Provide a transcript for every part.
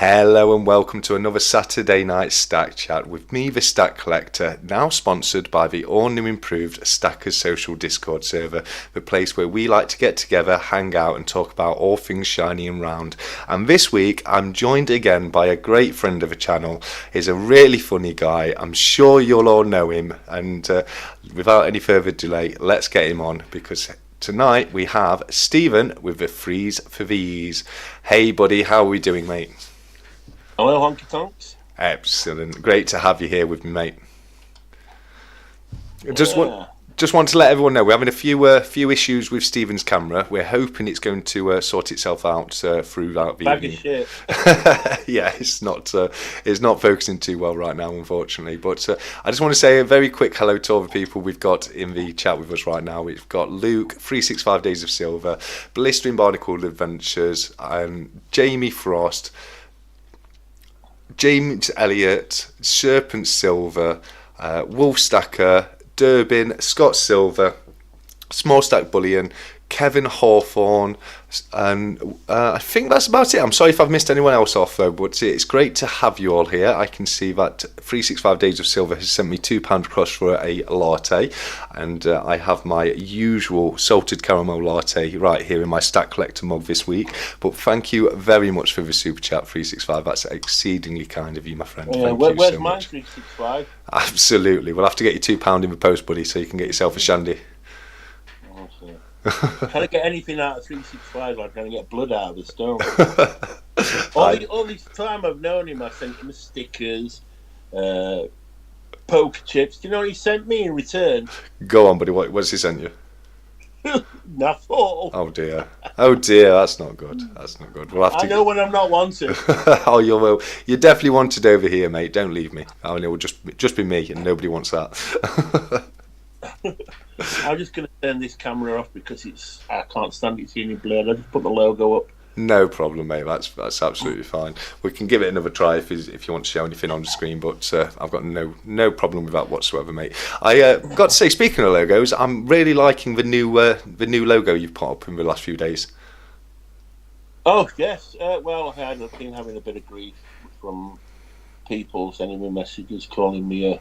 Hello and welcome to another Saturday night Stack Chat with me, the Stack Collector, now sponsored by the all-new improved Stackers Social Discord server, the place where we like to get together, hang out and talk about all things shiny and round. And this week I'm joined again by a great friend of the channel. He's a really funny guy. I'm sure you'll all know him, and without any further delay, let's get him on because tonight we have Stephen with the St3v3n. Hey buddy, how are we doing, mate? Hello, honky tonks. Excellent. Great to have you here with me, mate. Just want to let everyone know we're having a few issues with Stephen's camera. We're hoping it's going to sort itself out throughout the Bag evening. of shit. Yeah, it's not focusing too well right now, unfortunately. But I just want to say a very quick hello to all the people we've got in the chat with us right now. We've got Luke, 365 Days of Silver, Blistering Barnacle Adventures, and Jamie Frost, James Elliott, Serpent Silver, Wolf Stacker, Durbin, Scott Silver, Small Stack Bullion, Kevin Hawthorne, and I think that's about it. I'm sorry if I've missed anyone else off though, but it's great to have you all here. I can see that 365 Days of Silver has sent me £2 across for a latte, and I have my usual salted caramel latte right here in my Stack Collector mug this week. But thank you very much for the super chat, 365. That's exceedingly kind of you, my friend. Yeah, Thank you where's so mine, much. 365? Absolutely. We'll have to get you £2 in the post, buddy, so you can get yourself a shandy. Trying to get anything out of 365, like trying to get blood out of the stone. all this time I've known him, I sent him stickers, poker chips. Do you know what he sent me in return? Go on, buddy. What's he sent you? Naff all. Oh dear. Oh dear. That's not good. That's not good. We'll have to. I know when I'm not wanted. Oh, you're definitely wanted over here, mate. Don't leave me. Oh, it will just be me, and nobody wants that. I'm just going to turn this camera off because I can't stand it seeing any blurred. I just put the logo up. No problem, mate. That's absolutely fine. We can give it another try if you want to show anything on the screen, but I've got no problem with that whatsoever, mate. I got to say, speaking of logos, I'm really liking the new logo you've put up in the last few days. Oh yes. Well, I've been having a bit of grief from people sending me messages calling me a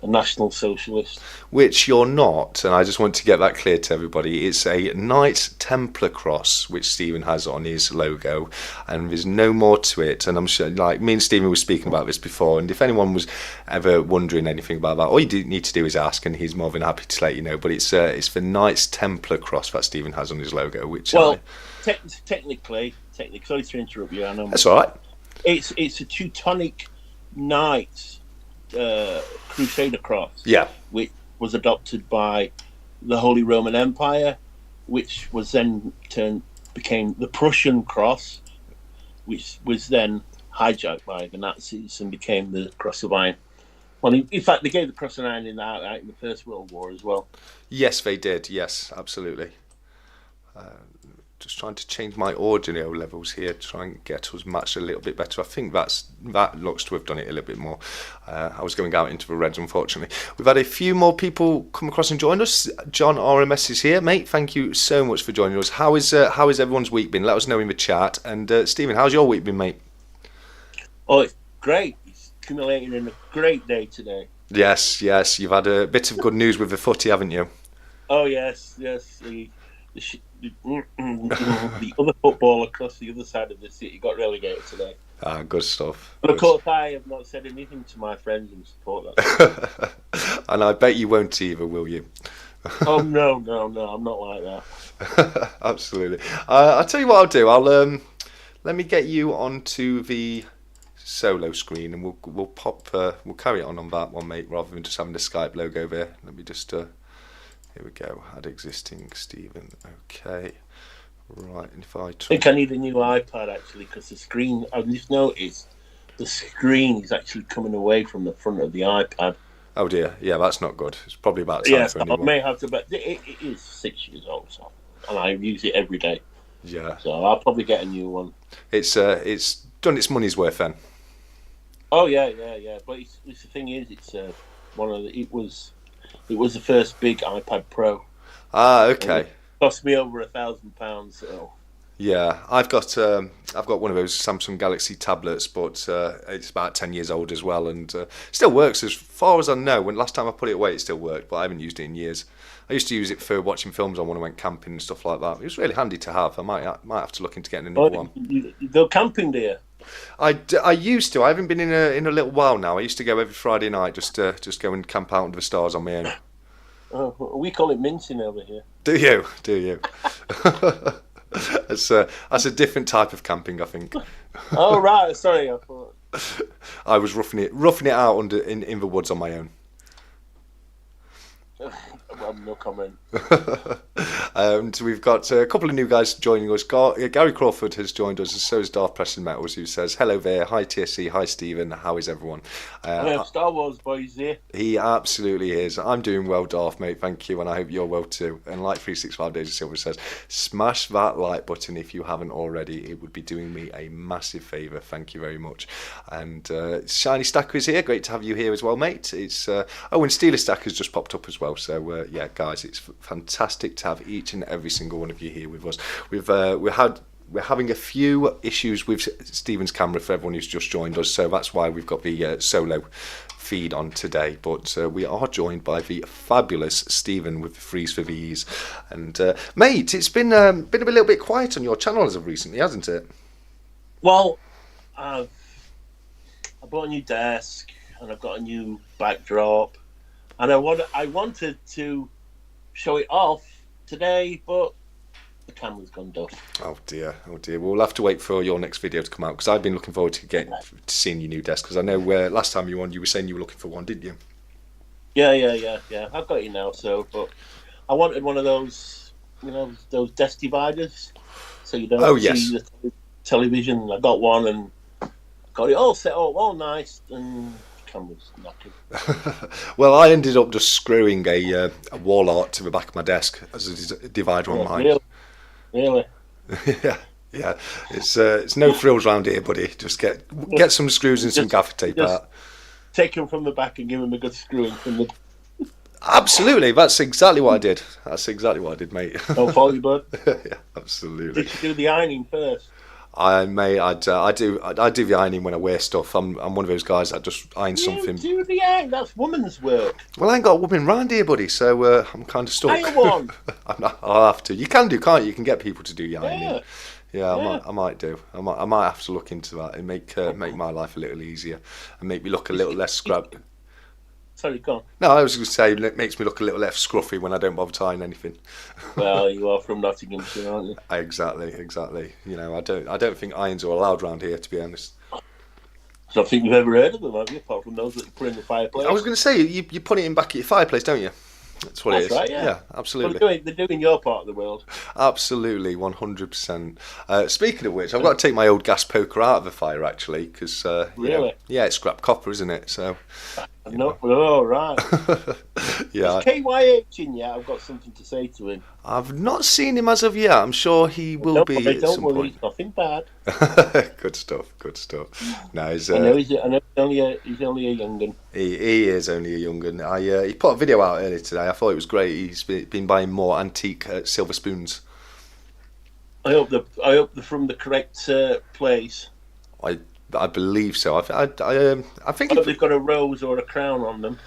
National Socialist. Which you're not, and I just want to get that clear to everybody. It's a Knights Templar cross which Stephen has on his logo, and there's no more to it. And I'm sure, like me and Stephen were speaking about this before, and if anyone was ever wondering anything about that, all you need to do is ask, and he's more than happy to let you know. But it's the Knights Templar cross that Stephen has on his logo. Which technically, sorry to interrupt you. I know that's all right. It's a Teutonic Knights Crusader cross, yeah, which was adopted by the Holy Roman Empire, which was then became the Prussian cross, which was then hijacked by the Nazis and became the Cross of Iron. Well, in fact, they gave the Cross of Iron in the First World War as well. Yes, they did. Yes, absolutely. Just trying to change my audio levels here to try and get us matched a little bit better. I think that looks to have done it a little bit more. I was going out into the reds, unfortunately. We've had a few more people come across and join us. John RMS is here, mate. Thank you so much for joining us. How is everyone's week been? Let us know in the chat. And Stephen, how's your week been, mate? Oh, it's great. It's accumulating in a great day today. Yes. You've had a bit of good news with the footy, haven't you? Oh yes. The other football across the other side of the city got relegated today. Good stuff. But of course, I have not said anything to my friends in support that. And I bet you won't either, will you? Oh no, I'm not like that. Absolutely. I'll tell you what I'll do. I'll let me get you onto the solo screen, and we'll carry it on that one, mate, rather than just having the Skype logo there. Let me just. Here we go. Add existing Stephen. Okay. Right. And if I think I need a new iPad actually, because the screen. I've just noticed the screen is actually coming away from the front of the iPad. Oh dear. Yeah, that's not good. It's probably about time for a new one. I may have to. But it is 6 years old, so, and I use it every day. Yeah. So I'll probably get a new one. It's done its money's worth then. Oh yeah. But the thing is, it's one of the. It was the first big iPad Pro. Ah, okay. It cost me over £1,000. So Yeah, I've got one of those Samsung Galaxy tablets, but it's about 10 years old as well, and still works as far as I know. When last time I put it away, it still worked, but I haven't used it in years. I used to use it for watching films on when I went camping and stuff like that. It was really handy to have. I might have to look into getting another one. You go camping, dear. I used to. I haven't been in a little while now. I used to go every Friday night just go and camp out under the stars on my own. We call it mincing over here. Do you? Do you? That's a different type of camping, I think. Oh right, sorry. I thought I was roughing it out in the woods on my own. well, no comment. So we've got a couple of new guys joining us. Gary Crawford has joined us, and so is Darth Preston Metals, who says, hello there, hi TSC, hi Stephen, how is everyone? Star Wars boys here. He absolutely is. I'm doing well, Darth, mate, thank you, and I hope you're well too. And like 365 Days of Silver says, smash that like button if you haven't already. It would be doing me a massive favour. Thank you very much. And Shiny Stacker is here. Great to have you here as well, mate. It's and Steeler Stacker's just popped up as well. So yeah, guys, it's fantastic to have each and every single one of you here with us. We're having a few issues with Stephen's camera for everyone who's just joined us, so that's why we've got the solo feed on today. But we are joined by the fabulous Stephen with the St3v3n. And mate, it's been a little bit quiet on your channel as of recently, hasn't it? Well, I bought a new desk and I've got a new backdrop, and I wanted to show it off today, but the camera's gone dull. Oh dear. We'll have to wait for your next video to come out, because I've been looking forward to seeing your new desk, because I know last time you were on, you were saying you were looking for one, didn't you? Yeah. I've got it now. So, but I wanted one of those, those desk dividers, so you don't see the television. I got one and got it all set up, all nice, and camera's knackered. Well, I ended up just screwing a wall art to the back of my desk as a divider on mine. Really? yeah. It's no frills round here, buddy. Just get some screws and some gaffer tape out. Take them from the back and give them a good screwing from the. Absolutely, that's exactly what I did. Mate. Don't fall you, bud. Yeah, absolutely. Did you do the ironing first? I do the ironing when I wear stuff. I'm one of those guys that just iron something. Do the iron? That's woman's work. Well, I ain't got a woman round here, buddy, so I'm kind of stuck. Hire one. I'll have to. You can do, can't you? You can get people to do your ironing. Yeah. I might do. I might have to look into that and make my life a little easier and make me look a little less scrub. Sorry, go on. No, I was going to say it makes me look a little less scruffy when I don't bother tying anything. Well, you are from Nottinghamshire, aren't you? Exactly. I don't think irons are allowed round here, to be honest. I don't think you've ever heard of them, have you? Apart from those that you put in the fireplace. I was going to say you put it in back at your fireplace, don't you? That's what it is. Right, yeah. Yeah, absolutely. Well, they're doing your part of the world. Absolutely, 100%. Speaking of which, I've got to take my old gas poker out of the fire, actually, because really, it's scrap copper, isn't it? So. No, oh, right. Yeah. Is KYH in yet? I've got something to say to him. I've not seen him as of yet. I'm sure he will be at some point. It's nothing bad. Good stuff. No, I know he's only a young'un. He is only a young'un. He put a video out earlier today. I thought it was great. He's been buying more antique silver spoons. I hope they're from the correct place. I believe so. I think they've got a rose or a crown on them.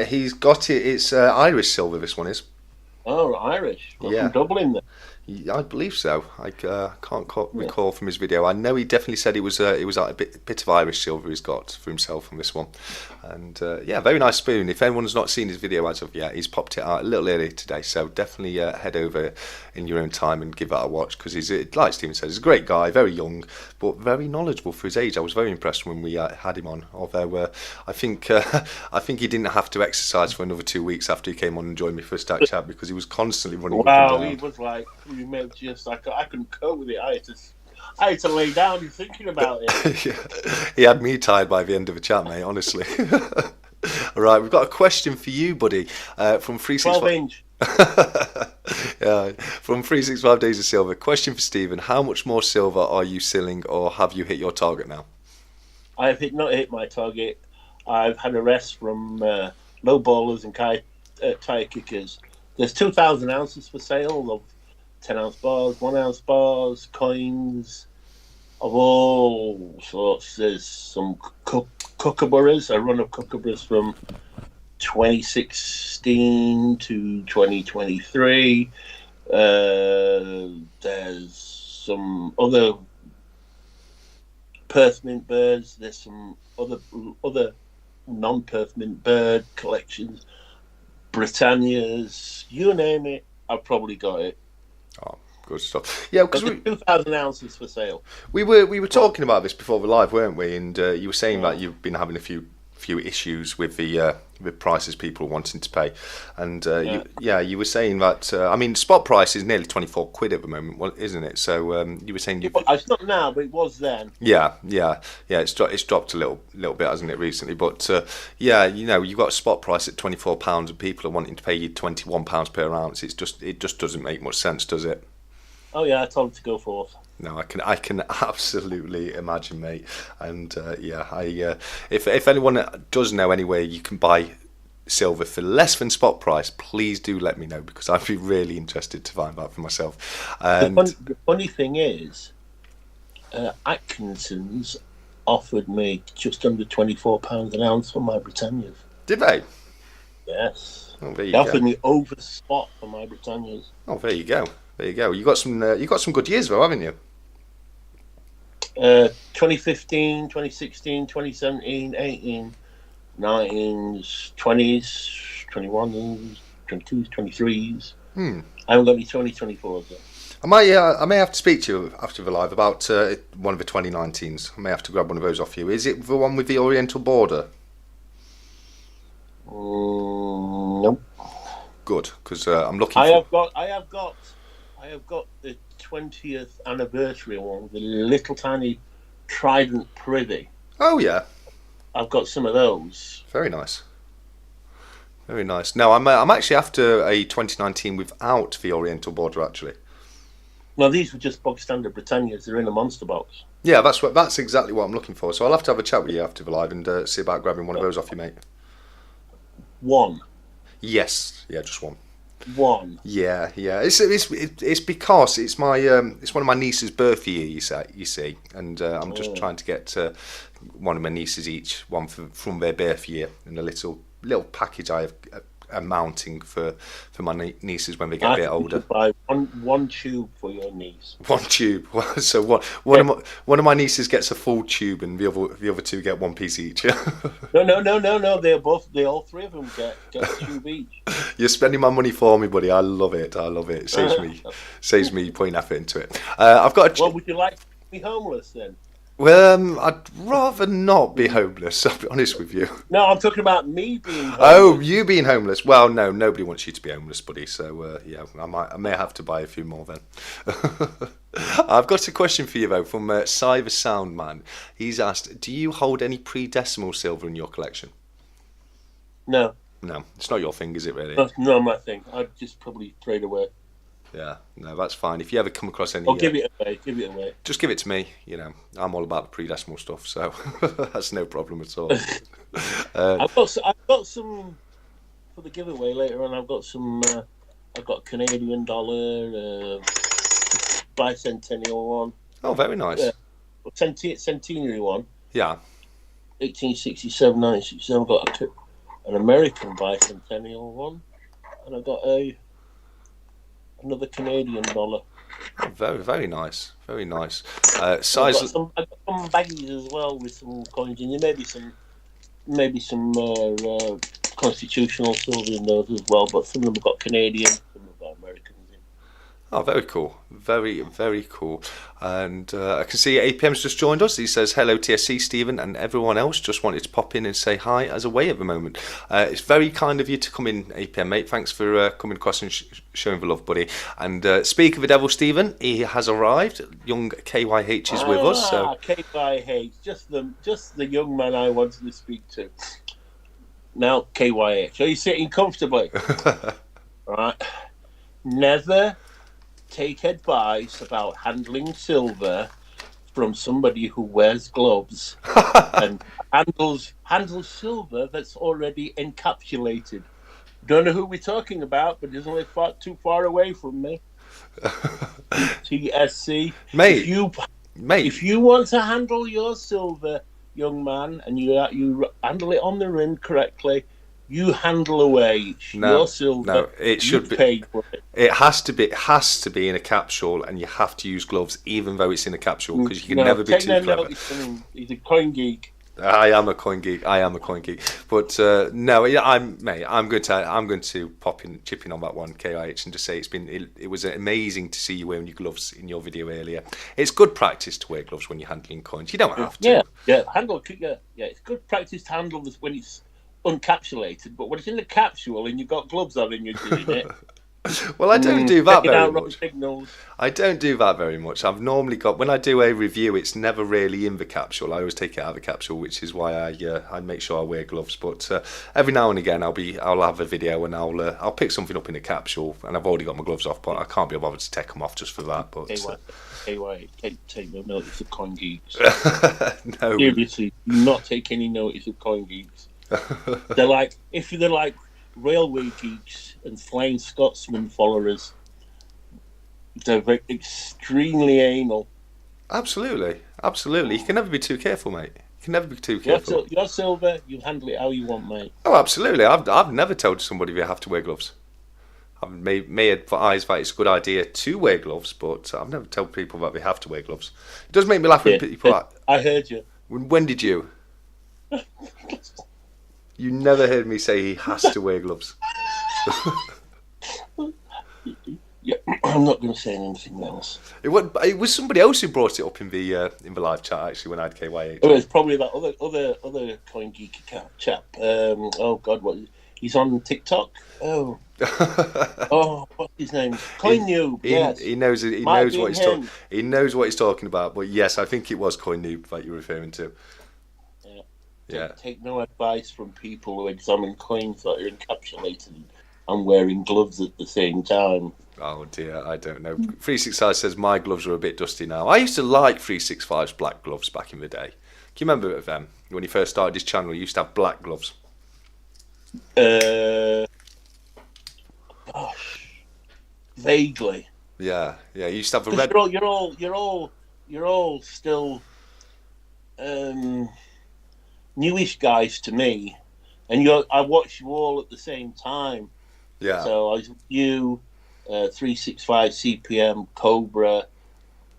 He's got it. It's Irish silver. This one is. Oh, Irish. From Dublin then. I believe so. I can't recall from his video. I know he definitely said it was a bit of Irish silver he's got for himself on this one. And very nice spoon. If anyone's not seen his video as of yet, he's popped it out a little earlier today. So definitely head over in your own time and give that a watch, because he's, like Stephen says, he's a great guy, very young, but very knowledgeable for his age. I was very impressed when we had him on. Although I think he didn't have to exercise for another 2 weeks after he came on and joined me for a Stack Chat, because he was constantly running. Wow, he was like. I couldn't cope with it. I had to lay down and thinking about it. Yeah. He had me tired by the end of the chat, mate, honestly. All right, we've got a question for you, buddy, from 365. 12-inch. Yeah, from 365 Days of Silver. Question for Stephen: how much more silver are you selling, or have you hit your target now? I have not hit my target. I've had a rest from low ballers and tire kickers. There's 2,000 ounces for sale of 10-ounce bars, 1-ounce bars, coins of all sorts. There's some kookaburras, a run of kookaburras from 2016 to 2023. There's some other Perth mint birds. There's some other non-Perth mint bird collections. Britannias, you name it, I've probably got it. Oh, good stuff. Yeah, because 2,000 ounces for sale. We were talking about this before the live, weren't we? And you were saying that you've been having a few issues with the prices people are wanting to pay, and you were saying that I mean, spot price is nearly 24 quid at the moment, isn't it? So you were saying it's not now, but it was then. Yeah. It's dropped a little bit, hasn't it, recently? But you've got a spot price at £24, and people are wanting to pay you £21 per ounce. It just doesn't make much sense, does it? Oh yeah, I told him to go forth. No, I can absolutely imagine, mate. And if anyone does know anywhere you can buy silver for less than spot price, please do let me know, because I'd be really interested to find out for myself. And the funny thing is, Atkinson's offered me just under £24 an ounce for my Britannias. Did they? Yes. Oh, there you they go. Offered me over spot for my Britannias. Oh, there you go. There you go. You got some good years though, haven't you? 2015, 2016, 2017, 18, 19s, 20s, 21s, 22s, 23s. I haven't got any 2024s yet. I may have to speak to you after the live about one of the 2019s. I may have to grab one of those off you. Is it the one with the Oriental border? Nope. Good, because I'm looking. I have got the 20th anniversary one with the little tiny trident privy. Oh yeah. I've got some of those. Very nice. Very nice. No, I'm actually after a 2019 without the Oriental border, actually. Well, these were just bog standard Britannias. They're in a monster box. Yeah, that's exactly what I'm looking for. So I'll have to have a chat with you after the live and see about grabbing one of those off you, mate. One. Yes. Yeah, just one. One. Yeah. It's because it's my it's one of my niece's birthday year. You see, and I'm just trying to get one of my nieces each one from their birth year, and a little package I have mounting for my nieces when they get a bit older. Buy one tube for your niece. One tube. So one of my nieces gets a full tube, and the other two get one piece each. No. They all three of them get a tube each. You're spending my money for me, buddy. I love it. It saves me putting effort into it. I've got. Well, would you like to be homeless then? Well, I'd rather not be homeless, I'll be honest with you. No, I'm talking about me being homeless. Oh, you being homeless. Well, no, nobody wants you to be homeless, buddy. So, I may have to buy a few more then. I've got a question for you, though, from St3v3n man. He's asked, do you hold any pre-decimal silver in your collection? No. No, it's not your thing, is it, really? That's not my thing. I'd just probably throw it away. Yeah, no, that's fine. If you ever come across any... I'll give it away. Just give it to me. I'm all about the pre-decimal stuff, so that's no problem at all. I've got some for the giveaway later on. I've got some... I've got Canadian dollar, bicentennial one. Oh, very nice. Centenary one. Yeah. 1867, 1967. I've got an American bicentennial one. And I've got another Canadian dollar. Oh, very, very nice. Very nice. Size. I've got some baggies as well with some coins in there. Maybe some constitutional silver in those as well. But some of them have got Canadian, some have got Americans in. Oh, very cool. Very, very cool. And I can see APM's just joined us. He says, hello, TSC, Stephen, and everyone else. Just wanted to pop in and say hi as away at the moment. It's very kind of you to come in, APM, mate. Thanks for coming across and showing the love, buddy. And speak of the devil, Stephen, he has arrived. Young KYH is with us. So. KYH, just the young man I wanted to speak to. Now, KYH, are you sitting comfortably? Right. Never take advice about handling silver from somebody who wears gloves and handles silver that's already encapsulated. Don't know who we're talking about, but he's only too far away from me. TSC. Mate, If you want to handle your silver, young man, and you handle it on the rim correctly, you handle away. It's your silver. No, it should be. Paid for it. It has to be. It has to be in a capsule, and you have to use gloves, even though it's in a capsule, because you can never be too clever. He's a coin geek. I am a coin geek. But no, I'm going to chip in on that one, KIH, and just say it was amazing to see you wearing your gloves in your video earlier. It's good practice to wear gloves when you're handling coins. You don't have to. Yeah. It's good practice to handle this when it's uncapsulated, but when it's in the capsule and you've got gloves on and you're doing it. Well, I don't do that very much. Signals. I don't do that very much. I've normally got, when I do a review, it's never really in the capsule. I always take it out of the capsule, which is why I make sure I wear gloves. But every now and again, I'll have a video and I'll pick something up in a capsule, and I've already got my gloves off, but I can't be bothered to take them off just for that. But take no notice of coin geeks. No, seriously, do not take any notice of coin geeks. They're like railway geeks and flying Scotsman followers. They're extremely anal. Absolutely. You can never be too careful, mate. You can never be too careful. You're silver. You handle it how you want, mate. Oh, absolutely. I've never told somebody they have to wear gloves. I've may advise that it's a good idea to wear gloves, but I've never told people that they have to wear gloves. It does make me laugh when people. I heard you. When did you? You never heard me say he has to wear gloves. Yeah, I'm not going to say anything else. It was somebody else who brought it up in the live chat actually when I had KYH. Oh, it's probably that other coin geeky chap. Oh God, he's on TikTok. Oh, what's his name? Coin Noob. Yes, he knows what he's talking. He knows what he's talking about. But yes, I think it was Coin Noob that you're referring to. Yeah. Take no advice from people who examine coins that are encapsulated and wearing gloves at the same time. Oh dear, I don't know. 365 says my gloves are a bit dusty now. I used to like 365's black gloves back in the day. Can you remember them when he first started his channel? He used to have black gloves. Vaguely. Yeah. He used to have a red. You're all still newish guys to me, and I watch you all at the same time. Yeah. So I was you, 365 CPM, Cobra,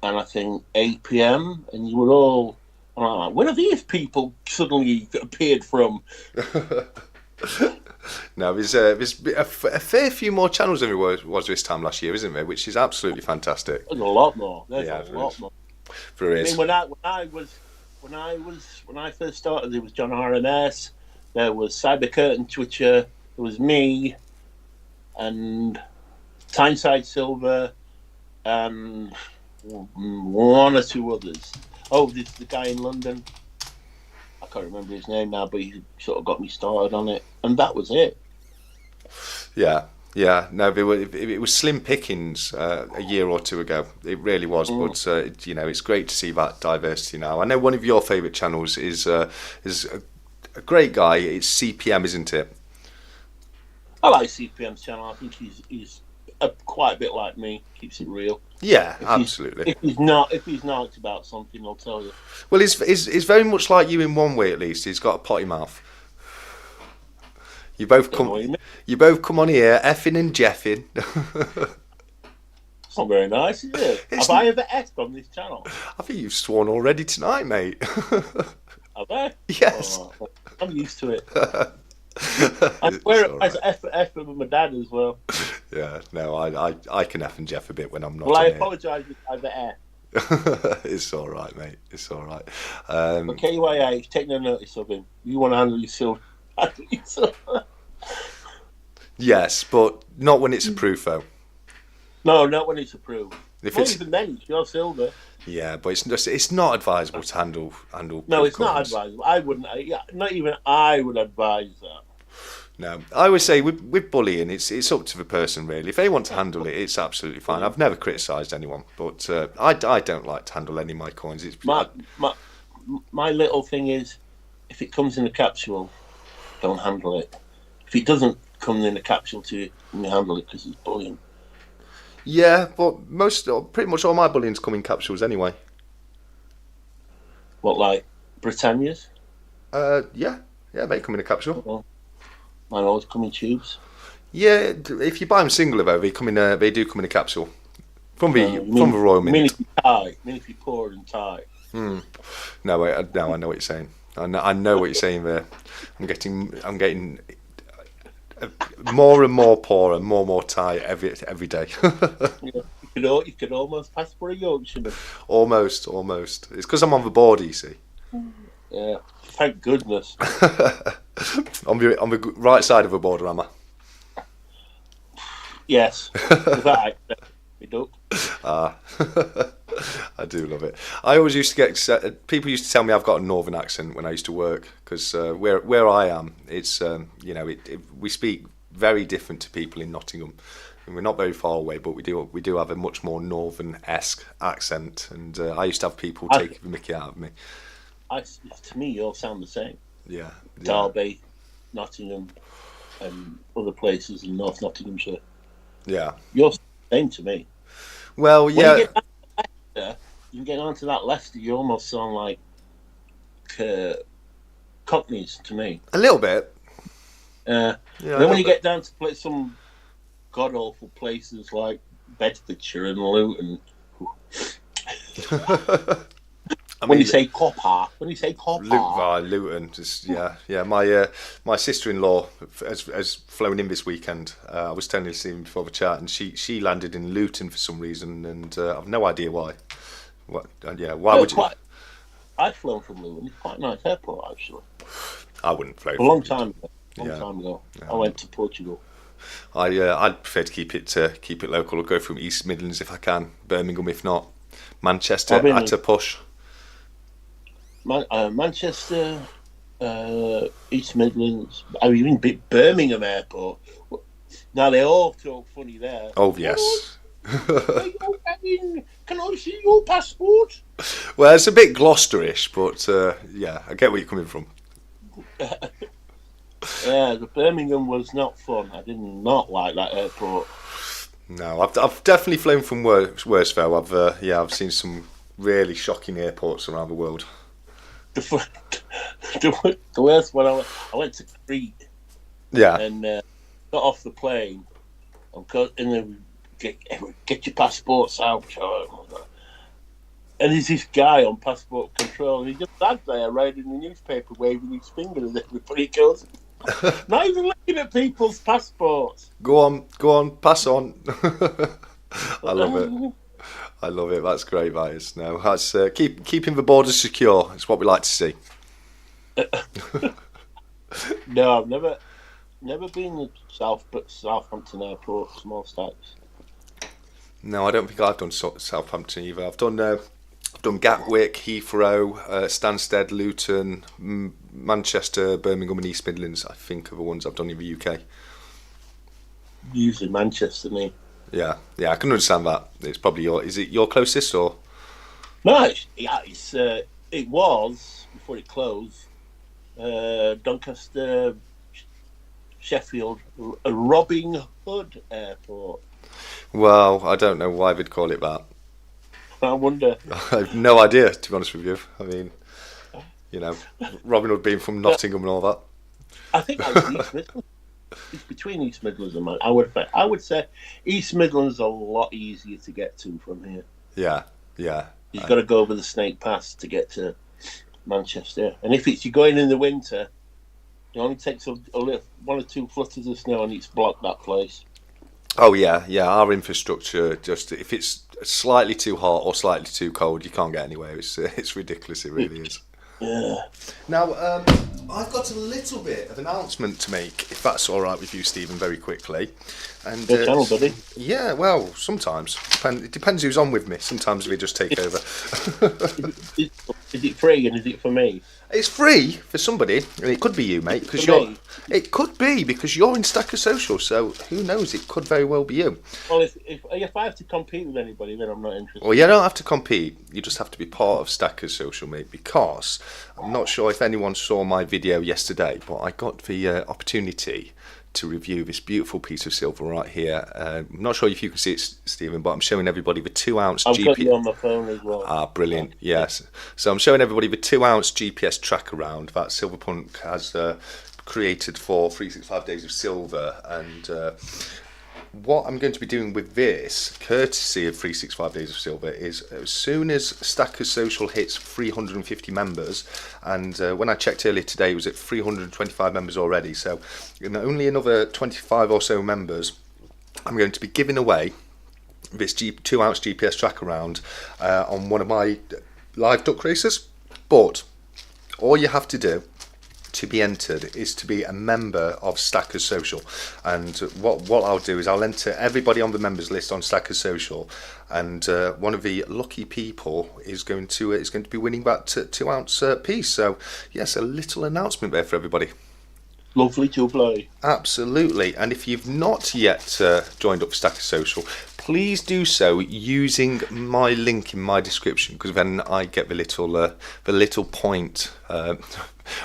and I think APM, and you were all. Like, where are these people suddenly appeared from? No, there's a fair few more channels than there was this time last year, isn't there? Which is absolutely fantastic. There's a lot more. There is. I mean, when I first started, there was John RMS, there was Cyber Curtain Twitcher, there was me, and Tyneside Silver, and one or two others. Oh, there's the guy in London. I can't remember his name now, but he sort of got me started on it, and that was it. Yeah. No, it was slim pickings a year or two ago. It really was, but it's great to see that diversity now. I know one of your favourite channels is a great guy. It's CPM, isn't it? I like CPM's channel. I think he's quite a bit like me. Keeps it real. Yeah, absolutely. If he's not about something, I'll tell you. Well, he's very much like you in one way, at least. He's got a potty mouth. You both come on here, effing and jeffing. It's not very nice, is it? Have I ever effed on this channel? I think you've sworn already tonight, mate. Have I? Yes. Oh, I'm used to it. I swear I F with my dad as well. Yeah, no, I can F and Jeff a bit when I'm not. Well, I apologise if I've F. It's all right, mate. It's all right. But KYH, take no notice of him. You want to handle yourself. Yes, but not when it's approved, though. No, not when it's approved. Even then, it's your silver. Yeah, but it's not advisable to handle. No, it's not advisable. I wouldn't. Not even I would advise that. No, I would say with bullying, it's up to the person really. If they want to handle it, it's absolutely fine. I've never criticised anyone, but I don't like to handle any of my coins. My little thing is, if it comes in a capsule, don't handle it. If it doesn't come in a capsule to you, you handle it because it's bullying. Yeah, but pretty much all my bullions come in capsules anyway. What, like Britannia's? Yeah, they come in a capsule. Well, mine always come in tubes. Yeah, if you buy them single though, they do come in a capsule from the You from the Royal mean Mint. if you tie? You mean if you pour and tie? No, wait, no, I know what you're saying. I know what you're saying there. I'm getting more and more poor and more tight every day. You could almost pass for a Yorkshireman. almost. It's because I'm on the board, you see. Yeah, thank goodness. On the right side of the border, am I? Yes, that we do. I do love it. I always used to get people used to tell me I've got a northern accent when I used to work because where I am, it's we speak very different to people in Nottingham. And we're not very far away, but we do have a much more northern-esque accent, and I used to have people take the mickey out of me. To me, you all sound the same. Yeah. Derby, Nottingham, and other places in North Nottinghamshire. Yeah. You're the same to me. Well, yeah. You get onto that Leicester, you almost sound like Cockneys to me. A little bit. Then when you get down to some god awful places like Bedfordshire and Luton. When you say copper, Luton, just yeah. My sister-in-law has flown in this weekend. I was telling you before the chat, and she landed in Luton for some reason, and I've no idea why. Why would you? I've flown from Luton. It's quite a nice airport, actually. I wouldn't flow. A long time ago. I went to Portugal. I'd prefer to keep it local. I'll go from East Midlands if I can, Birmingham if not, Manchester at a push. Manchester, East Midlands, even Birmingham Airport. Now they all talk funny there. Oh yes. Can I see your passport? Well, it's a bit Gloucesterish, but yeah, I get where you're coming from. Yeah, the Birmingham was not fun. I did not like that airport. No, I've definitely flown from worse though. I've seen some really shocking airports around the world. The worst one, I went to Crete. Yeah. And got off the plane. And then get your passports out. And there's this guy on passport control, and he just stands there writing the newspaper, waving his finger as everybody goes. Not even looking at people's passports. Go on, pass on. I love it. That's great, that is. No, that's keeping the borders secure. It's what we like to see. No, I've never been to Southampton Airport, small stacks. No, I don't think I've done Southampton either. I've done Gatwick, Heathrow, Stansted, Luton, Manchester, Birmingham, and East Midlands. I think are the ones I've done in the UK. Usually Manchester, me. Yeah, I can understand that. It's probably is it your closest or? No, it was before it closed. Doncaster, Sheffield, Robin Hood Airport. Well, I don't know why they'd call it that. I wonder. I have no idea, to be honest with you. I mean, Robin Hood being from Nottingham and all that. I think that was East Midlands. It's between East Midlands and Manchester. I would say East Midlands is a lot easier to get to from here. Yeah. You've got to go over the Snake Pass to get to Manchester. And if you're going in the winter, it only takes one or two flutters of snow and it's blocked that place. Oh yeah. Our infrastructure, just if it's slightly too hot or slightly too cold, you can't get anywhere. It's ridiculous. It really is. Yeah. Now, I've got a little bit of announcement to make, if that's all right with you, Stephen, very quickly. And channel, buddy. Yeah, well, sometimes it depends who's on with me. Sometimes we just take over. Is it free and is it for me? It's free for somebody, and it could be you, mate, because it could be because you're in Stacker Social. So who knows? It could very well be you. Well, if I have to compete with anybody, then I'm not interested. Well, you don't have to compete. You just have to be part of Stacker Social, mate. Because I'm not sure if anyone saw my video yesterday, but I got the opportunity to review this beautiful piece of silver right here. I'm not sure if you can see it, Stephen, but I'm showing everybody the 2-ounce I've got you on my phone as well. Ah, brilliant. Yes. So I'm showing everybody the 2-ounce GPS tracker round that Silverpunk has created for 365 Days of Silver. And what I'm going to be doing with this, courtesy of 365 Days of Silver, is as soon as Stackers Social hits 350 members, and when I checked earlier today, it was at 325 members already, so in only another 25 or so members, I'm going to be giving away this 2-ounce GPS tracker round on one of my live duck races. But all you have to do to be entered is to be a member of Stackers Social, and what I'll do is I'll enter everybody on the members list on Stackers Social, and one of the lucky people is going to be winning that 2-ounce piece. So yes, a little announcement there for everybody. Lovely to play. Absolutely. And if you've not yet joined up for Stackers Social, please do so using my link in my description, because then I get the little point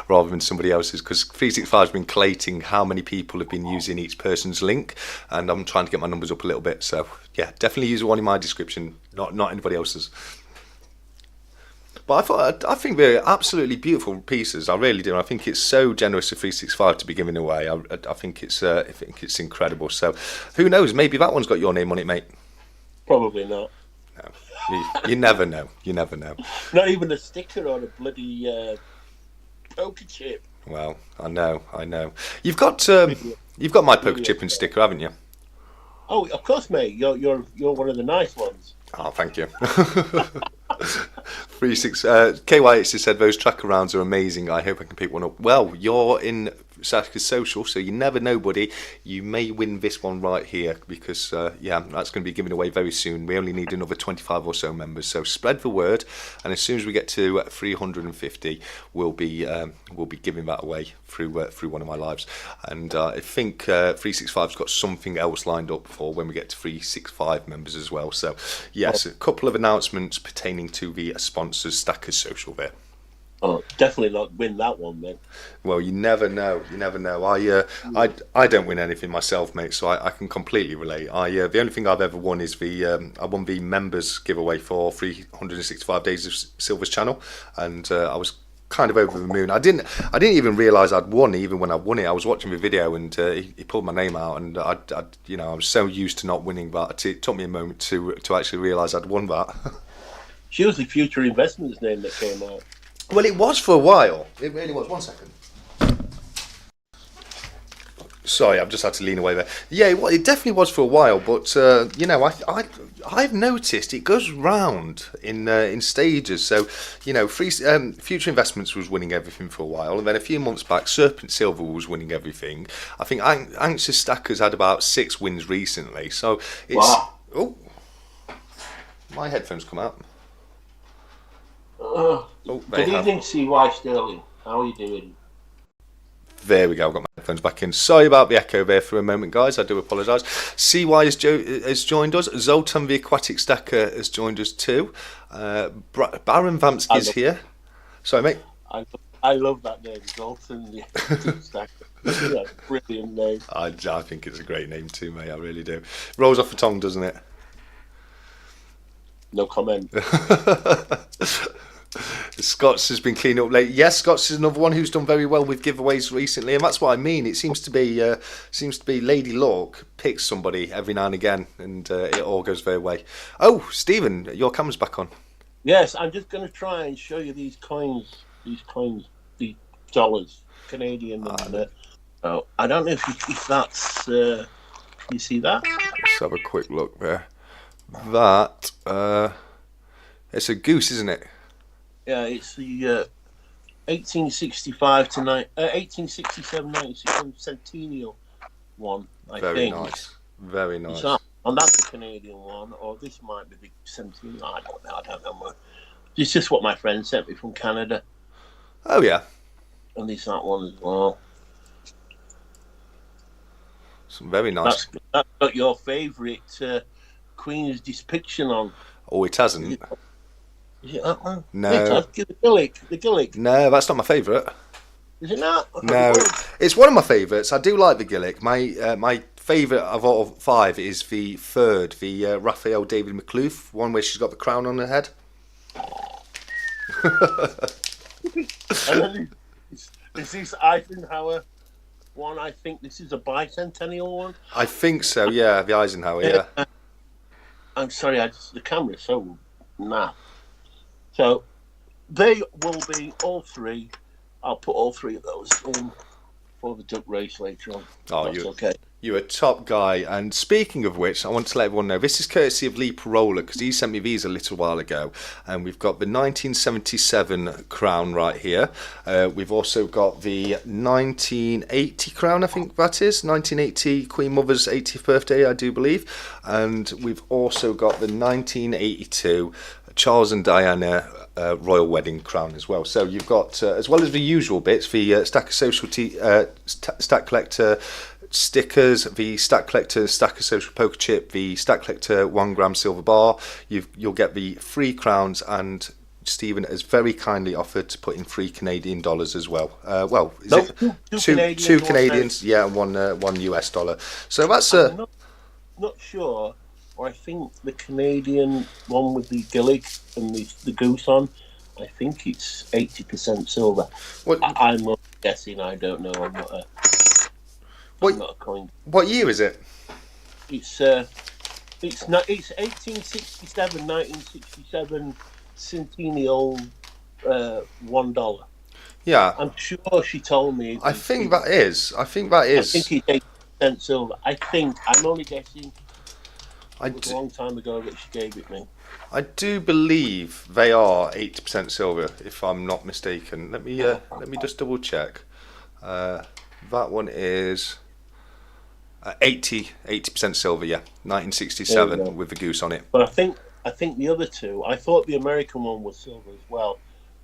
rather than somebody else's, because 365 has been collating how many people have been using each person's link, and I'm trying to get my numbers up a little bit. So yeah, definitely use the one in my description, not anybody else's. But I think they're absolutely beautiful pieces. I really do. I think it's so generous of 365 to be giving away. I think it's incredible. So who knows? Maybe that one's got your name on it, mate. Probably not. No, you never know. You never know. Not even a sticker or a bloody poker chip. Well, I know. You've got my poker chip and sticker, haven't you? Oh, of course, mate. You're one of the nice ones. Oh, thank you. 36 KYH has said those tracker rounds are amazing. I hope I can pick one up. Well, you're in Stackers Social, so you never know, buddy. You may win this one right here, because that's going to be given away very soon. We only need another 25 or so members, so spread the word, and as soon as we get to 350, we'll be giving that away through one of my lives. And I think 365's got something else lined up for when we get to 365 members as well. So yes, a couple of announcements pertaining to the sponsors Stackers Social there. Oh, definitely not win that one, then. Well, you never know. I don't win anything myself, mate, so I can completely relate. The only thing I've ever won is I won the members giveaway for 365 Days of Silver's channel, and I was kind of over the moon. I didn't even realise I'd won even when I won it. I was watching the video, and he pulled my name out, and I was so used to not winning that it took me a moment to actually realise I'd won that. She was the Future Investments name that came out. Well, it was for a while. It really was. 1 second. Sorry, I've just had to lean away there. Yeah, it definitely was for a while, but I've noticed it goes round in stages. So, Future Investments was winning everything for a while, and then a few months back, Serpent Silver was winning everything. I think Anxious Stackers had about 6 wins recently. So it's Oh, my headphones come out. Good evening, CY Sterling. How are you doing? There we go, I've got my headphones back in. Sorry about the echo there for a moment, guys. I do apologise. CY has joined us. Zoltan the Aquatic Stacker has joined us too. Baron Vamsky is here. Sorry, mate. I love that name, Zoltan the Aquatic Stacker. That's a brilliant name. I think it's a great name too, mate. I really do. Rolls off the tongue, doesn't it? No comment. Scott's has been cleaning up late. Yes, Scott's is another one who's done very well with giveaways recently, and that's what I mean. It seems to be Lady Luck picks somebody every now and again, and it all goes their way. Oh, Stephen, your camera's back on. Yes, I'm just going to try and show you these coins, the dollars, Canadian. I don't know if that's. You see that? Let's have a quick look there. That it's a goose, isn't it? Yeah, it's the 1865 to 1867, 96 centennial one. I think. Very nice. And that's the Canadian one, or this might be the 17. I don't know. It's just what my friend sent me from Canada. Oh yeah. And there's that one as well. Some very nice. That's got your favourite Queen's depiction on. Oh, it hasn't. Is it that one? No. The Gillick. No, that's not my favourite. Is it not? I thought No, it was. it's one of my favourites. I do like the Gillick. My favourite of all five is the third, the Raphael David McCloof, one where she's got the crown on her head. And then is this Eisenhower one? I think this is a bicentennial one. I think so, yeah, the Eisenhower, yeah. I'm sorry, the camera's so naff. So they will be all three. I'll put all three of those in for the duck race later on. Oh, That's okay. You're a top guy. And speaking of which, I want to let everyone know, this is courtesy of Lee Parola, because he sent me these a little while ago. And we've got the 1977 crown right here. We've also got the 1980 crown, I think that is. 1980 Queen Mother's 80th birthday, I do believe. And we've also got the 1982 Charles and Diana royal wedding crown as well. So you've got, as well as the usual bits, the Stack of Social Stack Collector stickers, the Stack Collector Stack of Social Poker Chip, the Stack Collector 1 gram silver bar. You'll get the 3 crowns, and Stephen has very kindly offered to put in $3 as well. Two Canadians, yeah, and one US dollar. So that's I'm not sure. I think the Canadian one with the Gillick and the goose on, I think it's 80% silver. I'm not guessing. I don't know. I'm not a coin. What year is it? It's 1867, 1967 centennial $1. Yeah, I'm sure she told me. I think that is. I think it's 80% silver. I'm only guessing. It was a long time ago that she gave it me. I do believe they are 80% silver, if I'm not mistaken. Let me just double check. That one is 80% silver, yeah. 1967 with the goose on it. But I think the other two, I thought the American one was silver as well.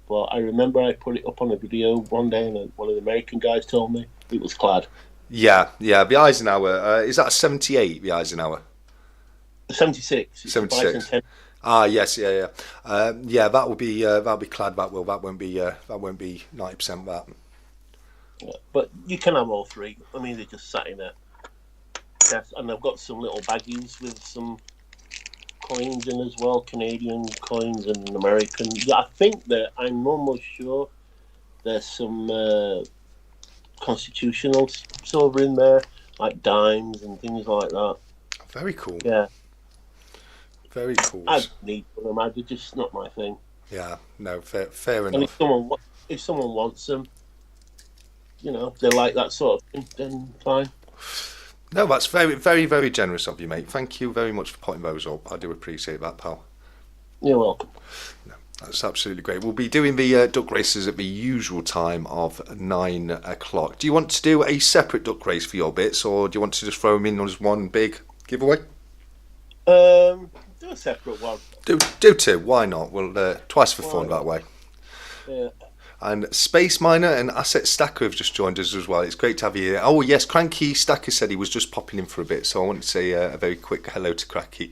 But I remember I put it up on a video one day, and one of the American guys told me it was clad. Yeah. The Eisenhower, is that 78, the Eisenhower? 76. 76. Ah, yes, yeah. That'll be clad. That won't be 90% that. Yeah, but you can have all three. I mean, they're just sat in there. And I've got some little baggies with some coins in as well, Canadian coins and American. Yeah, I think that I'm almost sure there's some constitutional silver in there, like dimes and things like that. Very cool. Yeah. Very cool. I need them. They're just not my thing. Yeah, no, fair enough. And if someone wants them, they like that sort of thing, then fine. No, that's very, very, very generous of you, mate. Thank you very much for putting those up. I do appreciate that, pal. You're welcome. No, that's absolutely great. We'll be doing the duck races at the usual time of 9 o'clock. Do you want to do a separate duck race for your bits, or do you want to just throw them in as one big giveaway? Do a separate one. Do two. Why not? Well, twice for fun that way. Yeah. And Space Miner and Asset Stacker have just joined us as well. It's great to have you here. Oh yes, Cranky Stacker said he was just popping in for a bit, so I want to say a very quick hello to Cranky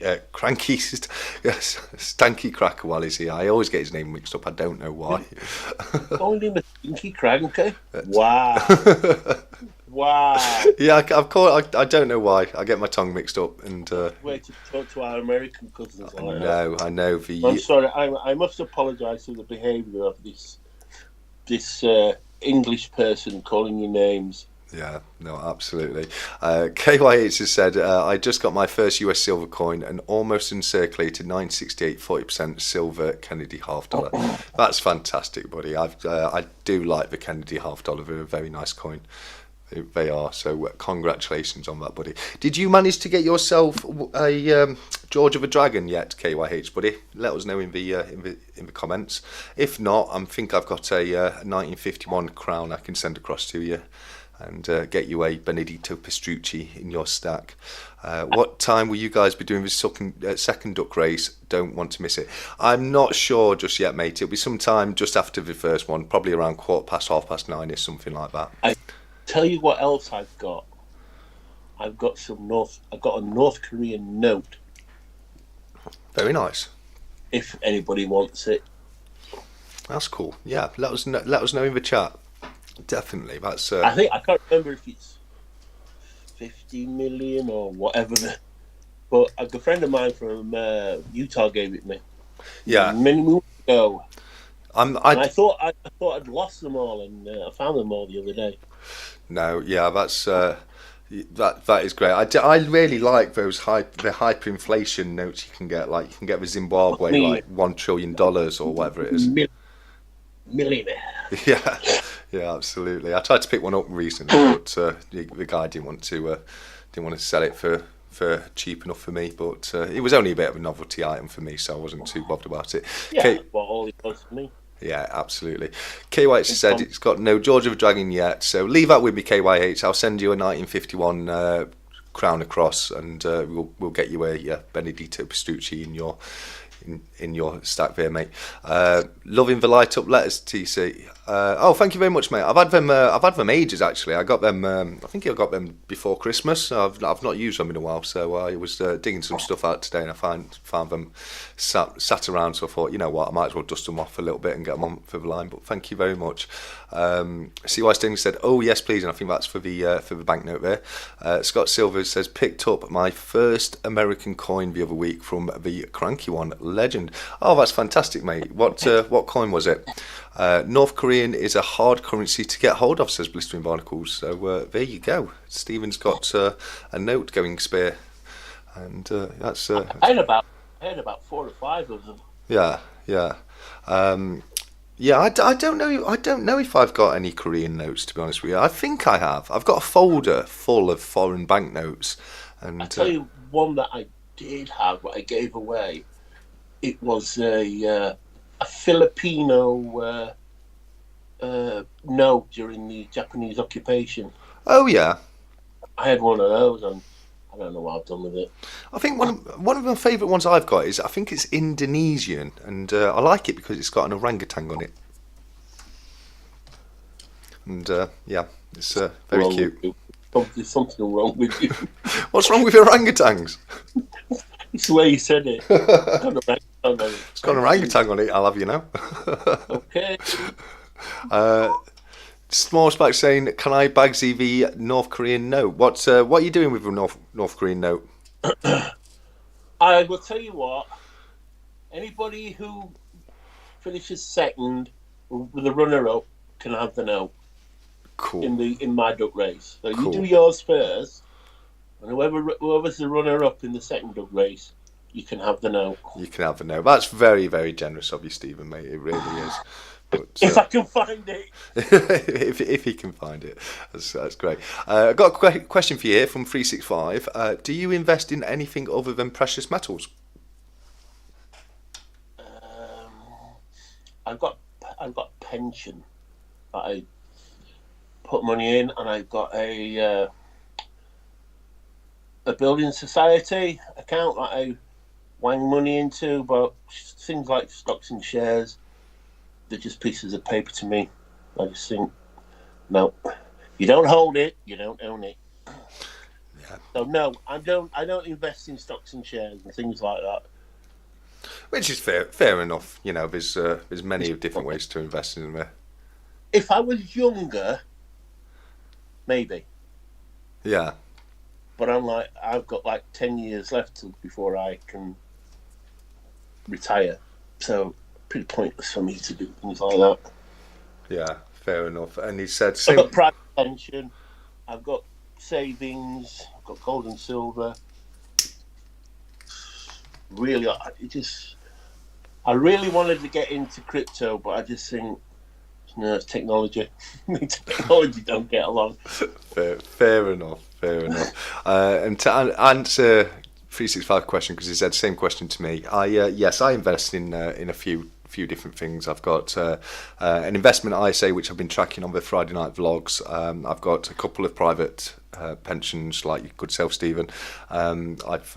Stanky Cracker while he's here. I always get his name mixed up. I don't know why. Calling him a Stinky Cranky? Wow. Wow. Yeah, I don't know why. I get my tongue mixed up. And way to talk to our American cousins. I know. I'm sorry. I must apologise for the behaviour of this English person calling you names. Yeah, no, absolutely. KYH has said, I just got my first US silver coin, an almost uncirculated 968 40% silver Kennedy half dollar. That's fantastic, buddy. I do like the Kennedy half dollar. They're a very nice coin. They are. So congratulations on that, buddy. Did you manage to get yourself a George of a Dragon yet, KYH, buddy? Let us know in the comments. If not, I think I've got a 1951 crown I can send across to you, and get you a Benedetto Pastrucci in your stack. What time will you guys be doing the second duck race? Don't want to miss it. I'm not sure just yet, mate. It'll be sometime just after the first one, probably around 9:15 or something like that. Tell you what else I've got. I've got a North Korean note. Very nice. If anybody wants it. That's cool. Yeah, let us know in the chat. Definitely. That's I can't remember if it's 50 million or whatever. But a good friend of mine from Utah gave it me yeah. many moons ago, I and I thought I'd lost them all, and I found them all the other day. No, yeah, that is great. I really like the hyperinflation notes you can get. Like you can get with I Zimbabwe mean, like $1 trillion or whatever it is. millionaire. Yeah, yeah, absolutely. I tried to pick one up recently, but the guy didn't want to sell it for cheap enough for me. But it was only a bit of a novelty item for me, so I wasn't too bothered about it. Yeah, that's what all it was for me. Yeah, absolutely. KYH said it's got no George of a Dragon yet, so leave that with me, KYH. I'll send you a 1951 crown across, and we'll get you a Benedetto Pastucci in your stack there, mate. Loving the light up letters, TC. Oh, thank you very much, mate. I've had them ages actually. I got them. I think I got them before Christmas. I've not used them in a while, so I was digging some stuff out today, and I found them sat around. So I thought, you know what, I might as well dust them off a little bit and get them on for the line. But thank you very much. CY Sting said, "Oh yes, please," and I think that's for the banknote there. Scott Silver says, "Picked up my first American coin the other week from the Cranky One legend." Oh, that's fantastic, mate. What coin was it? North Korean is a hard currency to get hold of, says Blistering Barnacles. So there you go. Stephen's got a note going spare, and that's. I had about 4 or 5 of them. Yeah, yeah. Yeah, I don't know. I don't know if I've got any Korean notes, to be honest with you. I think I have. I've got a folder full of foreign banknotes. And I'll tell you one that I did have, but I gave away. It was a Filipino note during the Japanese occupation. Oh yeah, I had one of those, and I don't know what I've done with it. I think one of my favourite ones I've got is, I think it's Indonesian, and I like it because it's got an orangutan on it. And yeah, it's very cute. There's something wrong with you. What's wrong with orangutans? It's the way you said it. It's got an orangutan on it, I'll have you know. Okay. Small Spike saying, "Can I Bagsy the North Korean note?" What are you doing with the North Korean note? I will tell you what. Anybody who finishes second with the runner-up can have the note. Cool. In my duck race. So Cool. you do yours first, and whoever's the runner-up in the second duck race, you can have the note. You can have the note. That's very, very generous of you, Stephen, mate. It really is. But, if I can find it. if he can find it. That's great. I've got a question for you here from 365. Do you invest in anything other than precious metals? I've got pension that I put money in, and I've got a building society account that I wang money into, but things like stocks and shares, they're just pieces of paper to me. I just think, no, you don't hold it, you don't own it. Yeah. So no, I don't invest in stocks and shares and things like that. Which is fair enough. You know, there's many different ways to invest in there. If I was younger, maybe. Yeah. But I've got like 10 years left before I can retire. So pretty pointless for me to do things like that. Yeah, fair enough. And he said, I've got private pension, I've got savings, I've got gold and silver. Really, I really wanted to get into crypto, but I just think, no, it's technology. Technology don't get along. Fair enough. And to answer 365 question, because he said same question to me. Yes, I invest in a few different things. I've got an investment ISA which I've been tracking on the Friday night vlogs. I've got a couple of private pensions like your good self, Stephen. I've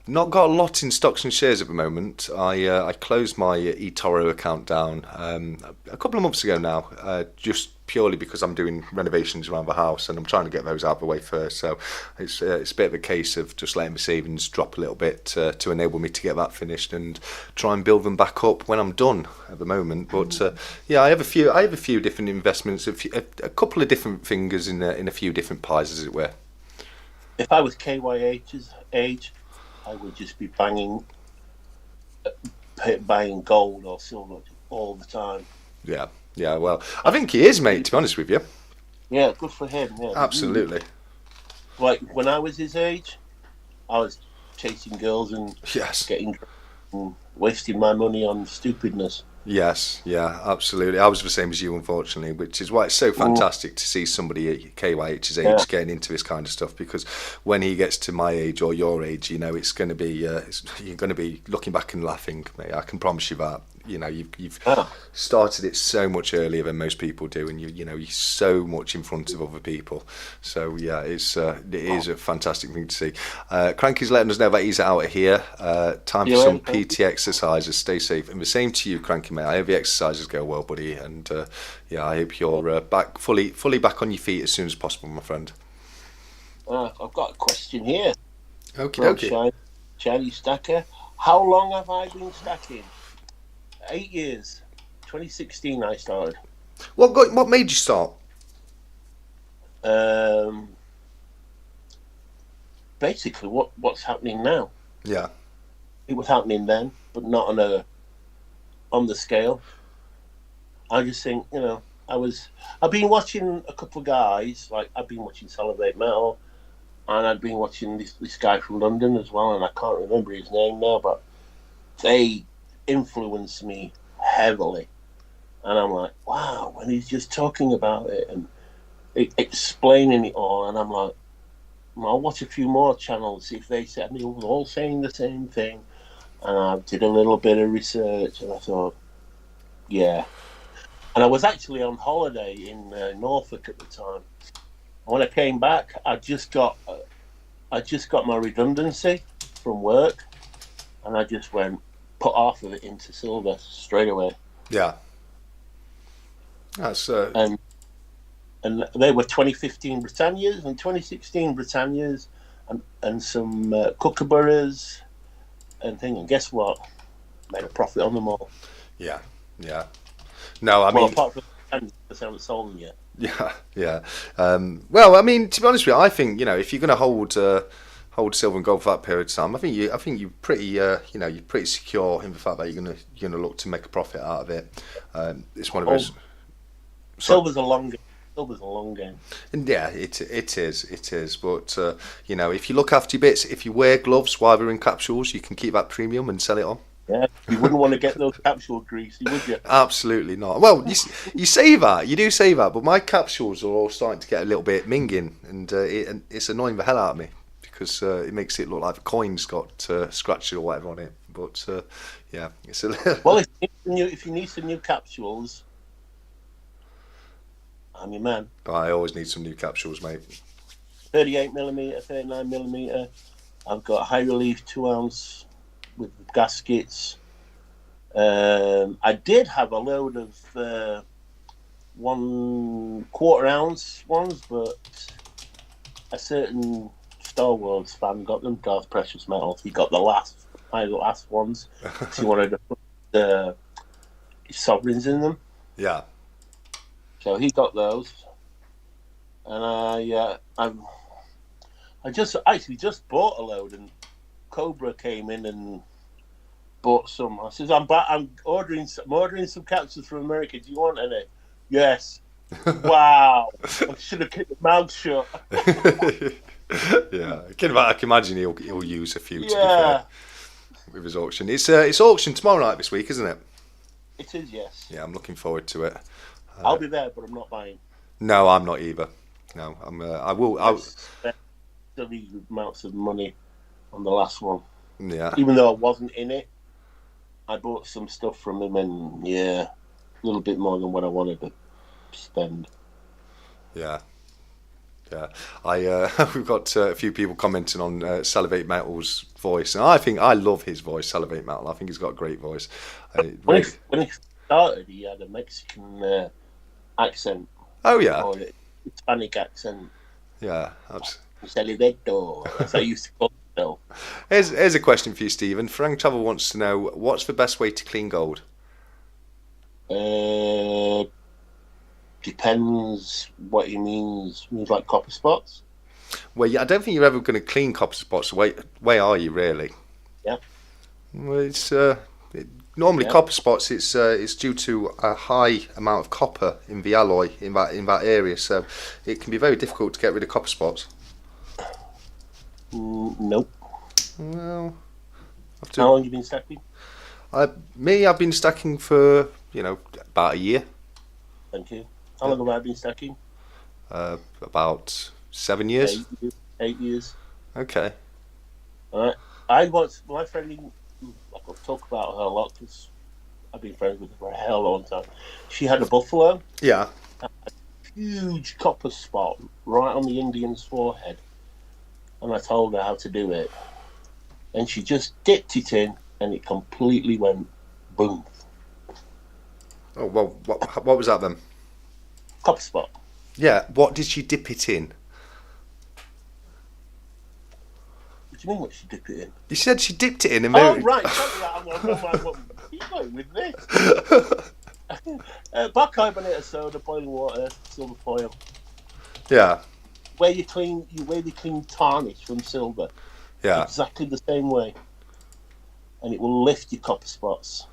not got a lot in stocks and shares at the moment. I closed my eToro account down a couple of months ago now, just purely because I'm doing renovations around the house and I'm trying to get those out of the way first. So it's a bit of a case of just letting my savings drop a little bit to enable me to get that finished and try and build them back up when I'm done at the moment. But yeah, I have a few different investments, a couple of different fingers in a few different pies, as it were. If I was KYH's age, I would just be buying gold or silver all the time. Yeah. Yeah, well, I think he is, mate, to be honest with you. Yeah, good for him. Yeah. Absolutely. Like, when I was his age, I was chasing girls and Yes. getting drunk and wasting my money on stupidness. Yes, yeah, absolutely. I was the same as you, unfortunately, which is why it's so fantastic to see somebody at KYH's age getting into this kind of stuff, because when he gets to my age or your age, it's going to be, you're going to be looking back and laughing, mate. I can promise you that. You've started it so much earlier than most people do, and you're so much in front of other people. So yeah, it is a fantastic thing to see. Cranky's letting us know that he's out of here. Time for some PT exercises. Stay safe, and the same to you, Cranky, mate. I hope the exercises go well, buddy, and yeah, I hope you're back fully back on your feet as soon as possible, my friend. I've got a question here. Okay. Shiny Stacker. How long have I been stacking? 8 years. 2016 I started. What made you start? Basically what's happening now. Yeah. It was happening then, but not on the scale. I just think, I've been watching a couple of guys, like I've been watching Salivate Metal, and I've been watching this guy from London as well, and I can't remember his name now, but they influenced me heavily. And I'm like, wow, when he's just talking about it and explaining it all, and I'm like, I'll watch a few more channels, see if they said, they were all saying the same thing. And I did a little bit of research, and I thought, yeah. And I was actually on holiday in Norfolk at the time. And when I came back, I just got my redundancy from work, and I just put half of it into silver straight away. Yeah. That's and they were 2015 Britannias and 2016 Britannias and some Kookaburras and thing. And guess what? Made a profit on them all. Yeah. No, I mean, apart from the I haven't sold them yet. Yeah. Well, I mean, to be honest with you, I think if you're going to hold silver and gold for that period of time, I think you're pretty you're pretty secure in the fact that you're gonna look to make a profit out of it. It's one of those. Silver's a long game. Silver's a long game. And yeah, it is. But if you look after your bits, if you wear gloves while they're in capsules, you can keep that premium and sell it on. Yeah, you wouldn't want to get those capsule greasy, would you? Absolutely not. Well, you say that, you do say that, but my capsules are all starting to get a little bit minging, and it's annoying the hell out of me because it makes it look like the coin's got scratches or whatever on it. But yeah, it's a little... Well, if you need some new capsules, I'm your man. I always need some new capsules, mate. 38mm, 39mm. I've got high relief 2-ounce with gaskets. I did have a load of 1/4 ounce ones, but a certain Star Wars fan got them. Darth Precious Metals. He got the last ones. He wanted to put the sovereigns in them. Yeah. So he got those, and I just bought a load, and Cobra came in and bought some. I says, I'm ordering some capsules from America. Do you want any? Yes. Wow. I should have kept my mouth shut. Yeah, I can imagine he'll use a few. To be fair, with his auction. It's auction tomorrow night this week, isn't it? It is, yes. Yeah, I'm looking forward to it. I'll be there, but I'm not buying. No, I'm not either. No, I will. I'll spend silly amounts of money on the last one. Yeah. Even though I wasn't in it, I bought some stuff from him, and a little bit more than what I wanted to spend. Yeah. Yeah, we've got a few people commenting on Salivate Metal's voice, and I think I love his voice, Salivate Metal. I think he's got a great voice. Really. When he started, he had a Mexican accent Oh yeah, or a Hispanic accent. yeah. Saliveto. That's how I used to call himself. Here's a question for you, Stephen. Frank Travel wants to know what's the best way to clean gold. Uh, Depends what he means. Means like copper spots. Well, yeah, I don't think you're ever going to clean copper spots. Way are you really? Yeah. Well, normally Yeah. copper spots. It's due to a high amount of copper in the alloy in that area, so it can be very difficult to get rid of copper spots. Nope. Well, How long have you been stacking? I've been stacking for about a year, Thank you. How long have I been stacking? about 7 years. 8 years. 8 years. Okay. All right. I was my friend. I could talk about her a lot because I've been friends with her for a hell of a long time. She had a buffalo, Yeah. huge copper spot right on the Indian's forehead, and I told her how to do it, and she just dipped it in, and it completely went boom. Oh well, what was that then? Copper spot. Yeah. What did she dip it in? What do you mean? What she dip it in? You said she dipped it in and Oh maybe. right, what are you going with this? Bicarbonate of soda, boiling water, silver foil. Yeah. Where you clean tarnish from silver, Yeah. exactly the same way, and it will lift your copper spots.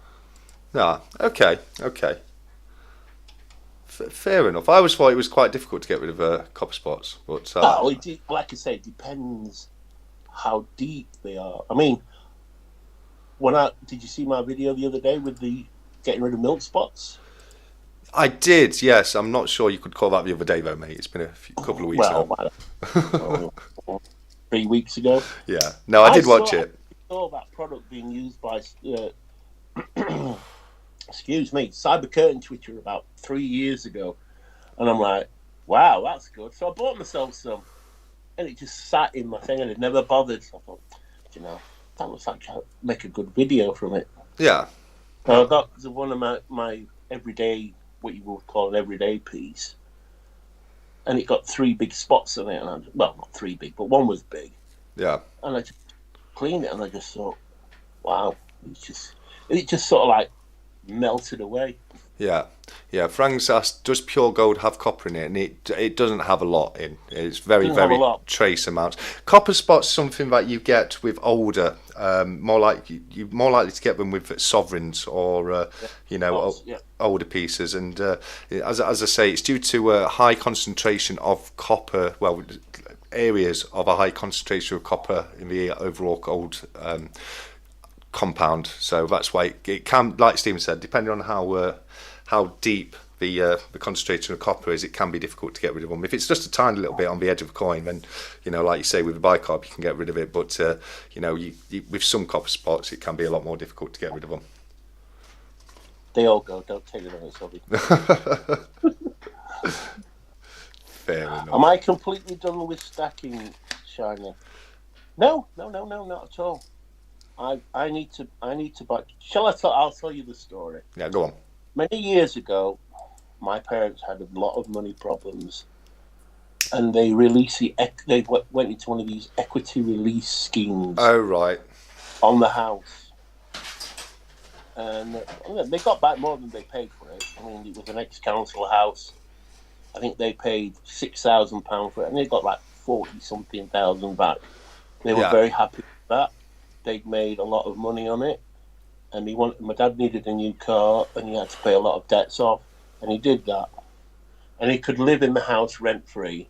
Ah. Okay. Okay. Fair enough. I always thought it was quite difficult to get rid of copper spots, but Like I say, it depends how deep they are. I mean, did you see my video the other day with the getting rid of milk spots? I did. Yes, I'm not sure you could call that the other day though, mate. It's been couple of weeks now. Well, 3 weeks ago. Yeah. No, I did watch it. I saw that product being used by, excuse me, Cyber Curtain Twitcher about 3 years ago, and I'm like, wow, that's good. So I bought myself some, and it just sat in my thing, and it never bothered. So I thought, that looks like I'll make a good video from it. Yeah. So I got one of my everyday, what you would call an everyday piece, and it got 3 big spots on it, and not 3 big, but one was big. Yeah. And I just cleaned it, and I just thought, wow, it just sort of like melted away. Yeah. Yeah. Frank's asked, does pure gold have copper in it? And it doesn't have a lot in. It's very trace amounts. Copper spots something that you get with older. You're more likely to get them with sovereigns or older pieces. And as I say, it's due to a high concentration of copper. Well, areas of a high concentration of copper in the overall gold compound. So that's why it can, like Stephen said, depending on how deep the concentration of copper is, it can be difficult to get rid of them. If it's just a tiny little bit on the edge of a coin, then like you say with a bicarb, you can get rid of it. But with some copper spots, it can be a lot more difficult to get rid of them. They all go. Don't take it on us, hobby. Fair enough. Am I completely done with stacking, Shiner? No, not at all. I need to buy. I'll tell you the story. Yeah, go on. Many years ago, my parents had a lot of money problems, and they they went into one of these equity release schemes. Oh right. On the house, and they got back more than they paid for it. I mean, it was an ex-council house. I think they paid £6,000 for it, and they got like 40-something thousand back. They were very happy with that. They'd made a lot of money on it, and my dad needed a new car, and he had to pay a lot of debts off, and he did that. And he could live in the house rent-free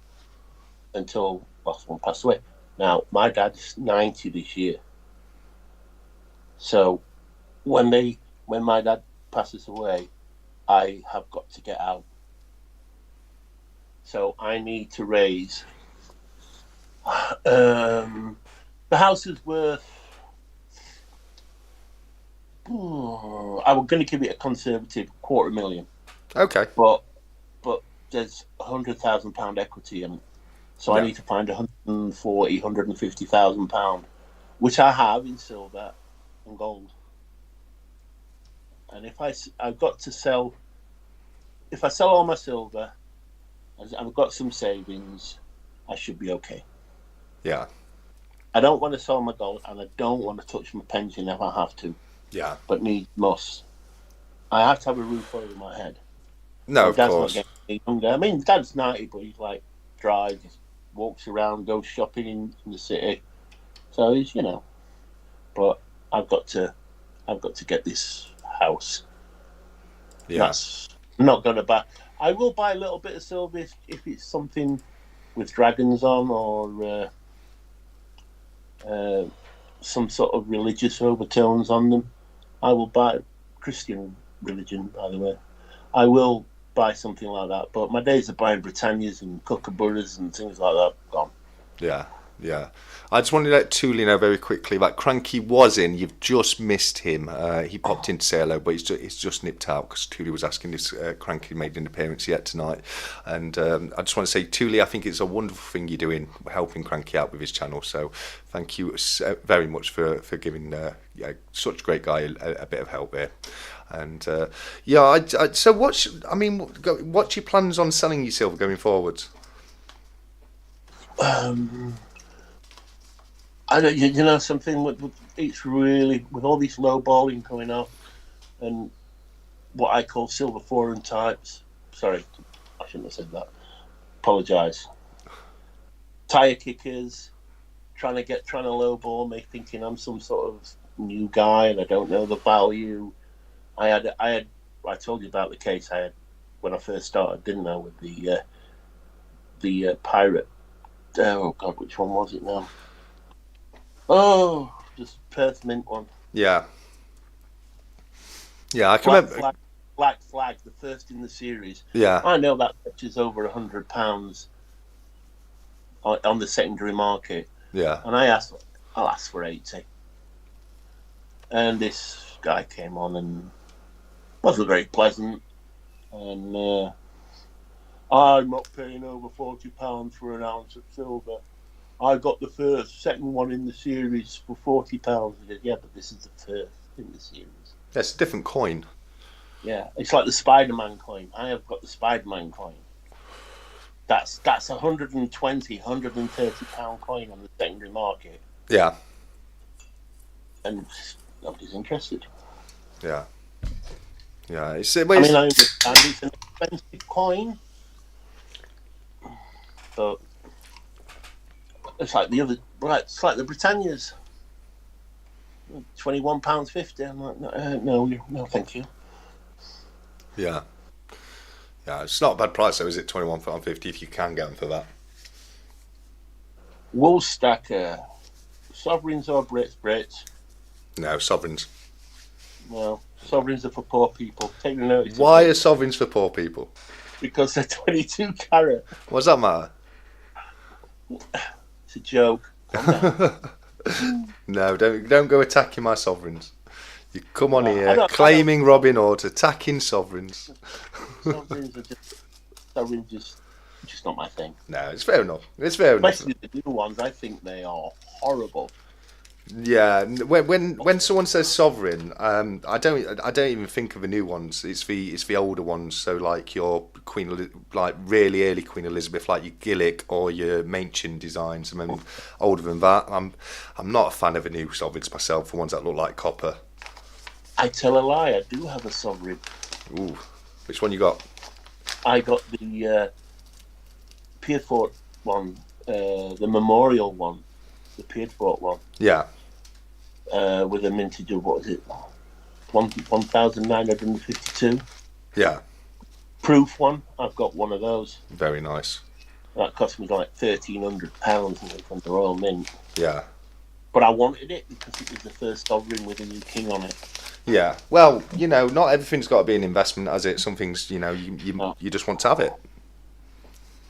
until last one passed away. Now, my dad's 90 this year. So when my dad passes away, I have got to get out. So I need to raise. The house is worth. I'm going to give it a conservative $250,000. Okay. But there's £100,000 equity in it. So I need to find 140, 150,000 pound, which I have in silver and gold. And I've got to sell, if I sell all my silver, I've got some savings, I should be okay. Yeah. I don't want to sell my gold, and I don't want to touch my pension if I have to. Yeah. But must. I have to have a roof over my head. No, of Dad's course. not getting younger. I mean, Dad's 90, but he's like drives, walks around, goes shopping in the city. So he's, but I've got to get this house. Yeah. I'm not going to buy. I will buy a little bit of silver if it's something with dragons on or some sort of religious overtones on them. I will buy Christian religion, by the way. I will buy something like that. But my days of buying Britannias and Kookaburras and things like that gone. Yeah. Yeah. I just wanted to let Thule know very quickly that Cranky was in. You've just missed him. He popped in to say hello, but he's just nipped out because Thule was asking if Cranky made an appearance yet tonight. And I just want to say, Thule, I think it's a wonderful thing you're doing, helping Cranky out with his channel. So thank you very much for giving such a great guy a bit of help there. And so what's your plans on selling your silver going forward? I don't, something. It's really with all this low balling going on, and what I call silver foreign types. Sorry, I shouldn't have said that. Apologise. Tire kickers, trying to low ball me, thinking I'm some sort of new guy and I don't know the value. I told you about the case I had when I first started, didn't I? With the pirate. Oh God, which one was it now? Oh, just Perth Mint one. Yeah. Yeah, I can remember. Black Flag, the first in the series. Yeah. I know that fetches over £100 on the secondary market. Yeah. And I'll ask for 80. And this guy came on and wasn't very pleasant. And I'm not paying over £40 for an ounce of silver. I got the second one in the series for £40. He said, yeah, but this is the first in the series. That's a different coin. Yeah, it's like the Spider-Man coin. I have got the Spider-Man coin. That's £120, £130 coin on the secondary market. Yeah. And nobody's interested. Yeah. Yeah. I understand it's an expensive coin. But it's like it's like the Britannias. £21.50. I'm like, no, thank you. Yeah. Yeah, it's not a bad price though, is it? £21.50 if you can get them for that. Wool stacker. Sovereigns or Brits? No, sovereigns. Well, sovereigns are for poor people. Take notice. Why are sovereigns for poor people? Because they're 22 carat. What does that matter? It's a joke. No, don't go attacking my sovereigns. You come on here claiming Robin Hood, attacking sovereigns. Sovereigns are just not my thing. No, it's fair enough. Especially the new ones, I think they are horrible. Yeah, when someone says sovereign, I don't even think of the new ones. It's the older ones. So like your like really early Queen Elizabeth, like your Gillick or your Machin designs. I mean, older than that, I'm not a fan of the new sovereigns myself. For ones that look like copper. I tell a lie. I do have a sovereign. Ooh, which one you got? I got the Pierfort one, the Memorial one, the Pierfort one. Yeah. With a mintage of, what is it, 1,952? Yeah. Proof one. I've got one of those. Very nice. That cost me like £1,300 from the Royal Mint. Yeah. But I wanted it because it was the first sovereign with a new king on it. Yeah. Well, not everything's got to be an investment, has it? Some things, you just want to have it.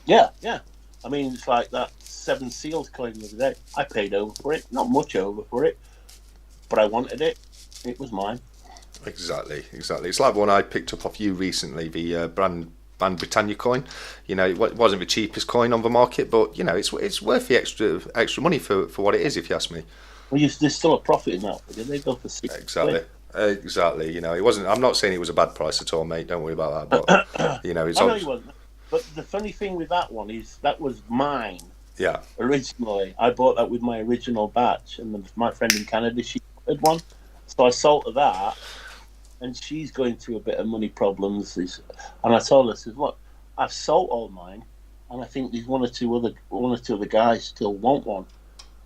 Yeah, yeah. I mean, it's like that Seven Seals coin the other day. I paid over for it. Not much over for it. But I wanted it. It was mine. Exactly. It's like the one I picked up off you recently, the brand band Britannia coin. You know, it wasn't the cheapest coin on the market, but you know, it's worth the extra money for what it is, if you ask me. Well, there's still a profit in that. Did they go for 6 Exactly. quid? Exactly. You know, it wasn't. I'm not saying it was a bad price at all, mate. Don't worry about that. But you know, it's I know you wasn't. But the funny thing with that one is that was mine yeah, originally. I bought that with my original batch, and my friend in Canada, she had one, so I sold her that, and she's going through a bit of money problems. And I told her, I said, look, I've sold all mine, and I think there's one or two other guys still want one.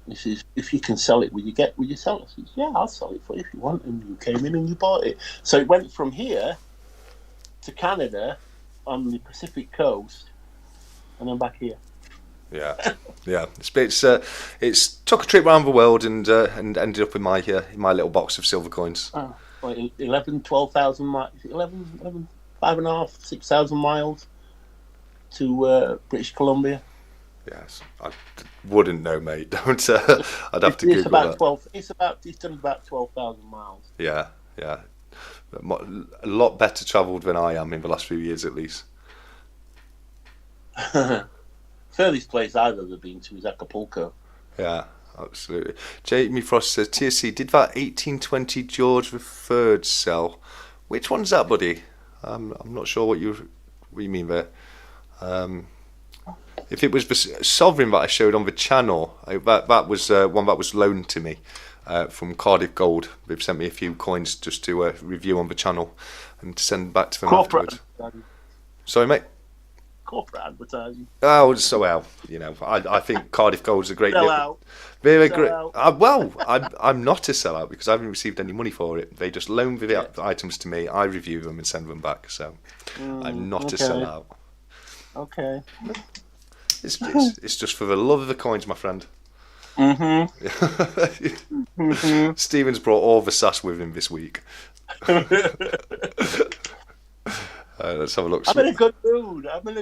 He says, if you can sell it, will you sell it? I says, yeah, I'll sell it for you if you want. And you came in and you bought it. So it went from here to Canada on the Pacific coast, and then back here. yeah, yeah. It's took a trip around the world and ended up in my little box of silver coins. Oh, like 12,000 miles, 11, 5.5, 6,000 miles to British Columbia. Yes, I wouldn't know, mate. Don't. I'd have to Google about that. 12. It's done about 12,000 miles. Yeah, yeah. A lot better travelled than I am in the last few years, at least. Furthest place I've ever been to is Acapulco. Yeah, absolutely. Jamie Frost says, TSC, did that 1820 George III sell? Which one's that, buddy? I'm not sure what you mean there. If it was the sovereign that I showed on the channel, that was one that was loaned to me from Cardiff Gold. They've sent me a few coins just to review on the channel and to send back to them afterwards. Sorry, mate. Corporate advertising. Oh, so well, you know, I think Cardiff Gold's a great. They're great. Well, I'm not a sellout because I haven't received any money for it. They just loan the items to me. I review them and send them back. So I'm not a sellout. Okay. It's just for the love of the coins, my friend. Stephen's brought all the sass with him this week. Let's have a look. I'm in a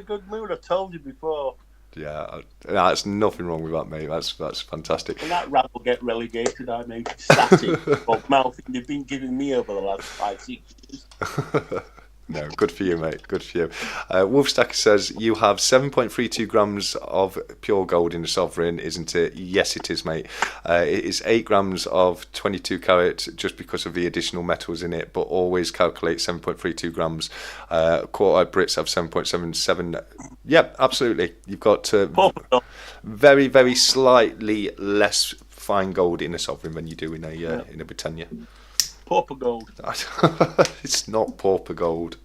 good mood. I've told you before. Yeah, that's nothing wrong with that, mate. That's fantastic. When that rap will get relegated, I may static or mouthing they've been giving me over the last 5-6 years. No, good for you, mate. Good for you. Wolfstacker says, you have 7.32 grams of pure gold in the sovereign, isn't it? Yes, it is, mate. It is 8 grams of 22 carat just because of the additional metals in it, but always calculate 7.32 grams. Quartite Brits have 7.77. Yep, absolutely. You've got very, very slightly less fine gold in a sovereign than you do in a Britannia. Pauper gold. It's not pauper gold.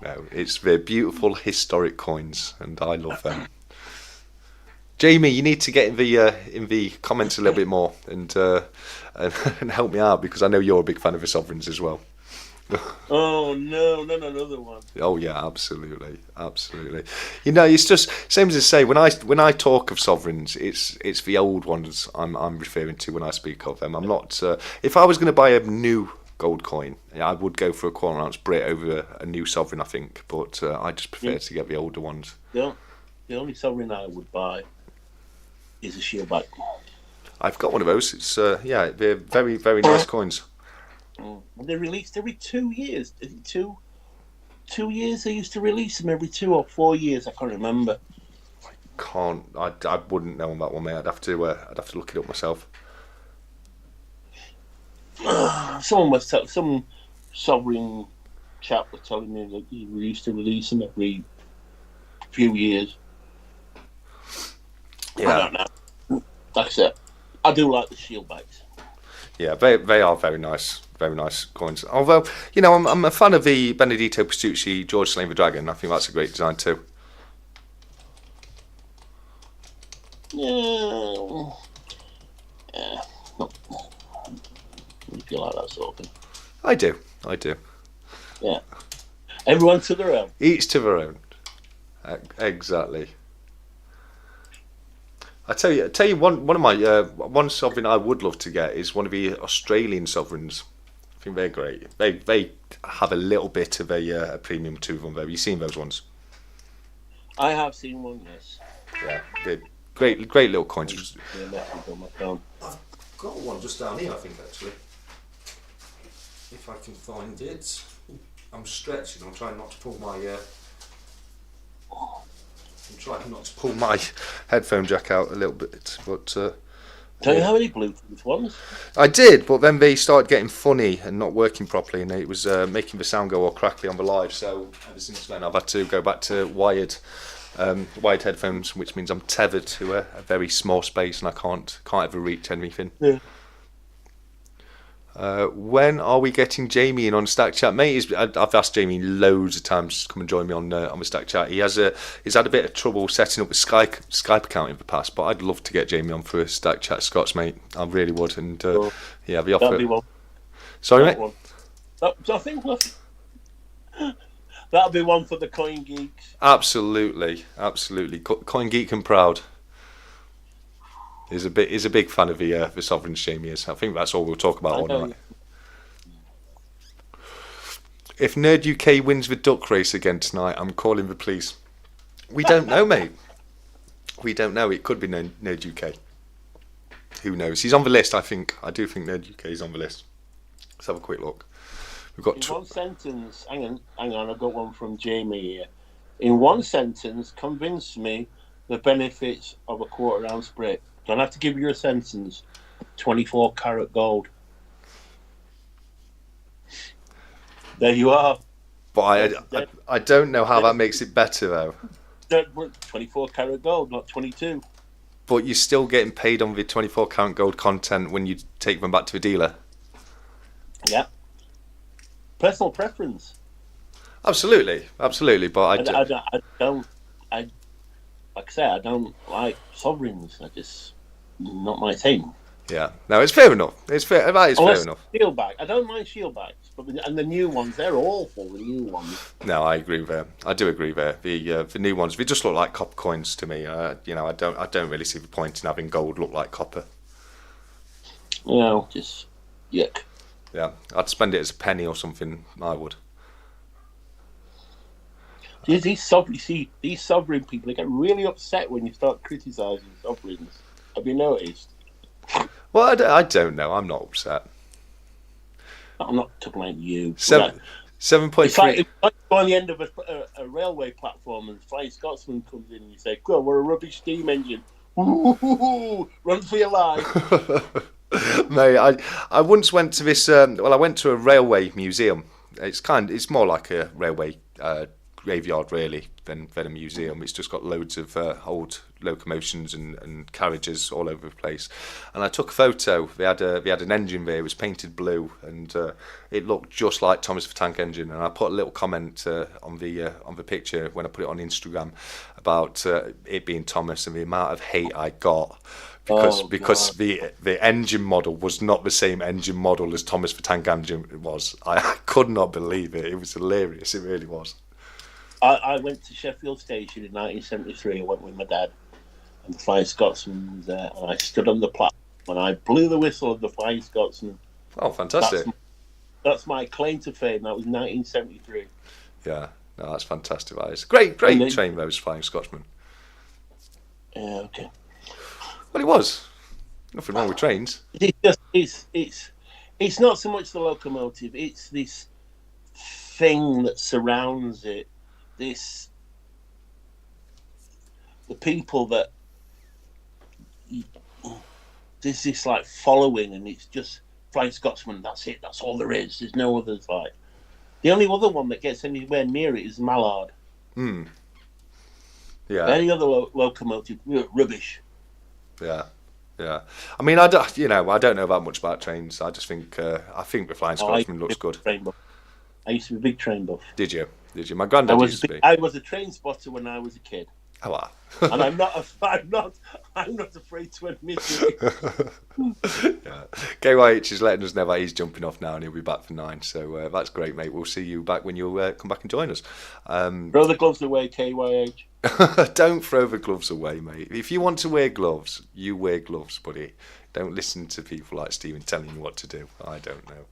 No, it's the beautiful historic coins, and I love them. Jamie, you need to get in the comments a little bit more and help me out because I know you're a big fan of the sovereigns as well. Oh no, not another one. Oh yeah, absolutely. You know, it's just same as I say when I talk of sovereigns, it's the old ones I'm referring to when I speak of them. I'm not. If I was going to buy a new gold coin, I would go for a quarter ounce Brit over a new sovereign, I think. But I just prefer to get the older ones. The only sovereign I would buy is a shieldback. I've got one of those. It's they're very, very nice coins. They released every 2 years. Is it 2 years? They used to release them every 2 or 4 years. I can't remember. I wouldn't know on that one, mate. I'd have to look it up myself. Some sovereign chap was telling me that he used to release them every few years. Yeah. I don't know. Like I said, I do like the shieldbacks. Yeah, they are very nice coins. Although, you know, I'm a fan of the Benedetto Pestucci George Slain the Dragon. I think that's a great design too. Yeah. You feel like that sort of thing? I do. Yeah. Everyone to their own. Each to their own. Exactly. I tell you, one of my one sovereign I would love to get is one of the Australian sovereigns. I think they're great. They have a little bit of a premium to them. Have you seen those ones? I have seen one, yes. Yeah, they're great little coins. I've got one just down here, I think, actually. If I can find it. I'm stretching. I'm trying not to pull my. I'm trying not to pull my headphone jack out a little bit, but. Don't you have any Bluetooth ones? I did, but then they started getting funny and not working properly, and it was making the sound go all crackly on the live. So ever since then, I've had to go back to wired headphones, which means I'm tethered to a very small space and I can't ever reach anything. Yeah. When are we getting Jamie in on Stack Chat, mate? I've asked Jamie loads of times to come and join me on the Stack Chat. He's had a bit of trouble setting up a Skype account in the past, but I'd love to get Jamie on for a Stack Chat Scots, mate. I really would, and yeah, the offer. That'd be one. Sorry, That mate. one. I think that'll be one for the coin geeks. Absolutely. Coin geek and proud. He's a big fan of the Sovereigns, Jamie is. I think that's all we'll talk about all night. If Nerd UK wins the duck race again tonight, I'm calling the police. We don't know, mate. We don't know. It could be Nerd UK. Who knows? He's on the list, I think. I do think Nerd UK is on the list. Let's have a quick look. We've got one sentence. Hang on. I've got one from Jamie here. In one sentence, convince me the benefits of a quarter-ounce brick. Don't have to give you a sentence. 24 karat gold. There you are. But I don't know how that makes it better, though. 24 karat gold, not 22. But you're still getting paid on the 24 karat gold content when you take them back to the dealer. Yeah. Personal preference. Absolutely. But I don't. Like I say, I don't like sovereigns. Not my thing. Yeah, no, it's fair enough. That is fair enough. Shieldback. I don't mind shieldbacks, but the new ones, they're awful. The new ones. No, I agree there. I do agree there. The new ones, they just look like copper coins to me. I don't really see the point in having gold look like copper. Just yuck. Yeah, I'd spend it as a penny or something. I would. These sovereign people, they get really upset when you start criticising sovereigns. Have you noticed? Well, I don't know. I'm not upset. I'm not talking about you. 7.3. It's like if you go on the end of a railway platform and Flying Scotsman comes in and you say, "Go, we're a rubbish steam engine. Ooh, run for your life." Mate, I once went to this. I went to a railway museum. It's more like a railway graveyard really than a museum. It's just got loads of old locomotions and carriages all over the place. And I took a photo. They had an engine there. It was painted blue, and it looked just like Thomas the Tank Engine. And I put a little comment on the picture when I put it on Instagram about it being Thomas, and the amount of hate I got. Because the engine model was not the same engine model as Thomas the Tank Engine was. I could not believe it. It was hilarious. It really was. I went to Sheffield Station in 1973. I went with my dad, and the Flying Scotsman was there. And I stood on the platform and I blew the whistle of the Flying Scotsman. Oh, fantastic! That's my claim to fame. That was 1973. Yeah, no, that's fantastic. That is great train, those Flying Scotsmen. Yeah, okay. Well, it was. Nothing wrong with trains. It's not so much the locomotive. It's this thing that surrounds it. The people that there's this like following, and it's just Flying Scotsman. That's it. That's all there is. There's no others. Like the only other one that gets anywhere near it is Mallard. Yeah. Any other locomotive, rubbish. Yeah. I mean, I don't know that much about trains. I just think the Flying Scotsman looks good. I used to be a big train buff. Did you? My granddad used to be. I was a train spotter when I was a kid. Oh, wow. And I'm not afraid to admit it. Yeah. KYH is letting us know that he's jumping off now and he'll be back for 9. So that's great, mate. We'll see you back when you come back and join us. Throw the gloves away, KYH. Don't throw the gloves away, mate. If you want to wear gloves, you wear gloves, buddy. Don't listen to people like Stephen telling you what to do. I don't know.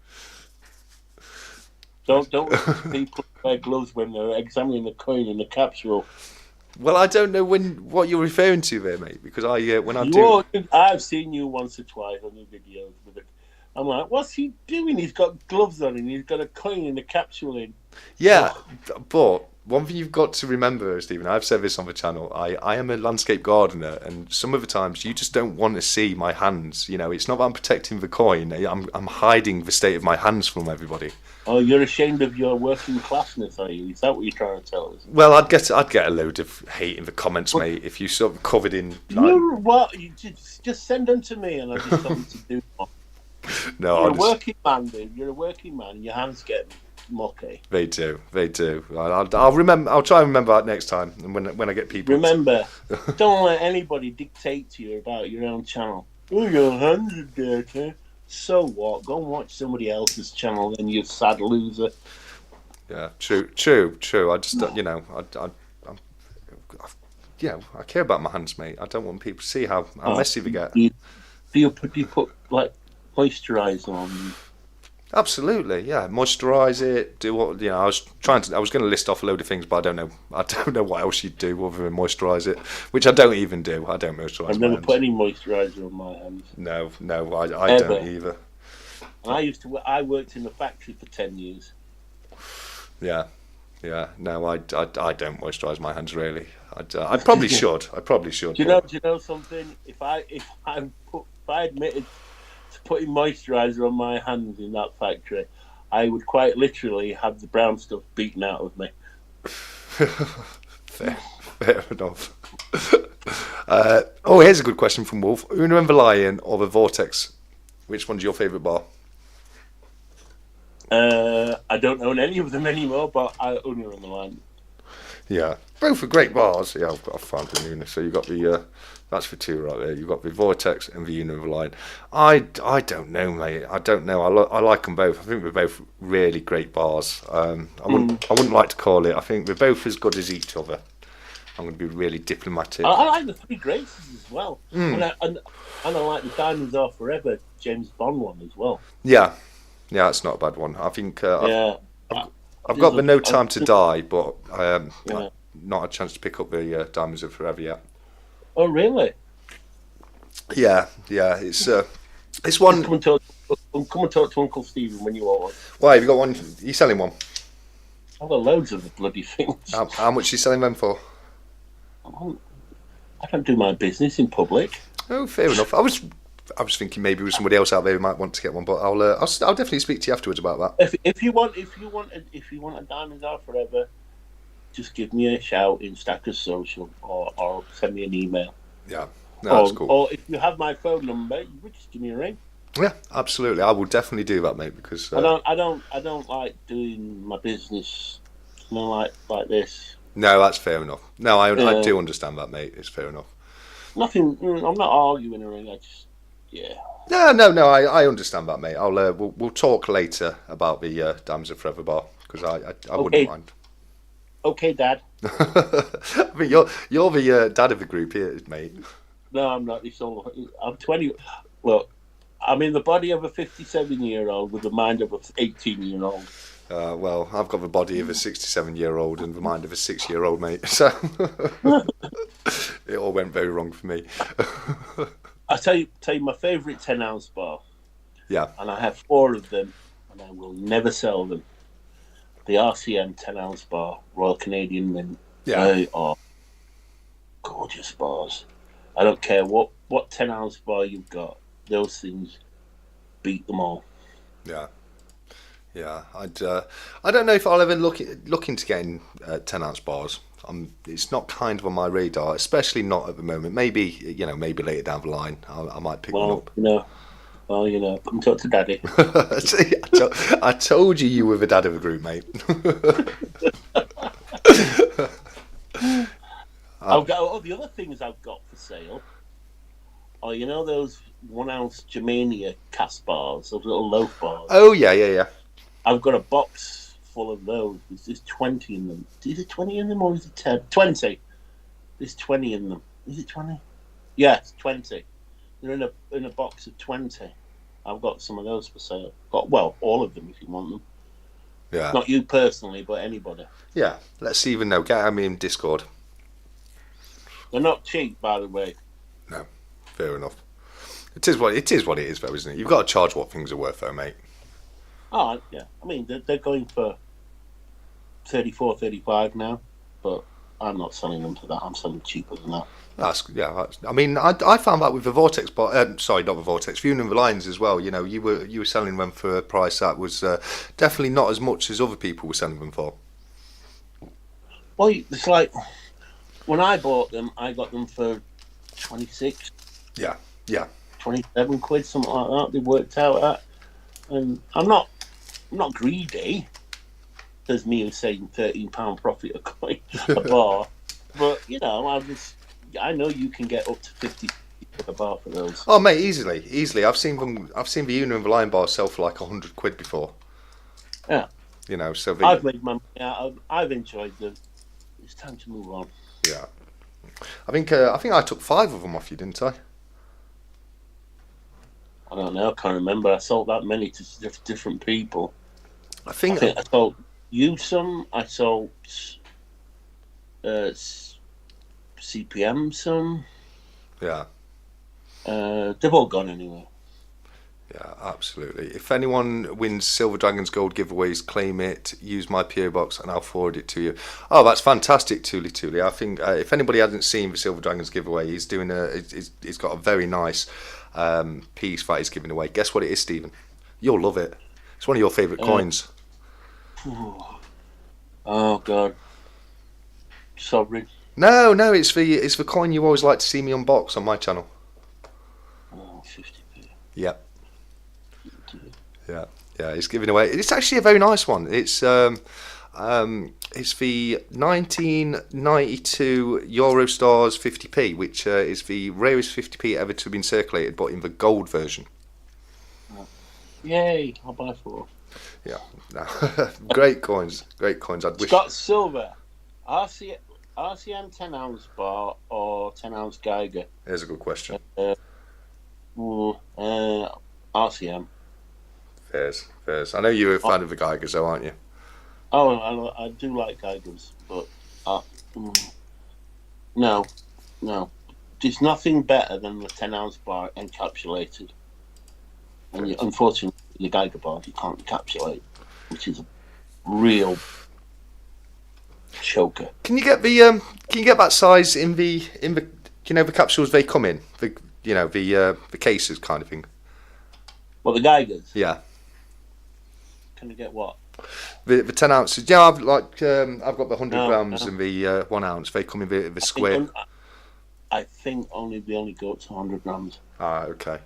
Don't people wear gloves when they're examining the coin in the capsule. Well, I don't know what you're referring to there, mate, because I've seen you once or twice on the videos. I'm like, what's he doing? He's got gloves on and he's got a coin in the capsule in. Yeah, Oh, but one thing you've got to remember, Stephen, I've said this on the channel, I am a landscape gardener, and some of the times you just don't want to see my hands. You know, it's not that I'm protecting the coin, I'm hiding the state of my hands from everybody. oh, you're ashamed of your working classness, are you? Is that what you're trying to tell us? Well, I'd get a load of hate in the comments, But mate, if you sort of covered in like, you what? You just send them to me, and I'll just tell them to do one. no, You're I'll a just, working man, dude. You're a working man. Your hands get mucky. they do. I'll remember. I'll try and remember that next time, and when I get people. Remember, don't let anybody dictate to you about your own channel. Oh, your hands are dirty. So what? Go and watch somebody else's channel, then you sad loser. Yeah, true. I just don't, I'm, I care about my hands, mate. I don't want people to see how Oh, messy they get. do you put like moisturizer on? Absolutely, yeah. Moisturise it. Do what I was trying to. I was going to list off a load of things, but I don't know. I don't know what else you'd do other than moisturise it, which I don't even do. I don't moisturise I've my never hands. put any moisturizer on my hands. No, I Ever. don't either. And I worked in a factory for 10 years. Yeah. No, I don't moisturise my hands really. I probably should. I probably should. Do you know something? If I admitted to putting moisturizer on my hands in that factory, I would quite literally have the brown stuff beaten out of me. Fair enough. Here's a good question from Wolf. Uno and the Lion or the Vortex? Which one's your favourite bar? I don't own any of them anymore, but I own them on the line. Yeah, both are great bars. Yeah, I've got a found the Uno. So you've got the that's for two right there. You've got the Vortex and the Uno and the Lion. I don't know, mate. I don't know. I like them both. I think they're both really great bars. I wouldn't like to call it. I think they're both as good as each other. I'm going to be really diplomatic. I like the Three Graces as well, and I like the Diamonds Are Forever James Bond one as well. Yeah, that's not a bad one. I think I've got the No Time to Die, but not a chance to pick up the Diamonds Are Forever yet. Oh, really? Yeah, it's one. Come and talk to Uncle Stephen when you want one. Why have you got one? Are you selling one? I've got loads of the bloody things. How much are you selling them for? I don't do my business in public. Oh, fair enough. I was thinking maybe with somebody else out there who might want to get one, but I'll definitely speak to you afterwards about that. If you want a Diamonds Are Forever, just give me a shout in Stackers Social or send me an email. Yeah, no, that's cool. Or if you have my phone number, you would just give me a ring. Yeah, absolutely. I will definitely do that, mate. Because I don't like doing my business, like this. No, that's fair enough. No, I do understand that, mate. It's fair enough. Nothing. I'm not arguing or anything. No. I understand that, mate. We'll talk later about the Diamonds Are Forever bar because I wouldn't mind. Okay, Dad. I mean, you're the dad of the group here, mate. No, I'm not. I'm 20. Look, I'm in the body of a 57-year-old with the mind of an 18-year-old. Well, I've got the body of a 67-year-old and the mind of a 6-year-old, mate. So it all went very wrong for me. I'll tell you my favourite 10-ounce bar. Yeah. And I have 4 of them, and I will never sell them. The RCM 10-ounce bar, Royal Canadian Mint. Yeah. They are gorgeous bars. I don't care what 10-ounce bar you've got. Those things beat them all. Yeah. I don't know if I'll ever look into getting 10-ounce bars. It's not kind of on my radar, especially not at the moment. Maybe later down the line, I might pick one up. Come talk to Daddy. See, I told you were the dad of the group, mate. I've got the other things I've got for sale. Oh, those 1-ounce Germania cast bars, those little loaf bars. Oh yeah. I've got a box full of those. There's 20 in them. Is it 20 in them or is it 10? 20. There's 20 in them. Is it 20? Yeah, it's 20. They're in a box of 20. I've got some of those for sale. All of them if you want them. Yeah. Not you personally, but anybody. Yeah. Let's even know. Get me in Discord. They're not cheap, by the way. No. Fair enough. It is what it is, though, isn't it? You've got to charge what things are worth, though, mate. Oh, yeah. I mean, they're going for 34, 35 now, but I'm not selling them for that. I'm selling cheaper than that. I mean, I found that with the Vortex, sorry, not the Vortex, Fusion and the Lions as well. You know, you were selling them for a price that was definitely not as much as other people were selling them for. Well, it's like when I bought them, I got them for 26, Yeah, yeah. 27 quid, something like that. They worked out at, and I'm not greedy. There's me who's saying £13 profit a bar, but you know, I know you can get up to 50 a bar for those. Oh, mate, easily. I've seen the Uno and the Lion bar sell for like 100 quid before. Yeah, you know. So I've made my money out. I've enjoyed them. It's time to move on. Yeah, I think I took 5 of them off you, didn't I? I don't know. I can't remember. I sold that many to different people. I think I sold you some. I sold CPM some. Yeah. They've all gone anyway. Yeah, absolutely. If anyone wins Silver Dragons Gold giveaways, claim it, use my PO box, and I'll forward it to you. Oh, that's fantastic, Tuli. I think if anybody hasn't seen the Silver Dragons giveaway, he's got a very nice piece that he's giving away. Guess what it is, Stephen? You'll love it. It's one of your favourite coins. Oh God, Sovereign. No, it's the coin you always like to see me unbox on my channel. Oh, 50p. Yep. Yeah, he's giving away. It's actually a very nice one. It's the 1992 Eurostars 50p, which is the rarest 50p ever to have been circulated, but in the gold version. Yay! I'll buy 4. Yeah, great coins. Scott Silver, RCM 10 ounce bar or 10 ounce Geiger? Here's a good question. RCM. Fairs. I know you're a fan of the Geigers, though, aren't you? Oh, I do like Geigers, but no. There's nothing better than the 10 ounce bar encapsulated. And unfortunately, the Geiger bars you can't encapsulate, which is a real choker. Can you get that size in the the capsules they come in, the cases kind of thing? Well, the Geigers. Yeah. Can you get what? The 10 ounces. Yeah, I've got the 100 grams and the 1 ounce. They come in the square. I think they only go up to 100 grams. Ah, okay.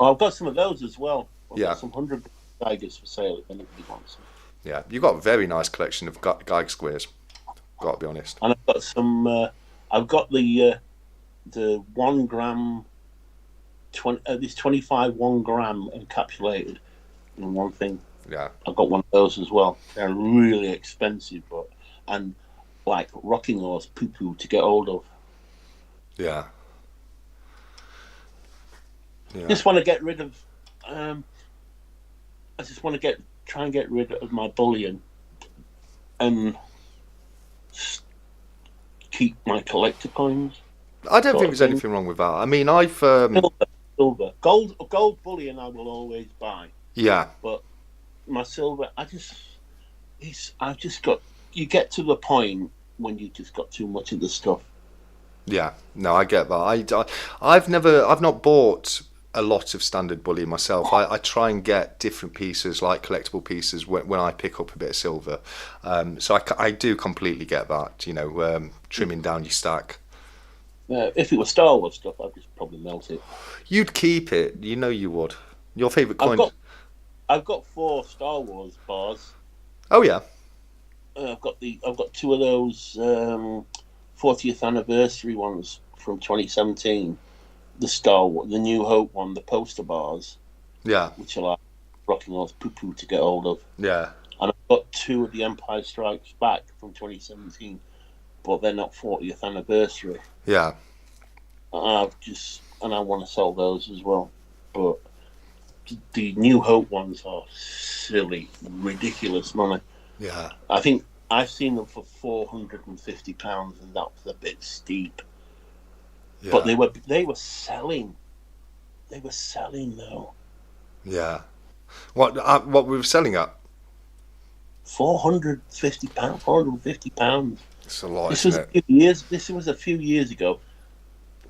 Well, I've got some of those as well. I've got some 100 Geigers for sale if anybody wants them. Yeah, you've got a very nice collection of Geiger squares. Got to be honest. And I've got some. I've got the 1 gram. This 25 1 gram encapsulated in one thing. Yeah, I've got one of those as well. They're really expensive, and like rocking horse poo to get hold of. Yeah. Just want to get rid of. I just want to try and get rid of my bullion, and keep my collector coins. I don't think there's anything wrong with that. I mean, I've silver, gold bullion. I will always buy. Yeah, but my silver, I've just got. You get to the point when you just got too much of the stuff. Yeah, no, I get that. I've not bought a lot of standard bullion myself. I try and get different pieces, like collectible pieces, when I pick up a bit of silver. So I do completely get that. Trimming down your stack. If it was Star Wars stuff, I'd just probably melt it. You'd keep it. You know you would. Your favourite coin? I've got 4 Star Wars bars. Oh yeah. I've got 2 of those 40th anniversary ones from 2017. The the New Hope one, the poster bars. Yeah. Which are like rocking off poo to get hold of. Yeah. And I've got 2 of the Empire Strikes Back from 2017, but they're not 40th anniversary. Yeah. And I want to sell those as well, but the New Hope ones are silly, ridiculous money. Yeah. I think I've seen them for £450, and that was a bit steep. Yeah. But they were selling. They were selling though. Yeah. What we were selling at? £450. £450. It's a lot, This isn't was a it? few years. This was a few years ago.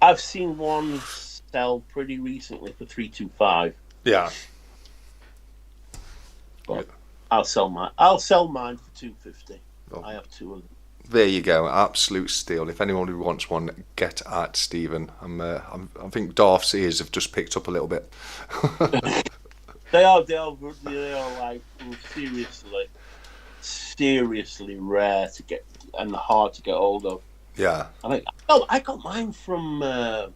I've seen one sell pretty recently for 325. Yeah. But I'll sell mine. I'll sell mine for 250. Oh. I have two of them. There you go, absolute steal. If anyone who wants one, get at Stephen. I think Darth's ears have just picked up a little bit. They are like seriously rare to get and hard to get hold of. Yeah. I got mine from where did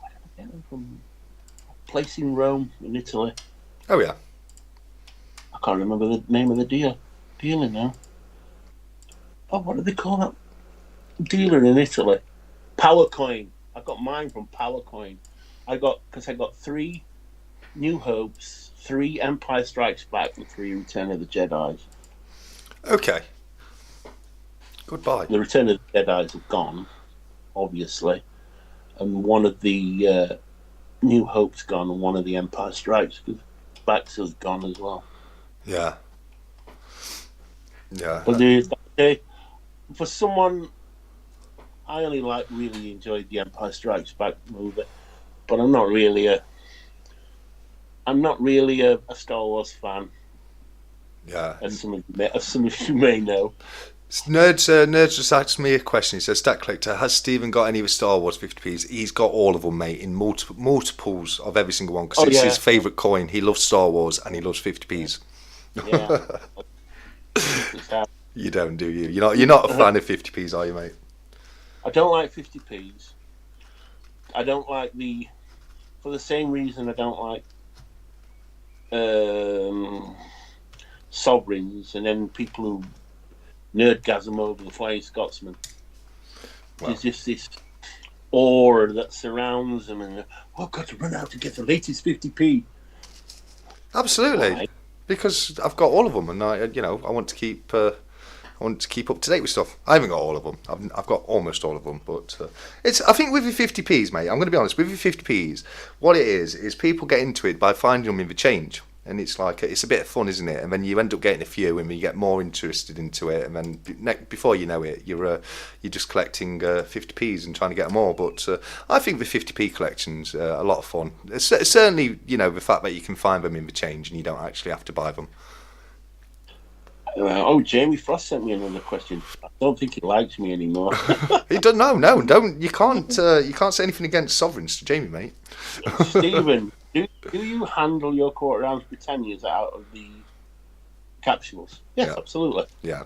I get them from? A place in Rome, in Italy. Oh yeah. I can't remember the name of the dealer now. Oh, what do they call that dealer in Italy? PowerCoin. I got mine from PowerCoin. Because I got 3 New Hopes, 3 Empire Strikes Back, and 3 Return of the Jedi's. Okay. Goodbye. The Return of the Jedi's have gone, obviously, and one of the New Hope's gone, and one of the Empire Strikes Backs has gone as well. Yeah. Yeah. But for someone, I only really enjoyed the Empire Strikes Back movie, but I'm not really a Star Wars fan. Yeah. As some of you may know. Nerds just asked me a question. He says, Stat Collector, has Stephen got any of the Star Wars 50p's? He's got all of them, mate, in multiples of every single one, because it's his favourite coin. He loves Star Wars and he loves 50p's. Yeah. You don't, do you? You're not a fan of 50p's, are you, mate? I don't like 50p's. I don't like for the same reason I don't like sovereigns, and then people who nerdgasm over the Flying Scotsman. Well, there's just this aura that surrounds them, and I've got to run out to get the latest 50p. Absolutely. Why? Because I've got all of them, and I want to keep up to date with stuff. I haven't got all of them. I've got almost all of them, but I think with your 50p's, mate, I'm going to be honest, with your 50p's, what it is people get into it by finding them in the change. And it's like, it's a bit of fun, isn't it? And then you end up getting a few, and you get more interested into it, and then before you know it, you're just collecting 50p's and trying to get them all. But I think the 50p collection's a lot of fun. Certainly, the fact that you can find them in the change and you don't actually have to buy them. Jamie Frost sent me another question. I don't think he likes me anymore. He doesn't. No, don't. You can't say anything against sovereigns to Jamie, mate. Stephen, do you handle your quarter ounce Britannias out of the capsules? Yes, yeah. Absolutely. Yeah.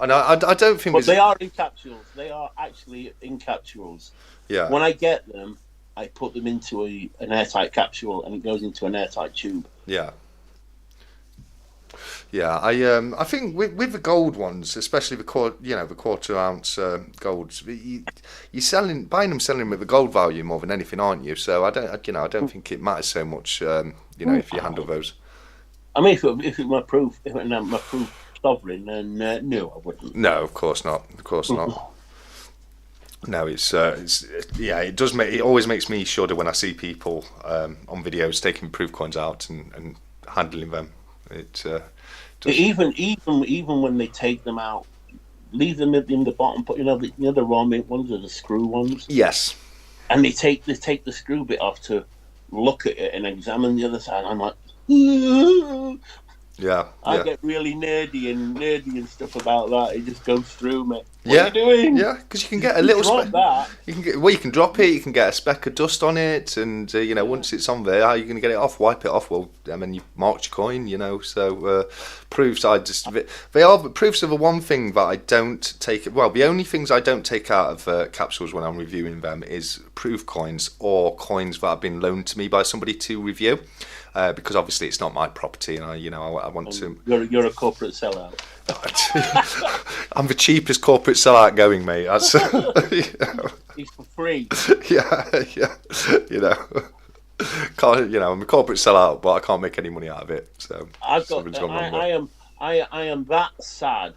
And I don't think. But they are in capsules. They are actually in capsules. Yeah. When I get them, I put them into an airtight capsule, and it goes into an airtight tube. Yeah. Yeah, I think with the gold ones, especially the quarter ounce golds, you're buying them, selling them with the gold value more than anything, aren't you? So I don't think it matters so much, if you handle those. I mean, if it's my proof sovereign, then no, I wouldn't. No, of course not. Of course not. No, it always makes me shudder when I see people on videos taking proof coins out and handling them. Even when they take them out, leave them in the bottom. But the raw mint ones are the screw ones. Yes. And they take the screw bit off to look at it and examine the other side. I'm like, yeah. I get really nerdy and stuff about that. It just goes through me. What are you doing? Yeah, because you can get a little speck. You can drop it. You can get a speck of dust on it, and once it's on there, how are you going to get it off? Wipe it off. Well, I mean, you marked your coin. So proofs. Proofs are the one thing that I don't take. Well, the only things I don't take out of capsules when I'm reviewing them is proof coins or coins that have been loaned to me by somebody to review. Because obviously it's not my property, and I want to. You're a corporate sellout. I'm the cheapest corporate sellout going, mate. That's, It's for free. Yeah. I'm a corporate sellout, but I can't make any money out of it. So I am that sad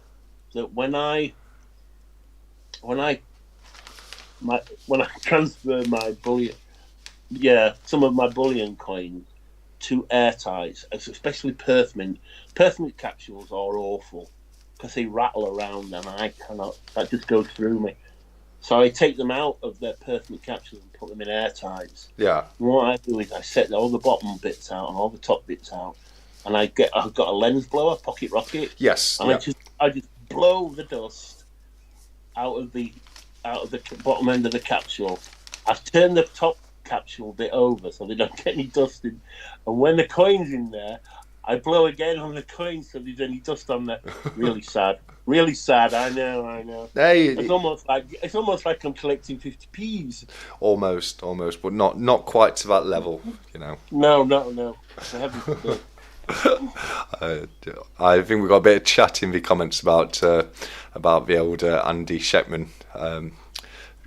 that when I transfer my bullion, some of my bullion coins too airtight, especially Perthmint. Perthmint capsules are awful because they rattle around and I cannot. That just goes through me. So I take them out of their Perthmint capsules and put them in airtights. Yeah. And what I do is I set all the bottom bits out and all the top bits out, and I've got a lens blower, pocket rocket. Yes. And I just blow the dust out of the bottom end of the capsule. I've turned the top capsule bit over so they don't get any dust in. And when the coin's in there, I blow again on the coin so there's any dust on there. Really sad. Really sad. I know. Hey, it's almost like I'm collecting 50p's. Almost, but not quite to that level, you know. No. I think we've got a bit of chat in the comments about the old Andy Sheckman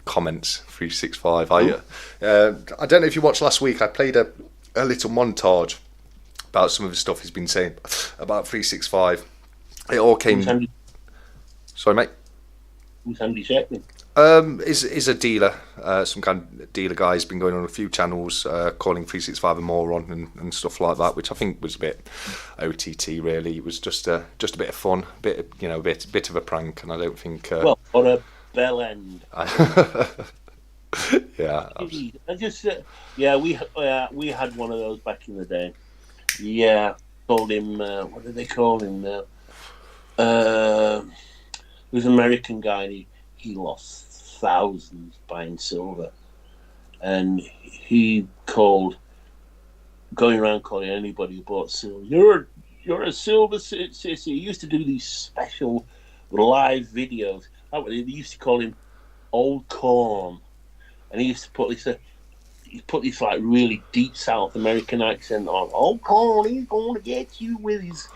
comments 365. I don't know if you watched last week. I played a little montage about some of the stuff he's been saying about 365. It all came. Sorry, mate. Who's Andy Sheckman? Is a dealer, some kind of dealer guy. He's been going on a few channels, calling 365 a moron and stuff like that, which I think was a bit OTT. Really, it was just a bit of fun, bit of a prank, and I don't think. Well, what a bell end. Yeah. I just we had one of those back in the day. Yeah, called him. What did they call him now? He was an American guy. And he lost thousands buying silver, and he going around calling anybody who bought silver, you're a silver sissy. He used to do these special live videos. They used to call him Old Corn, and he used to put this like really deep South American accent on. Old Corn, he's going to get you with his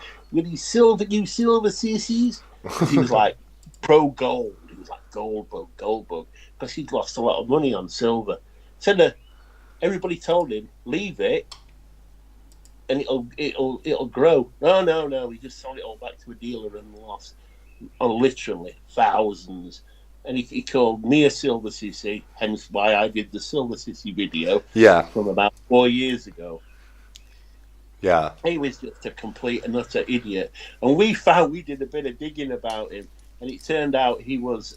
silver sissies. He was like pro gold. He was like gold bug, because he'd lost a lot of money on silver. So everybody told him, leave it, and it'll grow. No. He just sold it all back to a dealer and lost literally thousands. And he called me a silver sissy, hence why I did the silver sissy video. Yeah. From about 4 years ago. Yeah. He was just a complete and utter idiot. And we did a bit of digging about him, and it turned out he was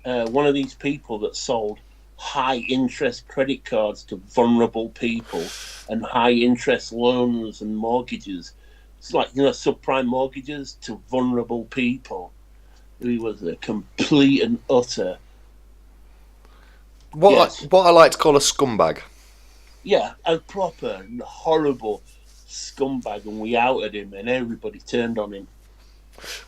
one of these people that sold high interest credit cards to vulnerable people and high interest loans and mortgages. It's like, subprime mortgages to vulnerable people. He was a complete and utter what I like to call a scumbag. Yeah, a proper horrible scumbag, and we outed him, and everybody turned on him.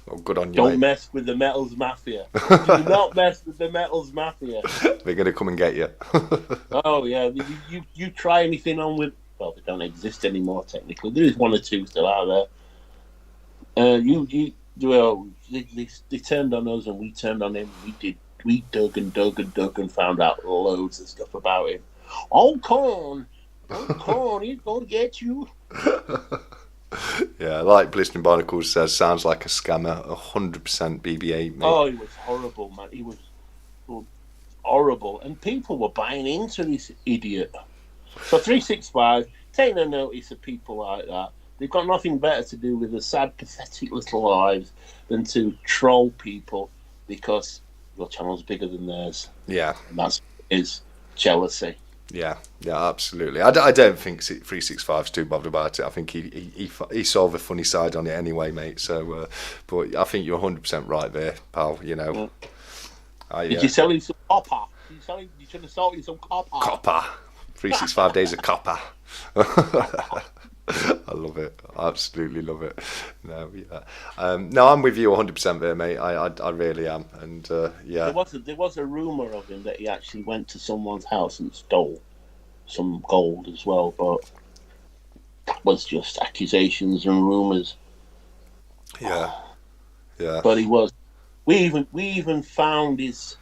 Oh, good on you. Don't mess with the Metals Mafia. Do not mess with the Metals Mafia. They're going to come and get you. Oh yeah, you try anything on with? Well, they don't exist anymore technically. There is one or two still out there. They turned on us, and we turned on him. We dug and found out loads of stuff about him. Old Corn, he's going to get you. Yeah, like Blistering Barnacles says, sounds like a scammer, 100% BB-8. Mate. Oh, he was horrible, man. He was horrible, and people were buying into this idiot. So 365, take no notice of people like that. They've got nothing better to do with their sad, pathetic little lives than to troll people because your channel's bigger than theirs. Yeah. And that's his jealousy. Yeah, absolutely. I don't think 365's too bothered about it. I think he saw the funny side on it anyway, mate. So, but I think you're 100% right there, pal. Did you sell him some copper? You should have sold him some copper. Copper. 365 days of copper. I love it. I absolutely love it. No, yeah. No, I'm with you 100% there, mate. I really am. And yeah. There was a rumour of him that he actually went to someone's house and stole some gold as well, but that was just accusations and rumours. Yeah. Yeah. But he was. We even found his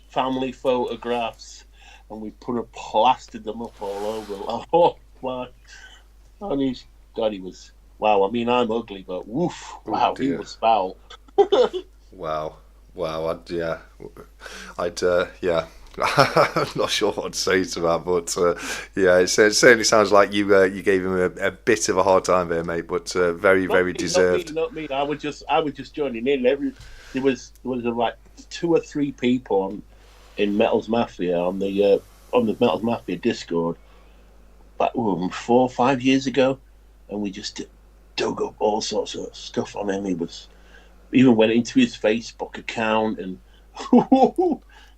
family photographs, and we plastered them up all over. Oh my! And God, he was. Wow. I mean, I'm ugly, but woof! Wow, he was foul. Wow. I'd yeah. I'm not sure what to say to that, but yeah, it certainly sounds like you gave him a bit of a hard time there, mate. But very, very deserved. Not me. I was just joining in. There was like 2 or 3 people in Metals Mafia on the Metals Mafia Discord, like 4 or 5 years ago, and we just dug up all sorts of stuff on him. Even went into his Facebook account, and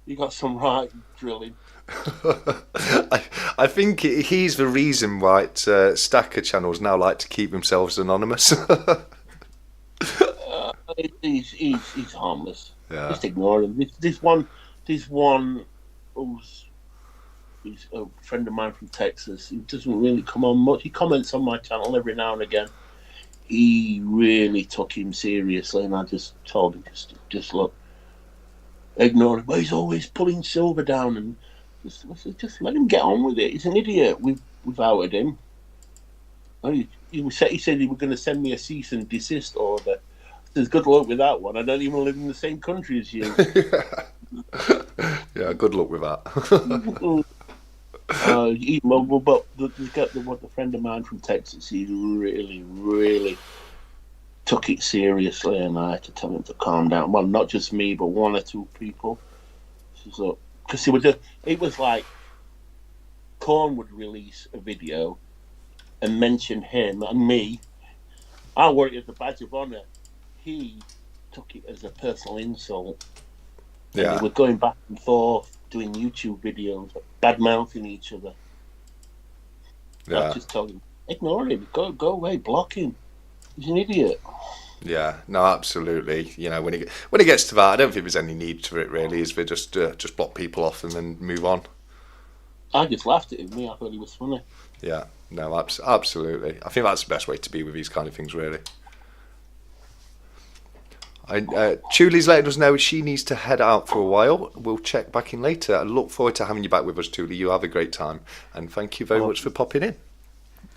he got some right drilling. I think he's the reason why Stacker channels now like to keep themselves anonymous. He's harmless. Yeah. Just ignore him. This one who's a friend of mine from Texas. He doesn't really come on much. He comments on my channel every now and again. He really took him seriously, and I just told him just look, ignore him. But he's always pulling silver down, and just let him get on with it. He's an idiot. We've outed him. He said he was going to send me a cease and desist order. There's good luck with that one. I don't even live in the same country as you. Yeah, good luck with that. But the friend of mine from Texas, he really, really took it seriously, and I had to tell him to calm down. Well, not just me, but 1 or 2 people. So, because it was like Korn would release a video and mention him and me. I wore it as a badge of honor. He took it as a personal insult. Yeah. And they were going back and forth, doing YouTube videos, bad mouthing each other. Yeah. I just told him, ignore him, go away, block him. He's an idiot. Yeah, no, absolutely. You know, when it gets to that, I don't think there's any need for it really. Is we just block people off and then move on. I just laughed at him. I thought he was funny. Yeah, no, absolutely. I think that's the best way to be with these kind of things, really. Julie's letting us know she needs to head out for a while. We'll check back in later. I look forward to having you back with us, Julie. You have a great time, and thank you very much for popping in.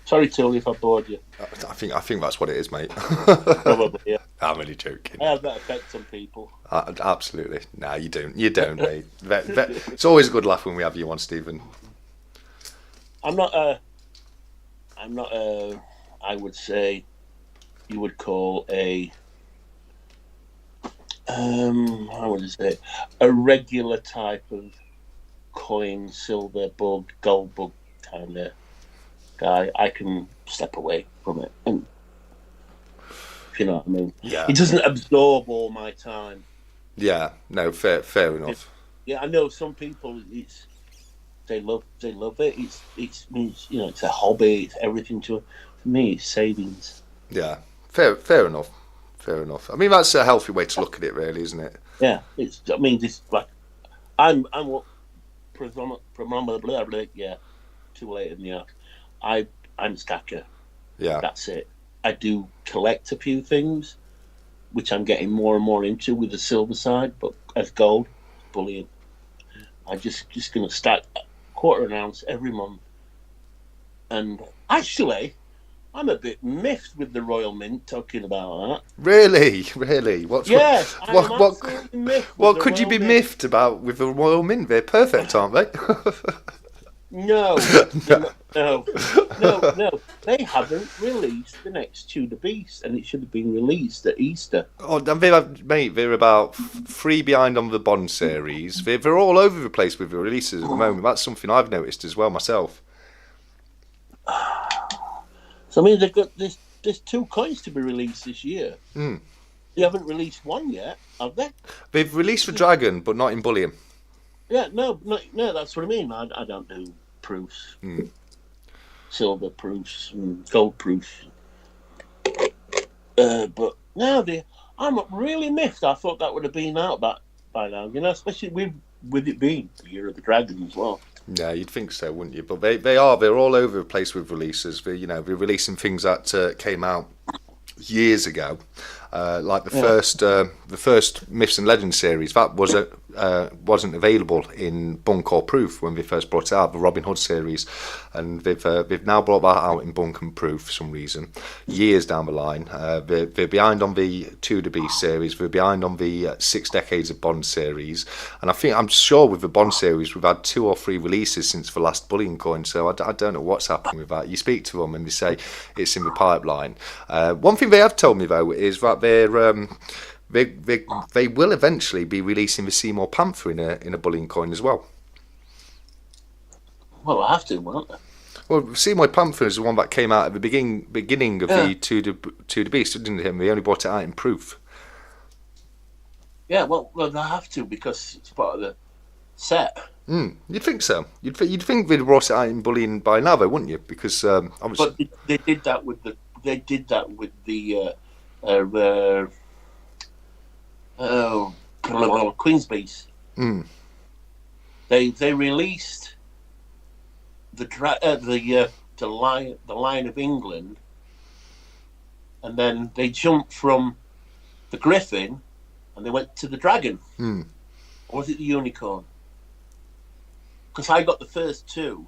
Sorry, Tilly, if I bored you. I think that's what it is, mate. Probably, yeah. I'm only joking. I have that effect on people. Absolutely. No, you don't. You don't, mate. It's always a good laugh when we have you on, Stephen. I'm not I would say you would call how would I say, a regular type of coin, silver bug, gold bug kind of guy. I can step away from it, and if you know what I mean. Yeah. It doesn't absorb all my time. Yeah. No. Fair enough. Yeah, I know some people. They love it. It's it's a hobby. It's everything to it. For me, it's savings. Yeah. Fair enough. Fair enough. I mean, that's a healthy way to look at it, really, isn't it? Yeah, it's. I mean, this like, I'm what predominantly. Yeah, too late in the act. I'm a stacker. Yeah. That's it. I do collect a few things, which I'm getting more and more into with the silver side, but as gold, bullion. I'm just gonna stack a quarter an ounce every month. And actually, I'm a bit miffed with the Royal Mint talking about that. Really? Yes, What could you be miffed about with the Royal Mint? They're perfect, aren't they? No. They haven't released the next Tudor Beast, and it should have been released at Easter. Oh, they're about 3 behind on the Bond series. They're all over the place with the releases at the moment. That's something I've noticed as well myself. So I mean, they've got there's 2 coins to be released this year. Mm. They haven't released one yet, have they? They've released the Dragon, but not in bullion. Yeah, no, that's what I mean. I don't do proofs, silver proofs, and gold proofs. But now I'm really miffed. I thought that would have been out by now, especially with it being the Year of the Dragon as well. Yeah, you'd think so, wouldn't you? But they're all over the place with releases. They're releasing things that came out years ago, like the first Myths and Legends series. That was wasn't available in bunk or proof when they first brought it out, the Robin Hood series, and they've now brought that out in bunk and proof for some reason. Years down the line, they're behind on the Tudor Beast series, they're behind on the 6 Decades of Bond series, and I'm sure with the Bond series we've had 2 or 3 releases since the last bullion coin. So I don't know what's happening with that. You speak to them and they say it's in the pipeline. One thing they have told me though is that they will eventually be releasing the Seymour Panther in a bullion coin as well. Well, I have to, won't they? Well, Seymour Panther is the one that came out at the beginning of the Tudor Beast, didn't it? They only brought it out in proof. Yeah, well, they have to because it's part of the set. You'd think so. You'd think they'd brought it out in bullion by now, though, wouldn't you? Because obviously, but they did that with the Queen's Beast. They released the Lion of England, and then they jumped from the Griffin, and they went to the Dragon. Or was it the Unicorn? Because I got the first 2,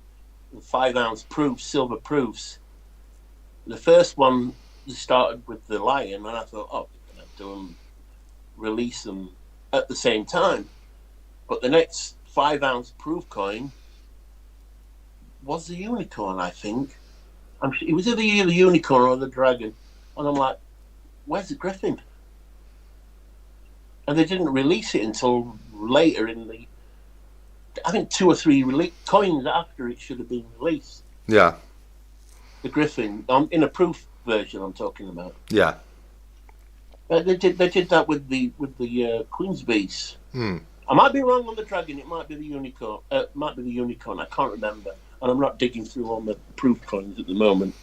5-ounce proofs, silver proofs. The first one started with the Lion, and I thought, oh, we're going to do them, release them at the same time. But the next 5-ounce proof coin was the Unicorn, I think. It was either the Unicorn or the Dragon. And I'm like, where's the Griffin? And they didn't release it until later in the, I think 2 or 3 coins after it should have been released. Yeah. The Griffin, in a proof version I'm talking about. Yeah. They did that with the Queen's Beast. I might be wrong on the Dragon. It might be the Unicorn. Might be the Unicorn. I can't remember, and I'm not digging through all the proof coins at the moment.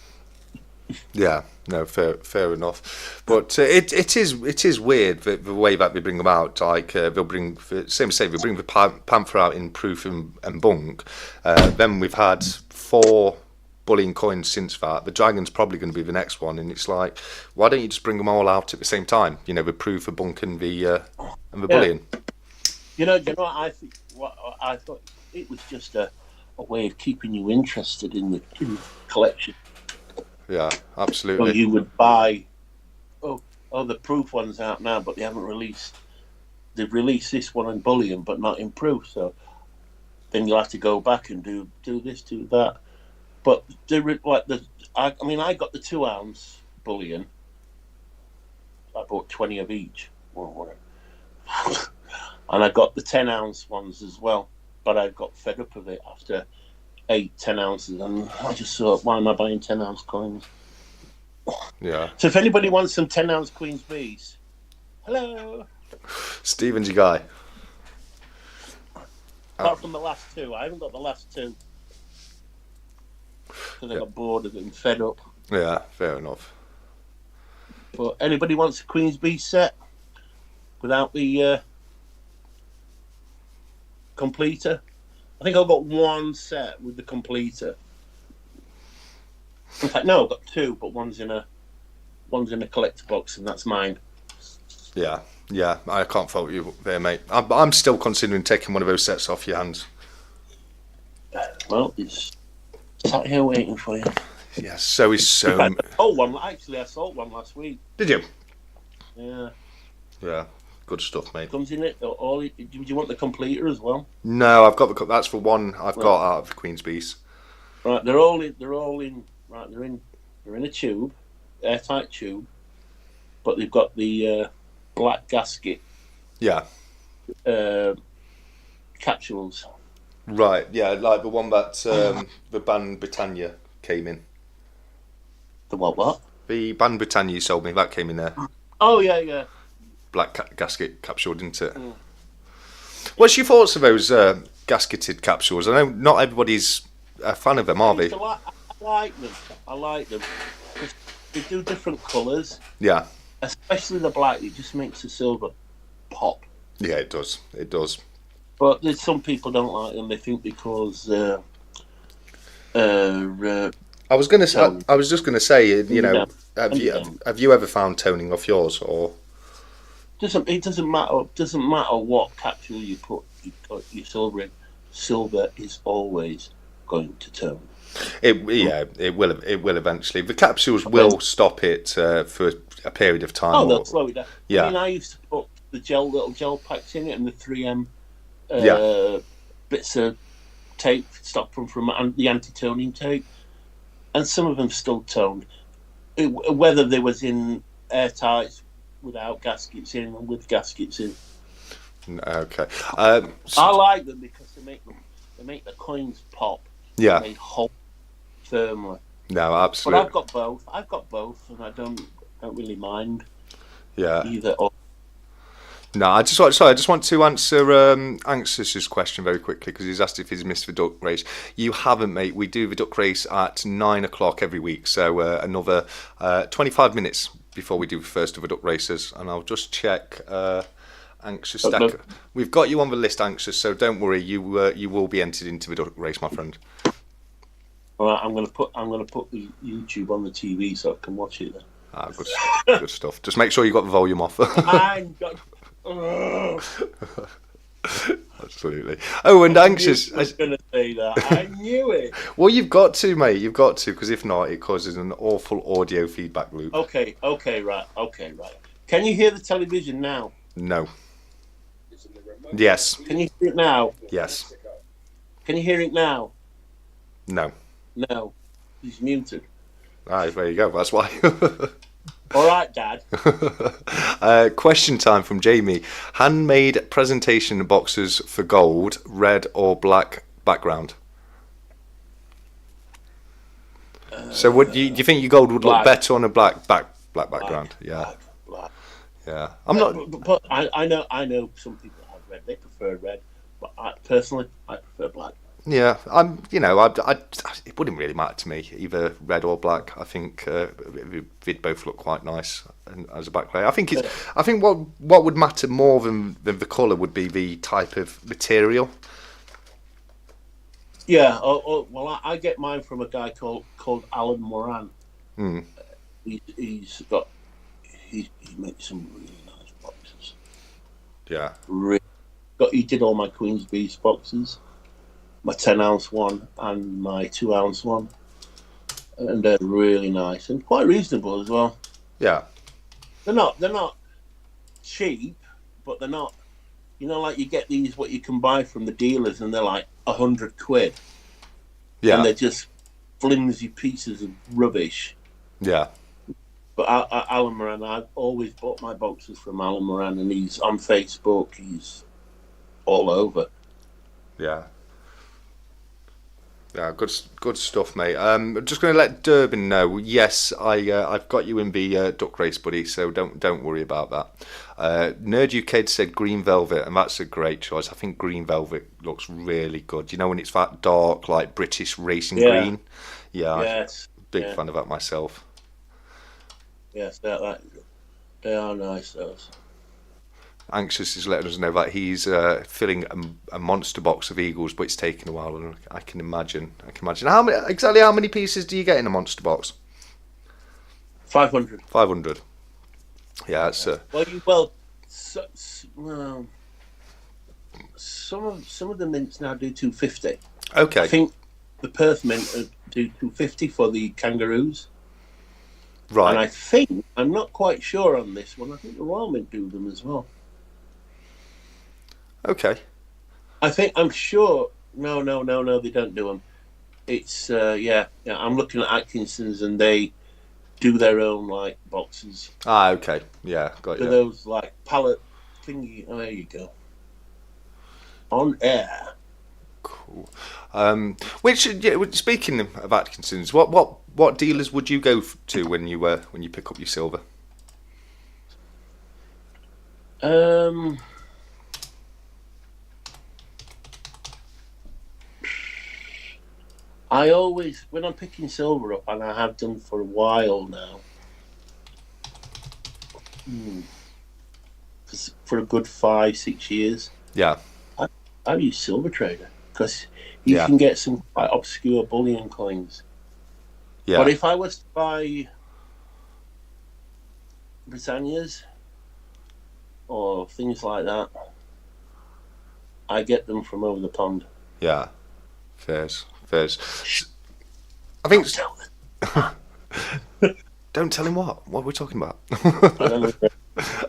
Yeah, no, fair enough. But it is weird the way that they bring them out. Like they'll bring they bring the Panther out in proof and bunk. Then we've had 4 bullion coins since that. The Dragon's probably going to be the next one, and it's like, why don't you just bring them all out at the same time? You know, the proof, the bunk, and the bullion. You know what I think? What I thought it was just a way of keeping you interested in the collection. Yeah, absolutely. So you would buy, the proof one's out now, but they haven't released. They've released this one in bullion, but not in proof. So then you'll have to go back and do this, do that. But I got the 2-ounce bullion. I bought 20 of each, and I got the 10-ounce ones as well. But I got fed up of it after 8-10 ounces, and I just thought, why am I buying 10-ounce coins? Yeah. So if anybody wants some 10-ounce Queen's Bees, hello. Stephen's your guy. Apart from the last 2, I haven't got the last 2 because I got bored of it and fed up. Yeah, fair enough. But anybody wants a Queen's Bees set without the completer? I think I've got 1 set with the completer. In fact, no, I've got 2, but one's in a collector box, and that's mine. Yeah, I can't fault you there, mate. I'm still considering taking one of those sets off your hands. Well, it's sat here waiting for you. Yeah, so is so. I sold one last week. Did you? Yeah. Yeah, good stuff, mate. Comes in it. Do you want the completer as well? No, I've got that's for one I've got out of the Queen's Beast. Right, they're all in. Right, they're in a tube, airtight tube, but they've got the black gasket. Yeah. Capsules. Right. Yeah, like the one that the Band Britannia came in. The what? The Band Britannia you sold me, that came in there. Oh, yeah. Black gasket capsule, didn't it? What's your thoughts of those gasketed capsules? I know not everybody's a fan of them, are they? I like them. They do different colours. Yeah. Especially the black, it just makes the silver pop. Yeah, it does. But there's some people don't like them. They think because I was just gonna say, you know, have you ever found toning off yours or? It doesn't matter. Doesn't matter what capsule you put your silver in. Silver is always going to tone. It will. It will eventually. The capsules will stop it for a period of time. Oh, they'll slow it down. Yeah. I mean, I used to put the little gel packs in it, and the 3M bits of tape stopped from the anti-toning tape, and some of them still toned. Whether they was in airtight, without gaskets in, and with gaskets in. Okay. I like them because they make the coins pop. Yeah. They hold firmly. No, absolutely. But I've got both, and I don't really mind. Yeah. Either or. No, I just want to answer Anxious's question very quickly because he's asked if he's missed the duck race. You haven't, mate. We do the duck race at 9:00 every week, so another 25 minutes before we do the first of the duck races, and I'll just check. Anxious Stacker. We've got you on the list, Anxious, so don't worry. You will be entered into the duck race, my friend. All right, I'm gonna put the YouTube on the TV so I can watch it then. Ah, good stuff. Just make sure you got the volume off. Absolutely. Oh, and Anxious. I was going to say that. I knew it. Well, you've got to, mate. You've got to, because if not, it causes an awful audio feedback loop. Okay, right. Can you hear the television now? No. Yes. Can you hear it now? Yes. Can you hear it now? No. No. He's muted. Right, there you go. That's why. All right, Dad. Question time from Jamie. Handmade presentation boxes for gold, red or black background. So, do you think your gold would look better on a black background? Yeah. Black. Yeah. I'm not. But I know some people have red. They prefer red, but personally, I prefer black. Yeah, it wouldn't really matter to me either red or black. I think they'd both look quite nice as a background. I think what would matter more than the colour would be the type of material. Yeah. Well, I get mine from a guy called Alan Moran. He makes some really nice boxes. Yeah. He did all my Queen's Beast boxes. My 10-ounce one and my 2-ounce one, and they're really nice and quite reasonable as well. Yeah, they're not cheap, but they're not. Like you get these what you can buy from the dealers, and they're like £100. Yeah, and they're just flimsy pieces of rubbish. Yeah. But Alan Moran, I've always bought my boxes from Alan Moran, and he's on Facebook. He's all over. Yeah. Yeah, good stuff, mate. I'm just going to let Durbin know. Yes, I've got you in the duck race, buddy. So don't worry about that. Nerd UK said green velvet, and that's a great choice. I think green velvet looks really good. When it's that dark, like British racing green. Yeah, yes. Big fan of that myself. Yes, they are nice. Those. Anxious is letting us know that he's filling a monster box of Eagles, but it's taking a while, and I can imagine. How many pieces do you get in a monster box? 500. 500. Yeah, it's some of the mints now do 250. Okay. I think the Perth mint do 250 for the kangaroos. Right. And I'm not quite sure on this one. I think the Royal Mint do them as well. Okay. I'm sure. No, they don't do them. It's I'm looking at Atkinson's, and they do their own boxes. Ah, okay. Yeah, got you. For those pallet thingy. Oh, there you go. On air. Cool. Speaking of Atkinson's, what dealers would you go to when you pick up your silver? I always, when I'm picking silver up, and I have done for a while now, for a good 5-6 years. Yeah. I use Silver Trader because you can get some quite obscure bullion coins. Yeah. But if I was to buy Britannias, or things like that, I get them from over the pond. Yeah, fairs. I think. Don't tell them. Don't tell him what. What we're talking about.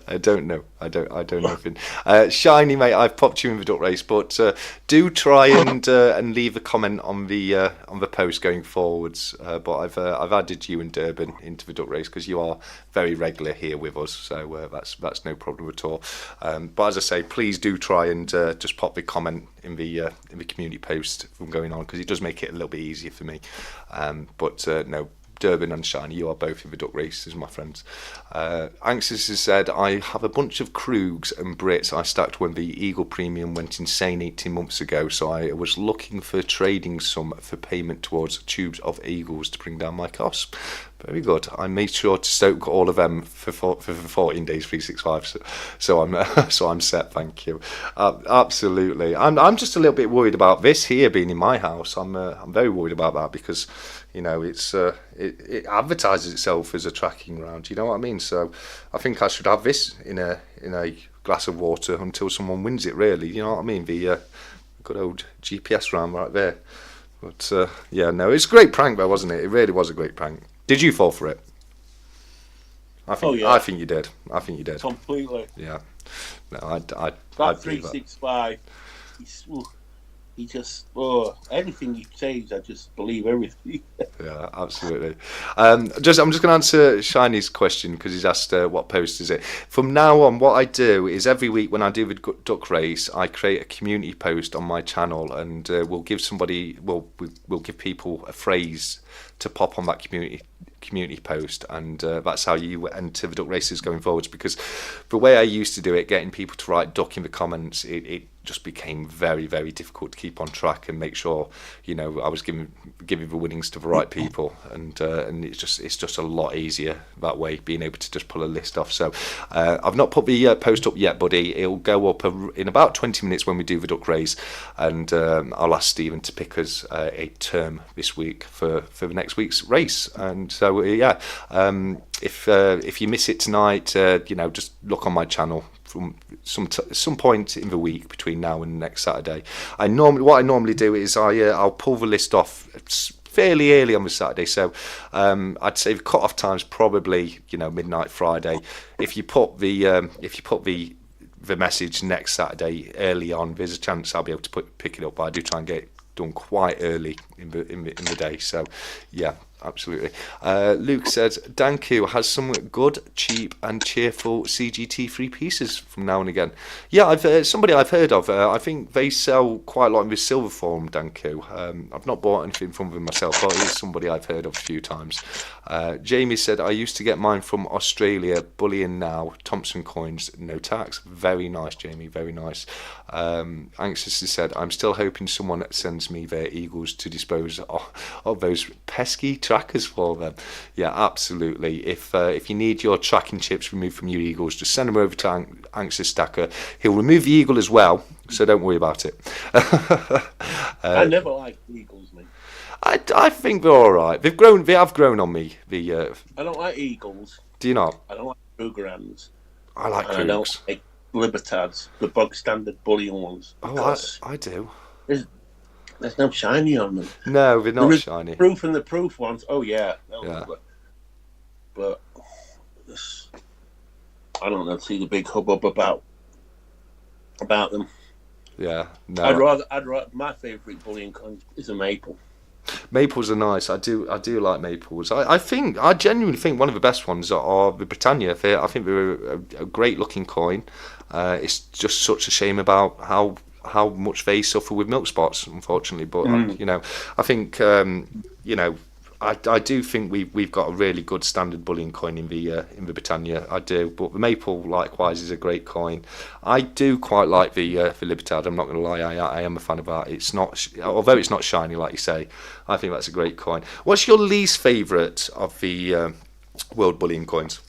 I don't know. I don't know. I don't know. Finn. Shiny mate, I've popped you in the duck race, but do try and leave a comment on the post going forwards. But I've added you and Durban into the duck race because you are very regular here with us, so that's no problem at all. But as I say, please do try and just pop the comment in the community post from going on because it does make it a little bit easier for me. But no. Durban and Shiny, you are both in the duck races, my friends. Anxious has said, I have a bunch of Krugs and Brits I stacked when the Eagle Premium went insane 18 months ago, so I was looking for trading some for payment towards tubes of Eagles to bring down my costs. Very good. I made sure to stoke all of them for 14 days, 365. So I'm set. Thank you. Absolutely. I'm just a little bit worried about this here being in my house. I'm very worried about that because it advertises itself as a tracking round. You know what I mean? So I think I should have this in a glass of water until someone wins it. Really, you know what I mean? The good old GPS round right there. But no, it's a great prank though, wasn't it? It really was a great prank. Did you fall for it? I think you did. Completely. Yeah. No, I that 365. He just anything he says, I just believe everything. Yeah, absolutely. I'm just going to answer Shiny's question because he's asked what post is it. From now on, what I do is every week when I do the duck race, I create a community post on my channel, and we'll give people a phrase to pop on that community post, and that's how you enter the duck races going forwards. Because the way I used to do it, getting people to write duck in the comments, it just became very, very difficult to keep on track and make sure I was giving the winnings to the right people, and it's just a lot easier that way, being able to just pull a list off. So I've not put the post up yet, buddy. It'll go up in about 20 minutes when we do the duck race, and I'll ask Stephen to pick us a term this week for the next week's race. And so if you miss it tonight, just look on my channel from some point in the week between now and next Saturday. What I normally do is I'll pull the list off fairly early on the Saturday, so I'd say the cut-off time's probably midnight Friday. If you put the message next Saturday early on, there's a chance I'll be able to pick it up. But I do try and get it done quite early in the day. So yeah. Absolutely. Luke says, Danku has some good, cheap and cheerful CGT free pieces from now and again. Yeah, I've heard of. I think they sell quite a lot in this silver form, Danku. I've not bought anything from them myself, but it's somebody I've heard of a few times. Jamie said, I used to get mine from Australia, bullion now, Thompson coins, no tax. Very nice, Jamie, very nice. Anxiously said, I'm still hoping someone sends me their Eagles to dispose of those pesky trackers for them. Yeah, absolutely. If you need your tracking chips removed from your Eagles, just send them over to Anxious Stacker. He'll remove the Eagle as well, so don't worry about it. I never liked Eagles, mate. I think they're all right. They have grown on me. I don't like Eagles. Do you not? I don't like Krugerrands. I like Krugs. I don't like Libertads, the bog standard bullion ones. Oh, I do. There's no shiny on them. No, they're not shiny. Proof and the proof ones. Oh yeah. But I don't know. See the big hubbub about them. Yeah. No. I'd rather. My favourite bullion coin is a maple. Maples are nice. I do like maples. I genuinely think one of the best ones are the Britannia. I think they're a great looking coin. It's just such a shame about how much they suffer with milk spots, unfortunately. But I think I do think we've got a really good standard bullion coin in the Britannia. I do, but the maple likewise is a great coin. I do quite like the Libertad. I'm not going to lie, I am a fan of that. It's not, although it's not shiny like you say. I think that's a great coin. What's your least favourite of the world bullion coins?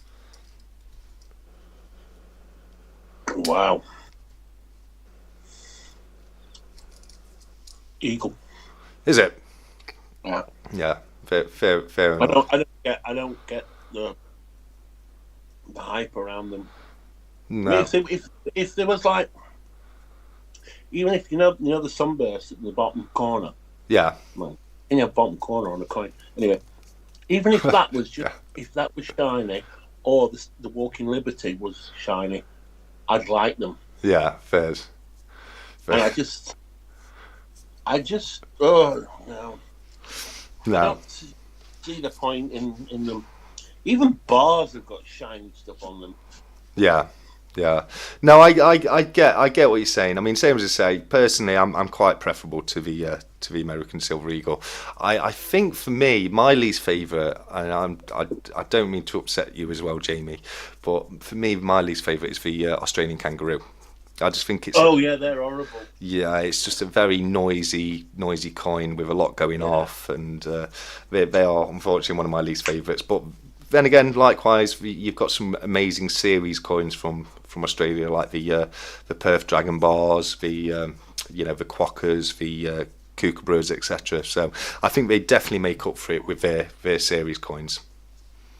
Wow. Eagle. Is it? Yeah. Yeah. Fair enough. I don't get the hype around them. I mean, No. if there was like, even if you know the sunburst at the bottom corner, Yeah. well, in your bottom corner on the coin. Anyway, even if that was just Yeah. if that was shiny, or the Walking Liberty was shiny, I'd like them. Yeah. Fairs. And Fair. oh no, I No. don't see the point in them. Even bars have got shiny stuff on them. Yeah, yeah. No, I get what you're saying. I mean, same as I say. Personally, I'm quite preferable to the American Silver Eagle. I think for me, my least favourite, and I don't mean to upset you as well, Jamie, but for me, my least favourite is the Australian Kangaroo. I just think Oh yeah, they're horrible. yeah, it's just a very noisy coin with a lot going Yeah. off, and they are unfortunately one of my least favourites. But then again, likewise, you've got some amazing series coins from Australia, like the Perth Dragon Bars, the Quackers, the Kookaburras, etc. So I think they definitely make up for it with their series coins.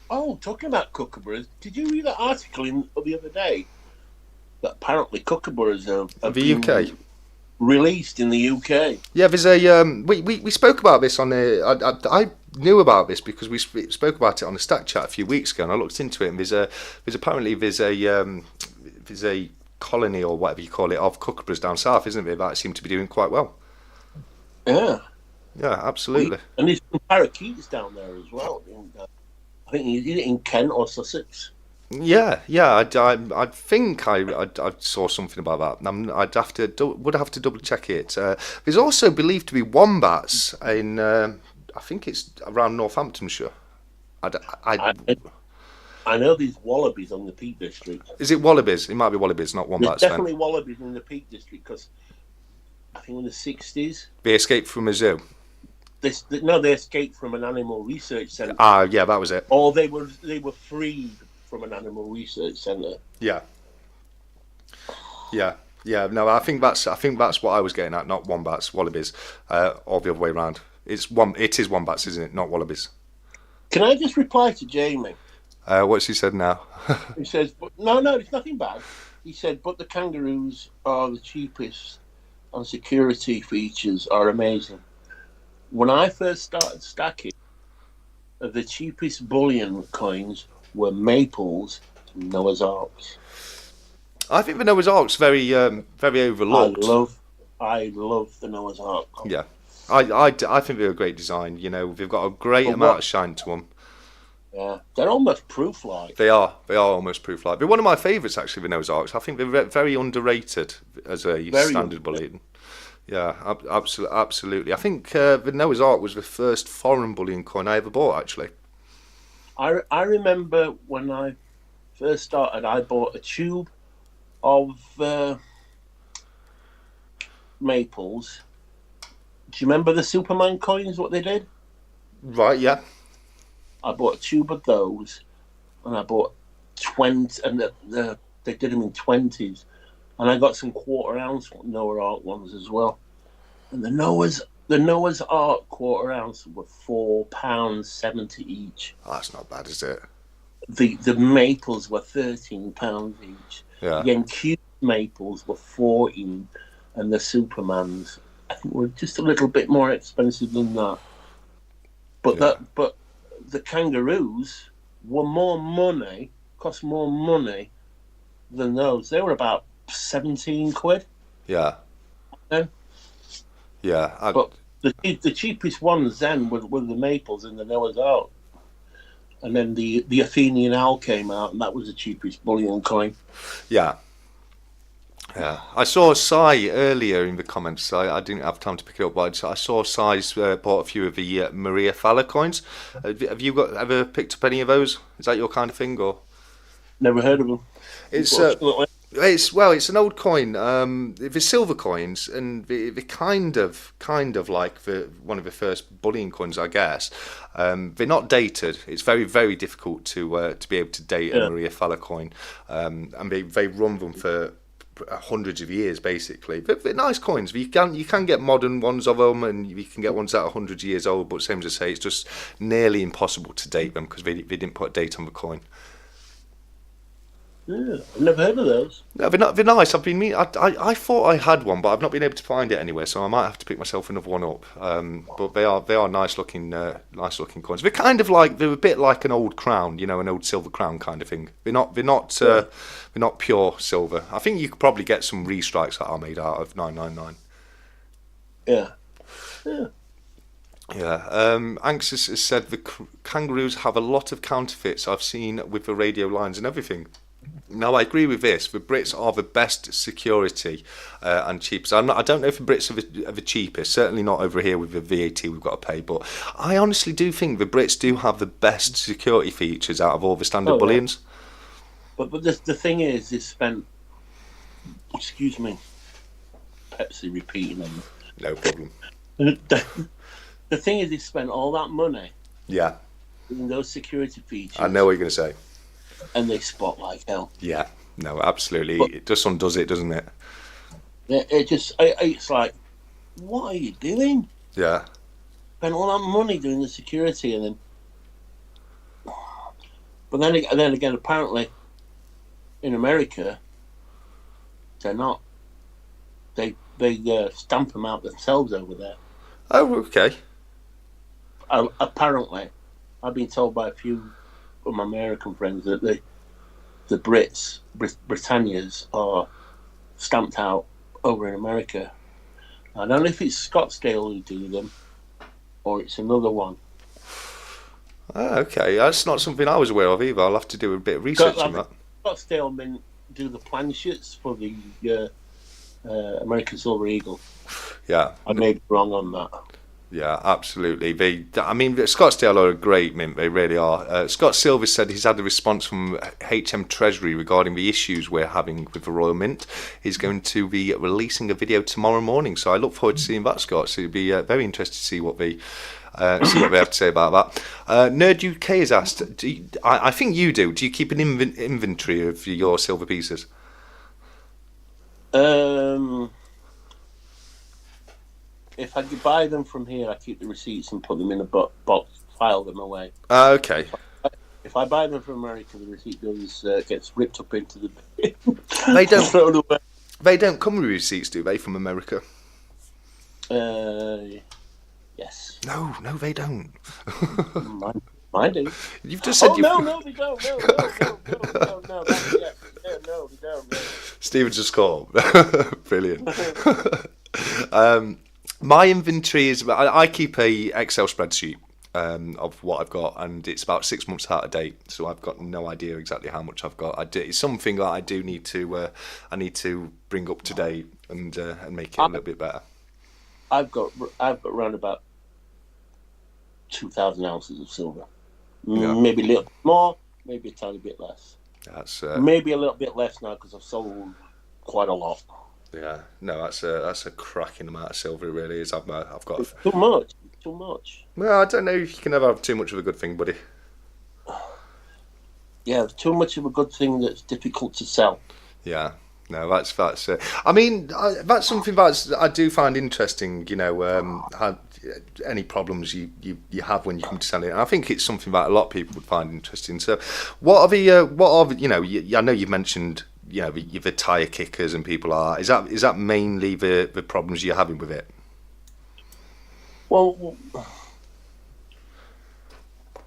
Oh, talking about kookaburras, did you read that article the other day that apparently kookaburras have The UK. been released in the UK? Yeah, there's a we spoke about this on I knew about this because we spoke about it on a Stack Chat a few weeks ago, and I looked into it. And there's a colony or whatever you call it of kookaburras down south, isn't there? That seem to be doing quite well. Yeah. Yeah, absolutely. And there's some parakeets down there as well. I think in Kent or Sussex. Yeah, yeah. I think I saw something about that. Would have to double check it. There's also believed to be wombats in I think it's around Northamptonshire. I, d- I- I, I know there's wallabies on the Peak District. Is it wallabies? It might be wallabies, not There's wombats. Then definitely wallabies in the Peak District because I think in the 60s, they escaped from a zoo. they escaped from an animal research centre. Ah, yeah, that was it. Or they were freed from an animal research centre. Yeah, yeah, yeah. No, I think that's what I was getting at. Not wombats, wallabies, or the other way around. It is wombats, isn't it? Not wallabies. Can I just reply to Jamie? What's he said now? He says, "But no, it's nothing bad." He said, "But the kangaroos are the cheapest, and security features are amazing." When I first started stacking, the cheapest bullion coins were maples and Noah's Arks. I think the Noah's Ark's very I overlooked. love, I love the Noah's Ark. Yeah, I think they're a great design. You know, they've got a great But amount what? of shine to them. Yeah, they're almost proof-like. They are almost proof like. They're one of my favourites actually. The Noah's Arks. I think they're very underrated as a Very standard bullion. Yeah, absolutely. I think the Noah's Ark was the first foreign bullion coin I ever bought actually. I remember when I first started, I bought a tube of maples. Do you remember the Superman coins? What they did? Right, yeah. I bought a tube of those, and I bought 20, and they did them in 20s, and I got some quarter ounce Noah Ark ones as well. And the Noah's Ark quarter ounce were £4.70 each. Oh, that's not bad, is it? The maples were £13 each. Yeah. The Enque maples were 14, and the Supermans I think were just a little bit more expensive than that. But Yeah. but the kangaroos were cost more money than those. They were about 17 quid. Yeah. Then. Yeah. But the cheapest ones then were the maples and the Noah's Ark. And then the Athenian owl came out, and that was the cheapest bullion coin. Yeah. Yeah, I saw Sai earlier in the comments. I didn't have time to pick it up, but I saw Sai's bought a few of the Maria Falla coins. Have you ever picked up any of those? Is that your kind of thing, or Never heard of them. it's Unfortunately. it's an old coin. They're silver coins, and they're kind of like one of the first bullion coins, I guess. They're not dated. It's very difficult to be able to date a Yeah. Maria Falla coin, and they run them for hundreds of years basically. They're nice coins. You can get modern ones of them, and you can get ones that are hundreds of years old. But same as I say, it's just nearly impossible to date them because they didn't put a date on the coin. Yeah, I've never heard of those. No, they're nice. I've been I thought I had one, but I've not been able to find it anywhere, so I might have to pick myself another one up. But they are nice looking coins. They're a bit like an old crown, an old silver crown kind of thing. They're not pure silver. I think you could probably get some restrikes that are made out of 999. Yeah. Yeah. Yeah, Anxious has said the kangaroos have a lot of counterfeits I've seen with the radio lines and everything. Now, I agree with this. The Brits are the best security and cheapest. I don't know if the Brits are the cheapest. Certainly not over here with the VAT we've got to pay. But I honestly do think the Brits do have the best security features out of all the standard Oh, yeah. bullions. But the thing is, they spent. Excuse me. Pepsi repeating them. No problem. The thing is, they spent all that money Yeah, in those security features. I know what you're going to say. And they spot like hell. Yeah, no, absolutely. But It just undoes it, doesn't it? it's like, what are you doing? Yeah. Spend all that money doing the security, and then. But then again, apparently, in America, they're not. They stamp them out themselves over there. Oh, okay. Apparently, I've been told by a few of my American friends that the Britannias are stamped out over in America. I don't know if it's Scottsdale who do them or it's another one. Oh, okay. That's not something I was aware of either. I'll have to do a bit of research on that. Scottsdale men do the planchets for the American Silver Eagle. Yeah. I may be wrong on that. Yeah, absolutely. Scottsdale are a great mint. They really are. Scott Silver said he's had a response from HM Treasury regarding the issues we're having with the Royal Mint. He's going to be releasing a video tomorrow morning, so I look forward to seeing that, Scott. So it'd be very interesting to see what they have to say about that. Nerd UK has asked, I think you do. Do you keep an inventory of your silver pieces? If I buy them from here, I keep the receipts and put them in a box, file them away. Okay. If I buy them from America, the receipt gets ripped up into the bin. They don't. Thrown away. They don't come with receipts, do they, from America? Yes. No, they don't. Mine do. You've just said no, they don't. No, they don't. No. Steven just called. Brilliant. My inventory is. I keep a Excel spreadsheet of what I've got, and it's about 6 months out of date. So I've got no idea exactly how much I've got. It's something that I do need to. I need to bring up to date and make it a little bit better. I've got around about 2,000 ounces of silver. Yeah. Maybe a little bit more, maybe a tiny bit less. That's maybe a little bit less now because I've sold quite a lot. Yeah, no, that's a cracking amount of silver. It really is. I've got it's too much. Well, I don't know if you can ever have too much of a good thing, buddy. Yeah, too much of a good thing that's difficult to sell. Yeah. No, that's. I mean, that's something that I do find interesting. How, any problems you have when you come to sell it. And I think it's something that a lot of people would find interesting. So, I know you've mentioned the tire kickers and people are. Is that mainly the problems you're having with it? Well,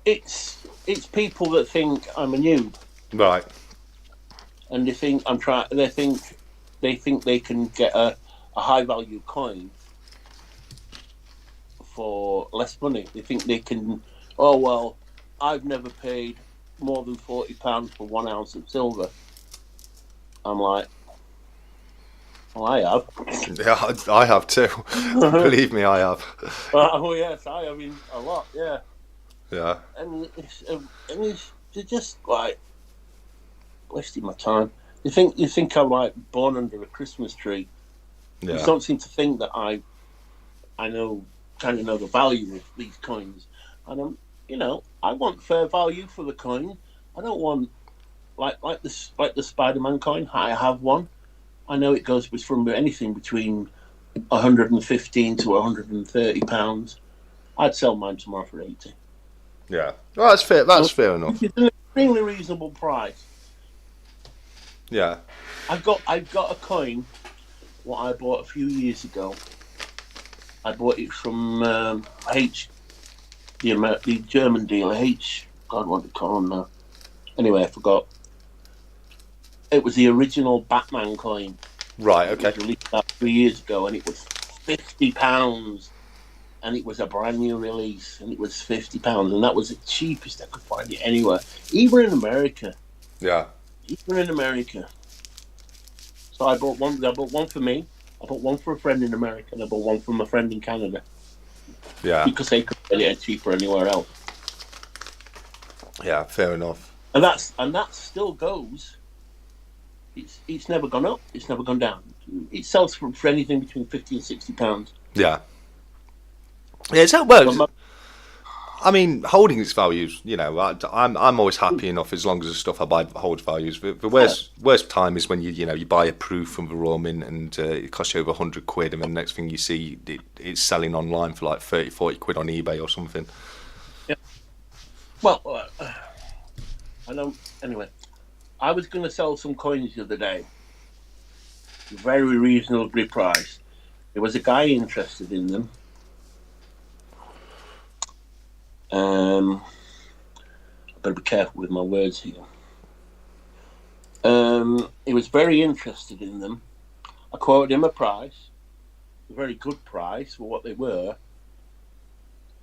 it's people that think I'm a noob, right? And they think they think they can get a high value coin for less money. They think they can. Oh well, I've never paid more than £40 for 1 ounce of silver. I'm like, well, I have. Yeah, I have too. Believe me, I have. Oh yes, I have a lot. Yeah. Yeah. And they're just like wasting my time. You think I'm like born under a Christmas tree. Yeah. You don't seem to think that I kind of know the value of these coins. And I want fair value for the coin. I don't want like the Spider-Man coin. I have one. I know it goes from anything between 115 to 130 pounds. I'd sell mine tomorrow for 80. Yeah, well, that's fair. That's fair enough. It's an extremely reasonable price. Yeah. I got a coin. What I bought a few years ago. I bought it from H, the German dealer. H. God, what do you call him now? Anyway, I forgot. It was the original Batman coin. Right. It Okay. was released about 3 years ago, and it was £50. And it was a brand new release, and it was £50, and that was the cheapest I could find it anywhere, even in America. Yeah. Even in America. So I bought one. I bought one for me. I bought one for a friend in America, and I bought one from a friend in Canada Yeah. because they could get it cheaper anywhere else. Yeah. Fair enough. And that still goes. It's never gone up. It's never gone down. It sells for anything between £50 and £60. Yeah. Yeah. It's how it works. I mean, holding its values, I'm always happy enough as long as the stuff I buy holds values. The worst time is when you buy a proof from the Raw Mint and it costs you over £100, and then the next thing you see it's selling online for like 30-40 quid on eBay or something. Yeah. Well, I don't. Anyway, I was going to sell some coins the other day, very reasonably priced. There was a guy interested in them. I better be careful with my words here. He was very interested in them. I quoted him a price, a very good price for what they were.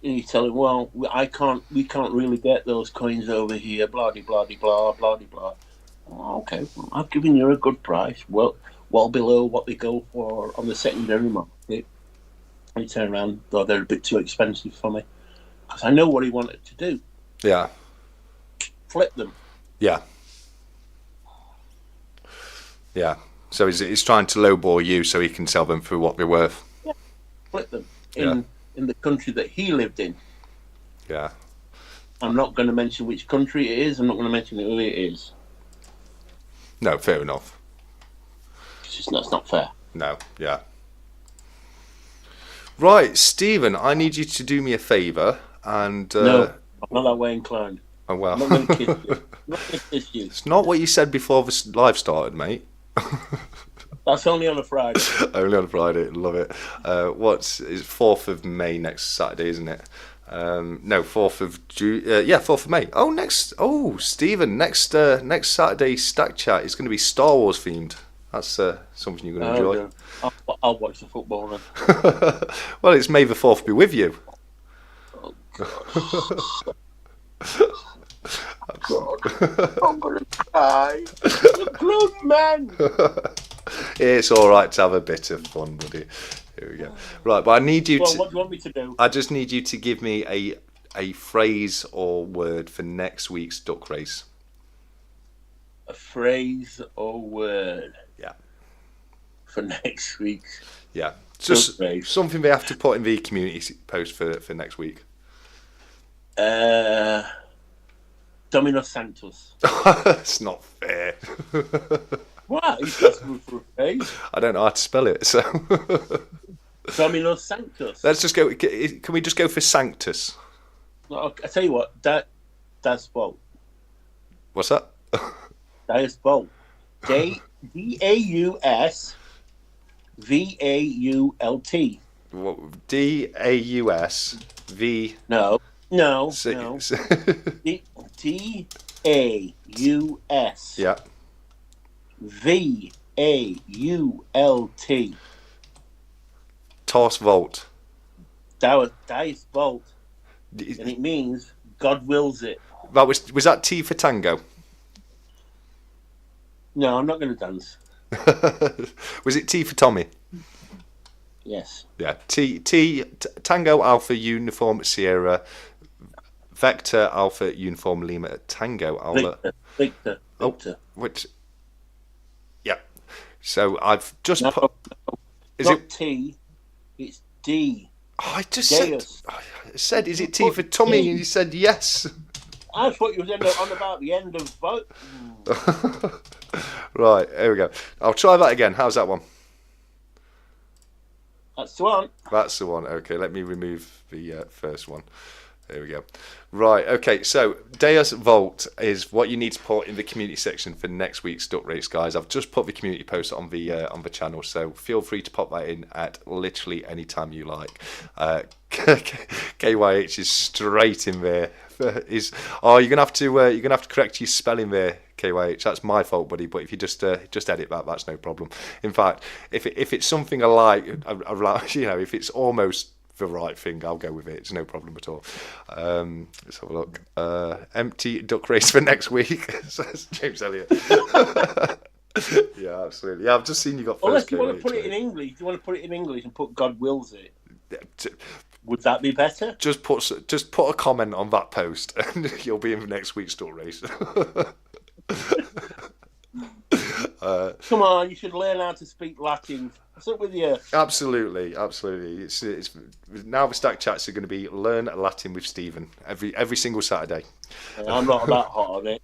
And you tell him, well, we can't really get those coins over here, blah de blah de blah blah de blah. Oh, okay, well, I've given you a good price, well below what they go for on the secondary market. And he turned around, though they're a bit too expensive for me, because I know what he wanted to do. Yeah. Flip them. Yeah. Yeah. So he's trying to lowball you so he can sell them for what they're worth. Yeah. Flip them in the country that he lived in. Yeah. I'm not going to mention which country it is. I'm not going to mention who it is. No, fair enough. That's not fair. No, yeah. Right, Stephen, I need you to do me a favour and... no, I'm not that way inclined. Oh, well. I'm not going to kiss you. I'm not going to kiss you. It's not what you said before the live started, mate. That's only on a Friday. Only on a Friday, love it. It's 4th of May next Saturday, isn't it? No, 4th of June. 4th of May. Stephen, next Saturday Stack Chat is going to be Star Wars themed. That's something you're going to enjoy. Yeah. I'll watch the football then. Well, it's May the 4th be with you. Oh, God. I'm going to cry. You're a grown man. It's all right to have a bit of fun, buddy. Here we go. Right, but I need you to... what do you want me to do? I just need you to give me a phrase or word for next week's duck race. A phrase or word? Yeah. For next week? Yeah. Just something they have to put in the community post for next week. Dominus Sanctus. That's not fair. What? He's asking for a phrase. I don't know how to spell it, so... Dominus Sanctus. Let's just go... Can we just go for Sanctus? No, I tell you what, that's Bolt. What's that? That's Bolt. D-A-U-S V-A-U-L-T. D-A-U-S V... No. D-A-U-S. Yeah. V-A-U-L-T. Tors Volt. Dice Volt. And it means God wills it. That was that T for Tango? No, I'm not going to dance. Was it T for Tommy? Yes. Yeah. Tango Alpha Uniform Sierra Vector Alpha Uniform Lima Tango Alpha Victor. Which? Yeah. So I've just no, put. Is it T? It's D. Oh, I just said, is it T for Tommy? T. And you said yes. I thought you was on about the end of both. Right, here we go. I'll try that again. How's that one? That's the one. That's the one. Okay, let me remove the first one. There we go. Right, okay, so Deus Vault is what you need to put in the community section for next week's duck race, guys. I've just put the community post on the channel, so feel free to pop that in at literally any time you like. KYH is straight in there. You're gonna have to correct your spelling there, KYH. That's my fault, buddy. But if you just edit that, that's no problem. In fact, if it's something I like, if it's almost the right thing, I'll go with it. It's no problem at all. Let's have a look. Empty duck race for next week, says James Elliott. Yeah, absolutely. Yeah, I've just seen you got first. Unless you want to put it in English, do you want to put it in English and put God wills it? Would that be better? Just put a comment on that post, and you'll be in the next week's duck race. Come on, you should learn how to speak Latin. What's up with you? Absolutely. It's now the stack chats are going to be learn Latin with Stephen every single Saturday. I'm not that hot on it.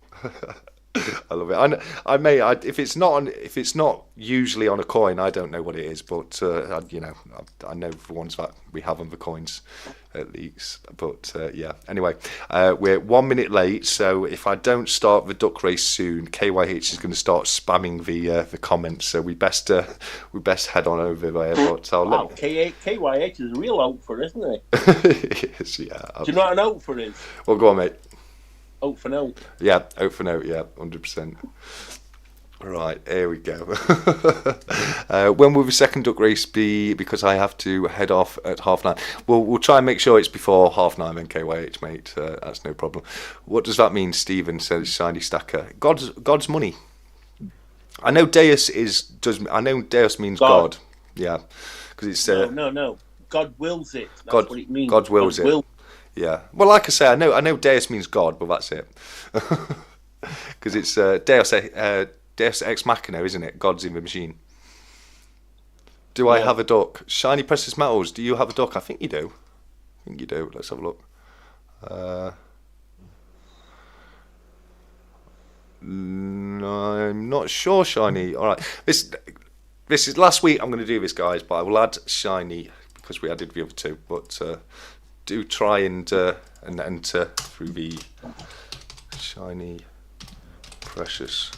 I love it. If it's not usually on a coin, I don't know what it is, but I know the ones that we have on the coins at least. But yeah. Anyway, we're 1 minute late, so if I don't start the duck race soon, KYH is going to start spamming the comments. So we best head on over there. But KYH is a real outfit, isn't it? Yes, yeah. Do you know what an outfit is? Well, go on, mate. Out for note. Yeah, out for note, yeah, 100%. Right, here we go. When will the second duck race be? Because I have to head off at 9:30. We'll try and make sure it's before 9:30 then, KYH, mate. That's no problem. What does that mean, Stephen, says Shiny Stacker? God's money. I know Deus means God. Yeah, because it's... No. God wills it. That's what it means. God wills it. Yeah. Well, like I say, I know Deus means God, but that's it. Because it's Deus Ex Machina, isn't it? God's in the machine. Do I have a duck? Shiny Precious Metals, do you have a duck? I think you do. Let's have a look. I'm not sure, Shiny. All right. This is last week. I'm going to do this, guys, but I will add Shiny because we added the other two. But do try and enter through the Shiny Precious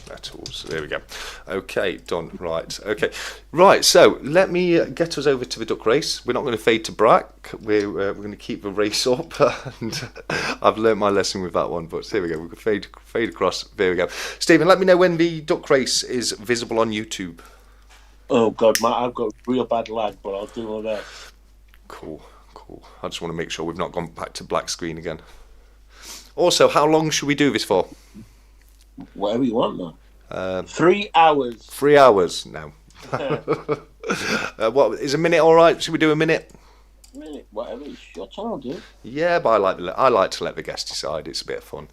Metals. There we go. Okay, done. Right. Okay. Right. So let me get us over to the duck race. We're not going to fade to black. We're going to keep the race up, and I've learnt my lesson with that one. But here we go. We're going to fade across. There we go. Stephen, let me know when the duck race is visible on YouTube. Oh God, I've got real bad lag, but I'll do all that. Cool. I just want to make sure we've not gone back to black screen again. Also, how long should we do this for? Whatever you want, man. 3 hours. 3 hours now. What is a minute? All right. Should we do a minute? Minute, whatever. It's your channel, dude. Yeah, but I like to let the guest decide. It's a bit of fun.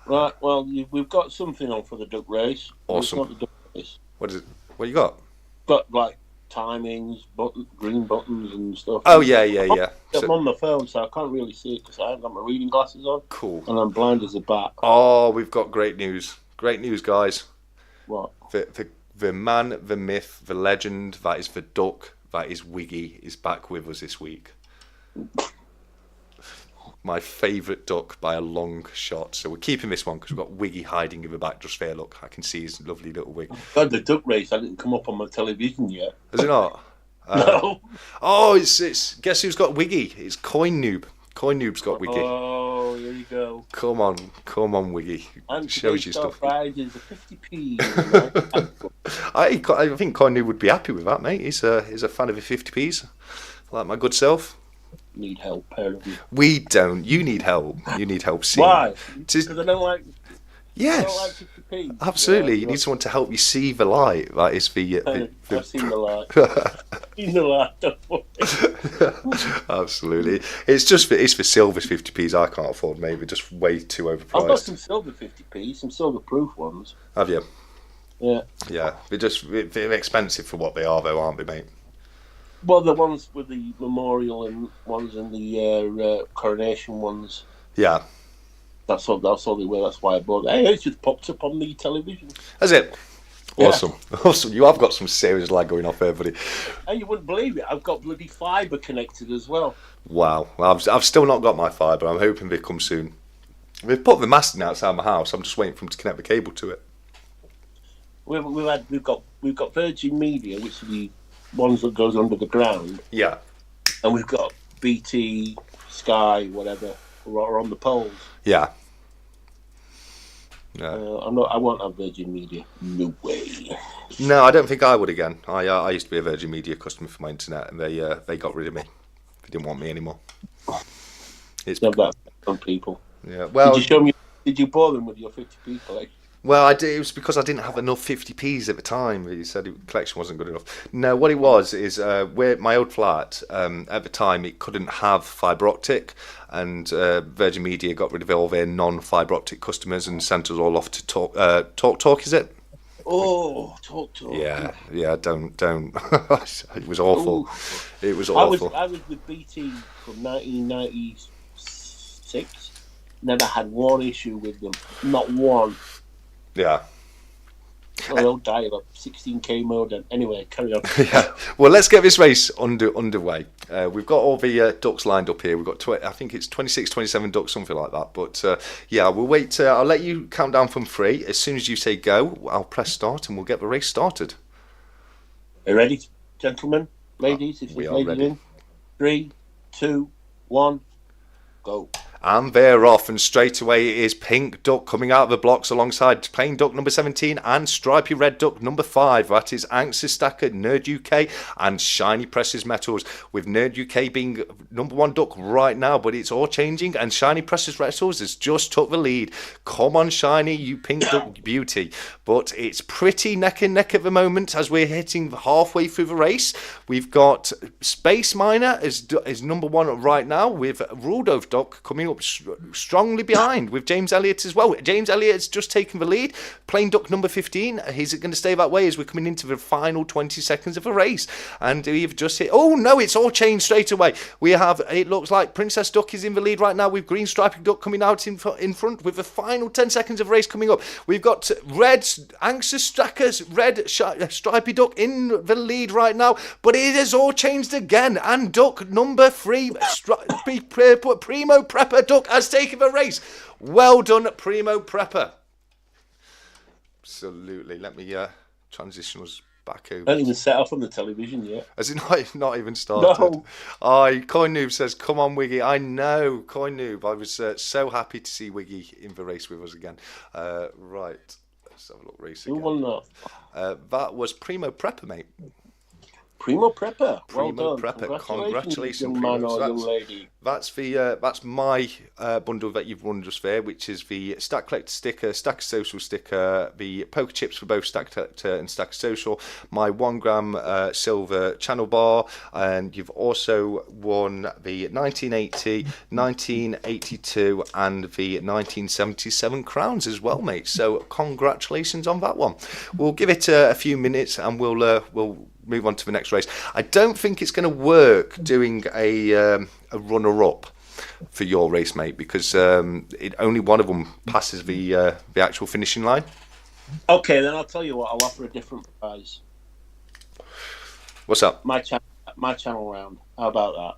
Right. Well, we've got something on for the duck race. Awesome. It's not the duck race. What is it? What you got? Got like timings, green buttons and stuff. Oh yeah. I'm on my phone, so I can't really see it because I haven't got my reading glasses on. Cool. And I'm blind as a bat. Oh, we've got great news. Great news, guys. What? The man, the myth, the legend, that is the duck, that is Wiggy, is back with us this week. My favourite duck by a long shot. So we're keeping this one because we've got Wiggy hiding in the back just there. Look, I can see his lovely little wig. God, the duck race, I didn't come up on my television yet. Is it not? No. Oh, it's guess who's got Wiggy? It's Coin Noob. Coin Noob's got Wiggy. Oh, here you go. Come on, Wiggy. And shows you stuff. Prize is a 50p. I think Coin Noob would be happy with that, mate. He's a fan of the 50p's, like my good self. Need help, pair of you. We don't. You need help. You need help seeing. Why? Because I don't like. Yes. I don't like 50p. Absolutely. Yeah, you need someone to help you see the light. That is the I've seen the light. Seen the light. Don't worry. Absolutely. It's for silvers 50p's. I can't afford. Maybe just way too overpriced. I've got some silver 50p's, some silver proof ones. Have you? Yeah. Yeah. They're expensive for what they are, though, aren't they, mate? Well, the ones with the memorial and ones and the coronation ones. Yeah. That's all they were. That's why I bought it. Hey, it's just popped up on the television. Has it? Yeah. Awesome. Awesome. You have got some serious lag going off there, buddy. And you wouldn't believe it. I've got bloody fibre connected as well. Wow. Well, I've still not got my fibre. I'm hoping they come soon. We've put the mast in outside my house. I'm just waiting for them to connect the cable to it. We've got Virgin Media, which are the ones that goes under the ground, Yeah. and we've got BT, Sky, whatever, are on the poles. Yeah. Yeah. I won't have Virgin Media. No way. No, I don't think I would again. I used to be a Virgin Media customer for my internet, and they got rid of me. They didn't want me anymore. It's Have that on people. Yeah. Well, Did you show me? Did you bore them with your 50p collection? Well, I did. It was because I didn't have enough 50p's at the time. He said the collection wasn't good enough. No, what it was is where my old flat at the time it couldn't have fibre optic, and Virgin Media got rid of all their non-fibre optic customers and sent us all off to Talk. Is it? Oh, Talk. Yeah. Don't. It was awful. Ooh. It was awful. I was with BT from 1996. Never had one issue with them. Not one. Yeah. They'll dial up 16k modem. Anyway, carry on. Yeah. Well, let's get this race underway. We've got all the ducks lined up here. We've got I think it's 26, 27 ducks, something like that. But yeah, we'll wait. I'll let you count down from 3. As soon as you say go, I'll press start and we'll get the race started. Are you ready, gentlemen, ladies? If We there's are ladies ready. in, 3, 2, 1, go. And they're off, and straight away it is Pink Duck coming out of the blocks alongside Plain Duck number 17 and Stripy Red Duck number 5. That is Anxious Stacker, Nerd UK and Shiny Precious Metals, with Nerd UK being number 1 duck right now, but it's all changing, and Shiny Precious Metals has just took the lead. Come on, Shiny, you Pink Duck beauty. But it's pretty neck and neck at the moment as we're hitting halfway through the race. We've got Space Miner is number 1 right now, with Rudolph Duck coming up strongly behind with James Elliott as well. James Elliott's just taken the lead. Plain Duck number 15, is it going to stay that way as we're coming into the final 20 seconds of the race? And we've just hit, oh no, it's all changed straight away. We have, it looks like Princess Duck is in the lead right now with Green Stripy Duck coming out in front with the final 10 seconds of the race coming up. We've got Red Anxious Stackers, Red Stripy Duck in the lead right now, but it has all changed again, and Duck number 3, Primo Prepper Duck has taken the race. Well done, Primo Prepper. Absolutely. Let me transition us back over. I haven't even set off on the television yet. Has it not even started? No. Coin Noob says, come on, Wiggy. I know, Coin Noob. I was so happy to see Wiggy in the race with us again. Right. Let's have a look, race again. Who won that? That was Primo Prepper, mate. Primo Prepper. Primo well done. Prepper. Congratulations, young man Primo. or young lady. That's my bundle that you've won just there, which is the Stack Collector sticker, Stack Social sticker, the poker chips for both Stack Collector and Stack Social, my 1 gram silver channel bar, and you've also won the 1980, 1982, and the 1977 crowns as well, mate. So congratulations on that one. We'll give it a few minutes and we'll move on to the next race. I don't think it's going to work doing a runner-up for your race, mate, because only one of them passes the actual finishing line. Okay, then I'll tell you what. I'll offer a different prize. What's up? My channel round. How about that?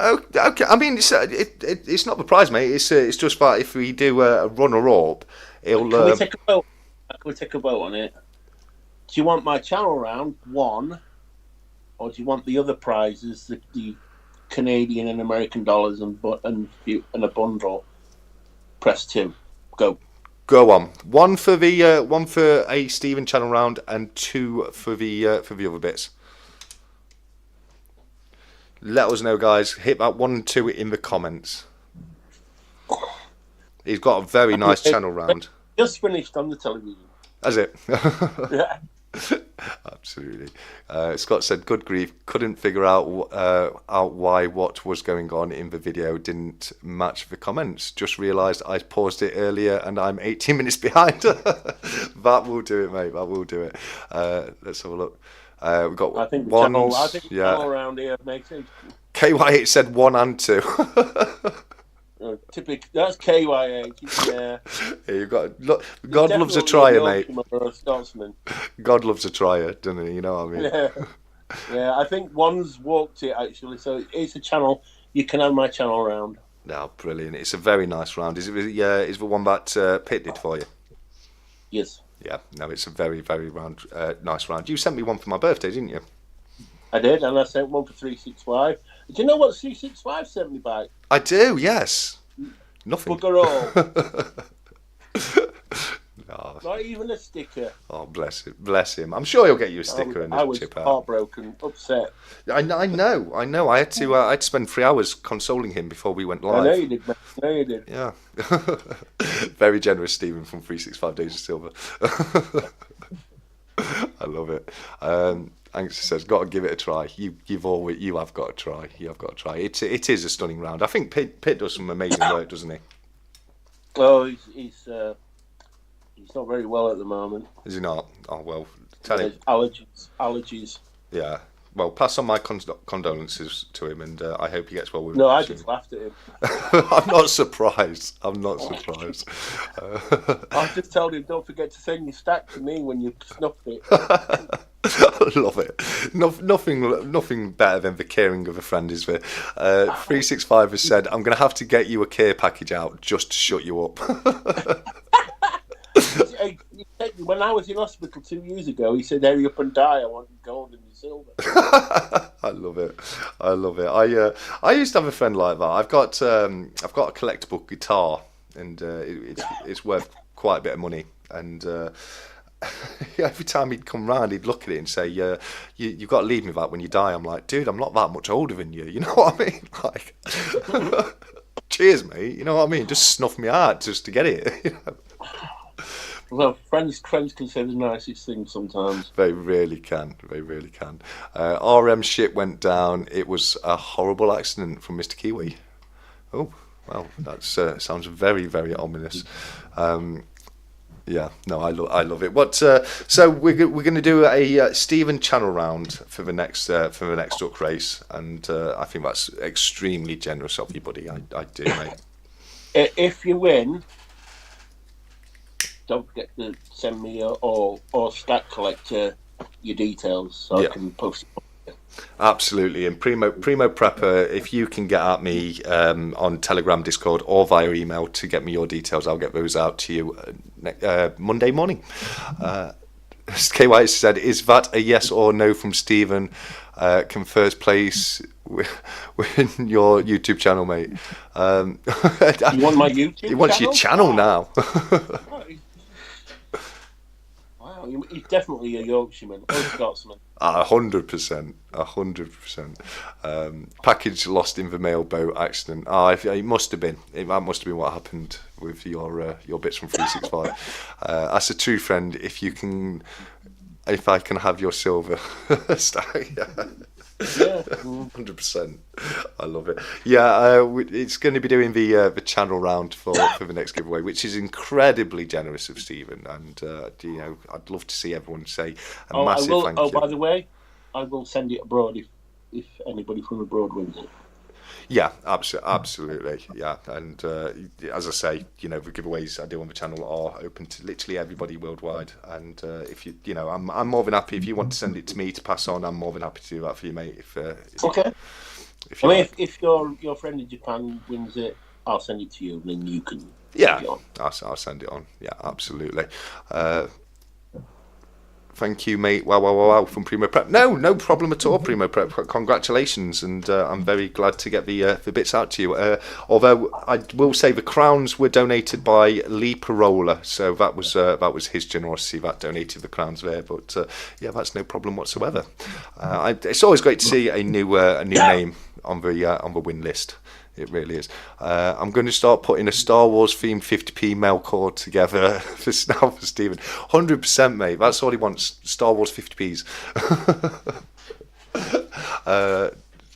Oh, okay. I mean, it's not the prize, mate. It's just that if we do a runner-up, it'll. Can we take a vote? Can we take a vote on it? Do you want my channel round 1, or do you want the other prizes, the Canadian and American dollars and a bundle? Press 2. Go. Go on. One for a Stephen channel round and 2 for the other bits. Let us know, guys. Hit that 1 and 2 in the comments. He's got a very nice channel round. Just finished on the television. Has it? Yeah. Absolutely. Scott said, good grief, couldn't figure out why what was going on in the video didn't match the comments. Just realised I paused it earlier and I'm 18 minutes behind. That will do it, mate. That will do it. Let's have a look. We've got I think one. The channel around here makes it. KY8 said 1 and 2. Typical. That's KYH. Yeah. You've got God loves a trier, mate. Or a Scotsman. God loves a trier, doesn't he? You know what I mean? Yeah. Yeah, I think one's walked it actually, so it's a channel. You can have my channel round. No, brilliant. It's a very nice round. Is it? Yeah, is the one that Pitt did for you? Yes. Yeah. No, it's a very, very nice round. You sent me one for my birthday, didn't you? I did, and I sent one for 365. Do you know what 365 sent me back? I do. Yes. Nothing. Bugger all. No. Not even a sticker. Oh, bless him. I'm sure he'll get you a sticker and a chip out. I was heartbroken, upset. I know. I had to spend 3 hours consoling him before we went live. I know you did, mate. I know you did. Yeah. Very generous, Stephen from 365 Days of Silver. I love it. Angus says, got to give it a try. You have got to try. You have got to try. It is a stunning round. I think Pitt does some amazing work, doesn't he? Oh, he's not very well at the moment. Is he not? Oh well, tell him. Allergies. Yeah. Well, pass on my condolences to him, and I hope he gets well with. No, I just laughed at him. I'm not surprised. I just told him, don't forget to send your stack to me when you snuffed it. I love it. Nothing better than the caring of a friend is there. 365 has said, I'm going to have to get you a care package out just to shut you up. When I was in hospital 2 years ago, he said, hurry up and die. I want gold and silver. I love it. I used to have a friend like that. I've got a collectible guitar, and it's worth quite a bit of money. And every time he'd come round, he'd look at it and say, you've got to leave me that when you die. I'm like, dude, I'm not that much older than you. You know what I mean? Like, cheers, mate. You know what I mean? Just snuff me out just to get it. You know? Well, friends can say the nicest things sometimes. They really can. RM ship went down. It was a horrible accident from Mr. Kiwi. Oh, well, that sounds very, very ominous. Yeah, no, I love it. What? So we're going to do a Stephen channel round for the next duck race, and I think that's extremely generous of you, buddy. I do, mate. If you win, don't forget to send me or Stack Collector your details so I can post it. Absolutely. And Primo Prepper, if you can get at me on Telegram, Discord, or via email to get me your details, I'll get those out to you Monday morning. KY said, is that a yes or no from Stephen? Can first place win your YouTube channel, mate? You want my YouTube channel? He wants your channel now. Wow, he's definitely a Yorkshireman or Scotsman. 100%. Package lost in the mailboat accident. It must have been. That must have been what happened with your bits from 365. As a true friend, if I can have your silver stack. Yeah, 100%. I love it. Yeah, it's going to be doing the channel round for the next giveaway, which is incredibly generous of Stephen. And I'd love to see everyone say a massive thank you. Oh, by the way, I will send it abroad if anybody from abroad wins it. Yeah, absolutely. Yeah, and as I say, the giveaways I do on the channel are open to literally everybody worldwide. And if I'm more than happy if you want to send it to me to pass on. I'm more than happy to do that for you, mate. Okay. If your friend in Japan wins it, I'll send it to you, and then you can. Yeah, I'll send it on. Yeah, absolutely. Thank you, mate. Wow, from Primo Prep. No problem at all, Primo Prep. Congratulations, and I'm very glad to get the bits out to you. Although I will say the crowns were donated by Lee Parola, so that was his generosity that donated the crowns there. But that's no problem whatsoever. It's always great to see a new name on the win list. It really is. I'm going to start putting a Star Wars themed 50p mail cord together for Stephen. 100%, mate. That's all he wants. Star Wars 50p's.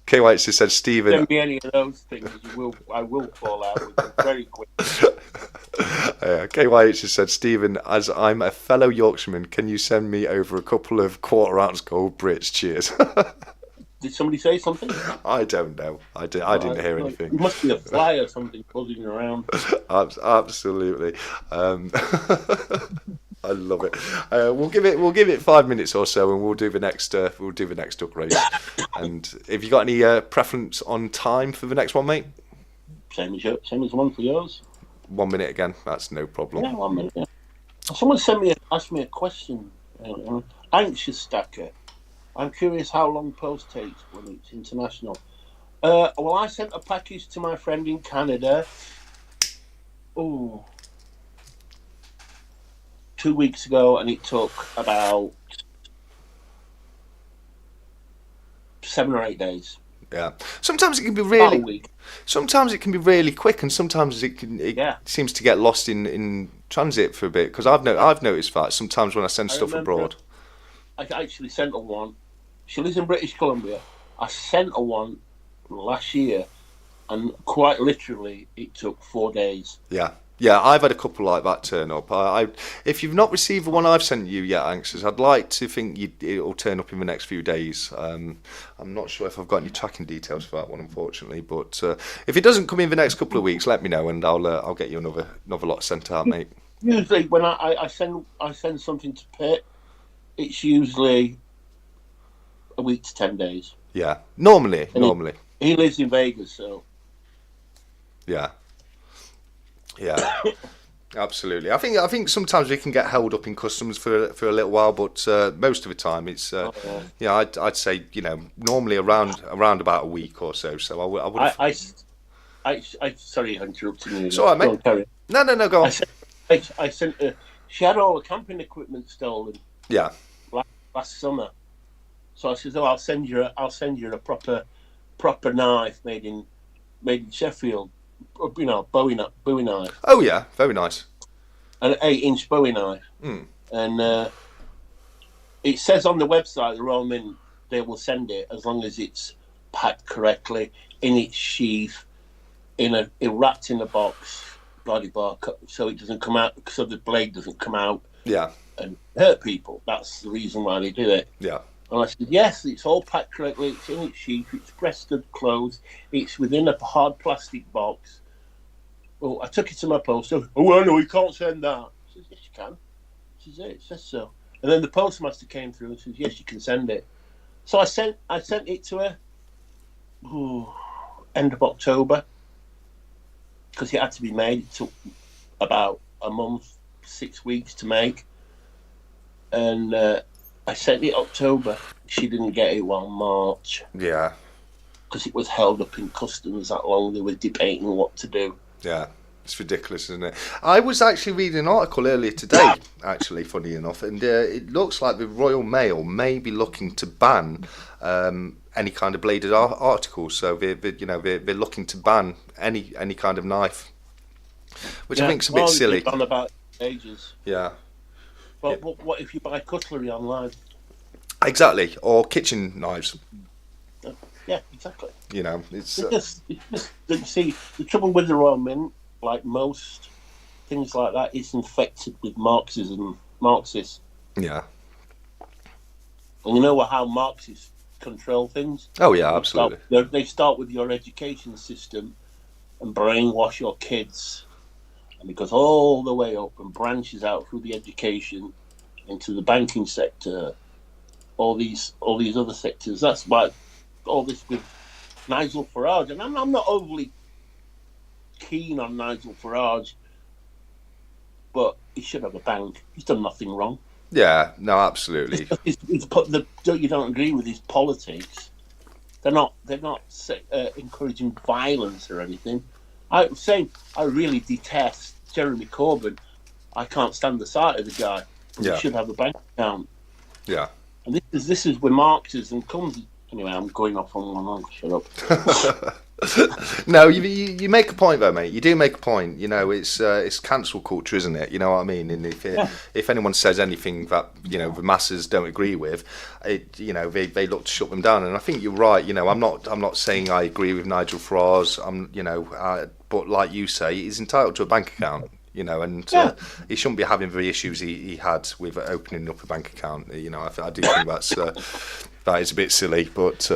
KY just said, Stephen. Don't be any of those things. I will fall out with them very quick. KY just said, Stephen, as I'm a fellow Yorkshireman, can you send me over a couple of quarter ounce gold Brits? Cheers. Did somebody say something? I don't know. I didn't hear anything. It must be a fly or something buzzing around. Absolutely. I love it. We'll give it 5 minutes or so, and we'll do the next duck race. And have you got any preference on time for the next one, mate? Same as the one for yours. 1 minute again. That's no problem. Yeah, 1 minute. Yeah. Someone asked me a question. Anxious stacker. I'm curious how long post takes when it's international. Well, I sent a package to my friend in Canada. 2 weeks ago, and it took about 7 or 8 days. Yeah. Sometimes it can be really. Sometimes it can be really quick, and sometimes it seems to get lost in transit for a bit. Because I've noticed that sometimes when I send stuff abroad. I actually sent her one. She lives in British Columbia. I sent her one last year, and quite literally, it took 4 days. Yeah. Yeah, I've had a couple like that turn up. If you've not received the one I've sent you yet, Anxious, I'd like to think it'll turn up in the next few days. I'm not sure if I've got any tracking details for that one, unfortunately. But if it doesn't come in the next couple of weeks, let me know, and I'll get you another lot sent out, mate. Usually, when I send something to Pitt, it's usually a week to 10 days. Yeah, normally. He lives in Vegas, so yeah. Yeah, absolutely. I think sometimes we can get held up in customs for a little while, but most of the time it's I'd say normally around about a week or so. So I would. I sorry, I interrupted you. It's all right, mate. No, go on. I sent her. She had all the camping equipment stolen. Yeah. Last summer, so I said, I'll send you a proper knife made in Sheffield. Bowie knife. Oh yeah, very nice. An 8-inch Bowie knife. And it says on the website, the Royal Mint, they will send it as long as it's packed correctly in its sheath, wrapped in a box, bloody so it doesn't come out, so the blade doesn't come out. Yeah. And hurt people. That's the reason why they do it. Yeah. And I said, yes, it's all packed correctly. It's in its sheath. It's breasted closed. It's within a hard plastic box. Well, I took it to my post. Oh, well, no, you can't send that. I said, yes, you can. She said, it says so. And then the postmaster came through and said, yes, you can send it. So I sent it to her end of October because it had to be made. It took about a month, 6 weeks to make. And I sent it October. She didn't get it while March. Yeah. Because it was held up in customs that long. They were debating what to do. Yeah. It's ridiculous, isn't it? I was actually reading an article earlier today, actually, funny enough, and it looks like the Royal Mail may be looking to ban any kind of bladed articles. So they're looking to ban any kind of knife, which I think is a bit silly. They've gone about ages. Yeah. But what if you buy cutlery online? Exactly, or kitchen knives. Yeah, exactly. It's see, the trouble with the Royal Mint, like most things like that, it's infected with Marxists. Yeah. And you know how Marxists control things? Oh yeah, absolutely. They start with your education system and brainwash your kids. And it goes all the way up and branches out through the education into the banking sector, all these other sectors. That's why all this with Nigel Farage, and I'm not overly keen on Nigel Farage, but he should have a bank. He's done nothing wrong. Yeah, no, absolutely. He's put you don't agree with his politics. They're not encouraging violence or anything. I really detest Jeremy Corbyn. I can't stand the sight of the guy. But he should have a bank account. Yeah. And this is where Marxism comes. Anyway, I'm going off on one. Shut up. No, you make a point though, mate. You do make a point. It's cancel culture, isn't it? You know what I mean? And if anyone says anything that the masses don't agree with, they look to shut them down. And I think you're right. I'm not saying I agree with Nigel Farage. But like you say, he's entitled to a bank account. He shouldn't be having the issues he had with opening up a bank account. I do think That is a bit silly, but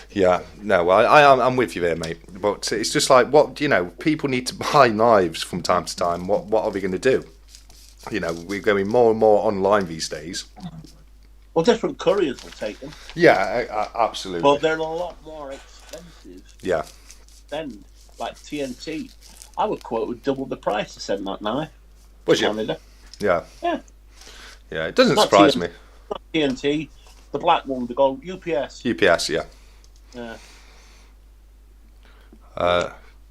yeah, no, I'm with you there, mate. But it's just like, what, people need to buy knives from time to time. What are we going to do? We're going more and more online these days. Well, different couriers will take them. Yeah, absolutely. But they're a lot more expensive. Yeah. Send, like TNT. I would quote with double the price to send that knife. Was you? Canada. Yeah. Yeah. Yeah, it doesn't surprise me. Not TNT. The black one, the gold UPS. UPS, yeah. Yeah.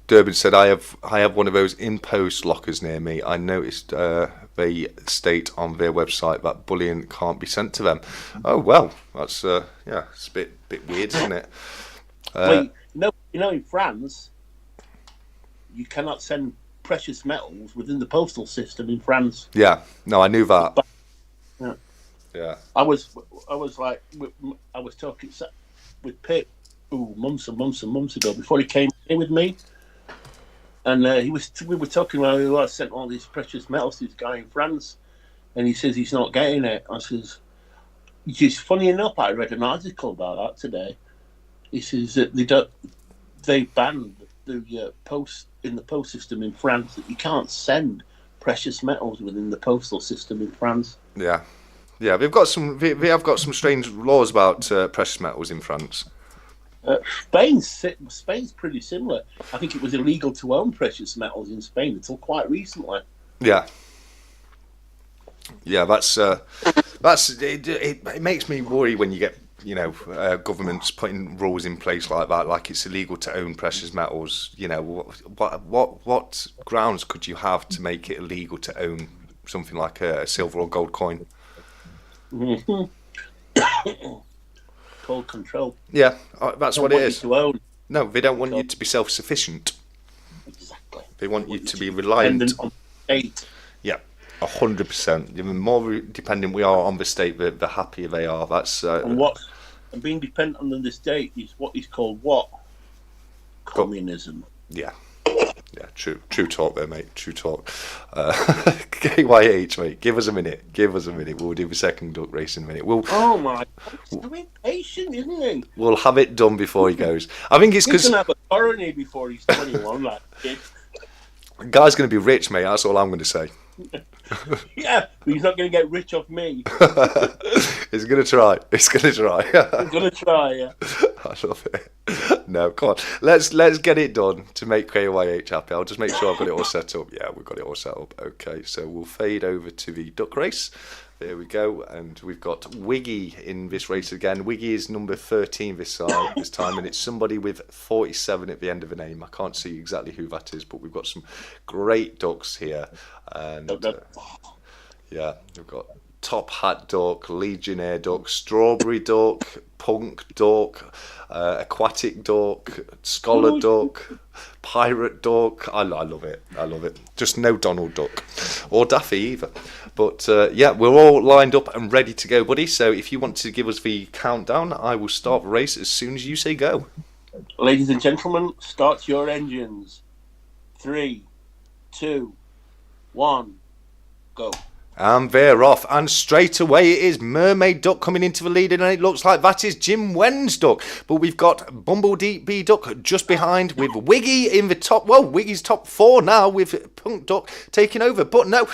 Durbin said, I have one of those in-post lockers near me. I noticed they state on their website that bullion can't be sent to them. Oh, well, that's, it's a bit weird, isn't it? Well, in France, you cannot send precious metals within the postal system in France. Yeah, no, I knew that. Yeah. Yeah. I was talking with Pip, months and months ago, before he came in with me, and we were talking about, I sent all these precious metals to this guy in France, and he says he's not getting it. I says, just funny enough, I read an article about that today. He says that they banned the post in the post system in France, that you can't send precious metals within the postal system in France. Yeah. Yeah, we have got some strange laws about precious metals in France. Spain's pretty similar. I think it was illegal to own precious metals in Spain until quite recently. Yeah. Yeah, that's it makes me worry when you get governments putting rules in place like that, like it's illegal to own precious metals. What grounds could you have to make it illegal to own something like a silver or gold coin? Mm-hmm. Cold control. Yeah, that's what it is. To own. No, they don't want you to be self-sufficient. Exactly. They want you to be reliant on state. Yeah, 100%. The more dependent we are on the state, the happier they are. That's and being dependent on the state is what is called what? Communism. Yeah. Yeah, true talk there, mate. True talk. KYH, mate. Give us a minute. We'll do the second duck race in a minute. Oh my! He's so impatient, isn't he? We'll have it done before he goes. I think it's because he's gonna have a coronary before he's 21. That kid. Guy's gonna be rich, mate. That's all I'm gonna say. Yeah, but he's not gonna get rich off me. He's gonna try. He's gonna try. Yeah. I love it. No, come on. Let's get it done to make KYH happy. I'll just make sure I've got it all set up. Yeah, we've got it all set up. Okay, so we'll fade over to the duck race. There we go, and we've got Wiggy in this race again. Wiggy is number 13 this time, and it's somebody with 47 at the end of the name. I can't see exactly who that is, but we've got some great ducks here. And yeah, we've got Top Hat Duck, Legionnaire Duck, Strawberry Duck, Punk Duck, Aquatic Duck, Scholar Duck, Pirate Duck. I love it. Just no Donald Duck or Daffy either. But yeah, we're all lined up and ready to go, buddy. So if you want to give us the countdown, I will start the race as soon as you say go. Ladies and gentlemen, start your engines. 3, 2, 1, go. And they're off, and straight away it is Mermaid Duck coming into the lead, and it looks like that is Jim Wen's duck. But we've got Bumblebee Duck just behind, with Wiggy in the top. Well, Wiggy's top 4 now, with Punk Duck taking over. But no,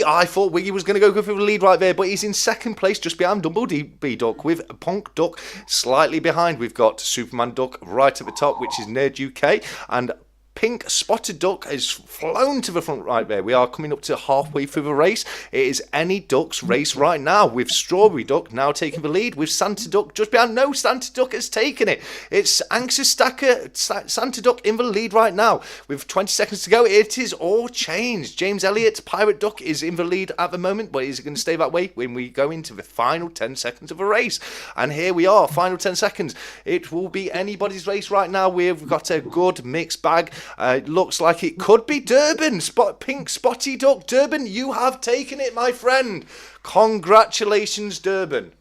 I thought Wiggy was going to go for the lead right there, but he's in second place just behind Bumblebee Duck, with Punk Duck slightly behind. We've got Superman Duck right at the top, which is Nerd UK, and Pink Spotted Duck has flown to the front right there. We are coming up to halfway through the race. It is any duck's race right now, with Strawberry Duck now taking the lead, with Santa Duck just behind. No, Santa Duck has taken it. It's Anxious Stacker, Santa Duck in the lead right now. With 20 seconds to go, it is all changed. James Elliott, Pirate Duck, is in the lead at the moment, but is it going to stay that way when we go into the final 10 seconds of the race? And here we are, final 10 seconds. It will be anybody's race right now. We've got a good mixed bag. It looks like it could be Durban. Pink Spotty Duck. Durban, you have taken it, my friend. Congratulations, Durban.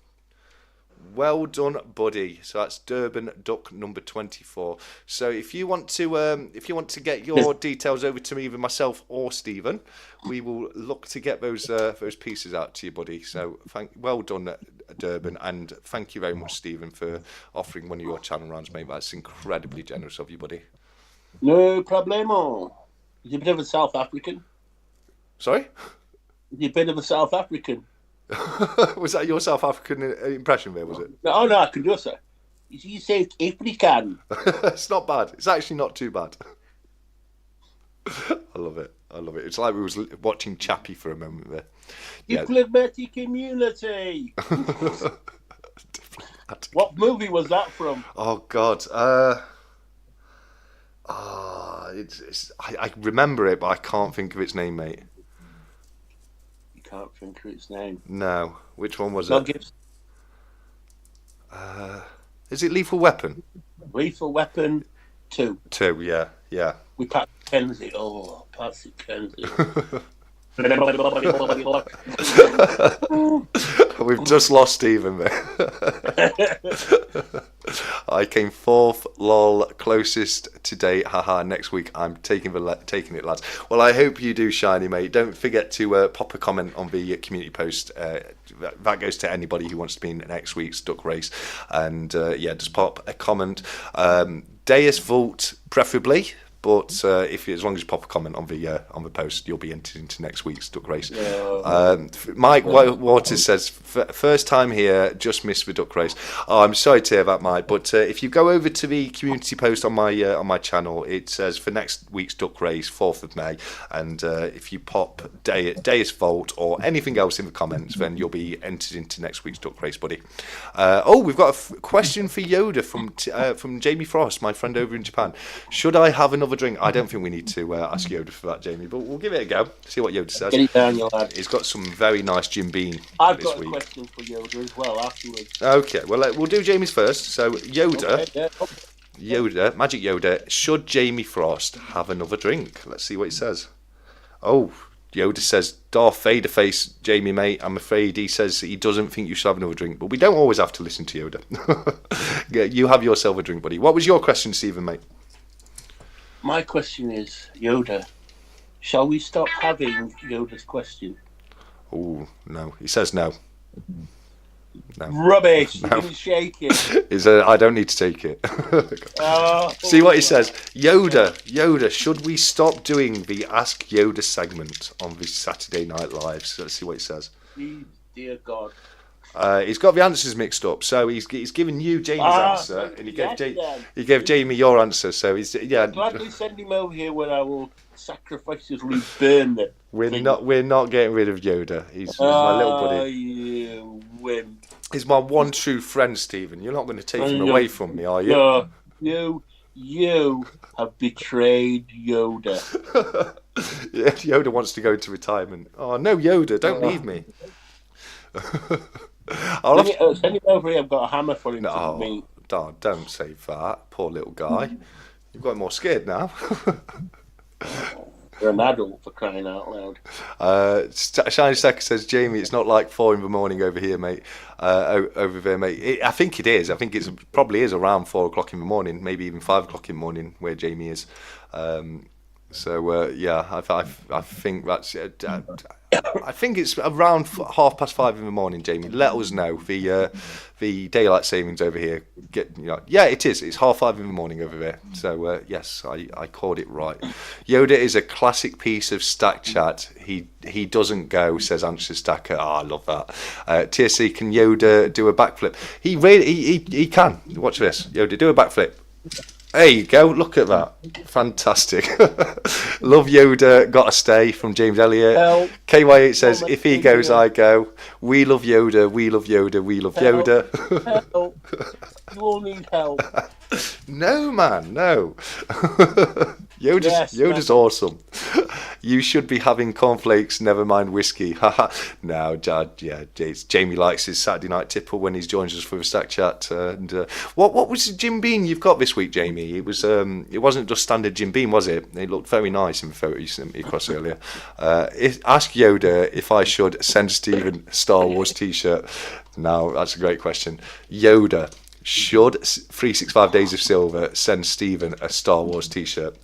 Well done, buddy. So that's Durban Duck number 24. So if you want to get your details over to me, either myself or Stephen, we will look to get those pieces out to you, buddy. So well done, Durban, and thank you very much, Stephen, for offering one of your channel rounds, mate. That's incredibly generous of you, buddy. No problemo. You're a bit of a South African. Sorry? You're a bit of a South African. Was that your South African impression there, was it? No, I can do it, sir. You say African. It's not bad. It's actually not too bad. I love it. It's like we was watching Chappie for a moment there. Diplomatic immunity. What movie was that from? Oh, God. I remember it, but I can't think of its name, mate. Can't think of its name. No. Which one was Mel it? Gibson. Is it Lethal Weapon? Lethal Weapon 2. 2, yeah. With Pat Kenzie. Oh, Patsy Kenzie. We've just lost Stephen there. I came fourth, lol, closest to date, haha. Next week I'm taking it, lads. Well, I hope you do, Shiny, mate. Don't forget to pop a comment on the community post. That goes to anybody who wants to be in next week's duck race. And just pop a comment. Deus Vult, preferably. But as long as you pop a comment on the post, you'll be entered into next week's duck race. Yeah. Mike Waters says, first time here, just missed the duck race. Oh, I'm sorry to hear that, Mike. But if you go over to the community post on my channel, it says for next week's duck race, 4th of May. And if you pop Deus Volt or anything else in the comments, then you'll be entered into next week's duck race, buddy. We've got a question for Yoda from Jamie Frost, my friend over in Japan. Should I have another drink? I don't think we need to ask Yoda for that, Jamie, but we'll give it a go. See what Yoda says. Get it down, your lad. He's got some very nice Jim Beam I've this got week. A question for Yoda as well afterwards. Okay, well we'll do Jamie's first. So Yoda, Yoda, Magic Yoda, should Jamie Frost have another drink? Let's see what he says. Oh, Yoda says, Darth Vader face, Jamie, mate. I'm afraid he says he doesn't think you should have another drink, but we don't always have to listen to Yoda. You have yourself a drink, buddy. What was your question, Stephen, mate? My question is, Yoda, shall we stop having Yoda's question? Oh, no. He says no. No. Rubbish. No. You didn't shake it. I don't need to take it. See what he says. Yoda, should we stop doing the Ask Yoda segment on the Saturday Night Live? So let's see what he says. Please, dear God. He's got the answers mixed up, so he's given you Jamie's answer, and he gave Jamie your answer. So he's Gladly send him over here when I will sacrificially burn them. We're not getting rid of Yoda. He's my little buddy. You wimp. He's my one true friend, Stephen. You're not going to take him away from me, are you? No, you have betrayed Yoda. Yeah, Yoda wants to go into retirement. Oh no, Yoda, don't leave me. Send him over here. I've got a hammer for him to meet. Don't say that. Poor little guy. You've got him more scared now. You're an adult, for crying out loud. Shiny Stacker says, Jamie, it's not like 4 in the morning over here, mate. Over there, mate. I think it is. I think it probably is around 4 o'clock in the morning, maybe even 5 o'clock in the morning where Jamie is. I think that's. I think it's around 5:30 in the morning, Jamie. Let us know. The daylight savings over here. It is. It's 5:30 in the morning over there. So yes, I called it right. Yoda is a classic piece of stack chat. He doesn't go, says Answer Stacker. Oh, I love that. TSC, can Yoda do a backflip? He can. Watch this. Yoda, do a backflip. There you go, look at that. Fantastic. Love Yoda, gotta stay, from James Elliott. KY8 says, if he goes, I go. We love Yoda, we love Yoda, we love Yoda. Help. You all need help. No, man, no. Yoda's awesome. You should be having cornflakes, never mind whiskey. No, Dad, yeah, Jamie likes his Saturday night tipple when he joins us for a stack chat. What was the Jim Beam you've got this week, Jamie? It wasn't just standard Jim Beam, was it? It looked very nice in the photo you sent me across earlier. Ask Yoda if I should send Stephen a Star Wars t-shirt. No, that's a great question. Yoda, should 365 Days of Silver send Stephen a Star Wars t-shirt?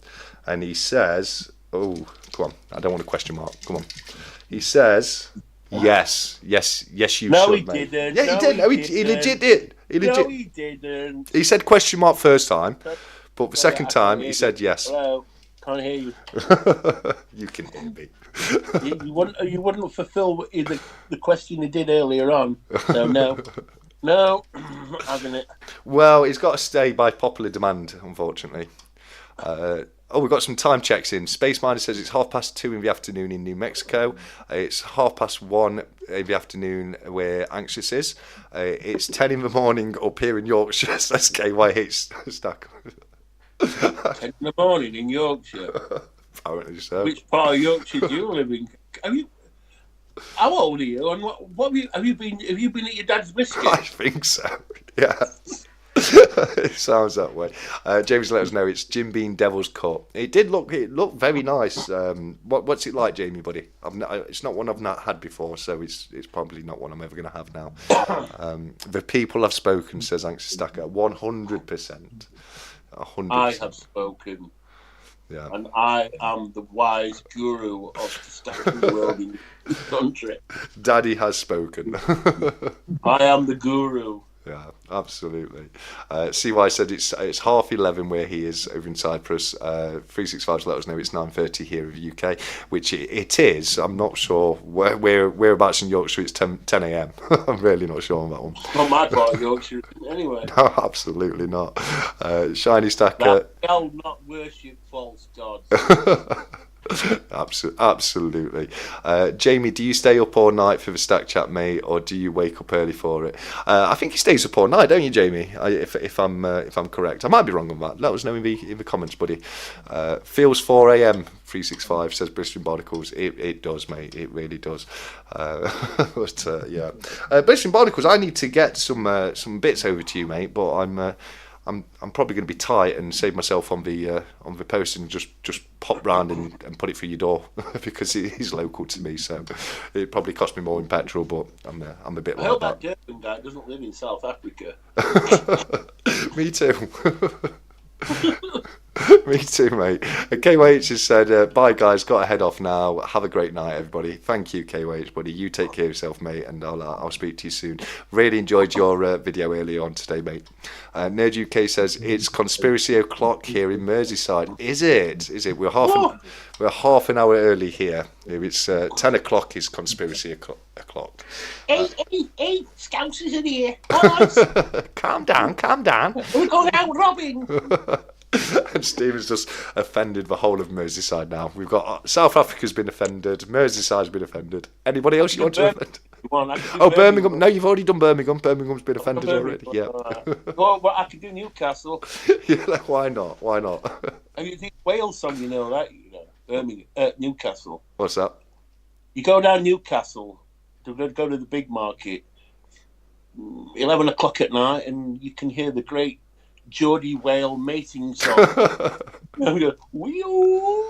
And he says, oh, come on, I don't want a question mark. Come on. He says, yes, you should, mate. Didn't. Yeah, he did. No, he legit did. No, he didn't. He said question mark first time, but the second time he said yes. Hello, can't hear you. You can hear me. You wouldn't fulfil the question you did earlier on. So no, not having it. Well, it's got to stay by popular demand, unfortunately. We've got some time checks in. Space Miner says it's 2:30 in the afternoon in New Mexico. It's 1:30 in the afternoon where Anxious is. It's 10 in the morning up here in Yorkshire. Says KYH Stack. 10 in the morning in Yorkshire. Apparently so. Which part of Yorkshire do you live in? How old are you? And what have you been? Have you been at your dad's biscuit? I think so. Yeah. It sounds that way. James let us know it's Jim Beam Devil's Cut. It looked very nice. What's it like, Jamie, buddy? It's not one I've not had before, so it's probably not one I'm ever going to have now. The people have spoken, says Anxious Stacker. 100%. 100%. I have spoken. Yeah. And I am the wise guru of the stacking world in this country. Daddy has spoken. I am the guru. Yeah, absolutely. CY said it's 11:30 where he is over in Cyprus. 365's let us know it's 9:30 here in the UK, which it is. I'm not sure whereabouts in Yorkshire it's 10 a.m. I'm really not sure on that one. Not my part of Yorkshire, anyway. No, absolutely not. Shiny Stacker. Thou not worship false gods. Absolutely. Jamie, do you stay up all night for the stack chat, mate, or do you wake up early for it? I think he stays up all night, don't you, Jamie? If I'm correct, I might be wrong on that. Let us know in the comments, buddy. Feels 4 a.m. 365 says Bristol Barnacles. It does, mate. It really does. But yeah, Bristol Barnacles. I need to get some bits over to you, mate. But I'm probably going to be tight and save myself on the post and just pop round and put it through your door because he's local to me, so it probably cost me more in petrol. But I'm a bit I like hope that. that Durban guy doesn't live in South Africa. Me too. Me too, mate. KYH has said, bye guys, got to head off now. Have a great night, everybody. Thank you, KYH, buddy. You take care of yourself, mate, and I'll speak to you soon. Really enjoyed your video earlier on today, mate. Nerd UK says it's conspiracy o'clock here in Merseyside. Is it? We're half an hour early here. It's 10 o'clock is conspiracy o'clock. Hey, Scousers in here. Boys. Calm down. We're going out robbing. And Stephen's just offended the whole of Merseyside now. We've got South Africa's been offended, Merseyside's been offended. Anybody else you want to offend? Birmingham. No, you've already done Birmingham. Birmingham's been offended already. Yeah. Well, I could do Newcastle. Yeah, why not? And you think Wales song, you know that? Birmingham, Newcastle. What's that? You go down Newcastle to go to the big market, 11 o'clock at night, and you can hear the great Geordie Whale mating song. And we go, wee-oo,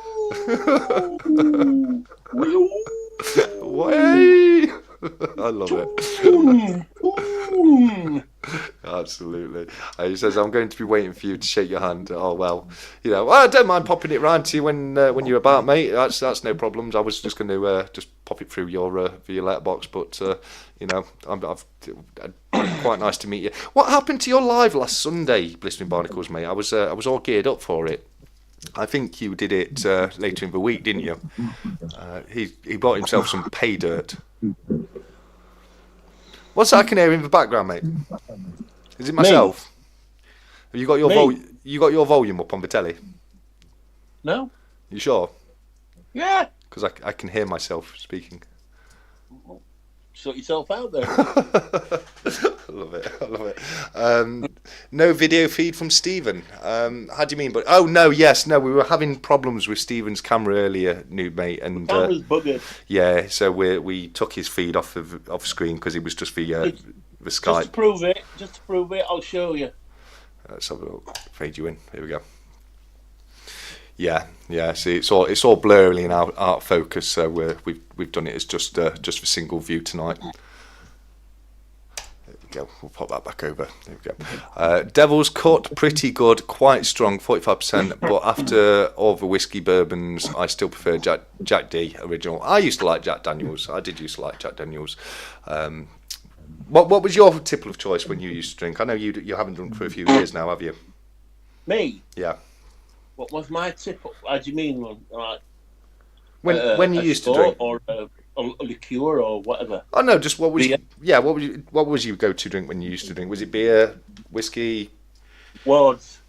wee-oo. Way! I love it. Absolutely. He says, I'm going to be waiting for you to shake your hand. Oh, well, I don't mind popping it round to you when you're about, mate. That's no problems. I was just going to just pop it through your letterbox, but, I've quite nice to meet you. What happened to your live last Sunday, Blistering Barnacles, mate? I was all geared up for it. I think you did it later in the week, didn't you? He bought himself some pay dirt. What's that I can hear in the background, mate? Is it myself? Have you got your volume up on the telly? No. You sure? Yeah. Because I can hear myself speaking. sort yourself out there. I love it. I love it. No video feed from Stephen. How do you mean? But we were having problems with Stephen's camera earlier, new mate, and Camera's buggered. yeah, so we took his feed off screen because it was just the Skype. Just to prove it, I'll show you. Let's have a look. Fade you in. Here we go. Yeah. See, it's all blurry and out of focus. So we've done it as just for single view tonight. There we go. We'll pop that back over. There we go. Devil's Cut, pretty good, quite strong, 45%. But after all the whiskey bourbons, I still prefer Jack D original. I used to like Jack Daniels. I did used to like Jack Daniels. What was your tipple of choice when you used to drink? I know you haven't drunk for a few years now, have you? Me? Yeah. What was my tip? How do you mean? Like, when you used to drink, or a liqueur or whatever? Oh no, just what was beer? what was your go-to drink when you used to drink? Was it beer, whiskey? Wards.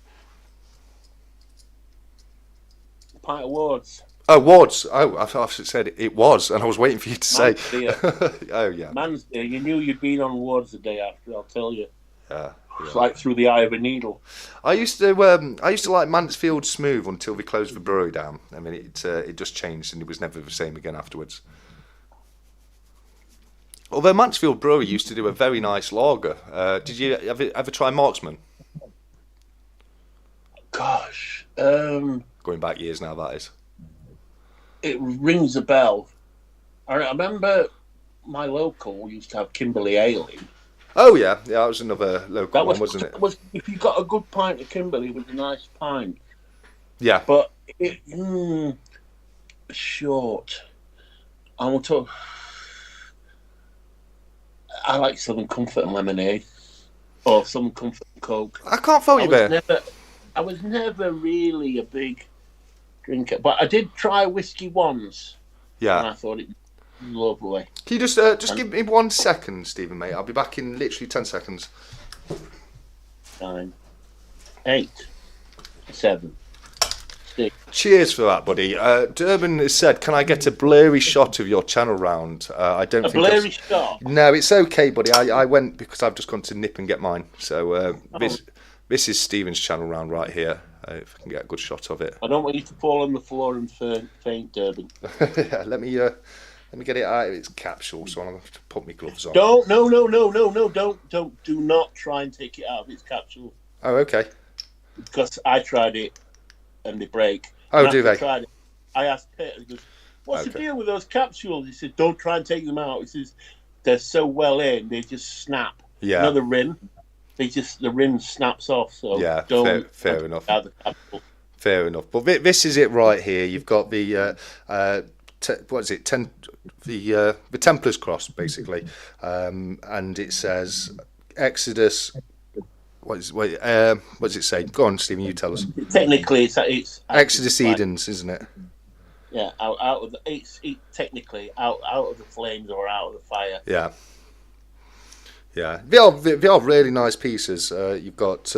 A pint of Wards. Oh, Wards. Oh, I said it was, and I was waiting for you to say. Beer. Oh yeah. Man's beer. You knew you'd been on Wards the day after. I'll tell you. Yeah. It's like through the eye of a needle. I used to like Mansfield Smooth until they closed the brewery down. I mean, it just changed and it was never the same again afterwards. Although Mansfield Brewery used to do a very nice lager. Did you ever try Marksman? Gosh, Going back years now, that is. It rings a bell. I remember my local used to have Kimberley Ale in. Oh yeah, that was another local one, wasn't it? If you got a good pint of Kimberley, it was a nice pint. Yeah, but short. I like Southern Comfort and lemonade, or Southern Comfort and Coke. I can't fault you there. I was never really a big drinker, but I did try whiskey once. Yeah, and I thought it was lovely. Can you just give me 1 second, Stephen, mate? I'll be back in literally 10 seconds. 9, 8, 7, 6. Cheers for that, buddy. Durban has said, "Can I get a blurry shot of your channel round?" I don't think a blurry shot. No, it's okay, buddy. I went because I've just gone to nip and get mine. So this is Stephen's channel round right here. If I can get a good shot of it. I don't want you to fall on the floor and faint, Durban. Yeah, let me get it out of its capsule, so I'll have to put my gloves on. No, do not try and take it out of its capsule. Oh, okay. Because I tried it and they break. Oh, and do they? I asked Peter, he goes, what's the deal with those capsules? He said, don't try and take them out. He says, they're so well in, they just snap. Yeah. You know the rim? The rim snaps off, so yeah, don't fair enough. Out the capsule. Fair enough. But this is it right here. You've got the what is it? The Templars cross, basically, and it says Exodus. What does it say? Go on, Stephen. You tell us. Technically, it's Exodus Edens, isn't it? Yeah, out of technically out of the flames or out of the fire. Yeah. Yeah, they are really nice pieces. You've got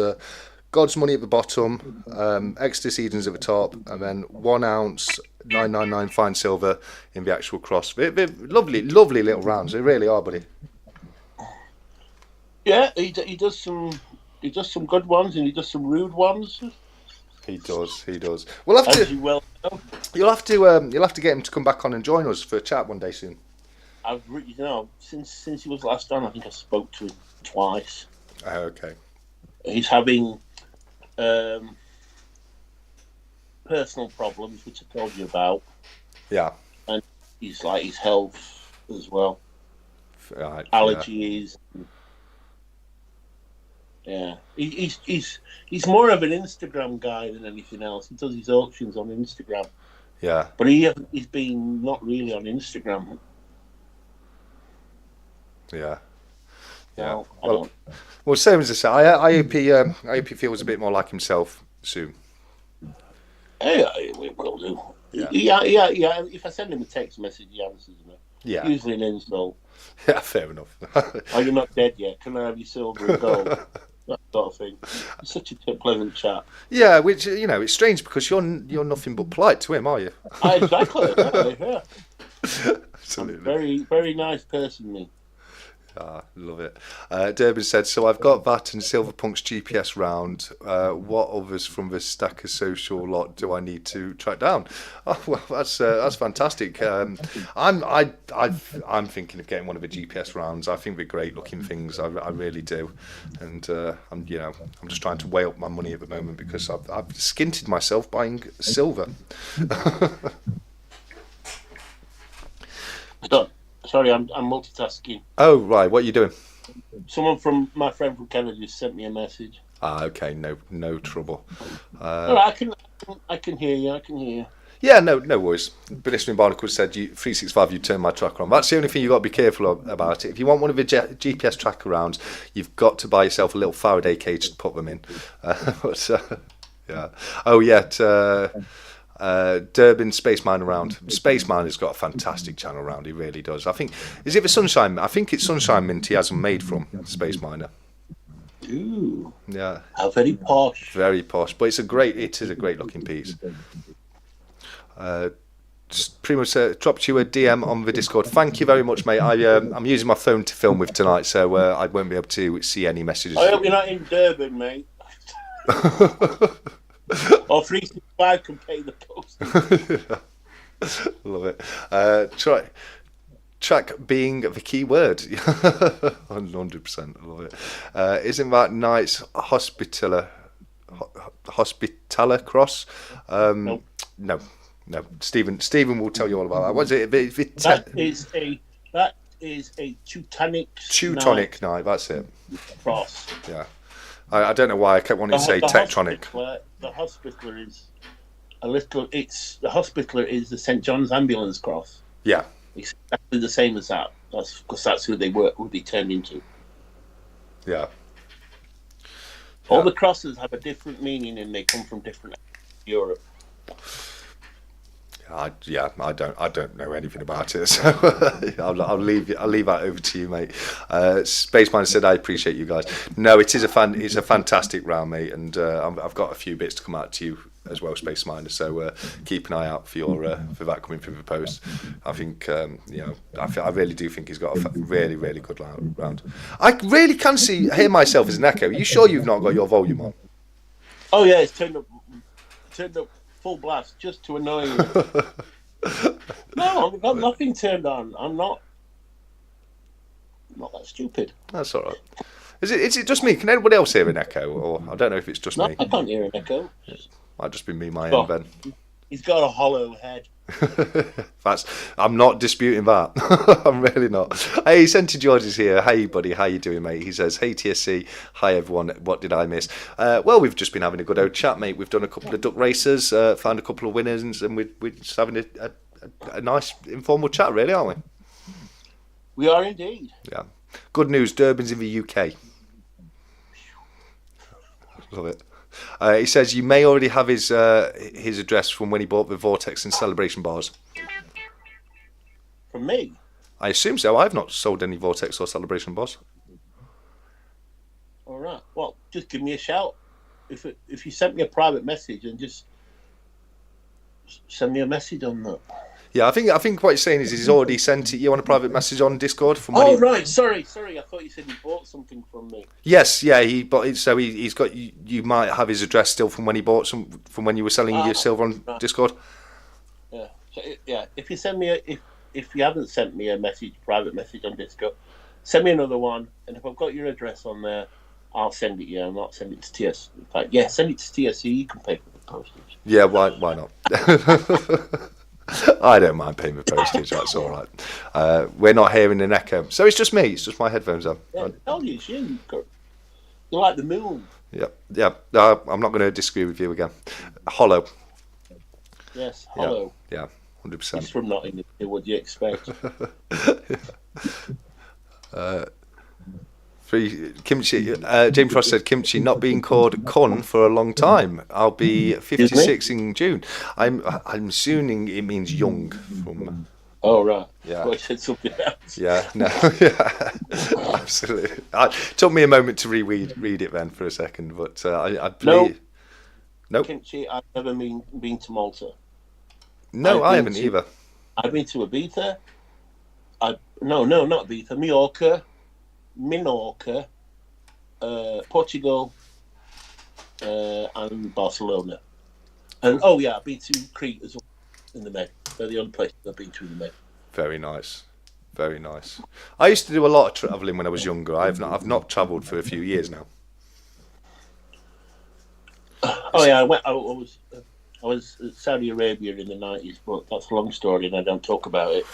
God's Money at the bottom, Exodus Edens at the top, and then 1 ounce 999 fine silver in the actual cross. They're lovely little rounds. They really are, buddy. Yeah, he does some good ones and he does some rude ones. He does. We'll have to. As you well know. You'll have to get him to come back on and join us for a chat one day soon. Since he was last on, I think I spoke to him twice. Oh, okay. He's having personal problems, which I told you about. Yeah. And he's like his health as well. Right, allergies. Yeah. He's more of an Instagram guy than anything else. He does his auctions on Instagram. Yeah. But he's been not really on Instagram. Yeah. Yeah. Well, same as I said, I hope he feels a bit more like himself soon. Yeah, it will do. Yeah. If I send him a text message, he answers me. Yeah. Usually an insult. Yeah, fair enough. Are you not dead yet? Can I have your silver and gold? That sort of thing. It's such a pleasant chat. Yeah, which it's strange because you're nothing but polite to him, are you? Exactly. Yeah. Absolutely. Very, very nice person, me. Ah, love it. Durbin said, so I've got that and Silverpunk's GPS round. What others from the Stacker Social lot do I need to track down? Oh, well, that's fantastic. I'm thinking of getting one of the GPS rounds. I think they're great looking things. I really do. And I'm just trying to weigh up my money at the moment because I've skinted myself buying silver. Sorry, I'm multitasking. Oh, right. What are you doing? Someone from my friend from Canada just sent me a message. Ah, okay. No trouble. All right, I can hear you. I can hear you. Yeah, no worries. Blistering Barnacle said, 365, you turn my tracker on. That's the only thing you've got to be careful about it. If you want one of the GPS tracker rounds, you've got to buy yourself a little Faraday cage to put them in. Yeah. Oh, yeah. Durbin Space Miner round. Space Miner's got a fantastic channel round. He really does. I think, is it the Sunshine? I think it's Sunshine Mint he hasn't made from Space Miner. Ooh. Yeah. How very posh. Very posh. But it is a great looking piece. Pretty much dropped you a DM on the Discord. Thank you very much, mate. I'm using my phone to film with tonight, so I won't be able to see any messages. I hope you're not in Durban, mate. Or 365 can pay the post. Love it. Track being the key word. 100%. Love it. Isn't that nice Hospitaller Cross? Nope. No. Stephen will tell you all about that. What's it? That is a Teutonic Knight. That's it. Cross. Yeah. I don't know why I kept wanting to say Tectonic. The Hospitaller is the Hospitaller is the St. John's Ambulance Cross. Yeah. It's exactly the same as that. That's because that's who they turned into. Yeah. All the crosses have a different meaning and they come from different Europe. I don't know anything about it, so I'll leave that over to you, mate. Space Miner said, I appreciate you guys. No, it's a fantastic round, mate, and I've got a few bits to come out to you as well, Space Miner. So keep an eye out for for that coming through the post. I think I really do think he's got a really really good round. I really can hear myself as an echo. Are you sure you've not got your volume on? Oh yeah, it's turned up full blast just to annoy you. No, I've got nothing turned on. I'm not that stupid. That's all right. Is it just me? Can anybody else hear an echo? Or I don't know if it's just me. I can't hear an echo. Might just be me, my end, Ben. He's got a hollow head. I'm not disputing that. I'm really not. Hey, Senti George is here. Hey, buddy. How you doing, mate? He says, hey, TSC. Hi, everyone. What did I miss? Well, we've just been having a good old chat, mate. We've done a couple of duck races, found a couple of winners, and we're just having a nice informal chat, really, aren't we? We are indeed. Yeah. Good news. Durban's in the UK. Love it. He says you may already have his address from when he bought the Vortex and Celebration bars. From me? I assume so. I've not sold any Vortex or Celebration bars. All right. Well, just give me a shout. If you sent me a private message, and just send me a message on that. Yeah, I think what he's saying is he's already sent you on a private message on Discord. Right. Sorry. I thought you said he bought something from me. Yes, yeah, he bought it. So he's got. You might have his address still from when he bought from when you were selling your silver on Discord. Yeah, so, yeah. If you send me if you haven't sent me a private message on Discord, send me another one. And if I've got your address on there, I'll send it. Yeah, I'll not send it to TS. In fact, yeah, send it to TSC. You can pay for the postage. Yeah, why not? I don't mind paying the postage. That's all right. We're not hearing an echo, so it's just me. It's just my headphones on. Yeah, tell you, you're like the moon. Yeah. I'm not going to disagree with you again. Hollow. Yes, hollow. Yeah, 100%. He's from Nottingham. What do you expect? Kimchi. James Frost said kimchi not being called con for a long time. I'll be 56 in June. I'm assuming it means young from. Oh right. Yeah. I said something else. Yeah. No. Yeah. Absolutely. It took me a moment to read it then for a second, but I believe. Nope. Kimchi. I've never been to Malta. No, I haven't either. I've been to Ibiza. No, not Ibiza. Mallorca. Minorca, Portugal, and Barcelona. And I've been to Crete as well in the Med. They're the only places I've been to in the Med. Very nice. Very nice. I used to do a lot of travelling when I was younger. I've not travelled for a few years now. I was at Saudi Arabia in the 90s, but that's a long story and I don't talk about it.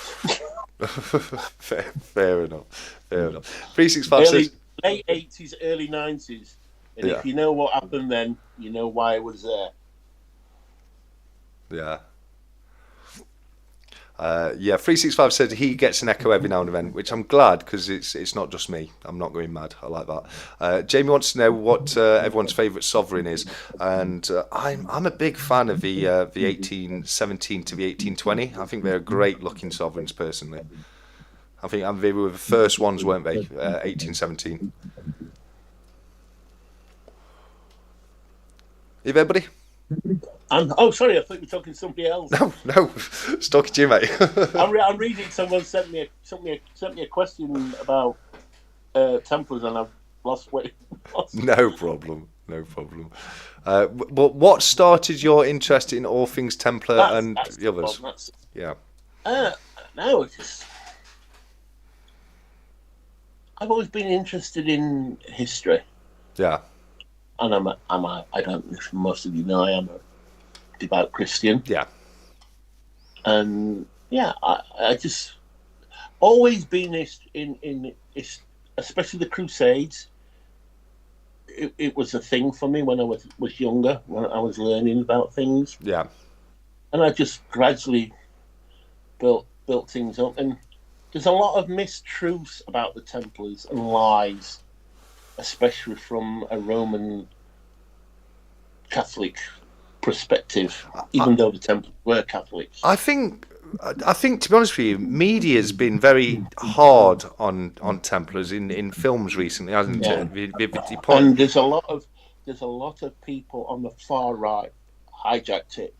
Fair enough. 365 says late 80s, early 90s. And if you know what happened then, you know why I was there. Yeah. 365 said he gets an echo every now and then, which I'm glad because it's not just me. I'm not going mad. I like that. Jamie wants to know what everyone's favourite sovereign is, and I'm a big fan of the 1817 to the 1820. I think they're great looking sovereigns personally. I think they were the first ones, weren't they? 1817. You there, buddy? Sorry, I thought you were talking to somebody else. No, it's talking to you, mate. I'm reading. Someone sent me a question about Templars, and I've lost weight. No problem. But what started your interest in all things Templar and the others? No, it's just I've always been interested in history. Yeah. And I don't know if most of you know, I am a devout Christian. Yeah. And I just always been in especially the Crusades. It was a thing for me when I was younger, when I was learning about things. Yeah. And I just gradually built things up. And there's a lot of mistruths about the Templars and lies, especially from a Roman Catholic perspective, even though the Templars were Catholics. I think, to be honest with you, media's been very hard on Templars in films recently, hasn't it? And there's a lot of people on the far right hijacked it.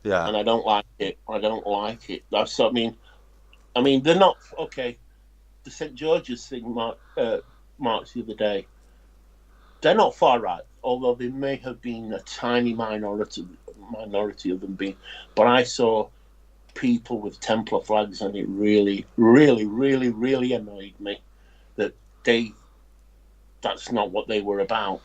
Yeah. And I don't like it. I mean, they're not okay. The St. George's thing march the other day. They're not far right, although there may have been a tiny minority of them being. But I saw people with Templar flags, and it really, really, really, really annoyed me that that's not what they were about.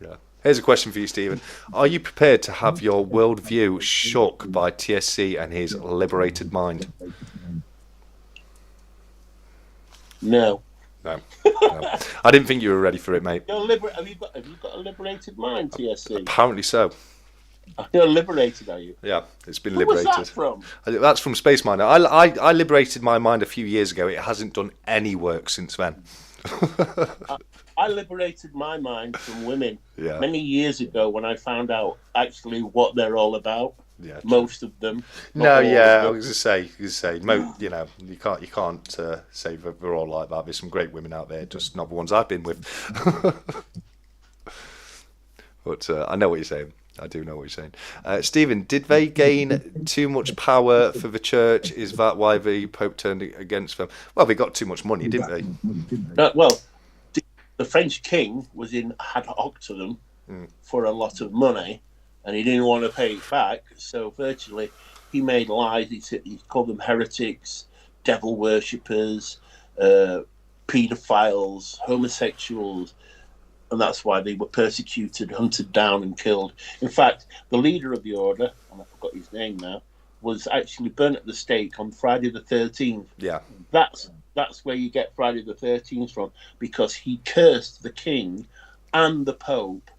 Yeah. Here's a question for you, Stephen. Are you prepared to have your worldview shook by TSC and his liberated mind? No. No. I didn't think you were ready for it, mate. Have you got a liberated mind, TSC? Apparently so. You're liberated, are you? Yeah, it's been liberated. Where's that from? That's from Space Miner. I liberated my mind a few years ago. It hasn't done any work since then. I liberated my mind from women many years ago when I found out actually what they're all about. Yeah, most of them. No, yeah, I was going to say, you know, you can't say that we're all like that. There's some great women out there, just not the ones I've been with. But I know what you're saying. I do know what you're saying. Stephen, did they gain too much power for the church? Is that why the Pope turned against them? Well, they got too much money, didn't they? The French king had hoc to them for a lot of money, and he didn't want to pay it back. So virtually, he made lies. He called them heretics, devil worshippers, paedophiles, homosexuals. And that's why they were persecuted, hunted down and killed. In fact, the leader of the order, and I forgot his name now, was actually burnt at the stake on Friday the 13th. Yeah. That's where you get Friday the 13th from, because he cursed the king and the Pope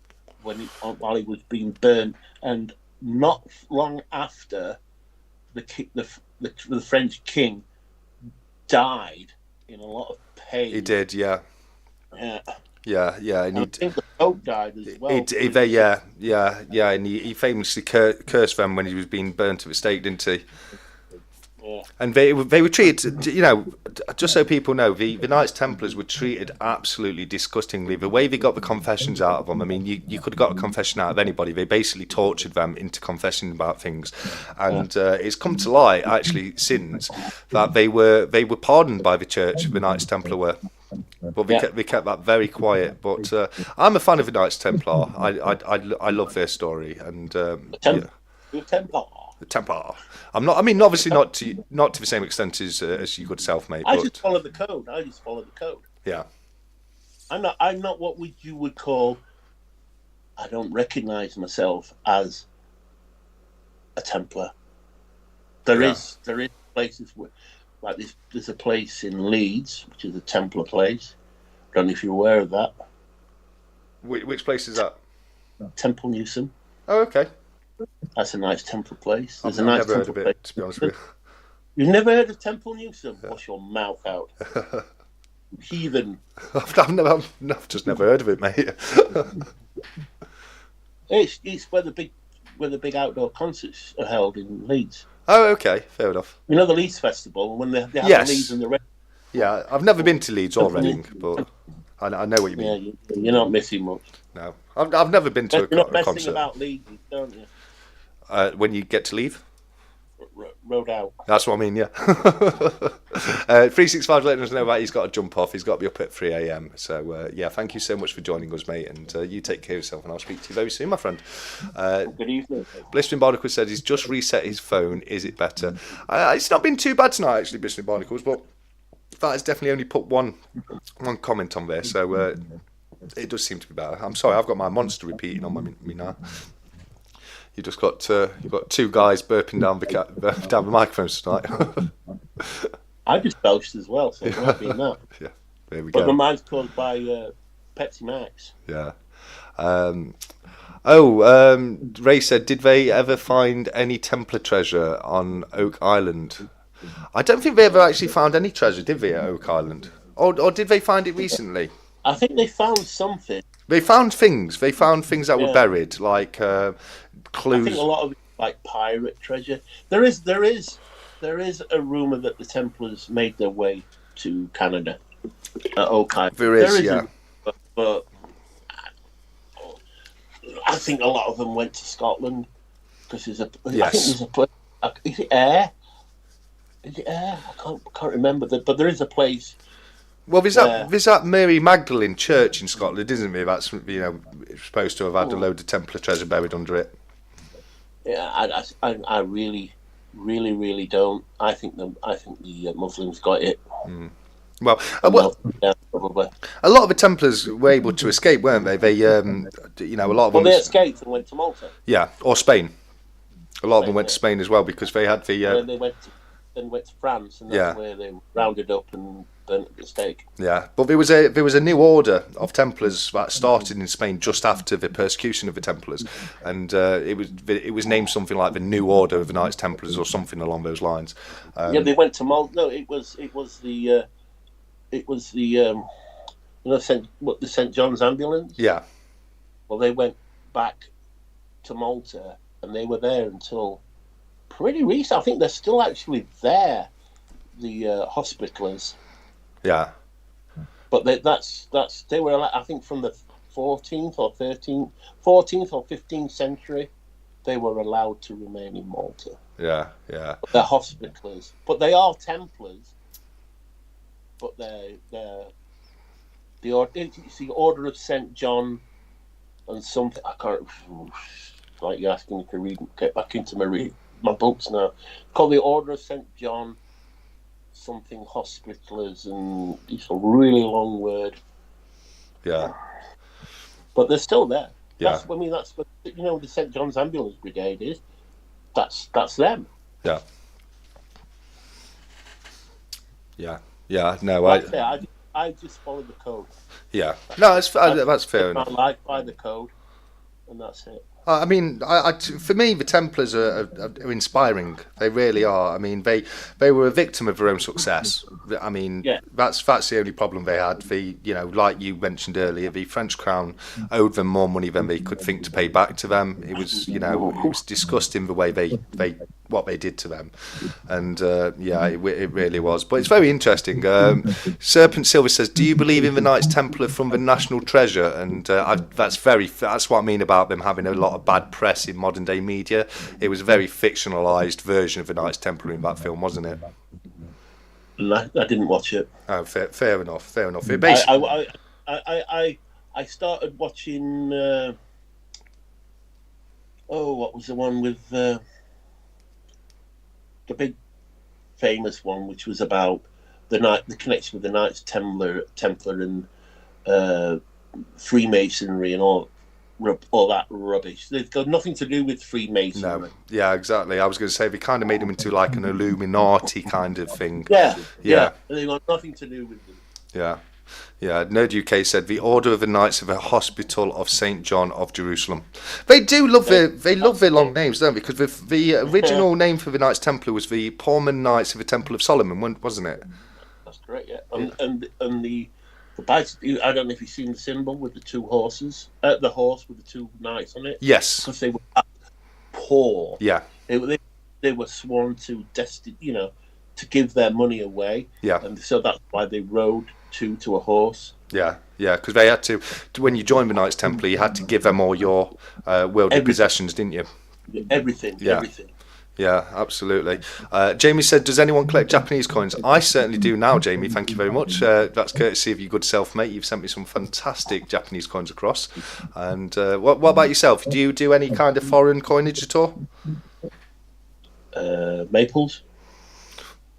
while he was being burnt. And not long after, the French king died in a lot of pain. He did, yeah. Yeah, and I think the Pope died as well. And he famously cursed them when he was being burnt at the stake, didn't he? Yeah. And they were treated, you know, just so people know, the Knights Templars were treated absolutely disgustingly. The way they got the confessions out of them, I mean, you could have got a confession out of anybody. They basically tortured them into confessing about things, and it's come to light actually since that they were pardoned by the church. The Knights Templar were. But they kept that very quiet. But I'm a fan of the Knights Templar. I love their story, and The Templar. the Templar. I'm not. I mean, obviously not to the same extent as you could self-mate. I But just follow the code. I just follow the code. yeah, I'm not what you would call. I don't recognise myself as a Templar. There is places where, like this. There's a place in Leeds which is a Templar place. Don't know if you're aware of that. which place is that? Temple Newsom. Oh, okay. That's a nice Templar place. I've There's a nice never heard Templar of it, place. to be honest with You've never heard of Temple Newsom? Wash your mouth out, heathen. you. I've just never heard of it, mate. It's where the big outdoor concerts are held in Leeds. Oh, okay, fair enough. You know the Leeds Festival when they have Yes. the Leeds and the Red. Yeah, I've never been to Leeds or Reading, but I know what you mean. Yeah, you're not missing much. No, I've never been to You're not a messing concert. about Leeds, don't you? When you get to leave. Road out. That's what I mean, yeah. 365 letting us know that he's got to jump off. He's got to be up at 3 a.m. So, yeah, thank you so much for joining us, mate. And you take care of yourself, and I'll speak to you very soon, my friend. Good evening. Blistering Barnacles said he's just reset his phone. Is it better? It's not been too bad tonight, actually, Blistering Barnacles, but that has definitely only put one comment on there. So, it does seem to be better. I'm sorry, I've got my monster repeating on me now. You just got you've got two guys burping down the microphones tonight. I just belched as well, so it might be enough. Yeah, there we But go. my mind's caused by Pepsi Max. Yeah. Ray said, did they ever find any Templar treasure on Oak Island? I don't think they ever actually found any treasure, did they, at Oak Island? Or did they find it recently? I think they found something. They found things. They found things that were buried, like clues. I think a lot of it, like pirate treasure. There is a rumor that the Templars made their way to Canada. Oak Island. There is, yeah. But I think a lot of them went to Scotland because there's a. Yes. I think there's a place. Is it Ayr? Is it Ayr? I can't remember that, but there is a place. Well, there's that Mary Magdalene church in Scotland, isn't there? That's supposed to have had a load of Templar treasure buried under it. Yeah, I really don't. I think the Muslims got it. Well, Probably. a lot of the Templars were able to escape, weren't they? They, a lot of them. Well, they escaped and went to Malta. Yeah, or Spain. A lot of them went to Spain as well because they had the. And they went to France, and that's where they were rounded up and burnt at the stake. Yeah, but there was a new order of Templars that started in Spain just after the persecution of the Templars, and it was named something like the New Order of the Knights Templars or something along those lines. They went to Malta. No, it was the the St John's ambulance. Yeah. Well, they went back to Malta, and they were there until pretty recent. I think they're still actually there. The Hospitallers. Yeah. But they were, I think, from the 14th or 15th century, they were allowed to remain in Malta. Yeah, yeah. But they're Hospitallers, but they are Templars. But it's the Order of St John and something. I can't. Like you're asking me to get back into my books now. Called the Order of St John. Something Hospitallers, and it's a really long word. Yeah. But they're still there. Yeah. That's what the St John's Ambulance Brigade is. That's them. Yeah. Yeah. Yeah. No, I just follow the code. Yeah. No, that's fair enough. My life by the code, and that's it. I mean, for me, the Templars are inspiring. They really are. I mean, they were a victim of their own success. I mean, that's the only problem they had. Like you mentioned earlier, the French crown owed them more money than they could think to pay back to them. It was, it was disgusting the way what they did to them, and it really was. But it's very interesting. Serpent Silver says, "Do you believe in the Knights Templar from the National Treasure?" And that's what I mean about them having a lot of bad press in modern day media. It was a very fictionalized version of the Knights Templar in that film, wasn't it? and I didn't watch it. Oh, fair enough. Fair enough. It I basically, I I I started watching. What was the one with the big famous one, which was about the connection with the Knights Templar and Freemasonry and all that rubbish. They've got nothing to do with Freemasonry. no. Yeah, exactly. I was going to say they kind of made him into like an Illuminati kind of thing. Yeah. They've got nothing to do with them. Yeah. Yeah, Nerd UK said the Order of the Knights of the Hospital of St John of Jerusalem. They do love their long names, don't they? Because the original name for the Knights Templar was the Pullman Knights of the Temple of Solomon, wasn't it? That's correct. Yeah, and the badge. I don't know if you've seen the symbol with the two horses, the horse with the two knights on it. Yes, because they were that poor. Yeah, they were sworn to to give their money away. Yeah, and so that's why they rode two to a horse. Yeah, because they had to. When you joined the Knights Templar, you had to give them all your worldly possessions, didn't you? Everything. Yeah, absolutely. Jamie said, does anyone collect Japanese coins? I certainly do now, Jamie. Thank you very much. That's courtesy of your good self, mate. You've sent me some fantastic Japanese coins across. And what about yourself? Do you do any kind of foreign coinage at all? Maples.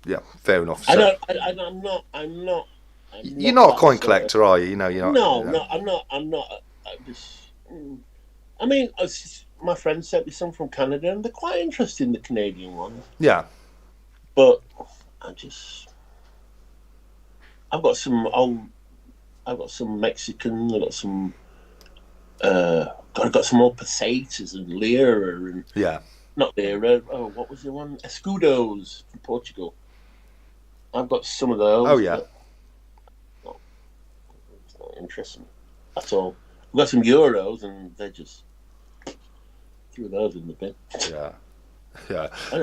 Yeah, fair enough. So, I'm not. You're not a coin collector, are you? You're not. No, I'm not. I mean, my friend sent me some from Canada, and they're quite interesting, the Canadian ones. Yeah. But I've got some Mexican. I've got some. I've got some old pesetas and lira and. Yeah. Not lira. Oh, what was the one? Escudos from Portugal. I've got some of those. Oh yeah. It's not interesting at all. I've got some euros, and they're just threw those in the bin. Yeah. And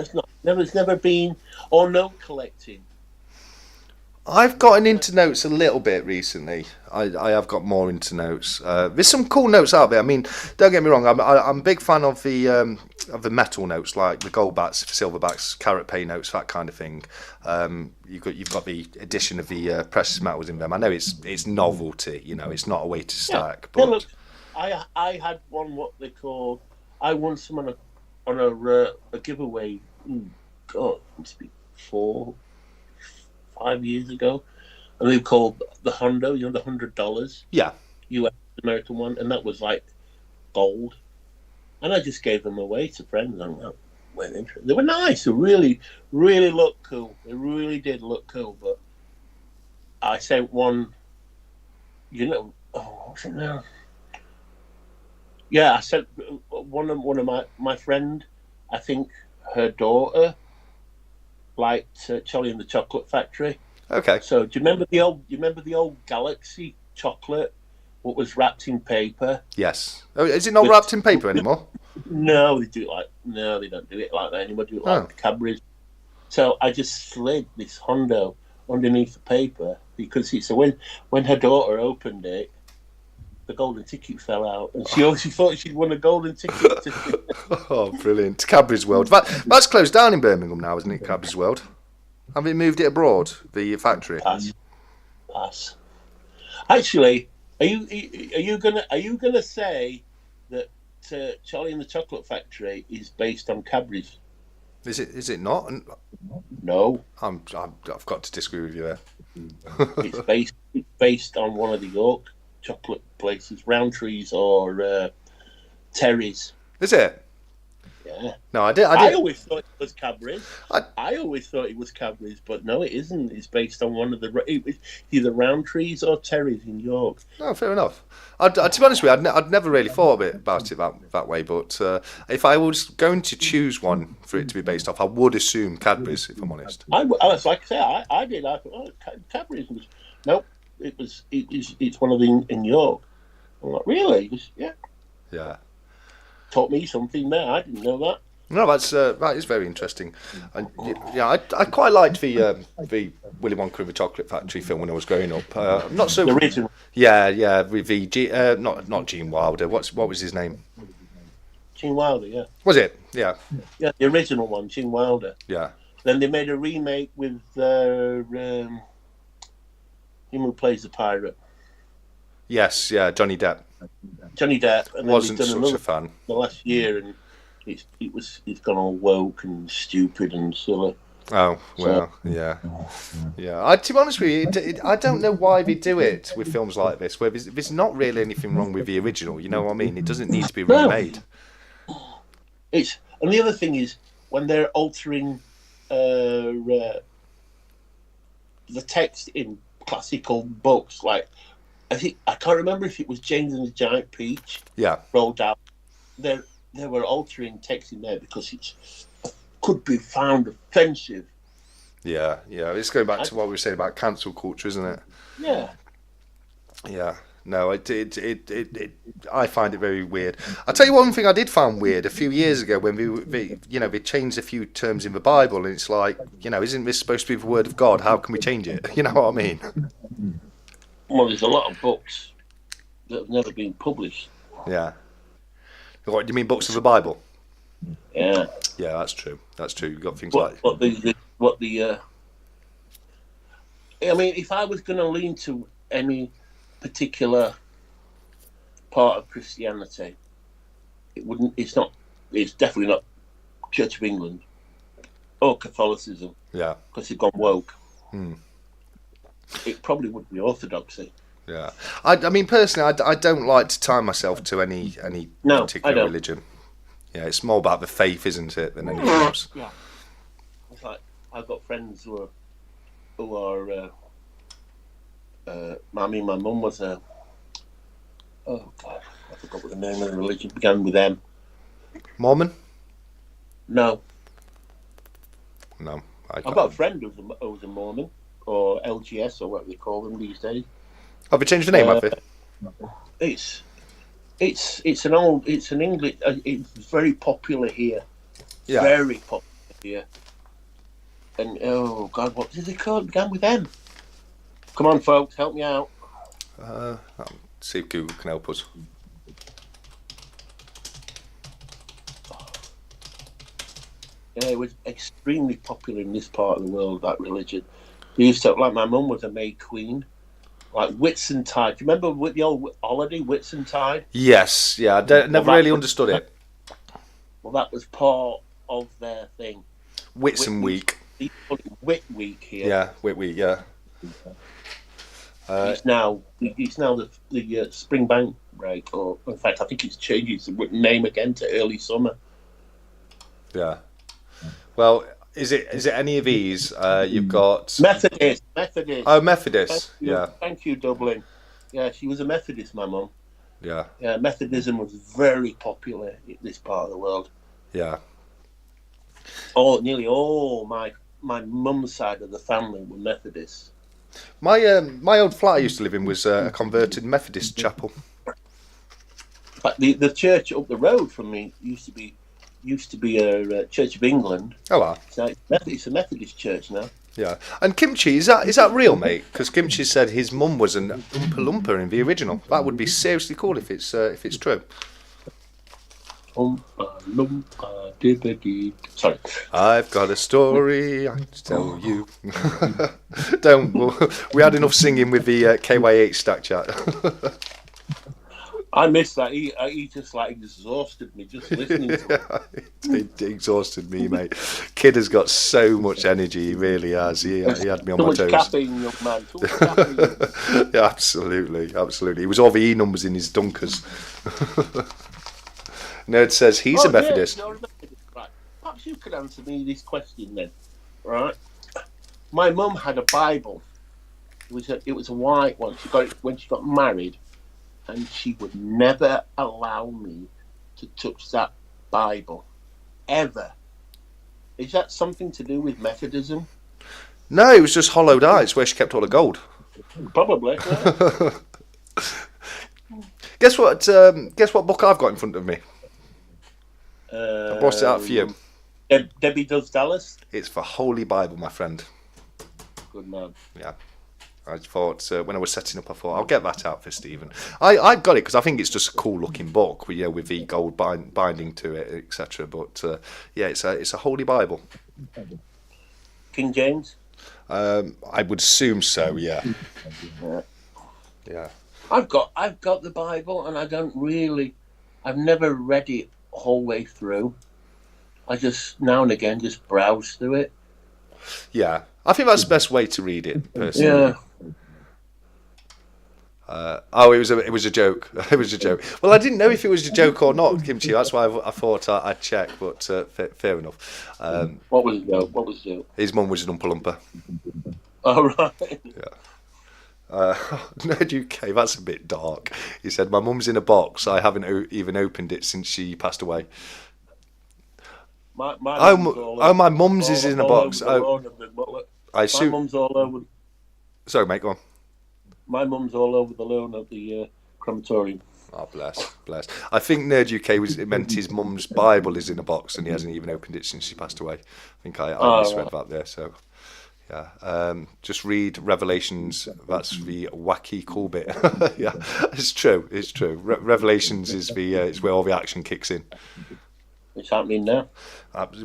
it's never been or note collecting. I've gotten into notes a little bit recently. I have got more into notes. There's some cool notes out there. I mean, don't get me wrong. I'm a big fan of the metal notes, like the gold backs, silver backs, carat pay notes, that kind of thing. You've got the addition of the precious metals in them. I know it's novelty. It's not a way to stack. Yeah. But Look, I had one what they call. I won some on a giveaway. God, it must be 4-5 years ago, and they were called the Hondo, the $100. Yeah. US American one, and that was like gold. And I just gave them away to friends. And they were nice. They really, really looked cool. They really did look cool. But I sent one. What's it now? Yeah, I sent one of my friend. I think her daughter liked Charlie and the Chocolate Factory. Okay. So do you remember the old Galaxy chocolate? What was wrapped in paper? Yes. Oh, is it not wrapped in paper anymore? No, they don't do it like that anymore. They do it like the Cadbury's. So I just slid this Hondo underneath the paper because so when her daughter opened it, the golden ticket fell out, and she thought she'd won a golden ticket. Oh, brilliant! Cadbury's World. That's closed down in Birmingham now, isn't it? Cadbury's World. Have they moved it abroad? The factory. Pass. Actually, are you gonna say that Charlie and the Chocolate Factory is based on Cadbury's? Is it not? No. I've got to disagree with you there. It's based on one of the York chocolate places, Roundtree's or Terry's. Is it? Yeah. No, I did. I always thought it was Cadbury's. I always thought it was Cadbury's, but no, it isn't. It's based on one of it was either Roundtree's or Terry's in York. No, fair enough. To be honest with you, I'd never really thought about it that way. But if I was going to choose one for it to be based off, I would assume Cadbury's. If I'm honest. Like I say, I did. I thought Cadbury's was nope. It's one of the in York. I'm like, really? Yeah. Yeah. Taught me something there. I didn't know that. No, that is very interesting. And yeah, I quite liked the Willy Wonka and the Chocolate Factory film when I was growing up. Not so. The original. Yeah, with the not Gene Wilder. What was his name? Gene Wilder. Yeah. Was it? Yeah. Yeah, the original one, Gene Wilder. Yeah. Then they made a remake with him who plays the pirate. Yes, yeah, Johnny Depp. Johnny Depp. And Wasn't then such another a fan. the last year, and it's gone all woke and stupid and silly. Oh, well, yeah. To be honest with you, I don't know why they do it with films like this, where there's not really anything wrong with the original, you know what I mean? It doesn't need to be remade. And the other thing is, when they're altering the text in classical books, like, I can't remember if it was James and the Giant Peach rolled out. They were altering text in there because it could be found offensive. Yeah. It's going back to what we were saying about cancel culture, isn't it? Yeah. Yeah. No, I find it very weird. I'll tell you one thing I did find weird a few years ago when they changed a few terms in the Bible, and it's like, isn't this supposed to be the word of God? How can we change it? You know what I mean? Well, there's a lot of books that have never been published. Yeah. What do you mean, books of the Bible? Yeah. Yeah, that's true. You've got things I mean, if I was going to lean to any particular part of Christianity, it's definitely not Church of England or Catholicism. Yeah. Because they've gone woke. It probably would be Orthodoxy. Yeah. I mean, personally, I don't like to tie myself to any particular religion. Yeah, it's more about the faith, isn't it, than anything else. Yeah. It's like, I've got friends who are my mum was oh God, I forgot what the name of the religion began with M. Mormon? No. I've got a friend who's a Mormon, or LGS, or what they call them these days. Have they changed the name, have they? It's an English. It's very popular here. Yeah. Very popular here. And oh God, what did they call it? Began with M. Come on, folks, help me out. I'll see if Google can help us. Yeah, it was extremely popular in this part of the world, that religion. They used to, like, my mum was a May Queen. Like Whitsuntide. Do you remember the old holiday, Whitsuntide? Yes, yeah. I never really understood it. Well, that was part of their thing. Whitsun Week. They call it Whit Week here. Yeah, Whit Week, yeah. It's now the spring bank break, or in fact, I think it's changed its name again to early summer. Yeah. Well, is it any of these? You've got Methodist. Oh, Methodist. Thank you, Dublin. Yeah, she was a Methodist, my mum. Yeah. Yeah, Methodism was very popular in this part of the world. Yeah. Nearly all my mum's side of the family were Methodists. My old flat I used to live in was a converted Methodist chapel. But the church up the road from me used to be a Church of England. Oh, wow. So it's a Methodist church now. Yeah. And Kimchi, is that real, mate? Because Kimchi said his mum was an Oompa Loompa in the original. That would be seriously cool if it's true. Oompa Loompa dibbity. Sorry. I've got a story I to tell you. We had enough singing with the KY8 stack chat. I missed that. He just exhausted me just listening to him. It exhausted me, mate. Kid has got so much energy. He really has. He had me on my toes. Too much caffeine, young man. Too much caffeine. Yeah, absolutely. It was all the E numbers in his dunkers. Nerd says he's a Methodist. Yeah, right. Perhaps you could answer me this question then. Right. My mum had a Bible. It was a white one. She got it when she got married. And she would never allow me to touch that Bible, ever. Is that something to do with Methodism? No, it was just hollowed out. It's where she kept all the gold. Probably. Yeah. Guess what book I've got in front of me? I brought it out for you. Debbie Does Dallas? It's the Holy Bible, my friend. Good man. Yeah. I thought when I was setting up, I thought I'll get that out for Stephen. I got it because I think it's just a cool looking book, with the gold binding to it, etc. But yeah, it's a Holy Bible. King James? I would assume so. Yeah. Yeah. Yeah. I've got the Bible, and I've never read it whole way through. I just now and again just browse through it. Yeah. I think that's the best way to read it, personally. Yeah. It was a joke. It was a joke. Well, I didn't know if it was a joke or not, Kimchi. That's why I thought I'd check, but fair enough. What was the joke? What was the joke? His mum was an Oompa Loompa. Oh, right. Yeah. Nerd UK, that's a bit dark. He said, my mum's in a box. I haven't even opened it since she passed away. My my mum's is in a box. I assume. My mum's all over. Sorry, mate, go on. My mum's all over the lawn of the crematorium. Oh, bless. I think Nerd UK it meant his mum's Bible is in a box and he hasn't even opened it since she passed away. I think I misread that there, so yeah. Just read Revelations. That's the wacky cool bit. Yeah, it's true. Revelations is where all the action kicks in. It's happening now.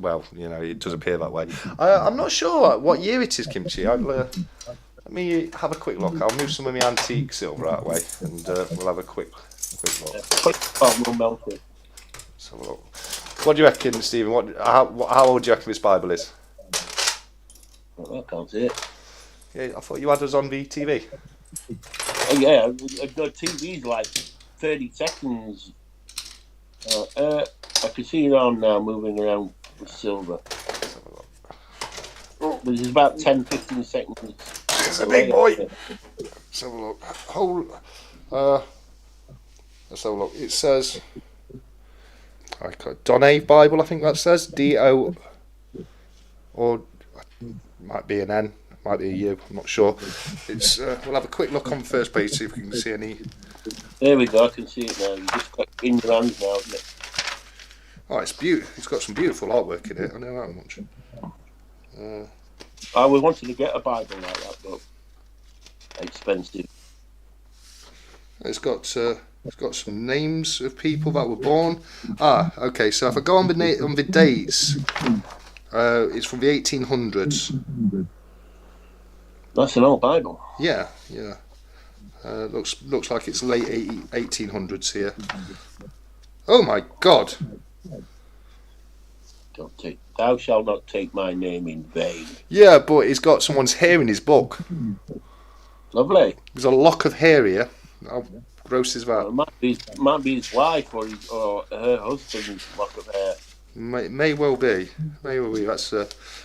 Well, it does appear that way. I'm not sure what year it is, Kimchi. Let me have a quick look. I'll move some of my antique silver that way, and we'll have a quick look. We'll melt it. So, what do you reckon, Stephen? How old do you reckon this Bible is? I can't see it. Yeah, I thought you had us on the TV. Oh, yeah, the TV's like 30 seconds. I can see it on now, moving around with silver. But it's about 10-15 seconds. It's a big boy. Let's have a look. Let's have a look. It says Donne Bible, I think that says D-O, or might be an N, might be a U, I'm not sure. It's we'll have a quick look on the first page, see if we can see any. There we go, I can see it now. You just got it in your hands now, isn't it? Oh, it's beautiful. It's got some beautiful artwork in it. I know that much. I was wanting to get a Bible like that, but expensive. It's got some names of people that were born. Okay. So if I go on the dates, it's from the 1800s. That's an old Bible. Yeah. Looks like it's late 1800s here. Oh my God! Thou shalt not take my name in vain. Yeah, but he's got someone's hair in his book. Lovely. There's a lock of hair here. How gross is that? It might be his wife or her husband's lock of hair. May well be. That's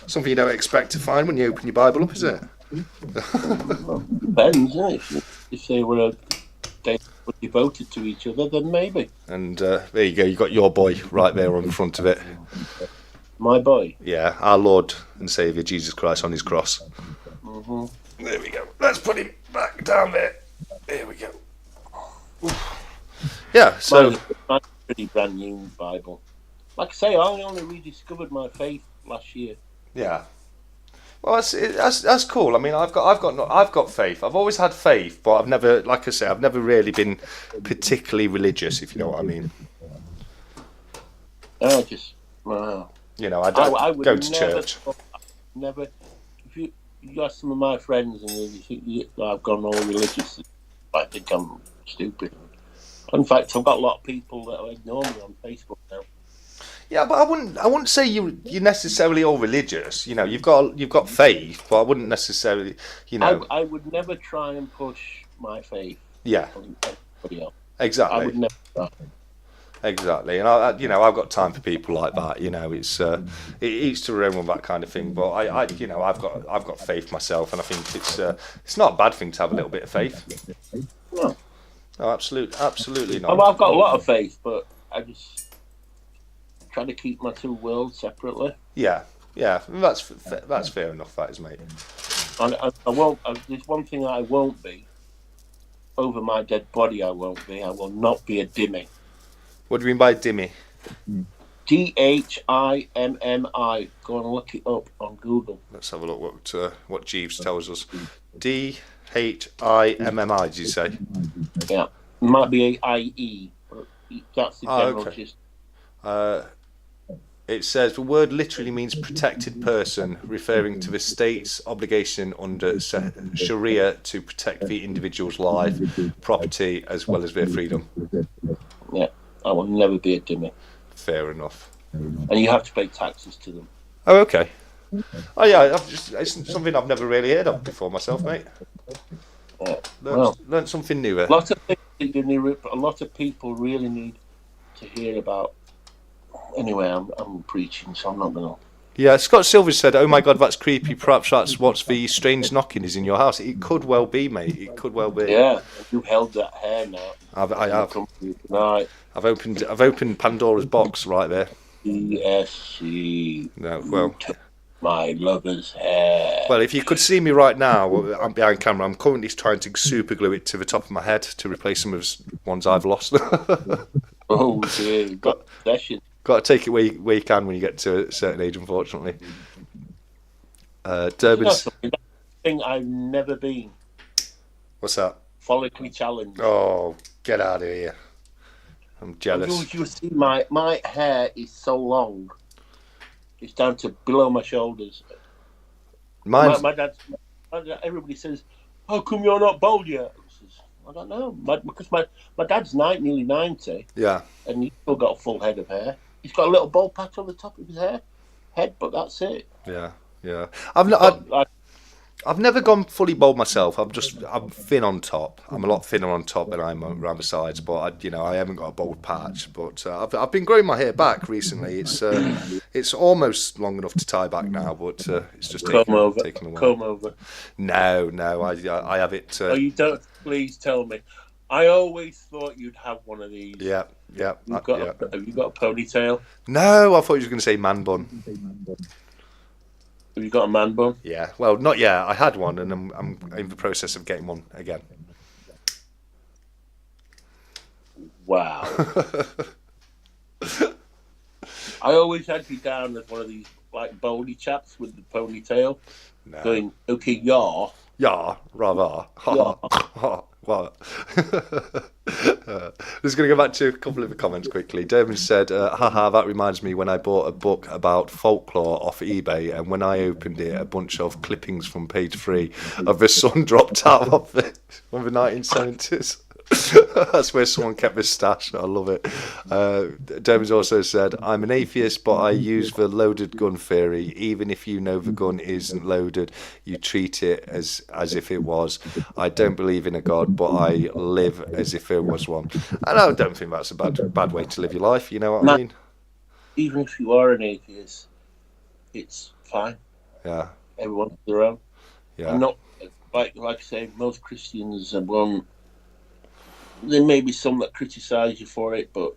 something you don't expect to find when you open your Bible up, is it? Well, depends, isn't it? If they were devoted to each other, then maybe. And there you go. You got your boy right there on the front of it. My boy. Yeah, our Lord and Saviour Jesus Christ on his cross. Mm-hmm. There we go. Let's put him back down there. There we go. Yeah, so Mine's a pretty brand new Bible. Like I say, I only rediscovered my faith last year. yeah. Well, that's cool. I mean, I've got faith. I've always had faith, but I've never, like I say, I've never really been particularly religious, if you know what I mean. Wow. I don't go to church. Never. If you ask some of my friends and you think I've gone all religious, I think I'm stupid. In fact, I've got a lot of people that ignore me on Facebook now. Yeah, but I wouldn't say you're necessarily all religious. You've got faith, but I wouldn't necessarily, I would never try and push my faith. Yeah. On anybody else. Exactly. I would never try. Exactly, and I've got time for people like that. It's each to their own with that kind of thing. But I've got faith myself, and I think it's not a bad thing to have a little bit of faith. No, absolutely not. I've got a lot of faith, but I just try to keep my two worlds separately. Yeah, that's fair enough. That is, mate. And I won't. There's one thing I won't be. Over my dead body, I won't be. I will not be a dimmy. What do you mean by dimmy? DHIMMI. Go and look it up on Google. Let's have a look what Jeeves tells us. DHIMMI, did you say? Yeah, it might be IE. But that's the general okay. gist. It says the word literally means protected person, referring to the state's obligation under Sharia to protect the individual's life, property, as well as their freedom. Yeah, I will never be a dhimmi. Fair enough. And you have to pay taxes to them. Oh, okay. Oh, yeah, it's something I've never really heard of before myself, mate. Yeah. Learned something new there. A lot of things a lot of people really need to hear about. Anyway, I'm preaching, so I'm not going to. Yeah, Scott Silvers said, "Oh my God, that's creepy. Perhaps that's what's the strange knocking is in your house." It could well be, mate. It could well be. Yeah, you've held that hair now. I have. Tonight. I've opened Pandora's box right there. ESC. No, well, my lover's hair. Well, if you could see me right now, I'm behind camera. I'm currently trying to super glue it to the top of my head to replace some of the ones I've lost. Oh dear, got possession. Got to take it where you can when you get to a certain age, unfortunately. Durban's... You know, thing I've never been. What's that? Follicle challenge. Oh, get out of here. I'm jealous. You see, my hair is so long. It's down to below my shoulders. Mine's... My dad, everybody says, how come you're not bald yet? I don't know. Because my dad's nearly 90. Yeah. And he's still got a full head of hair. He's got a little bald patch on the top of his head, but that's it. Yeah. I've never gone fully bald myself. I'm thin on top. I'm a lot thinner on top than I am around the sides. But I haven't got a bald patch. But I've been growing my hair back recently. It's almost long enough to tie back now, but it's just taking a while. Comb over. No, I have it. Oh, you don't. Please tell me. I always thought you'd have one of these. Yeah. Have you got a ponytail? No, I thought you were going to say man bun. Have you got a man bun? Yeah. Well, not yet. I had one, and I'm in the process of getting one again. Wow. I always had you down as one of these like baldy chaps with the ponytail. No. Going, okay, yeah. Yeah, rather. Yeah. What? Just going to go back to a couple of the comments quickly. Dermot said, haha, that reminds me when I bought a book about folklore off eBay, and when I opened it, a bunch of clippings from page 3 of the sun dropped out of it from the 1970s. That's where someone kept his stash. I love it. Dermot also said, I'm an atheist, but I use the loaded gun theory. Even if you know the gun isn't loaded, you treat it as if it was. I don't believe in a God, but I live as if there was one. And I don't think that's a bad way to live your life. You know what I mean? Even if you are an atheist, it's fine. Yeah. Everyone's their own. Yeah. I'm not like I say, most Christians won't. There may be some that criticise you for it, but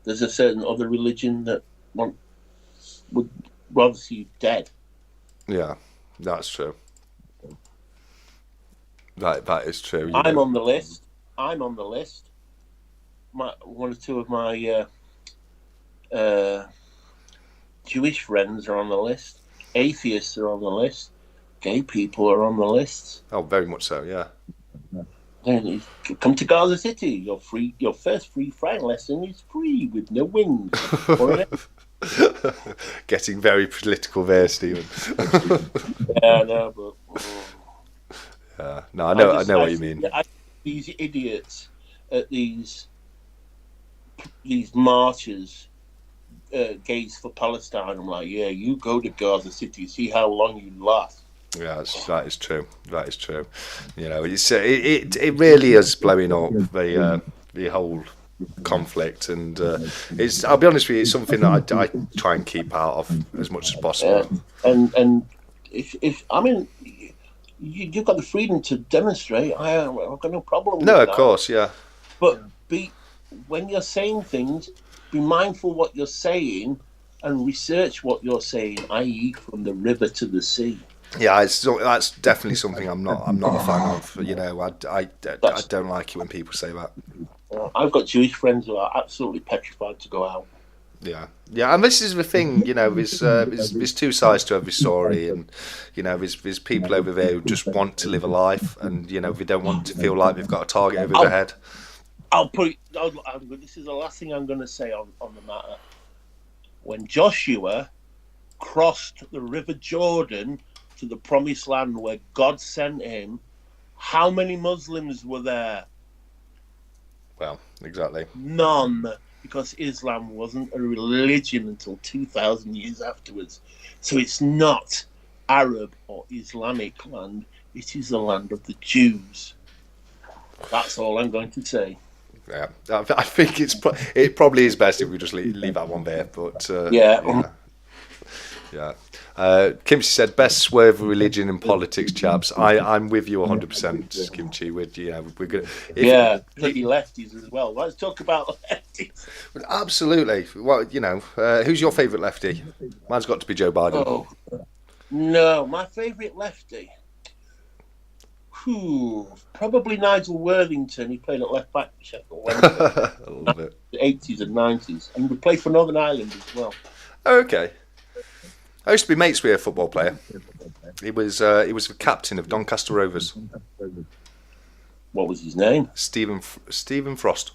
there's a certain other religion that would rather see you dead. Yeah, that's true. That is true. I'm on the list. One or two of my Jewish friends are on the list. Atheists are on the list. Gay people are on the list. Oh, very much so. Yeah. Come to Gaza City. Your first free flying lesson is free with no wings. Getting very political there, Stephen. Yeah, no, but no, I know what you mean. These idiots at these marches, gays for Palestine. I'm like, yeah, you go to Gaza City, see how long you last. Yeah, that is true. That is true. You know, it really is blowing up the whole conflict, and I'll be honest with you, it's something that I try and keep out of as much as possible. And if I mean, you've got the freedom to demonstrate. I've got no problem with that. No, of course, yeah. But when you're saying things, be mindful what you're saying and research what you're saying, i.e., from the river to the sea. Yeah, that's definitely something I'm not a fan of. You know, I don't like it when people say that. I've got Jewish friends who are absolutely petrified to go out. Yeah, and this is the thing. You know, there's two sides to every story, and you know, there's people over there who just want to live a life, and you know, they don't want to feel like they've got a target over their head. This is the last thing I'm going to say on the matter. when Joshua crossed the River Jordan to the Promised Land where God sent him, how many Muslims were there? Well, exactly. None, because Islam wasn't a religion until 2,000 years afterwards. So it's not Arab or Islamic land. It is the land of the Jews. That's all I'm going to say. Yeah, I think it probably is best if we just leave that one there. But yeah. Kimchi said best swerve religion and politics, chaps. I'm with you 100%, Kimchi. We're good. Bloody lefties as well. Let's talk about lefties. Absolutely. Well, who's your favourite lefty? Mine's got to be Joe Biden. Oh no, my favourite lefty. Probably Nigel Worthington. He played at left back for Sheffield Wednesday. I love it. The 80s and 90s, and he played for Northern Ireland as well. Oh, okay. I used to be mates with a football player. He was the captain of Doncaster Rovers. What was his name? Stephen Frost.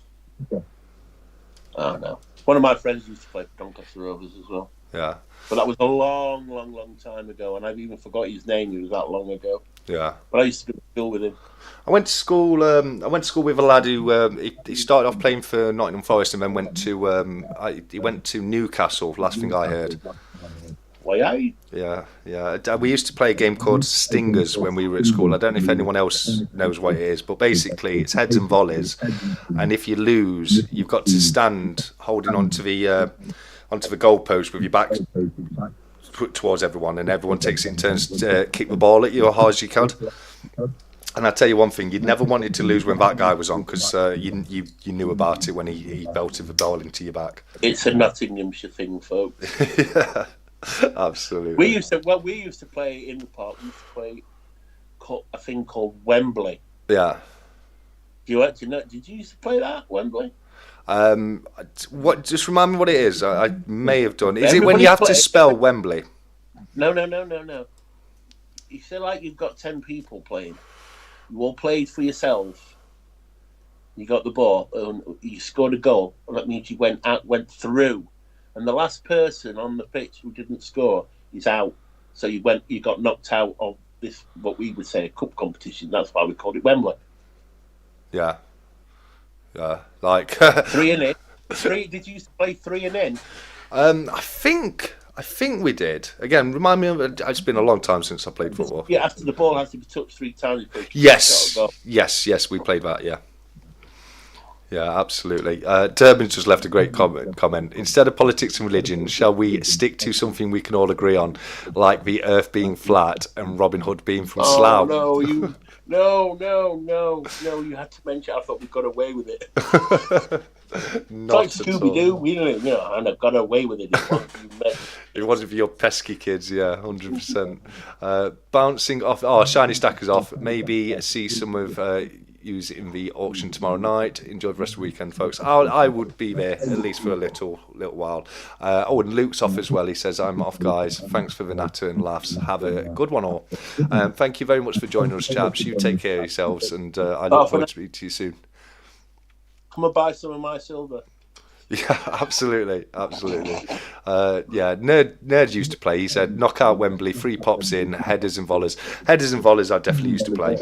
Oh no. One of my friends used to play for Doncaster Rovers as well. Yeah. But that was a long, long, long time ago, and I've even forgot his name. He was that long ago. Yeah. But I used to go to school with him. I went to school with a lad who he started off playing for Nottingham Forest and then went to Newcastle. Last thing I heard. Why? Yeah. We used to play a game called Stingers when we were at school. I don't know if anyone else knows what it is, but basically it's heads and volleys, and if you lose, you've got to stand holding onto the goalpost with your back put towards everyone, and everyone takes it in turns to kick the ball at you as hard as you can. And I tell you one thing, you'd never wanted to lose when that guy was on, because you knew about it when he belted the ball into your back. It's a Nottinghamshire thing, folks. Yeah, absolutely. We used to play in the park. We used to play a thing called Wembley. Yeah. Did you used to play that, Wembley? What? Just remind me what it is. I may have done. Is it when you have to spell Wembley? No. You say like you've got 10 people playing. You all played for yourself. You got the ball, and you scored a goal. And that means you went through, and the last person on the pitch who didn't score is out. So you got knocked out of this, what we would say, a cup competition. That's why we called it Wembley. Yeah. Like 3 and in. Did you used to play 3 and in? I think we did. Again, remind me of it. It's been a long time since I played football. Yeah, after the ball has to be touched 3 times. Yes, we played that. Yeah, absolutely. Durbin's just left a great comment. Instead of politics and religion, shall we stick to something we can all agree on, like the Earth being flat and Robin Hood being from Slough? No, you had to mention. I thought we got away with it. Not like Scooby-Doo, we didn't, and I got away with it. It wasn't for your pesky kids, 100%. Bouncing off, Shiny Stackers off. Maybe see some of use in the auction tomorrow night. Enjoy the rest of the weekend, folks. I would be there at least for a little while. And Luke's off as well. He says, I'm off, guys. Thanks for the natter and laughs. Have a good one all. Thank you very much for joining us, chaps. You take care of yourselves, and I look forward to speaking to you soon. Come and buy some of my silver. Yeah, absolutely. Nerd used to play. He said, knock out Wembley, 3 pops in, headers and volleys. Headers and volleys I definitely used to play.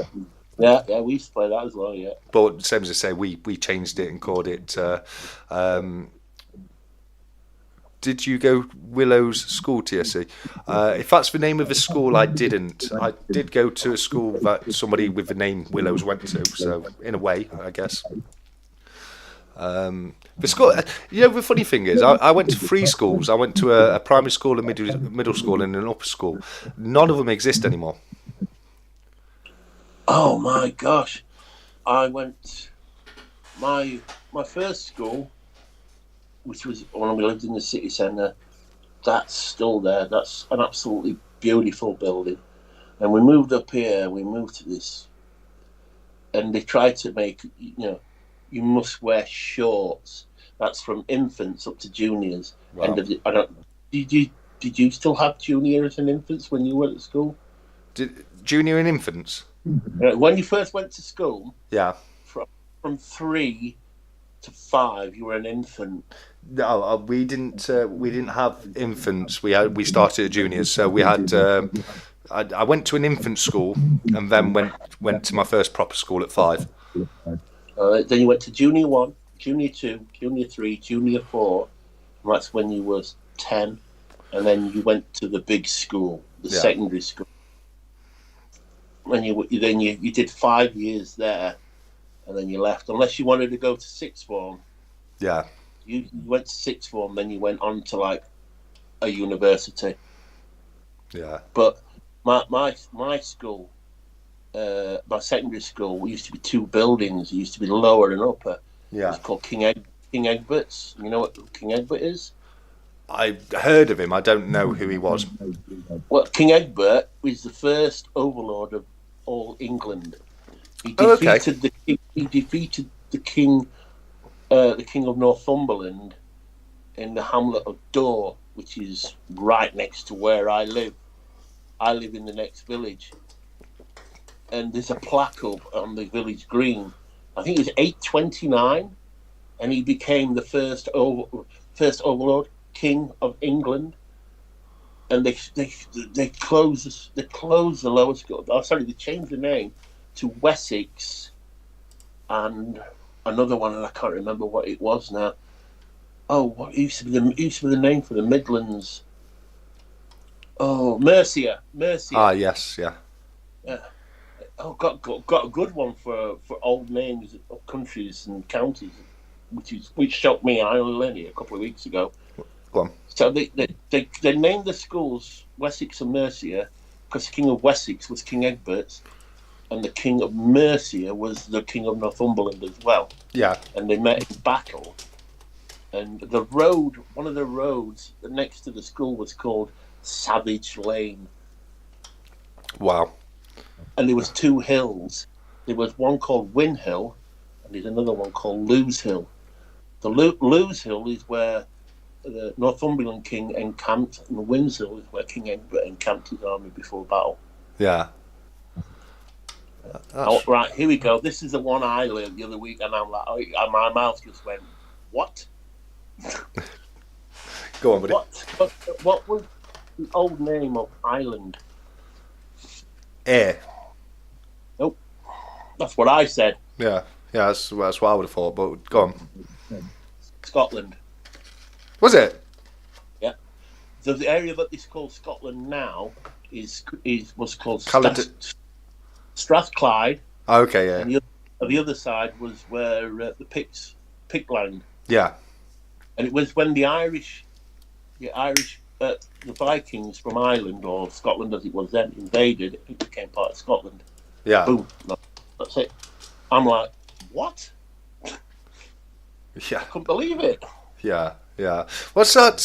Yeah, we used to play that as well, yeah. But same as I say, we changed it and called it... did you go Willow's School, TSC? If that's the name of the school, I didn't. I did go to a school that somebody with the name Willows went to, so in a way, I guess. The school, the funny thing is, I went to 3 schools. I went to a primary school, a middle school, and an upper school. None of them exist anymore. Oh my gosh! I went my first school, which was when we lived in the city centre. That's still there. That's an absolutely beautiful building. And we moved up here. We moved to this, and they tried to make you must wear shorts. That's from infants up to juniors. Wow. Did you still have juniors and infants when you went to school? Junior and infants? When you first went to school? Yeah. From 3 to 5, you were an infant. No, we didn't. We didn't have infants. We started at juniors. So we had. I went to an infant school and then went to my first proper school at 5. Then you went to Junior 1, Junior 2, Junior 3, Junior 4. And that's when you was 10. And then you went to the big school, the secondary school. And you did 5 years there, and then you left. Unless you wanted to go to sixth form. Yeah. You went to sixth form, then you went on to like a university. Yeah. But my school, my secondary school, we used to be 2 buildings. It used to be lower and upper. Yeah. It was called King Egbert's. You know what King Egbert is? I heard of him. I don't know who he was. Well, King Egbert was the first overlord of all England. He defeated the king. He defeated the king of Northumberland in the hamlet of Dore, which is right next to where I live. I live in the next village, and there's a plaque up on the village green. I think it was 829, and he became the first overlord, king of England. And they closed the lower school. Oh, sorry, they changed the name to Wessex, and another one, and I can't remember what it was now. Oh, what used to be the name for the Midlands? Oh, Mercia. Ah, yes, yeah. Oh, got a good one for old names of countries and counties, which shocked me. I only learned it a couple of weeks ago. Go on. So they named the schools Wessex and Mercia because the King of Wessex was King Egbert, and the King of Mercia was the King of Northumberland as well. Yeah. And they met in battle. And one of the roads next to the school was called Savage Lane. Wow. And there was 2 hills. There was one called Win Hill, and there's another one called Lose Hill. The Lose Hill is where the Northumberland king encamped, and the Win Hill is where King Egbert encamped his army before battle. Yeah. Oh, right, here we go. This is the one I learned the other week, and I'm like, my mouth just went, what? Go on, buddy. What was the old name of Ireland? Ayr. Nope. That's what I said. Yeah, that's what I would have thought. But go on. Scotland. Was it? Yeah. So the area that is called Scotland now was called Strathclyde. Okay, yeah. And the other side was where the Picts land. Yeah. And it was when the Vikings from Ireland, or Scotland as it was then, invaded, it became part of Scotland. Yeah. Boom. That's it. I'm like, what? Yeah. I couldn't believe it. Yeah, yeah. What's that?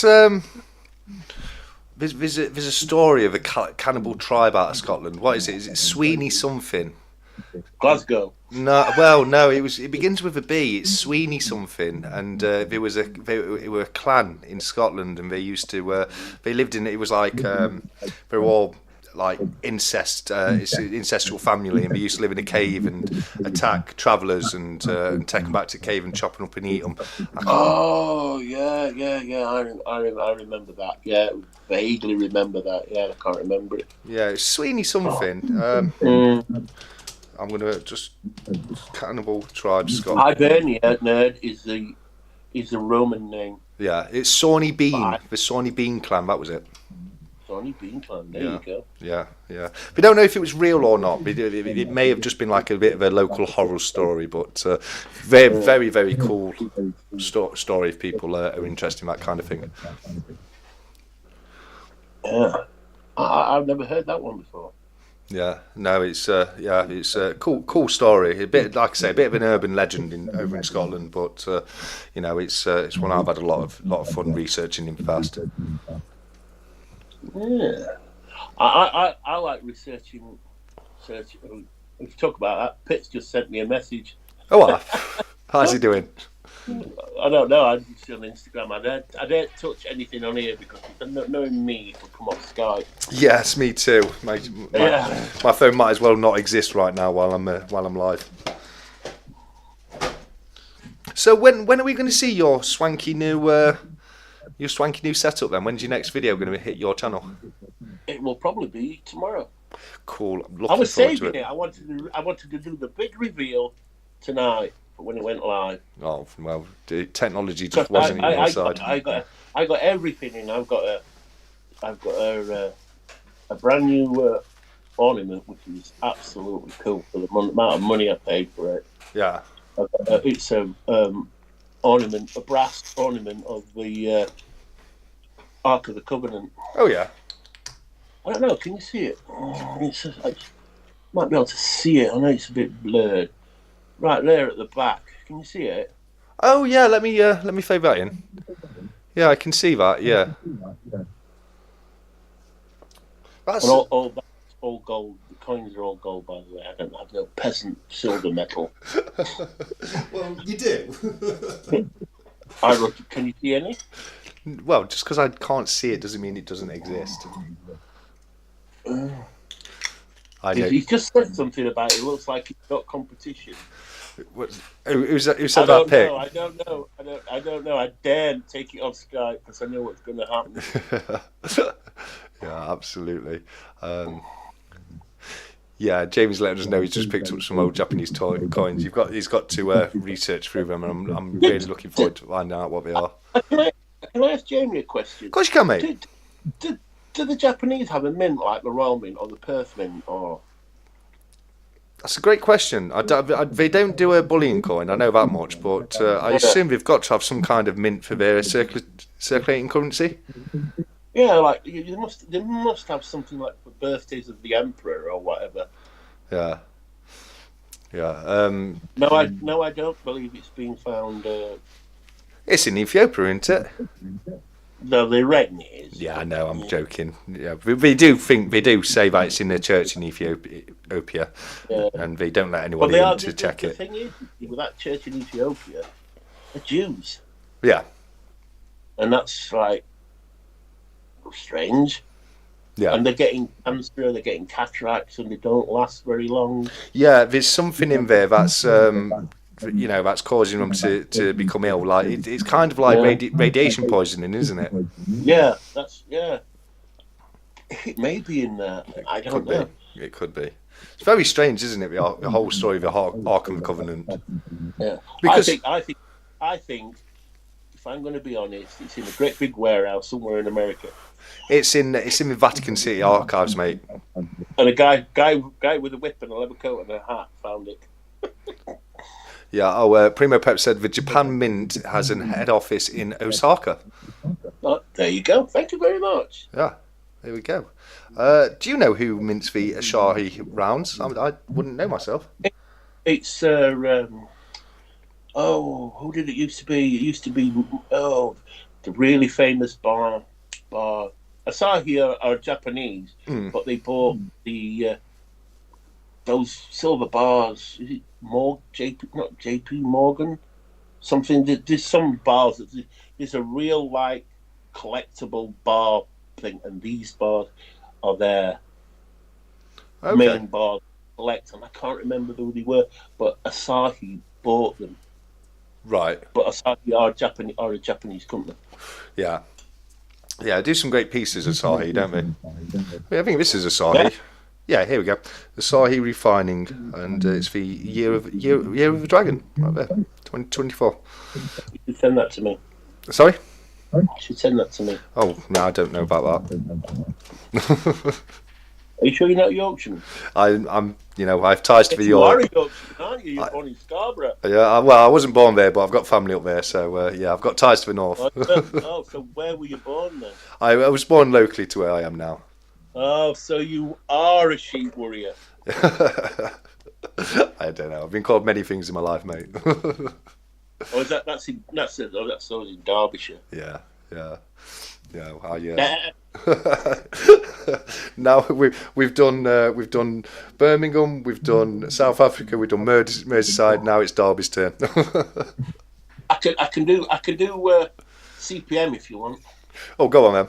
There's a story of a cannibal tribe out of Scotland. What is it? Is it Sweeney something? Glasgow. No. It begins with a B. It's Sweeney something, and they were a clan in Scotland, and they used to they lived in. It was like they were all like incestual family, and they used to live in a cave and attack travellers and take them back to the cave and chop them up and eat them. Oh yeah. I remember that. Yeah, vaguely remember that. Yeah, I can't remember it. Yeah, it's Sweeney something. I'm gonna just cannibal tribe Scotland. Hibernia nerd is the Roman name. Yeah, it's Sawney Bean, the Sawney Bean clan. That was it. Sawney Bean clan. There you go. Yeah. We don't know if it was real or not. It may have just been like a bit of a local horror story, but very, very, very cool story if people are interested in that kind of thing. Yeah, I've never heard that one before. Yeah, no, it's a cool story. A bit, like I say, a bit of an urban legend over in Scotland, but it's one I've had a lot of fun researching in the past. Yeah, I like researching. We talk about that. Pitt's just sent me a message. Oh, how's he doing? I don't know. I'm just on Instagram. I don't touch anything on here because knowing me, it will come off Skype. Yes, me too. My phone might as well not exist right now while I'm live. So when are we going to see your swanky new setup then? When's your next video going to hit your channel? It will probably be tomorrow. Cool. I'm I looking was forward to saving it. it. I wanted to do the big reveal tonight, but when it went live, Oh well, the technology just wasn't on your side. I got everything in. I've got a brand new ornament, which is absolutely cool for the amount of money I paid for it. Yeah. It's a ornament, a brass ornament of the Ark of the Covenant. Oh yeah. I don't know. Can you see it? I might be able to see it. I know it's a bit blurred. Right there at the back. Can you see it? Oh yeah. Let me fade that in. Yeah, I can see that. Yeah. That's And all that's all gold. The coins are all gold, by the way. I don't have no peasant silver metal. well, you do. Can you see any? Well, just because I can't see it doesn't mean it doesn't exist. I know. He just said something about it. Looks like it's got competition. Who said that pic? I don't know. I daren't take it off Skype because I know what's going to happen. Yeah, absolutely. Yeah, Jamie's letting us know he's just picked up some old Japanese coins. He's got to research through them, and I'm really looking forward to finding out what they are. Can I ask Jamie a question? Of course you can, mate. Do the Japanese have a mint like the Royal Mint or the Perth Mint? Or That's a great question. They don't do a bullion coin, I know that much, but I assume they've got to have some kind of mint for their circulating currency. Yeah, like they must have something like for birthdays of the emperor or whatever. Yeah. Yeah. No, I don't believe it's been found. It's in Ethiopia, isn't it? No, they reckon it is. Yeah, I know. I'm joking. Yeah, they do say that it's in the church in Ethiopia, and they don't let anyone in to check it. The thing is, with that church in Ethiopia, they're Jews. Yeah. And that's like strange. Yeah. And they're getting cancer, they're getting cataracts, and they don't last very long. Yeah, there's something in there that's that's causing them to become ill. Like it's kind of like radiation poisoning, isn't it? Yeah, it may be in there. I don't know. It could be. It's very strange, isn't it? The whole story of the Ark of the Covenant. Yeah, because I think. If I'm going to be honest, it's in a great big warehouse somewhere in America. It's in the Vatican City archives, mate. And a guy with a whip and a leather coat and a hat found it. Yeah. Oh, Primo Pep said the Japan Mint has an head office in Osaka. Oh, there you go. Thank you very much. Yeah. There we go. Do you know who mints the Asahi rounds? I wouldn't know myself. It's who did it used to be? It used to be the really famous bar. Asahi are Japanese, but they bought the those silver bars. Is it JP Morgan? Something. There's some bars. There's a real like collectible bar thing, and these bars are their main bar collect. And I can't remember who they were, but Asahi bought them. Right. But Asahi are a Japanese company. Yeah. Yeah, do some great pieces, Asahi, don't they? I think this is Asahi. Yeah, here we go. Asahi Refining, and it's the year of the Dragon, right there, 2024. You should send that to me. Sorry? You should send that to me. Oh, no, I don't know about that. Are you sure you're not Yorkshireman? I'm. I have ties to the You are a York. Yorkshireman, aren't you? You're born in Scarborough. Yeah, well, I wasn't born there, but I've got family up there, so yeah, I've got ties to the north. So where were you born then? I was born locally to where I am now. Oh, so you are a sheep warrior. I don't know. I've been called many things in my life, mate. Oh, that's in Derbyshire. Yeah. Now we've done Birmingham, we've done South Africa, we've done Merseyside. Now it's Derby's turn. I can do CPM if you want. Oh, go on then.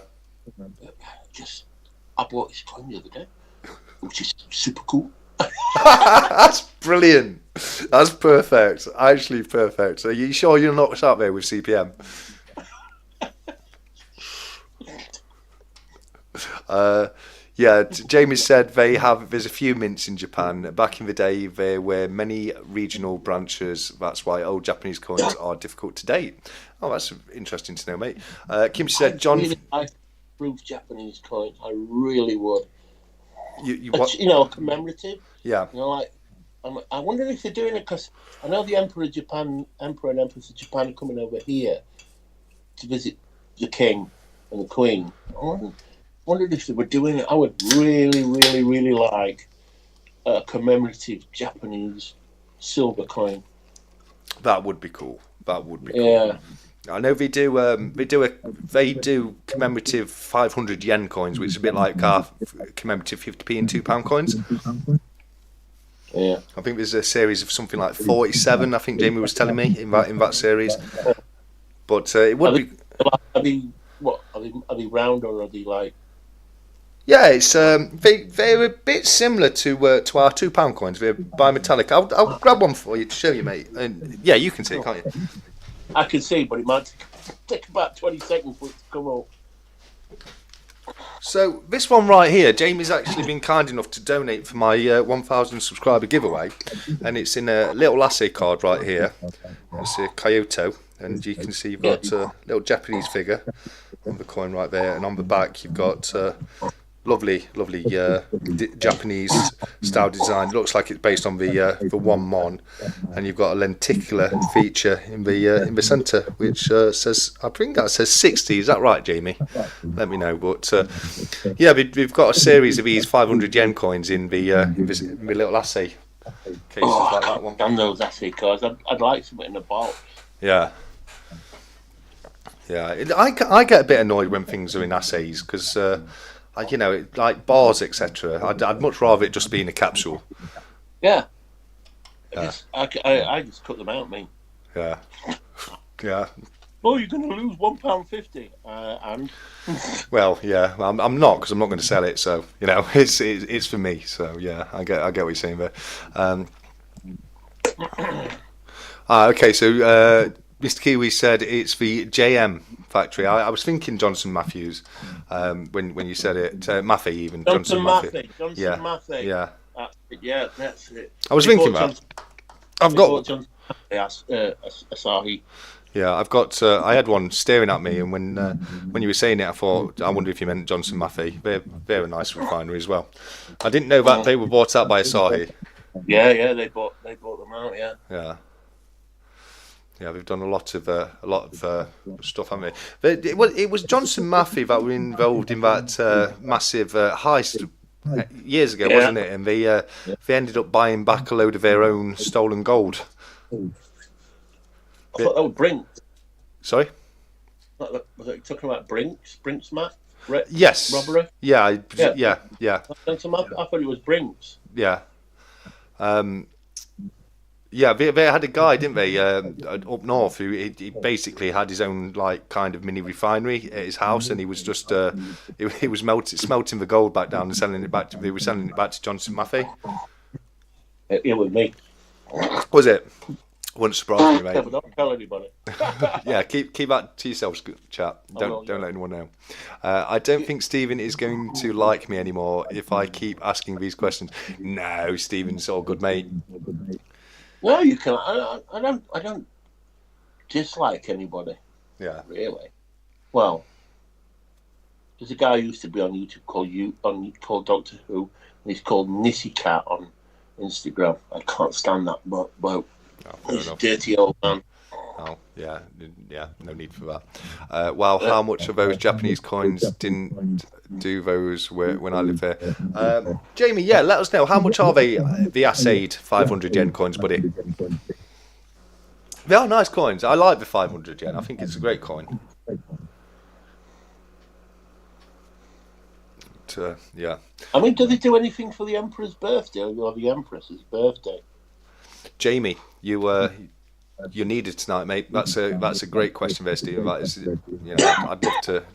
I bought this coin the other day, which is super cool. That's brilliant. That's perfect. Actually perfect. Are you sure you're not sat there with CPM? Uh, yeah, Jamie said there's a few mints in Japan. Back in the day, there were many regional branches. That's why old Japanese coins are difficult to date. Oh, that's interesting to know, mate. Kim said, John, really like to prove Japanese coins. I really would. you But, what? commemorative. Yeah, Like I wonder if they're doing it because I know the Emperor and Empress of Japan are coming over here to visit the King and the Queen. Wondered if they were doing it. I would really, really, really like a commemorative Japanese silver coin. that would be cool. That would be cool. Yeah. I know they do. They do commemorative 500 yen coins, which is a bit like our commemorative 50p and £2 coins. Yeah. I think there's a series of something like 47. I think Jamie was telling me in that series. But it would be. Are they what? Are they round or are they like? Yeah, it's they're a bit similar to our £2 coins. They're bimetallic. I'll grab one for you to show you, mate. And yeah, you can see it, can't you? I can see, but it might take about 20 seconds for it to come up. So this one right here, Jamie's actually been kind enough to donate for my 1,000 subscriber giveaway, and it's in a little Latte card right here. It's a Kyoto, and you can see you've got a little Japanese figure on the coin right there, and on the back you've got lovely Japanese style design. It looks like it's based on the one mon, and you've got a lenticular feature in the centre, which says, I think that says 60. Is that right, Jamie? Let me know. But yeah, we've got a series of these 500 yen coins in the little assay cases like that one. And those assay cards. I'd like something in a box. Yeah. Yeah, I get a bit annoyed when things are in assays because, like bars, etc. I'd much rather it just be in a capsule. Yeah. I just cut them out, mate. Yeah. Yeah. Oh, you're going to lose £1.50. And? Well, yeah, I'm not because I'm not going to sell it. So it's for me. So yeah, I get what you're saying there. Okay, so Mr. Kiwi said it's the JM factory. I was thinking Johnson Matthews when you said it. Maffei even. Johnson Maffei. Johnson Maffei. Yeah. Yeah, that's it. I was thinking that. I've got Johnson Maffei, Asahi. Yeah, I've got. I had one staring at me, and when you were saying it, I thought, I wonder if you meant Johnson Maffei. They're a nice refinery as well. I didn't know that they were bought out by Asahi. Yeah, they bought them out. Yeah. Yeah. Yeah, they've done a lot of stuff, haven't they? It was Johnson Maffei that were involved in that massive heist years ago, wasn't it? And they ended up buying back a load of their own stolen gold. I thought that was Brinks. Sorry? Was it talking about Brinks? Brinks, Matt? Yes. Robbery? Yeah. I thought it was Brinks. Yeah. Yeah, they had a guy, didn't they, up north who he basically had his own like kind of mini refinery at his house, and he was just he was smelting the gold back down and selling it back to. They were selling it back to Johnson Maffei. It was me. Was it? Wouldn't surprise me, mate. Yeah, but don't tell anybody. Yeah, keep that to yourselves, chap. Don't let anyone know. I don't think Stephen is going to like me anymore if I keep asking these questions. No, Stephen's all good, mate. No, you can. I don't dislike anybody. Yeah. Really. Well, there's a guy who used to be on YouTube called Doctor Who, and he's called Nissy Cat on Instagram. I can't stand that bloke. He's a dirty old man. Oh, yeah, no need for that. Well, how much of those Japanese coins didn't do those when I lived there? Jamie, yeah, let us know. How much are they, the assayed 500 yen coins, buddy? They are nice coins. I like the 500 yen. I think it's a great coin. But, yeah. I mean, do they do anything for the Emperor's birthday or the Empress's birthday? Jamie, you're needed tonight, mate. That's a great question there, Steve. That is, I'd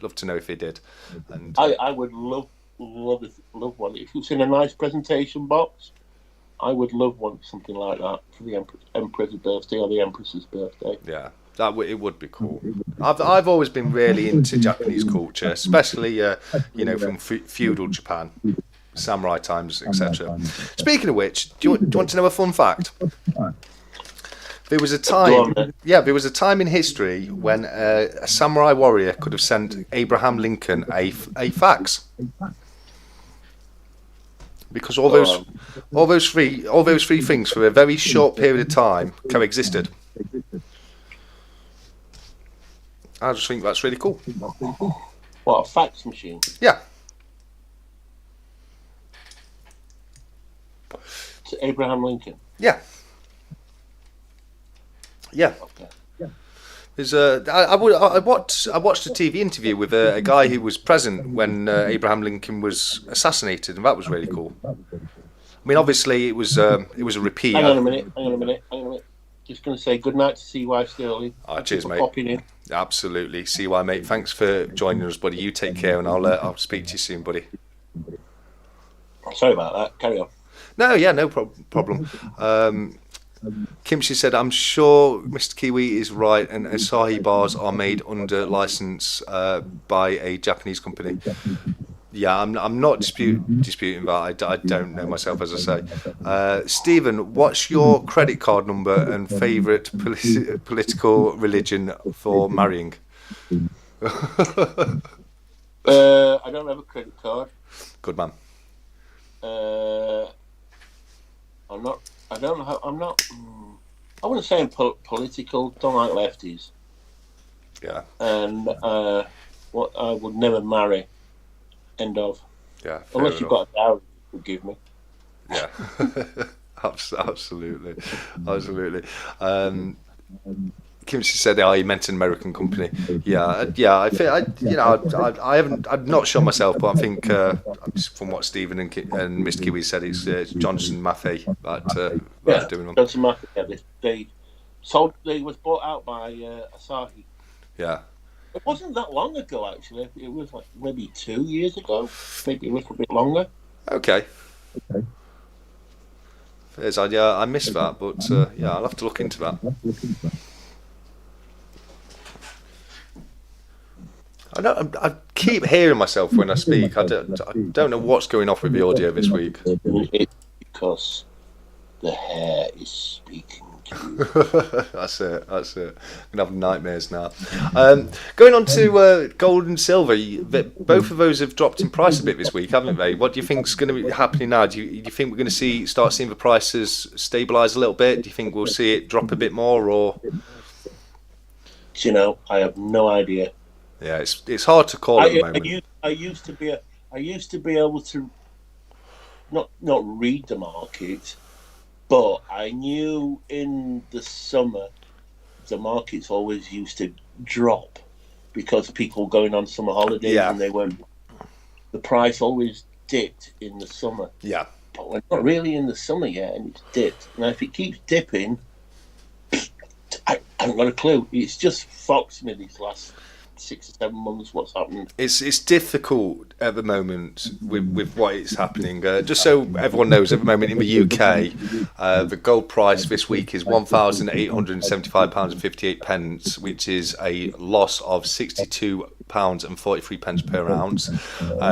love to know if he did. And I would love one if it's in a nice presentation box. I would love something like that for the Emperor's birthday or the Empress's birthday. Yeah, it would be cool. I've always been really into Japanese culture, especially from feudal Japan, samurai times, etc. Speaking of which, do you want to know a fun fact? There was a time, there was a time in history when a samurai warrior could have sent Abraham Lincoln a fax, because all those three things for a very short period of time coexisted. I just think that's really cool. What, a fax machine? Yeah. To Abraham Lincoln? Yeah. Yeah. Okay. There's I watched a TV interview with a guy who was present when Abraham Lincoln was assassinated, and that was really cool. I mean, obviously it was a repeat. Hang on a minute. Just going to say good night to CY Sterling. Cheers, mate. Popping in. Absolutely, CY, mate. Thanks for joining us, buddy. You take care, and I'll speak to you soon, buddy. Sorry about that. Carry on. No, yeah, no problem. Kimchi said, I'm sure Mr. Kiwi is right, and Asahi bars are made under license by a Japanese company. Yeah, I'm not disputing that. I don't know myself, as I say. Stephen, what's your credit card number and favourite political religion for marrying? I don't have a credit card. Good man. I'm not. I wouldn't say I'm political. Don't like lefties. Yeah. And what I would never marry. End of. Yeah. Unless you've got a dowry, forgive me. Yeah. Absolutely. Kimchi said, "Oh, you meant an American company." Yeah. I think I haven't. I'm not sure myself, but I think from what Stephen and Mr. Kiwi said, it's Johnson Matthey that doing them. Johnson Matthey. Yeah, they was bought out by Asahi. Yeah. It wasn't that long ago, actually. It was like maybe 2 years ago, maybe a little bit longer. Okay. I missed that, but I'll have to look into that. I keep hearing myself when I speak. I don't know what's going off with the audio this week. It's because the hair is speaking. That's it. I'm gonna have nightmares now. Going on to gold and silver, both of those have dropped in price a bit this week, haven't they? What do you think's going to be happening now? Do you think we're going to start seeing the prices stabilise a little bit? Do you think we'll see it drop a bit more, or? I have no idea. Yeah, it's hard to call at the moment. I used to be able to not read the market. But I knew in the summer the markets always used to drop because people were going on summer holidays and the price always dipped in the summer. Yeah. But we're not really in the summer yet, and it's dipped. Now if it keeps dipping, I haven't got a clue. It's just foxed me these last 6 or 7 months. What's happened? It's difficult at the moment with what is happening. Just so everyone knows, at the moment in the UK, the gold price this week is £1,875.58, which is a loss of £62.43 per ounce.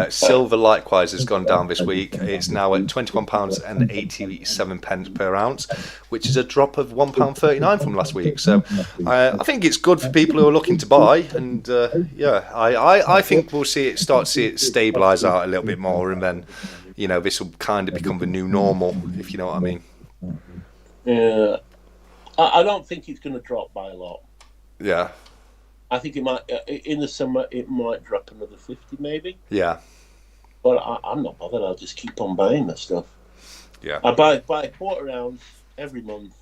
Silver likewise has gone down this week. It's now at £21.87 per ounce, which is a drop of £1.39 from last week. So I think it's good for people who are looking to buy, and I think we'll start to see it stabilise out a little bit more, and then this will kind of become the new normal, if you know what I mean. Yeah, I don't think it's going to drop by a lot. Yeah, I think it might in the summer. It might drop another 50, maybe. Yeah, but I'm not bothered. I'll just keep on buying that stuff. Yeah, I buy a quarter ounce every month,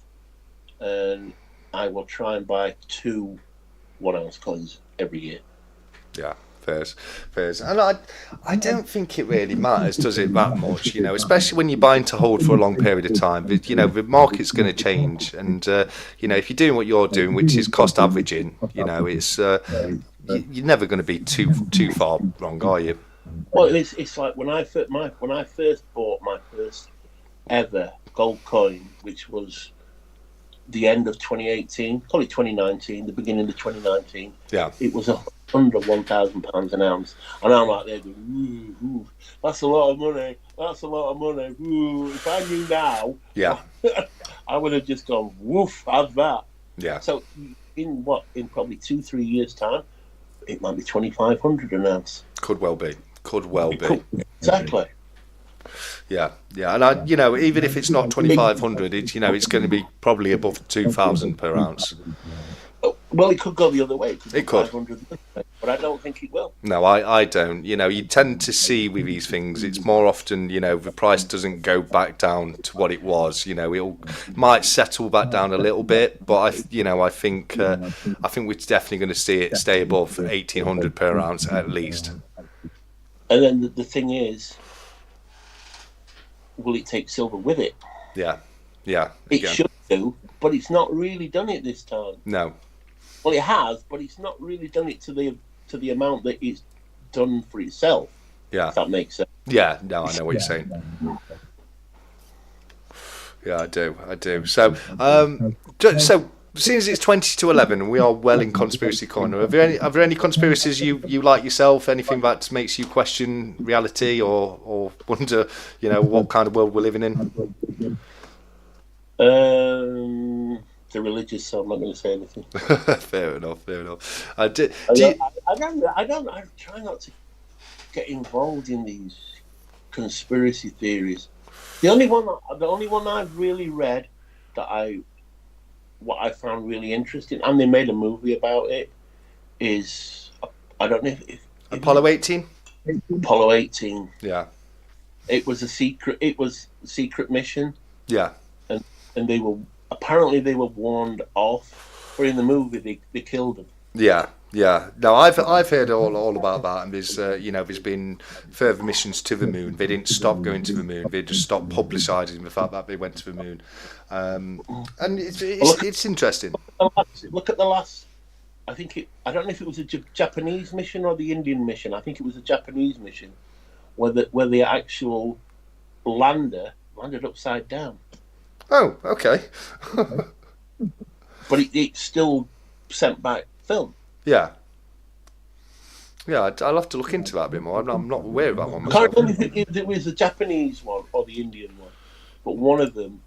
and I will try and buy 2 1-ounce coins every year. Yeah, fairs. And I don't think it really matters, does it, that much? Especially when you're buying to hold for a long period of time. The market's going to change, and if you're doing what you're doing, which is cost averaging, it's you're never going to be too far wrong, are you? Well, it's like when I first bought my first ever gold coin, which was the end of 2018, probably 2019, the beginning of 2019. Yeah. It was under £1,000 an ounce. And I'm out there going, ooh, that's a lot of money. That's a lot of money. Ooh, if I knew now, Yeah. I would have just gone, woof, have that. Yeah. So in probably 2-3 years' time, it might be 2,500 an ounce. Could well be. Exactly. Yeah, and even if it's not 2,500, it's it's going to be probably above 2,000 per ounce. Well, it could go the other way. It could. 500, but I don't think it will. No, I don't. You tend to see with these things, it's more often, the price doesn't go back down to what it was. It might settle back down a little bit, but I think we're definitely going to see it stay above 1,800 per ounce at least. And then the thing is, will it take silver with it? Yeah. It should do, but it's not really done it this time. No. Well, it has, but it's not really done it to the amount that it's done for itself. Yeah. If that makes sense. Yeah, no, I know what you're saying. Yeah, I do. So, since it's 20 to 11 and we are well in conspiracy corner, are there any conspiracies you like yourself? Anything that makes you question reality or wonder, what kind of world we're living in? The religious, so I'm not going to say anything. Fair enough. I try not to get involved in these conspiracy theories. The only one I've really read what I found really interesting, and they made a movie about it, is I don't know if Apollo 18. Apollo 18. Yeah. It was a secret mission. Yeah. And they were warned off, or in the movie they killed them. Yeah. No, I've heard all about that, and there's been further missions to the moon. They didn't stop going to the moon; they just stopped publicising the fact that they went to the moon, and it's interesting. Look at the last. I don't know if it was a Japanese mission or the Indian mission. I think it was a Japanese mission, where the actual lander landed upside down. Oh, okay. But it still sent back film. Yeah, I'll have to look into that a bit more. I'm not aware of that one myself. I can't remember if it was the Japanese one or the Indian one, but one of them,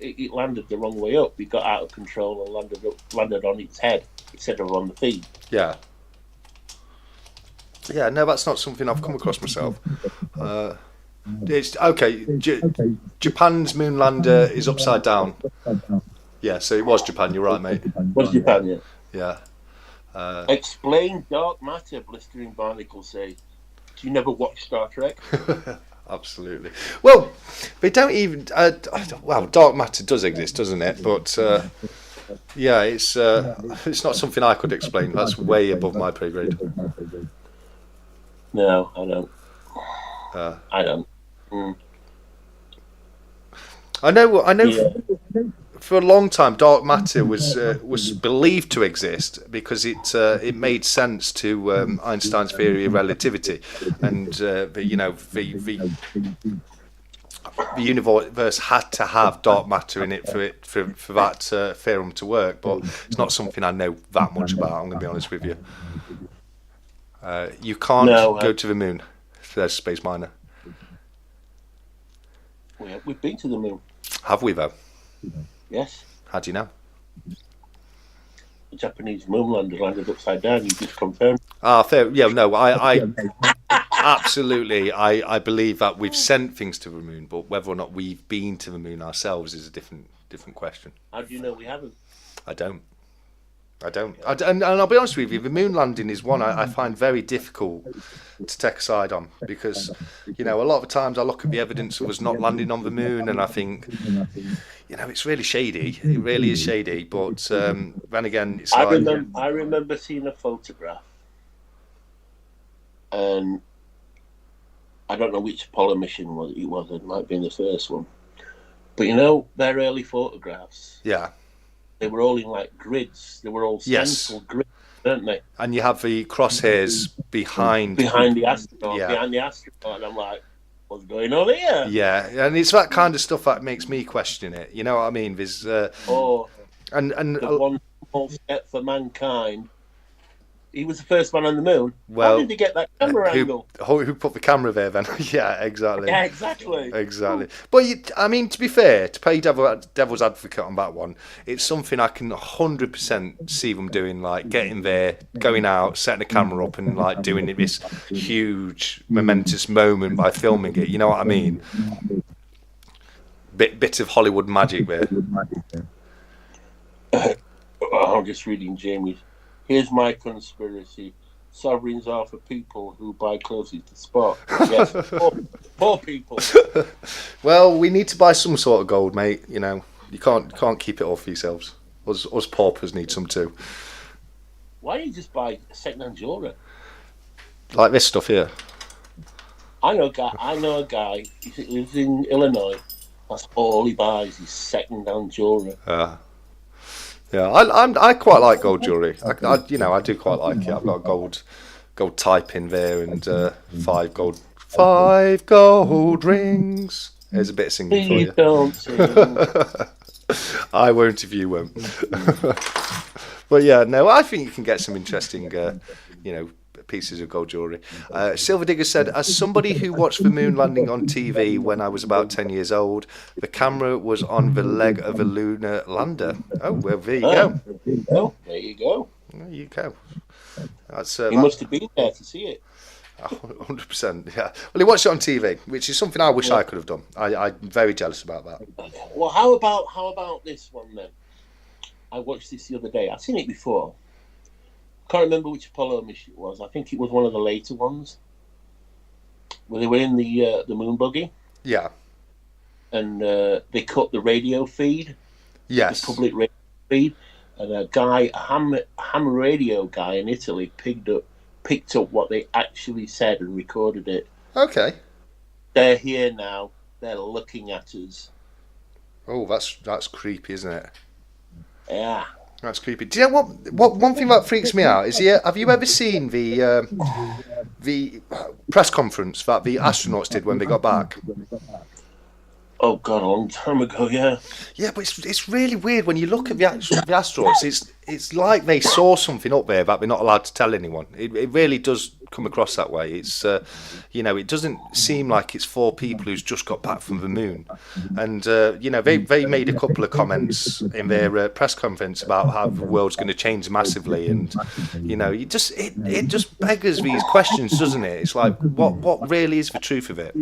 it landed the wrong way up. It got out of control and landed on its head instead of on the feet. Yeah. Yeah, no, that's not something I've come across myself. It's okay. Japan's moon lander is upside down. Yeah, so it was Japan. You're right, mate. It was Japan, yeah. Yeah. Explain dark matter, blistering barnacle say. Do you never watch Star Trek? Absolutely. Well, they don't even. Dark matter does exist, doesn't it? But yeah, it's not something I could explain. That's way above my pay grade. No, I don't. I don't. I know. Yeah. For a long time, dark matter was believed to exist because it made sense to Einstein's theory of relativity, and the universe had to have dark matter in it for that theorem to work. But it's not something I know that much about. I'm going to be honest with you. You can't go to the moon. There's Space Miner. We've been to the moon. Have we though? Yes. How do you know? The Japanese moon lander landed upside down. You just confirmed. Fair. Yeah, no, I absolutely. I believe that we've sent things to the moon, but whether or not we've been to the moon ourselves is a different question. How do you know we haven't? I don't. And I'll be honest with you, the moon landing is one I find very difficult to take a side on because, a lot of the times I look at the evidence of us not landing on the moon and I think, it's really shady. It really is shady. But then again, it's I remember seeing a photograph, and I don't know which Apollo mission it was. It might have been the first one. But their early photographs. Yeah. They were all in like grids. They were all central grids, weren't they? And you have the crosshairs behind the astronaut. Yeah. Behind the astronaut, and I'm like, what's going on here? Yeah, and it's that kind of stuff that makes me question it. You know what I mean? There's and The one small step for mankind. He was the first man on the moon. How well, did he get that camera angle? who put the camera there then? Yeah, exactly. Yeah, exactly. Exactly. But I mean, to be fair, to play devil's advocate on that one, it's something I can 100% see them doing, like getting there, going out, setting a camera up, and like doing this huge, momentous moment by filming it. You know what I mean? Bit of Hollywood magic there. I'm just reading Jamie's. Here's my conspiracy. Sovereigns are for people who buy closest to spot. Yes, poor people. Well, we need to buy some sort of gold, mate. You know, you can't keep it all for yourselves. Us paupers need some too. Why don't you just buy second-hand jewellery? Like this stuff here. I know a guy. He lives in Illinois. That's all he buys is second-hand jewellery. Yeah, I quite like gold jewellery. I do quite like it. I've got a gold type in there and five gold rings. There's a bit of singing for you. Don't sing. I won't if you won't. But yeah, no, I think you can get some interesting, pieces of gold jewellery. Silver Digger said, as somebody who watched the moon landing on TV when I was about 10 years old, the camera was on the leg of a lunar lander. Oh, well, there you go. There you go. There you go. That's, he must have been there to see it. 100%, yeah. Well, he watched it on TV, which is something I wish I could have done. I'm very jealous about that. Well, how about this one then? I watched this the other day. I've seen it before. Can't remember which Apollo mission it was. I think it was one of the later ones where they were in the moon buggy. Yeah. And they cut the radio feed. Yes. The public radio feed, and a ham radio guy in Italy picked up what they actually said and recorded it. Okay. They're here now. They're looking at us. Oh, that's creepy, isn't it? Yeah. That's creepy. Do you know what one thing that freaks me out is have you ever seen the press conference that the astronauts did when they got back? Oh God, a long time ago, yeah. Yeah, but it's really weird when you look at the astronauts. It's like they saw something up there that they're not allowed to tell anyone. It really does come across that way. It's it doesn't seem like it's four people who's just got back from the moon, and they made a couple of comments in their press conference about how the world's going to change massively, and it just beggars these questions, doesn't it? It's like what really is the truth of it?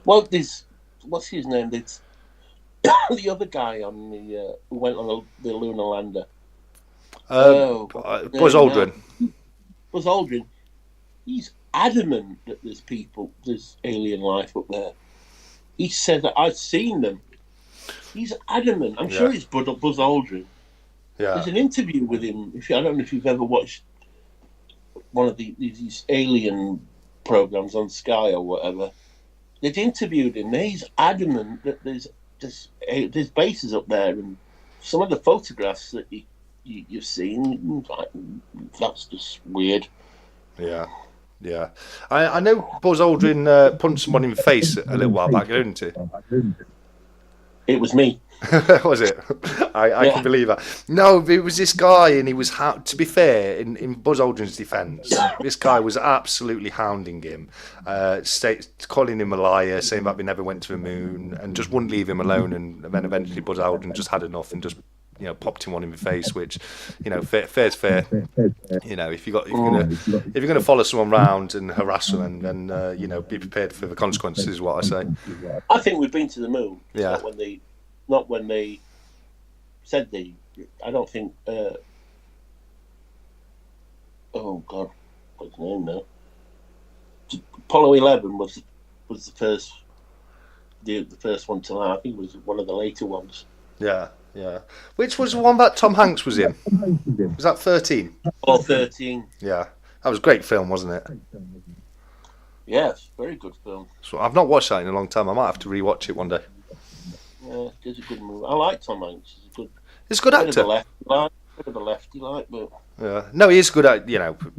Well, what's his name? It's the other guy on who went on the lunar lander. Buzz Aldrin. Buzz Aldrin. He's adamant that there's alien life up there. He said that I've seen them. He's adamant. I'm sure it's Buzz Aldrin. Yeah. There's an interview with him. I don't know if you've ever watched one of these alien programs on Sky or whatever. They've interviewed him. He's adamant that there's bases up there, and some of the photographs that you've seen, that's just weird. Yeah. Yeah, I know Buzz Aldrin punched someone in the face a little while back, didn't he? It was me. Was it? I can believe that. No, it was this guy, and he was, to be fair, in Buzz Aldrin's defence, this guy was absolutely hounding him, calling him a liar, saying that they never went to the moon, and just wouldn't leave him alone, and then eventually Buzz Aldrin just had enough and just popped him one in the face, which, fair's fair. If you're gonna follow someone round and harass them, then be prepared for the consequences. Is what I say. I think we've been to the moon. Yeah. Not when they said they. I don't think. Oh God, what's his name now? Apollo 11 was the first. The first one to land. I think it was one of the later ones. Yeah. Yeah. Which was the one that Tom Hanks was in? Was that 13? Oh, 13. Yeah. That was a great film, wasn't it? Yes, very good film. So I've not watched that in a long time. I might have to rewatch it one day. Yeah, it's a good movie. I like Tom Hanks. He's a good actor. Bit of a lefty, but yeah. No, he is good at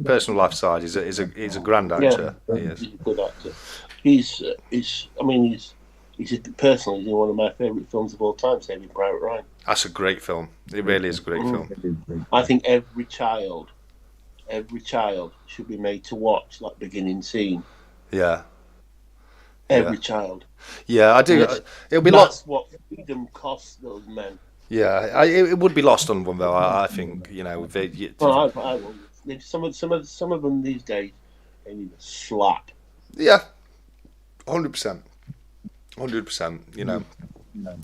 personal life side. He's a grand actor. Yeah, he is. He's a good actor. he's personally one of my favourite films of all time, Saving Private Ryan. That's a great film. It really is a great film. I think every child should be made to watch that beginning scene. Yeah. Every child. Yeah, I do. It'll be That's what freedom costs those men. Yeah, it would be lost on one though. I think I will. Some of them these days they need a slap. Yeah, 100%. 100%.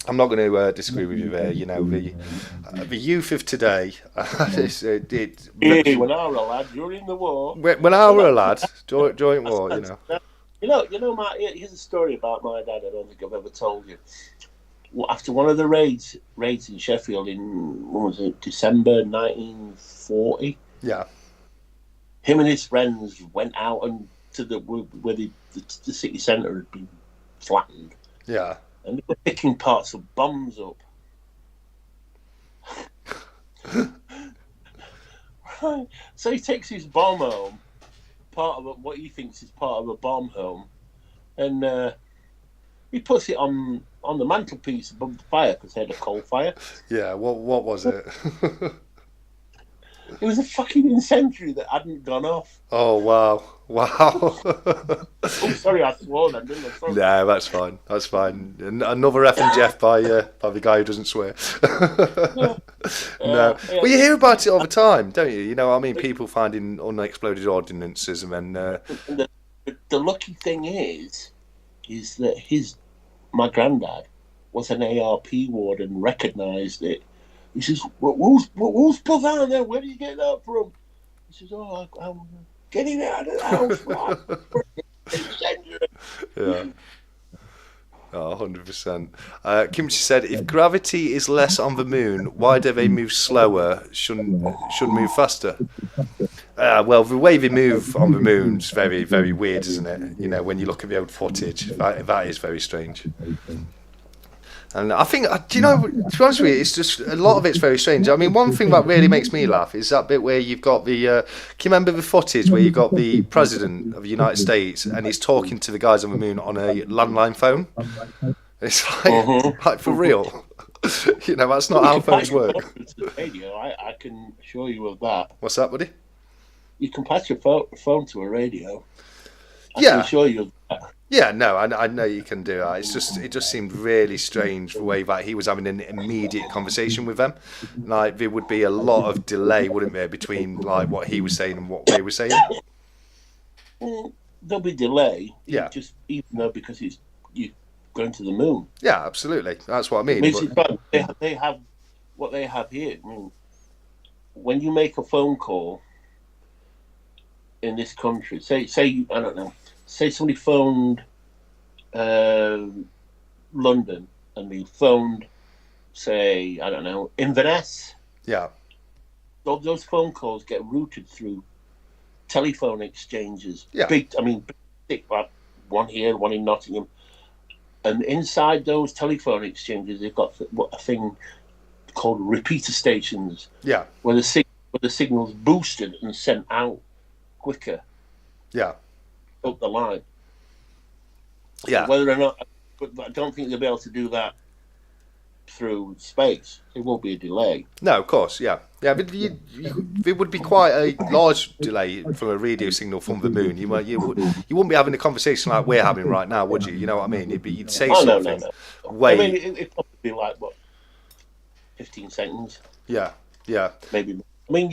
I'm not going to disagree with you there. The youth of today. When I were a lad during the war. When I were a lad during war, Matt. Here's a story about my dad. I don't think I've ever told you. After one of the raids in Sheffield in December 1940. Yeah. Him and his friends went out and to where the city centre had been flattened. Yeah. And they were picking parts of bombs up. Right. So he takes his bomb home, what he thinks is part of a bomb home, and he puts it on the mantelpiece above the fire because they had a coal fire. Yeah, what was it? It was a fucking incendiary that hadn't gone off. Oh, wow. Oh, sorry, I swore then, didn't I? Sorry. No, that's fine. Another F and Jeff by the guy who doesn't swear. No. Well, you hear about it all the time, don't you? People finding unexploded ordnances and then... The lucky thing is that my granddad was an ARP ward and recognised it. He says, who's put that on there? Where do you get that from? He says, I'm getting it out of the house. Yeah. Oh, 100%. Kimchi said, if gravity is less on the moon, why do they move slower? Should move faster? Well, the way they move on the moon's very, very weird, isn't it? When you look at the old footage, that is very strange. And I think, to be honest with you, it's just a lot of it's very strange. One thing that really makes me laugh is that bit where you've got the. Can you remember the footage where you've got the president of the United States and he's talking to the guys on the moon on a landline phone? It's like for real. That's not how phones work. Radio, I can assure you of that. What's that, buddy? You can patch your phone to a radio. I can assure you of that. Yeah, no, I know you can do that. It just seemed really strange the way that he was having an immediate conversation with them. Like there would be a lot of delay, wouldn't there, between like what he was saying and what they were saying? There'll be delay. Yeah. Just even though because you're going to the moon. Yeah, absolutely. That's what I mean. They have what they have here. When you make a phone call in this country, say I don't know. Say somebody phoned London and they phoned, say, I don't know, Inverness. Yeah. Those phone calls get routed through telephone exchanges. Yeah. Big, like one here, one in Nottingham. And inside those telephone exchanges, they've got a thing called repeater stations. Yeah. Where the signal's boosted and sent out quicker. Yeah. Up the line. Yeah. Whether or not, but I don't think they'll be able to do that through space. It won't be a delay. No, of course, yeah. Yeah, but it would be quite a large delay from a radio signal from the moon. You wouldn't be having a conversation like we're having right now, would you? You know what I mean? You'd say something. No. Way. It'd probably be like, 15 seconds? Yeah. Maybe. When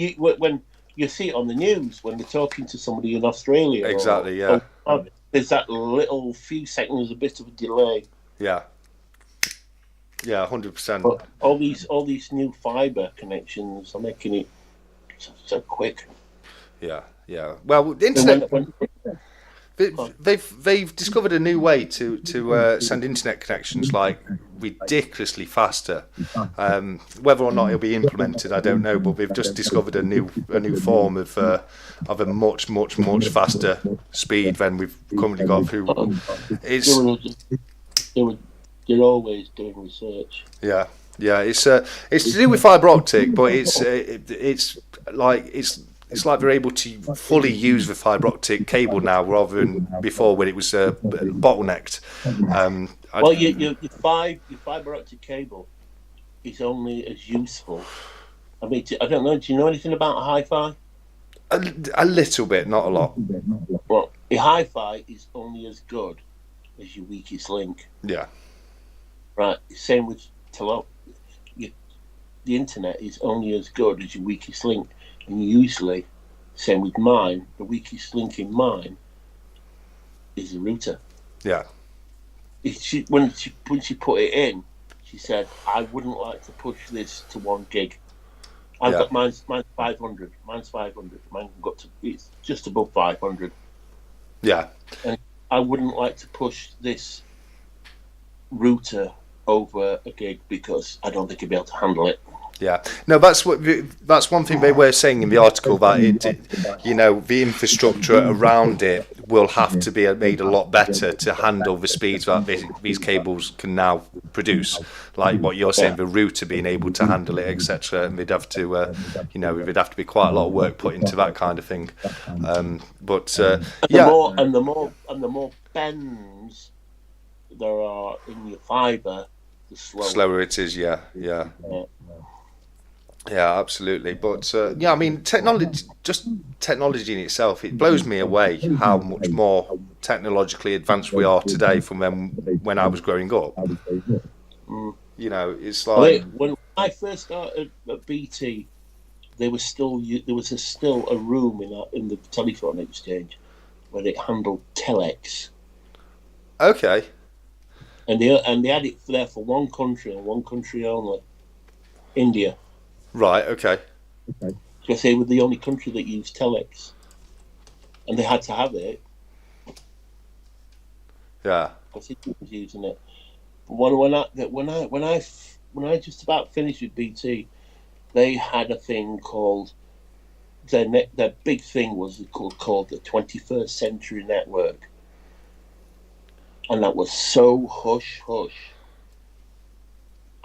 you see it on the news when they're talking to somebody in Australia. Exactly, there's that little few seconds, a bit of a delay. Yeah. Yeah, 100%. But all these new fibre connections are making it so quick. Yeah. Well, the internet. They've discovered a new way to send internet connections like ridiculously faster. Whether or not it'll be implemented, I don't know. But they've just discovered a new form of a much faster speed than we've currently got through. They're always doing research. Yeah. It's to do with fibre optic, but it's it's like they're able to fully use the fibre optic cable now, rather than before when it was bottlenecked. Well, your fibre optic cable is only as useful. I mean, I don't know. Do you know anything about hi-fi? A little bit, not a lot. Well, a hi-fi is only as good as your weakest link. Yeah. Right. Same with the internet is only as good as your weakest link, and usually, same with mine, the weakest link in mine is the router. Yeah. When she put it in, she said, "I wouldn't like to push this to 1 gig. I've got mine's 500. Mine's 500. Mine got to it's just above 500. Yeah. And I wouldn't like to push this router over a gig because I don't think I'd be able to handle it." Yeah, no, that's one thing they were saying in the article, that the infrastructure around it will have to be made a lot better to handle the speeds that these cables can now produce. Like what you're saying, the router being able to handle it, etc. And they'd have to, there'd have to be quite a lot of work put into that kind of thing. The more bends there are in your fibre, the slower it is. Yeah. Yeah, absolutely. But I mean, technology in itself, it blows me away how much more technologically advanced we are today from when I was growing up. It's like when I first started at BT, there was still a room in the telephone exchange where it handled telex. Okay. And they had it there for one country and one country only, India. Right, okay. Because they were the only country that used telex, and they had to have it. Yeah. Because he was using it. But when I just about finished with BT, they had a thing called their big thing was called the 21st Century Network, and that was so hush hush.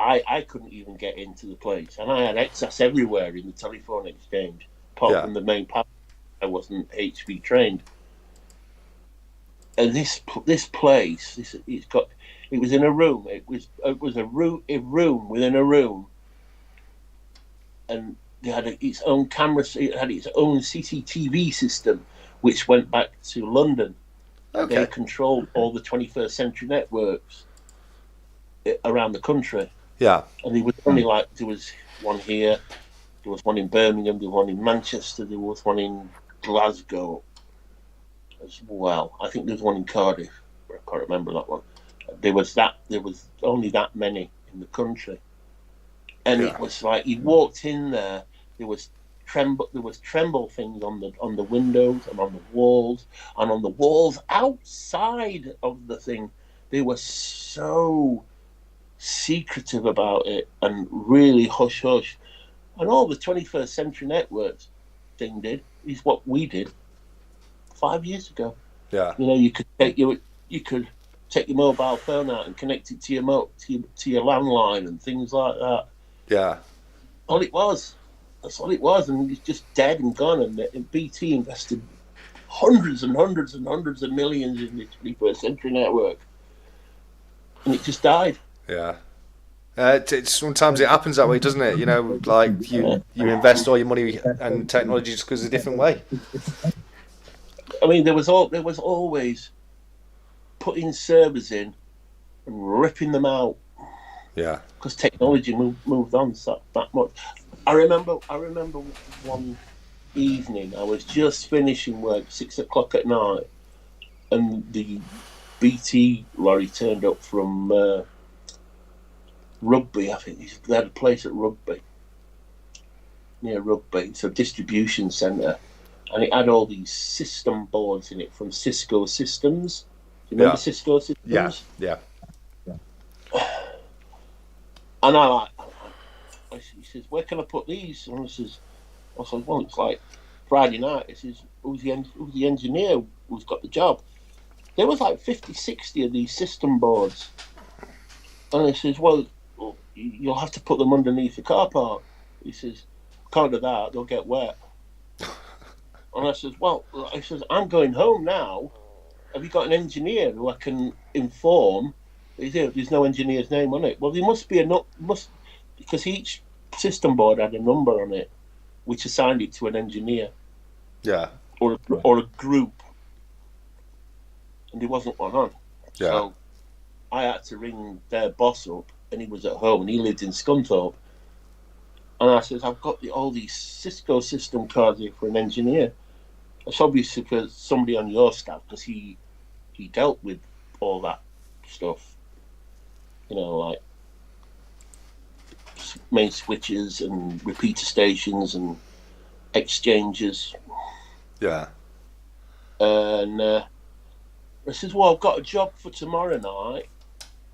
I couldn't even get into the place, and I had access everywhere in the telephone exchange, apart from the main power. I wasn't HV trained, and this place, it was in a room. It was a room within a room, and they had its own camera. It had its own CCTV system, which went back to London. Okay. They controlled all the 21st Century networks around the country. Yeah. And there was one here, there was one in Birmingham, there was one in Manchester, there was one in Glasgow as well. I think there was one in Cardiff, but I can't remember that one. There was only that many in the country. And it was like you walked in there, there was tremble things on the windows and on the walls, and on the walls outside of the thing. They were so secretive about it and really hush hush. And all the 21st Century Networks thing did is what we did 5 years ago. Yeah. You could take your mobile phone out and connect it to your landline and things like that. Yeah. That's all it was, and it's just dead and gone. And BT invested hundreds and hundreds and hundreds of millions in the 21st Century Network, and it just died. Yeah. Sometimes it happens that way, doesn't it? Like you invest all your money and technology just goes a different way. I mean, there was always putting servers in and ripping them out. Yeah. Because technology moved on that much. I remember one evening I was just finishing work, 6 o'clock at night, and the BT lorry turned up from Rugby. I think they had a place at Rugby, near Rugby. It's a distribution centre, and it had all these system boards in it from Cisco Systems. Do you remember Cisco Systems? Yeah. And he says, "Where can I put these?" And I said, "Well, it's like Friday night." He says, who's the engineer who's got the job? There was like 50, 60 of these system boards. And he says, "Well, you'll have to put them underneath the car park." He says, "Can't do that, they'll get wet." And I says, well, I says, I'm going home now. Have you got an engineer who I can inform? There's no engineer's name on it. Well, there must be because each system board had a number on it, which assigned it to an engineer. Yeah. Or a group, and there wasn't one on. Yeah. So I had to ring their boss up, and he was at home, and he lived in Scunthorpe. And I said, I've got all these Cisco system cards here for an engineer. It's obviously for somebody on your staff, because he dealt with all that stuff. You know, like main switches and repeater stations and exchanges. Yeah. And I says, well, I've got a job for tomorrow night.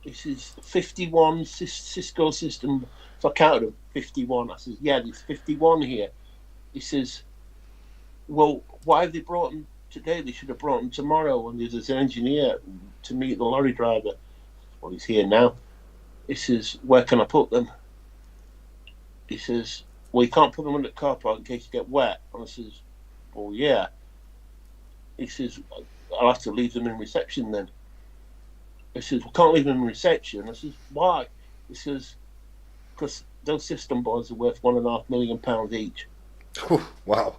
This is 51 Cisco system. So I counted them, 51. I says, yeah, there's 51 here. He says, well, why have they brought them today? They should have brought them tomorrow. And there's an engineer to meet the lorry driver. Well, he's here now. He says, where can I put them? He says, well, you can't put them in the car park in case you get wet. And I says, well, yeah. He says, I'll have to leave them in reception then. He says, we can't leave them in reception. I says, why? He says, because those system boards are worth £1.5 million each. Wow.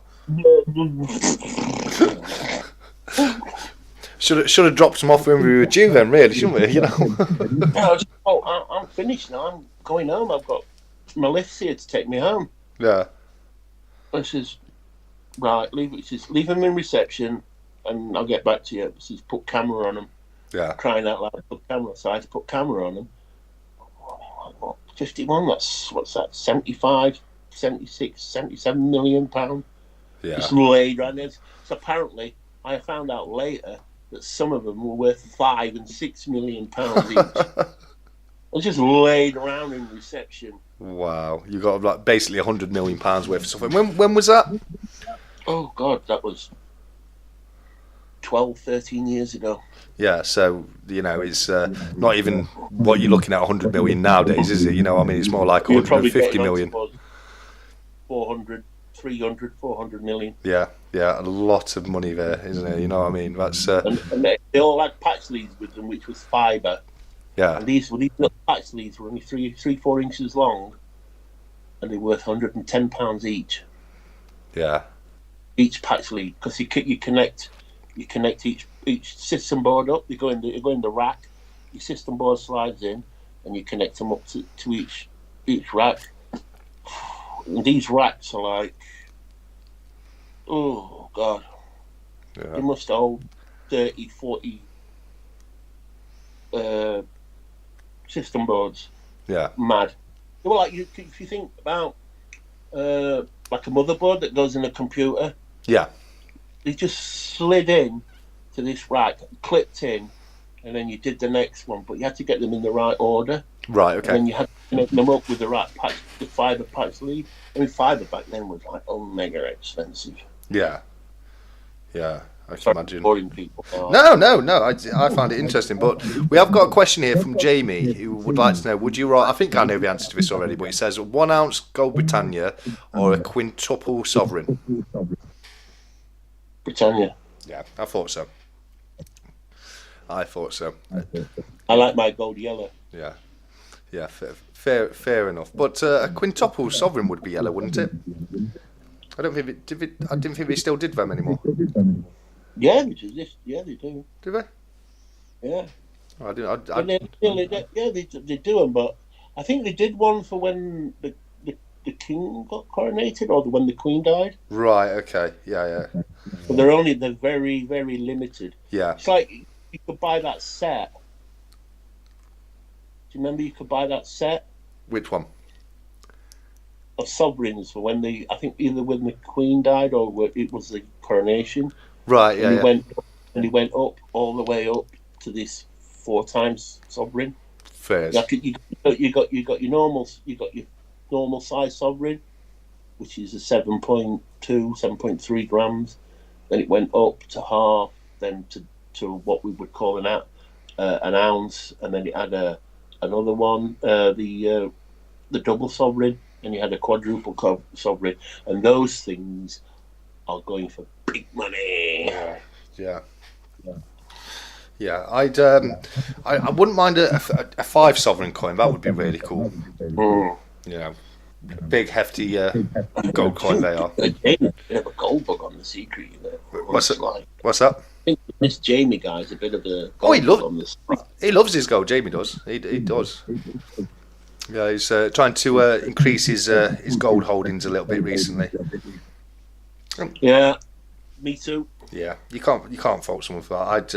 Should have dropped them off when we were due then, really, shouldn't we? You know. Yeah, I'm finished now. I'm going home. I've got my lift's here to take me home. Yeah. I says, right, leave it. He says, leave them in reception, and I'll get back to you. He says, put camera on them. Yeah. Crying out loud, put camera. So I had to put camera on them. 51, what's that, 75, 76, 77 million pounds. Yeah. Just laid around there. So apparently, I found out later that some of them were worth £5 and £6 million each. I was just laid around in reception. Wow, you got like basically £100 million worth of stuff. And when was that? Oh God, that was 12, 13 years ago. Yeah, so you know it's not even what you're looking at 100 million nowadays, is it? You know, I mean, it's more like 150 million. 400, 300, 400 million. Yeah, a lot of money there, isn't it? You know what I mean? That's and they all had patch leads with them, which was fibre. Yeah. And these little patch leads were only 3-4 inches long, and they're worth £110 each. Yeah. Each patch lead, because you connect each system board up. You go in the rack. Your system board slides in, and you connect them up to each rack. And these racks are like, oh God, they must hold 30, 40 system boards. Yeah. Mad. They were like, if you think about like a motherboard that goes in a computer. Yeah. They just slid in to this rack, clipped in, and then you did the next one. But you had to get them in the right order. Right, okay. And then you had to make them up with the right patch, the fibre patch lead. I mean, fibre back then was like mega expensive. Yeah. Yeah. I can imagine. Boring people. No. I find it interesting, but we have got a question here from Jamie who would like to know: would you rather? I think I know the answer to this already, but he says 1 ounce Gold Britannia or a quintuple sovereign. Britannia. Yeah, I thought so. I like my gold yellow. Yeah, fair enough. But a quintuple sovereign would be yellow, wouldn't it? I didn't think they still did them anymore. Yeah, they do. Do they? Yeah. I do. They do them, but I think they did one for when the king got coronated or when the queen died. Right. Okay. Yeah. But they're very, very limited. Yeah. It's like you could buy that set. Do you remember you could buy that set? Which one? Of sovereigns for when I think either when the queen died or it was the coronation. Right. Yeah. He went up all the way up to this 4 times sovereign. Fair. Like you got your normal size sovereign, which is a 7.2, 7.3 grams. Then it went up to half, then to what we would call an ounce, and then it had another one, the double sovereign, and you had a quadruple sovereign, and those things are going for big money. Yeah. Yeah, I wouldn't mind a 5 sovereign coin. That would be really cool. You know, big hefty gold coin they are. They have a gold bug on the secret. What's that? I think this Jamie guy's a bit of a Oh, gold bug on this. he loves his gold. Jamie does. He does. Yeah, he's trying to increase his gold holdings a little bit recently. Yeah, me too. Yeah, you can't fault someone for that.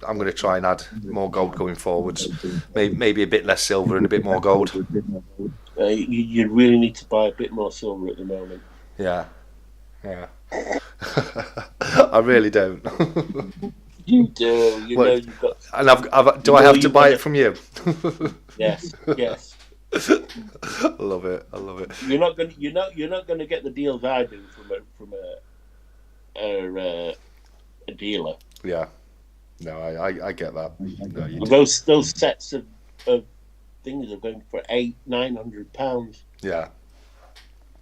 I'm going to try and add more gold going forwards. Maybe a bit less silver and a bit more gold. You really need to buy a bit more silver at the moment. Yeah. I really don't. You do. Know you've got. And do I have to buy it from you? Yes. I love it. You're not gonna get the deals I do from a dealer. Yeah. No, I get that. No, those sets of things are going for £800-900. Yeah.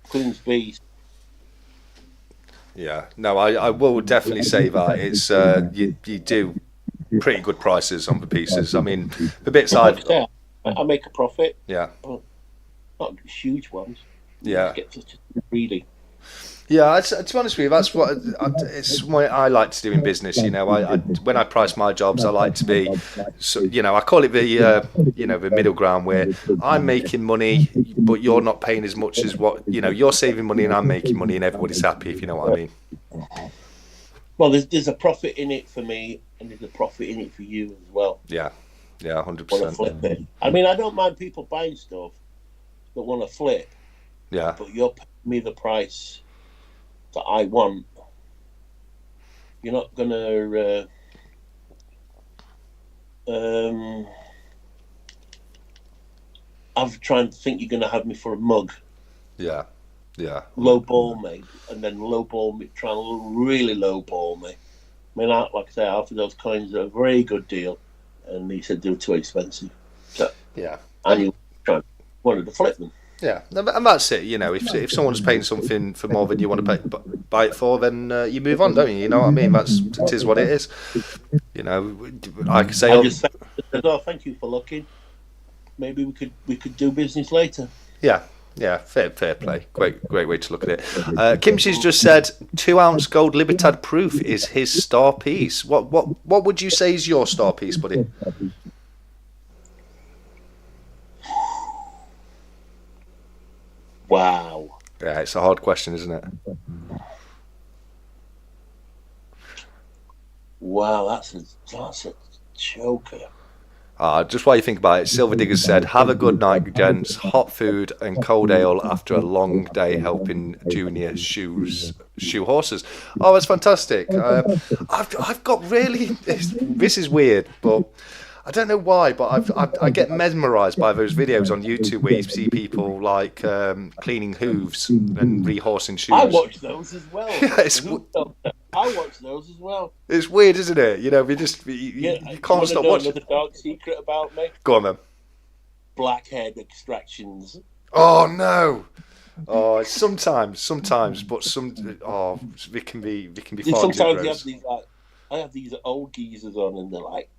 Queen's Beast. Yeah. No, I will definitely say that it's you do pretty good prices on the pieces. I mean, the bits I make a profit. Yeah. Not huge ones. Yeah. Get such a greedy. Yeah, to be honest with you, that's it's what I like to do in business. You know, I when I price my jobs, I like to be, I call it the middle ground where I'm making money, but you're not paying as much as what you're saving money and I'm making money and everybody's happy. If you know what I mean. Well, there's a profit in it for me, and there's a profit in it for you as well. Yeah, 100%. I mean, I don't mind people buying stuff that want to flip. Yeah. But you're paying me the price that I want. You're not gonna I'm trying to think you're gonna have me for a mug. Yeah. Low ball me, and then low ball me, trying to really low ball me. I mean, like I say, I offered those coins at a very good deal, and he said they were too expensive. So yeah, and you wanted to flip them. Yeah, and that's it. If someone's paying something for more than you want to buy it for, then you move on, don't you? You know what I mean? It is what it is. I could say. I just said, thank you for looking. Maybe we could do business later. Yeah, fair play. Great way to look at it. Kimchi's just said 2-ounce gold Libertad proof is his star piece. What would you say is your star piece, buddy? Wow. Yeah, it's a hard question, isn't it? Wow, that's a choker. Just while you think about it, Silver Diggers said, "Have a good night, gents. Hot food and cold ale after a long day helping Junior shoe horses." Oh, that's fantastic. I've got really. This is weird, but I don't know why, but I get mesmerised by those videos on YouTube where you see people like cleaning hooves and rehorsing shoes. I watch those as well. Yeah, I watch those as well. It's weird, isn't it? You can't stop watching. Another dark secret about me? Go on, then. Blackhead extractions. Oh no! Oh, sometimes, but they can be far Sometimes too you gross. have these I have these old geezers on, and they're like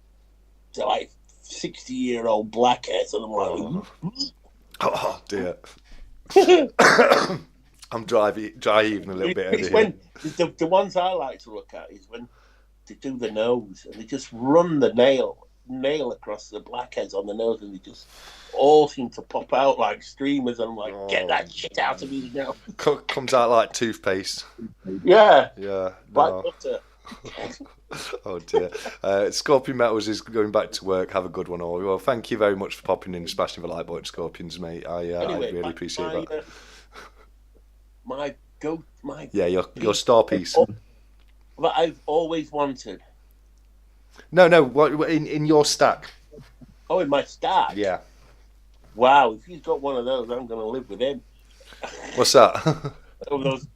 60-year-old blackheads, and I'm like, oh dear. I'm dry even a little bit over it's here. When the ones I like to look at is when they do the nose and they just run the nail across the blackheads on the nose, and they just all seem to pop out like streamers. And I'm like, get that shit out of me now. Comes out like toothpaste. Yeah. No. Black butter. Oh dear. Scorpion Metals is going back to work. Have a good one, all. Well, thank you very much for popping in and smashing the like button, Scorpions, mate. I really appreciate that. Your star piece that I've always wanted. No, what in your stack? Oh, in my stack? Yeah. Wow, if he's got one of those, I'm going to live with him. What's that? Those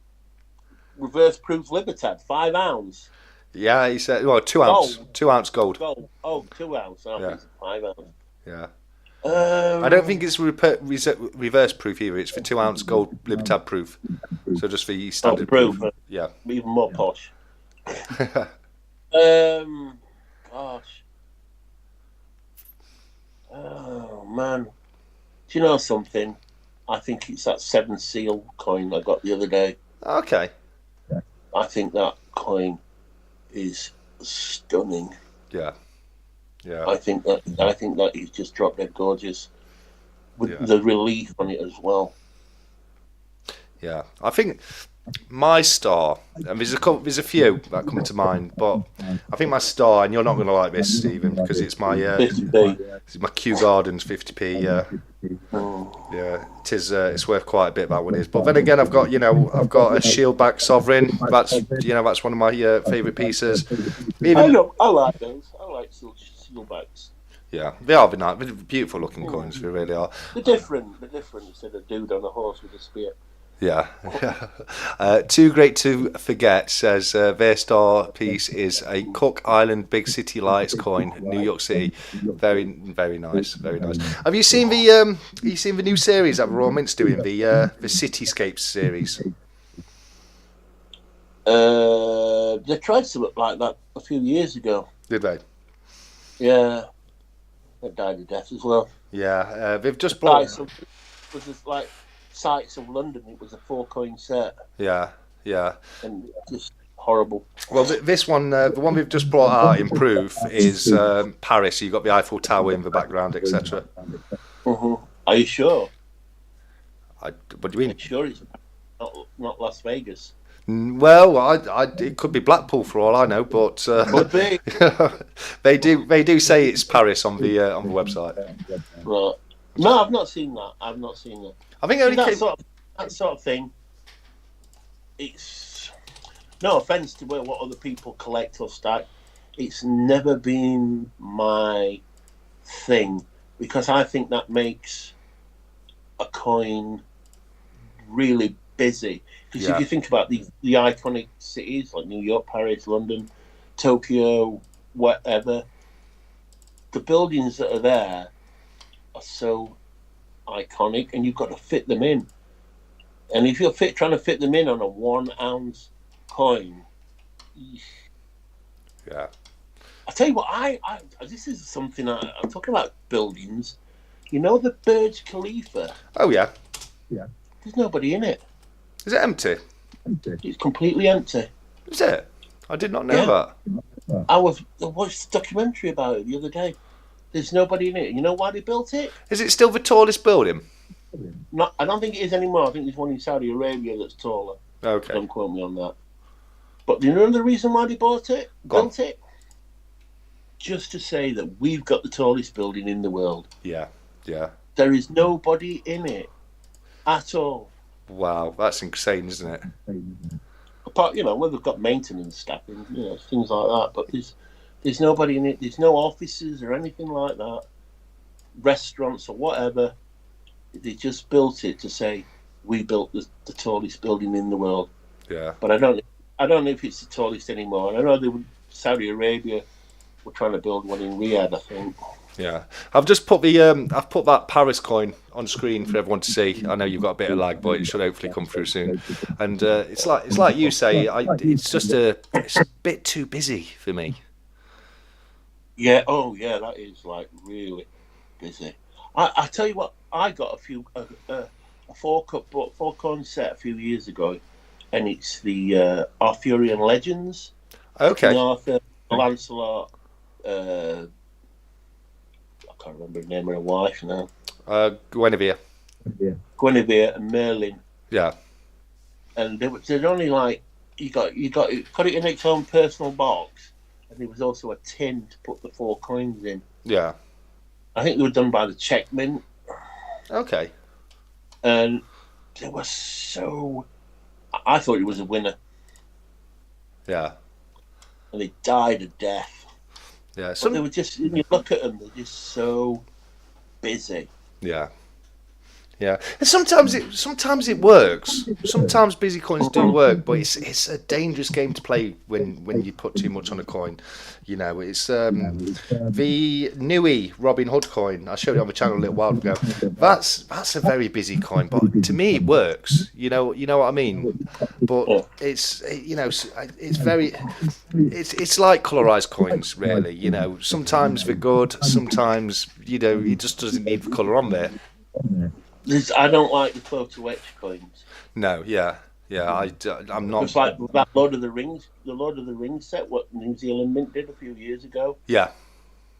reverse proof Libertad, 5 ounce. Yeah, he said, 2 ounce. Gold. 2 ounce gold. Oh, 2 ounce. Oh, yeah. 5 ounce. Yeah. I don't think it's reverse proof either. It's for 2 ounce gold Libertad proof. So just for your standard proof. Yeah. Even more posh. Gosh. Oh man. Do you know something? I think it's that 7 seal coin I got the other day. Okay. I think that coin is stunning. Yeah. Yeah. I think that he's just drop dead gorgeous. With the relief on it as well. Yeah. I think my star, and there's a few that come to mind, but I think my star, and you're not going to like this, Stephen, because it's my 50p. It's my Kew Gardens 50p. Yeah, it's worth quite a bit, that one is. But then again, I've got a Shieldback Sovereign. That's one of my favourite pieces. I like those. I like Shieldbacks. Yeah, they are nice. They're beautiful looking coins. They really are. They're different. Instead of a dude on a horse with a spear. Yeah. Too great to forget says their star piece is a Cook Island Big City Lights coin, New York City. Very, very nice. Very nice. Have you seen the new series that Royal Mint's doing, the Cityscapes series? They tried something like that a few years ago. Did they? Yeah. They died of death as well. Yeah. They've just brought. Was this like Sights of London? It was a 4-coin set. Yeah. And just horrible. Well, this one, the one we've just brought out in proof is Paris. You've got the Eiffel Tower in the background, etc. Mm-hmm. Are you sure? What do you mean? I'm sure it's not Las Vegas. Well, it could be Blackpool for all I know, but could be. they do say it's Paris on the website. Right. No, I've not seen that. I think only that sort of thing. It's no offense to what other people collect or stack. It's never been my thing because I think that makes a coin really busy. Because if you think about the iconic cities like New York, Paris, London, Tokyo, whatever, the buildings that are there are so iconic, and you've got to fit them in. And if you're trying to fit them in on a 1 ounce coin, yeah. I tell you what, I this is something I'm talking about buildings. You know the Burj Khalifa? Oh yeah. There's nobody in it. Is it empty? It's completely empty. Is it? I did not know that. I watched a documentary about it the other day. There's nobody in it. You know why they built it? Is it still the tallest building? No, I don't think it is anymore. I think there's one in Saudi Arabia that's taller. Okay. Don't quote me on that. But do you know the reason why they built it? Just to say that we've got the tallest building in the world. Yeah. There is nobody in it at all. Wow, that's insane, isn't it? Apart, well, they've got maintenance staff and things like that, but there's nobody in it. There's no offices or anything like that, restaurants or whatever. They just built it to say we built the tallest building in the world. Yeah. But I don't know if it's the tallest anymore. And I know Saudi Arabia were trying to build one in Riyadh, I think. Yeah, I've just put I've put that Paris coin on screen for everyone to see. I know you've got a bit of lag, but it should hopefully come through soon. And it's like you say, it's a bit too busy for me. Yeah. Oh, yeah. That is like really busy. I tell you what, I got a 4-coin set a few years ago, and it's the Arthurian Legends. Okay. King Arthur, Lancelot. I can't remember the name of her wife now. Guinevere. Guinevere and Merlin. Yeah. And they're only like you got put it in its own personal box, and there was also a tin to put the 4 coins in. Yeah. I think they were done by the Czech Mint. Okay. And they were so. I thought it was a winner. Yeah. And they died of death. Yeah. But they were just. When you look at them, they're just so busy. Yeah. Yeah, and sometimes it works. Sometimes busy coins do work, but it's a dangerous game to play when you put too much on a coin. You know, it's the Nui Robin Hood coin. I showed it on the channel a little while ago. That's a very busy coin, but to me it works. You know what I mean. But it's it's like colorized coins, really. You know, sometimes they're good, sometimes it just doesn't need the color on there. I don't like the photo etch coins. No, yeah, I'm not. It's like that Lord of the Rings set, what New Zealand Mint did a few years ago. Yeah.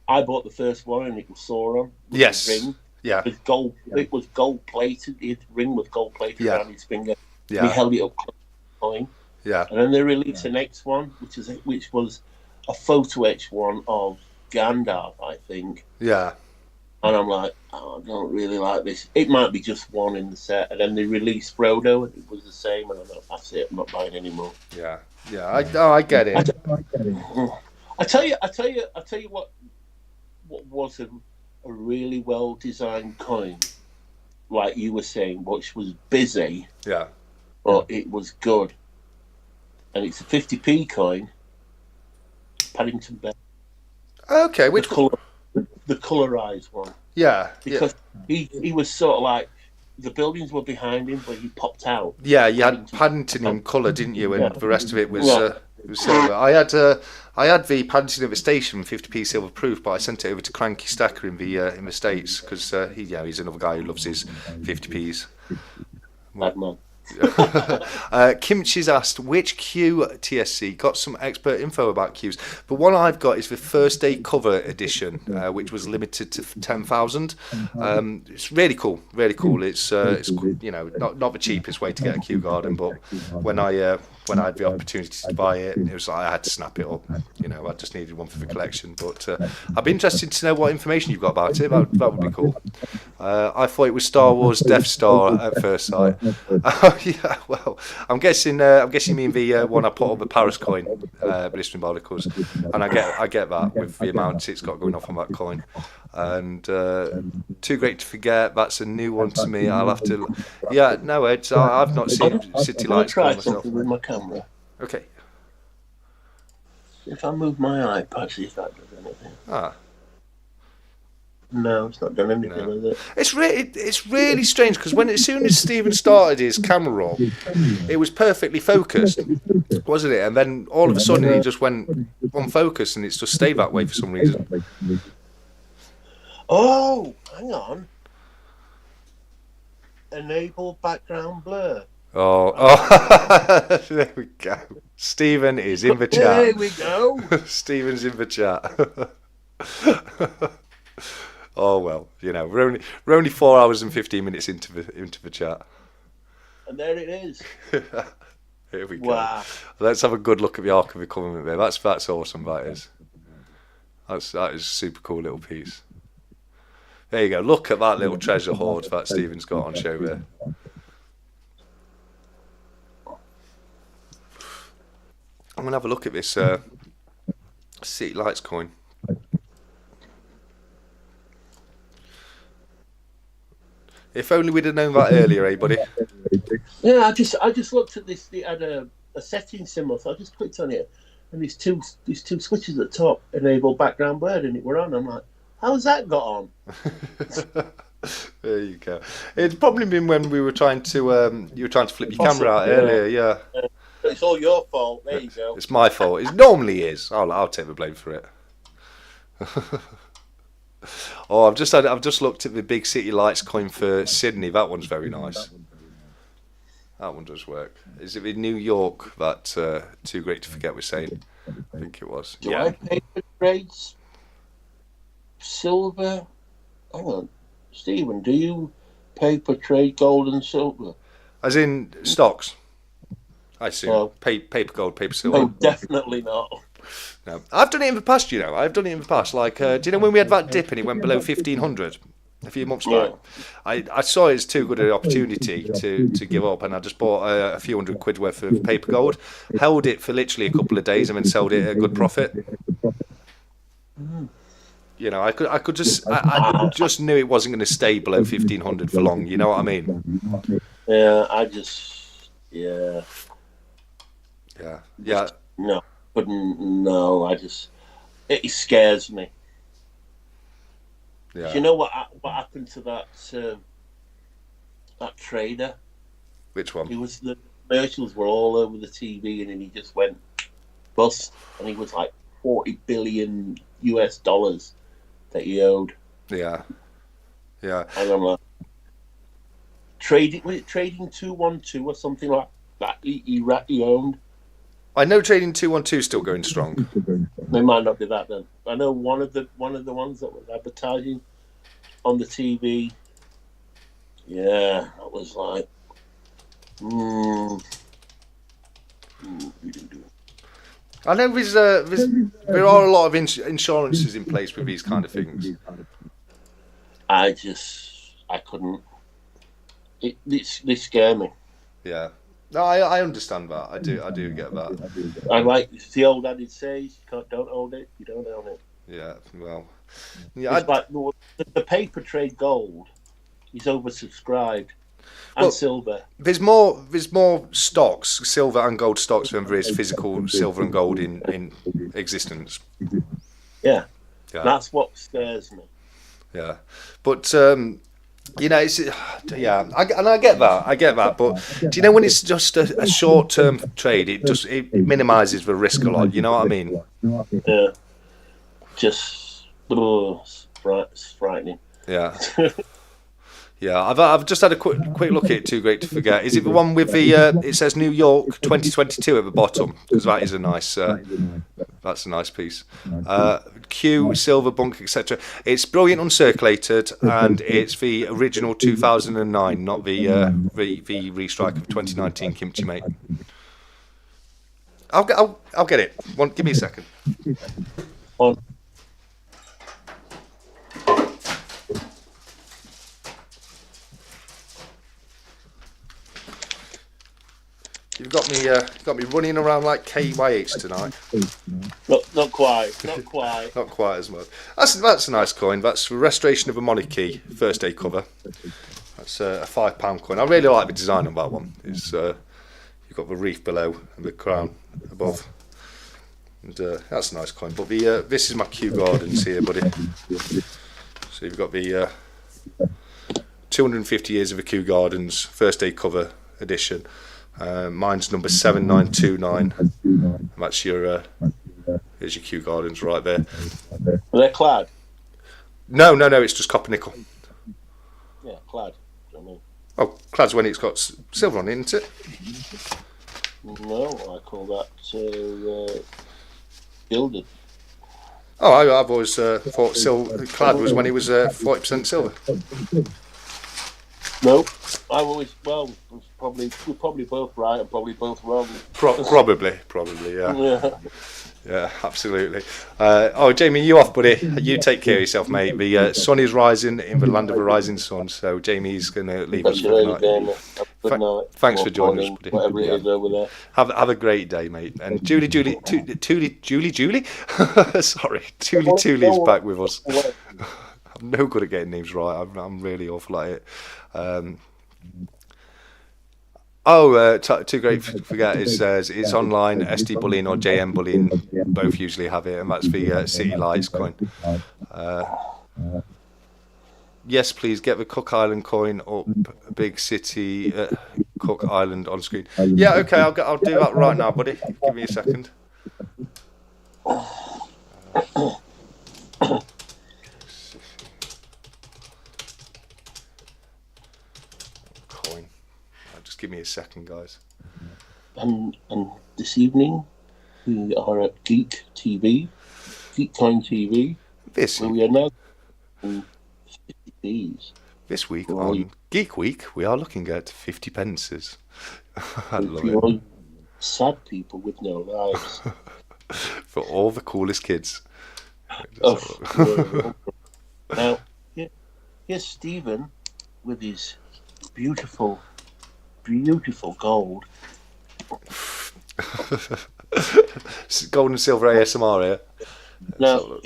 I bought the first one and it was Sauron. Yes. Ring. Yeah. With gold. It was gold plated. His ring was gold plated around his finger. Yeah. He held it up close to the coin. Yeah. And then they released the next one, which was a photo etch one of Gandalf, I think. Yeah. And I'm like, I don't really like this. It might be just one in the set. And then they released Frodo, and it was the same. And I thought, that's it. I'm not buying anymore. Yeah, I get it. I tell you what was a really well designed coin, like you were saying, which was busy. Yeah. But it was good. And it's a 50p coin. Paddington Bear. Okay, which the colorized one. Yeah, because he was sort of like the buildings were behind him, but he popped out. Yeah, you had Paddington in colour, didn't you? And the rest of it was silver. I had the Paddington at the station, 50p silver proof, but I sent it over to Cranky Stacker in the States because he's another guy who loves his 50p's. Bad man. Kimchi's asked which Q TSC got some expert info about Qs, but one I've got is the first day cover edition, which was limited to 10,000. It's really cool. It's not the cheapest way to get a Q Garden, but when I had the opportunity to buy it, it was like I had to snap it up. I just needed one for the collection. But I'd be interested to know what information you've got about it. That would be cool. I thought it was Star Wars Death Star at first sight. Yeah, well, I'm guessing you mean the one I put on the Paris coin, blistering barnacles, and I get that with the amount it's got going off on that coin. And Too Great to Forget, that's a new one to me. I'll have to. Yeah, no, Ed, I've not seen City Lights try myself. something with my camera. Okay. If I move my iPad, see if that does anything. Ah. No, it's not done anything with it. It's really strange because as soon as Stephen started his camera roll, it was perfectly focused, wasn't it? And then all of a sudden he just went on focus, and it's just stayed that way for some reason. Oh, hang on. Enable background blur. Oh, there we go. Stephen is in the chat. There we go. Stephen's in the chat. Oh well, we're only 4 hours and 15 minutes into the chat. And there it is. Here we go. Wow. Let's have a good look at the Ark of the Covenant there. That's awesome. That is. That is a super cool little piece. There you go. Look at that little treasure hoard that Stephen's got on show there. I'm gonna have a look at this City Lights coin. If only we'd have known that earlier, eh, buddy? Yeah, I just looked at this. It had a setting symbol, so I just clicked on it, and these two switches at the top enable background blur, and it were on. I'm like, how's that got on? There you go. It's probably been when we were trying to you were trying to flip your camera out earlier. Yeah. It's all your fault. There you go. It's my fault. It normally is. I'll take the blame for it. Oh, I've just looked at the big City Lights coin for Sydney. That one's very nice. That one does work. Is it in New York that Too Great to Forget was saying? I think it was. Do I pay for trades? Silver? Hang on. Stephen, do you pay per trade gold and silver? As in stocks? I assume. No. Paper gold, paper silver. Oh, definitely not. No, I've done it in the past. I've done it in the past. Like, do you know when we had that dip and it went below 1,500 a few months back? I saw it as too good an opportunity to give up, and I just bought a few £100 worth of paper gold, held it for literally a couple of days, and then sold it at a good profit. You know, I just knew it wasn't going to stay below 1500 for long. You know what I mean? Yeah, Yeah. No, but no, it scares me. Yeah. Do you know what happened to that trader? Which one? The commercials were all over the TV, and then he just went bust, and he was like $40 billion that he owed. Yeah. Yeah. And I'm like, was it Trading 212 or something like that? He owned. I know Trading 212 is still going strong. It might not be that then. I know one of the ones that was advertising on the TV. Yeah, that was like. I know there are a lot of insurances in place with these kind of things. I couldn't. They scare me. Yeah. No, I understand that. I do get that. I like the old adage says, don't own it, you don't own it. Yeah, well. Yeah, it's like the paper trade gold is oversubscribed. And silver. There's more stocks, silver and gold stocks, than there is physical silver and gold in existence. Yeah. That's what scares me. Yeah, but you know, it's I get that. But do you know when it's just a short-term trade, it minimises the risk a lot. You know what I mean? Yeah. Just it's frightening. Yeah. Yeah, I've just had a quick look at it. Too great to forget. Is it the one with the? It says New York 2022 at the bottom, because that is a nice. That's a nice piece. Q, silver, bunk, etc. It's brilliant uncirculated, and it's the original 2009, not the restrike of 2019 kimchi mate. I'll get it. Give me a second. You've got me running around like KYH tonight. Not quite. Not quite as much. That's a nice coin. That's Restoration of a Monarchy first day cover. That's a £5 coin. I really like the design on that one. It's you've got the reef below and the crown above, and that's a nice coin. But this is my Kew Gardens here, buddy. So you've got the 250 years of the Kew Gardens first day cover edition. Mine's number 7929. That's your here's your Kew Gardens right there. Are they clad? No, it's just copper nickel. Yeah, clad. I mean. Oh, clad's when it's got silver on it, isn't it? No, I call that gilded. Oh, I've always thought clad was when it was 40% silver. No, I've always we're probably both right and probably both wrong. Probably, yeah, absolutely. Jamie, you off, buddy? You take care of yourself, mate. The sun is rising in the land of the rising sun, so Jamie's going to leave us for the night. Thanks for joining us, buddy. Whatever it is over there. Have a great day, mate. And Julie, sorry, Tully's back with us. I'm no good at getting names right. I'm really awful at it. Too great to forget. It says it's online. SD Bullion or JM Bullion both usually have it, and that's the City Lights coin. Yes, please get the Cook Island coin up. Big City Cook Island on screen. Yeah, okay, I'll do that right now, buddy. Give me a second. Give me a second, guys. And this evening we are at Geek TV, Geekcoin TV. Where we are now in 50p. This week on Geek Week, we are looking at 50 pences. I love it. Sad people with no lives. For all the coolest kids. Now, here's Stephen with his beautiful gold. Gold and silver ASMR here. Now,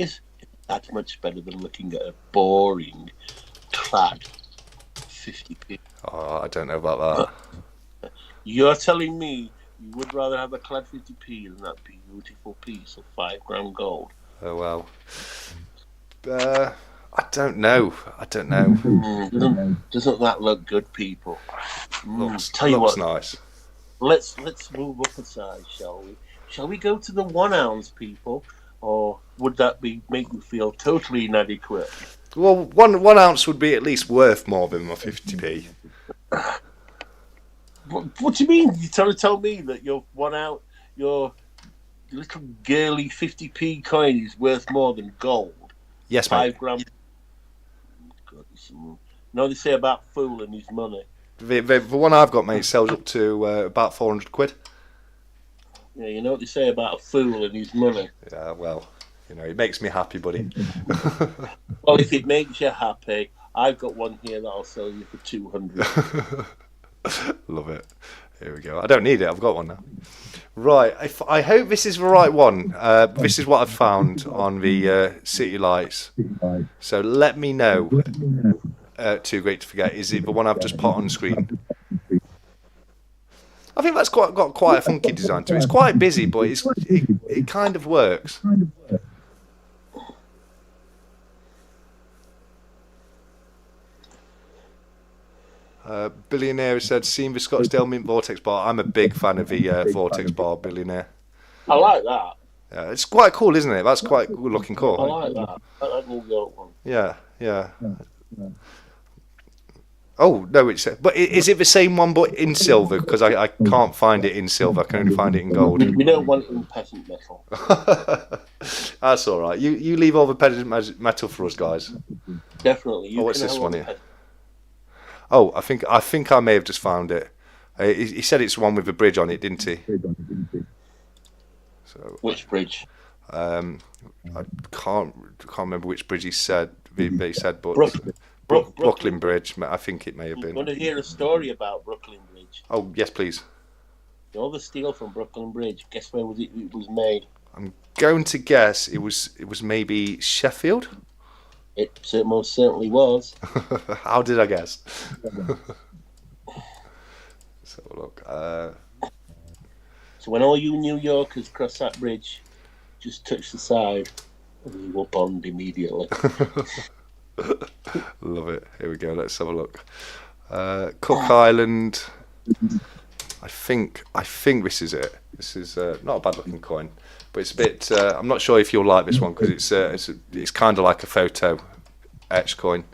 That's much better than looking at a boring, clad 50p. Oh, I don't know about that. You're telling me you would rather have a clad 50p than that beautiful piece of 5 gram gold? Oh well. I don't know. Doesn't that look good, people? Tell you looks what, nice. let's move up a size, shall we? Shall we go to the 1 ounce, people, or would that make you feel totally inadequate? Well, one ounce would be at least worth more than my 50p. What do you mean? You're trying to tell me that your 1 ounce, your little girly 50p coin is worth more than gold? Yes, mate. 5 grams. No, they say about fooling his money. The one I've got, mate, sells up to about 400 quid. Yeah, you know what they say about a fool and his money. Yeah, well, it makes me happy, buddy. Well, if it makes you happy, I've got one here that I'll sell you for 200. Love it. Here we go. I don't need it. I've got one now. Right. I hope this is the right one. This is what I've found on the City Lights. So let me know. Too great to forget. Is it the one I've just put on screen? I think that's got quite a funky design to it. It's quite busy, but it kind of works. Billionaire said, seen the Scottsdale Mint Vortex bar. I'm a big fan of the Vortex bar, Billionaire. I like that. Yeah, it's quite cool, isn't it? That's quite good looking car. I like that. I like New York one. Yeah. Oh, no, but is it the same one but in silver? Because I can't find it in silver. I can only find it in gold. We don't want it in peasant metal. That's all right. You leave all the peasant metal for us, guys. Definitely. What's this one here? Oh, I think I may have just found it. He said it's the one with the bridge on it, didn't he? So, which bridge? I can't remember which bridge he said. He said, but Brooklyn Bridge. I think it may have been. You want to hear a story about Brooklyn Bridge? Oh yes, please. All the steel from Brooklyn Bridge. Guess where it was made? I'm going to guess it was maybe Sheffield. It most certainly was. How did I guess? Let's have a look. So when all you New Yorkers cross that bridge, just touch the side and you will bond immediately. Love it. Here we go. Let's have a look. Cook Island. I think this is it. This is not a bad looking coin, but it's a bit. I'm not sure if you'll like this one because it's kind of like a photo etch coin.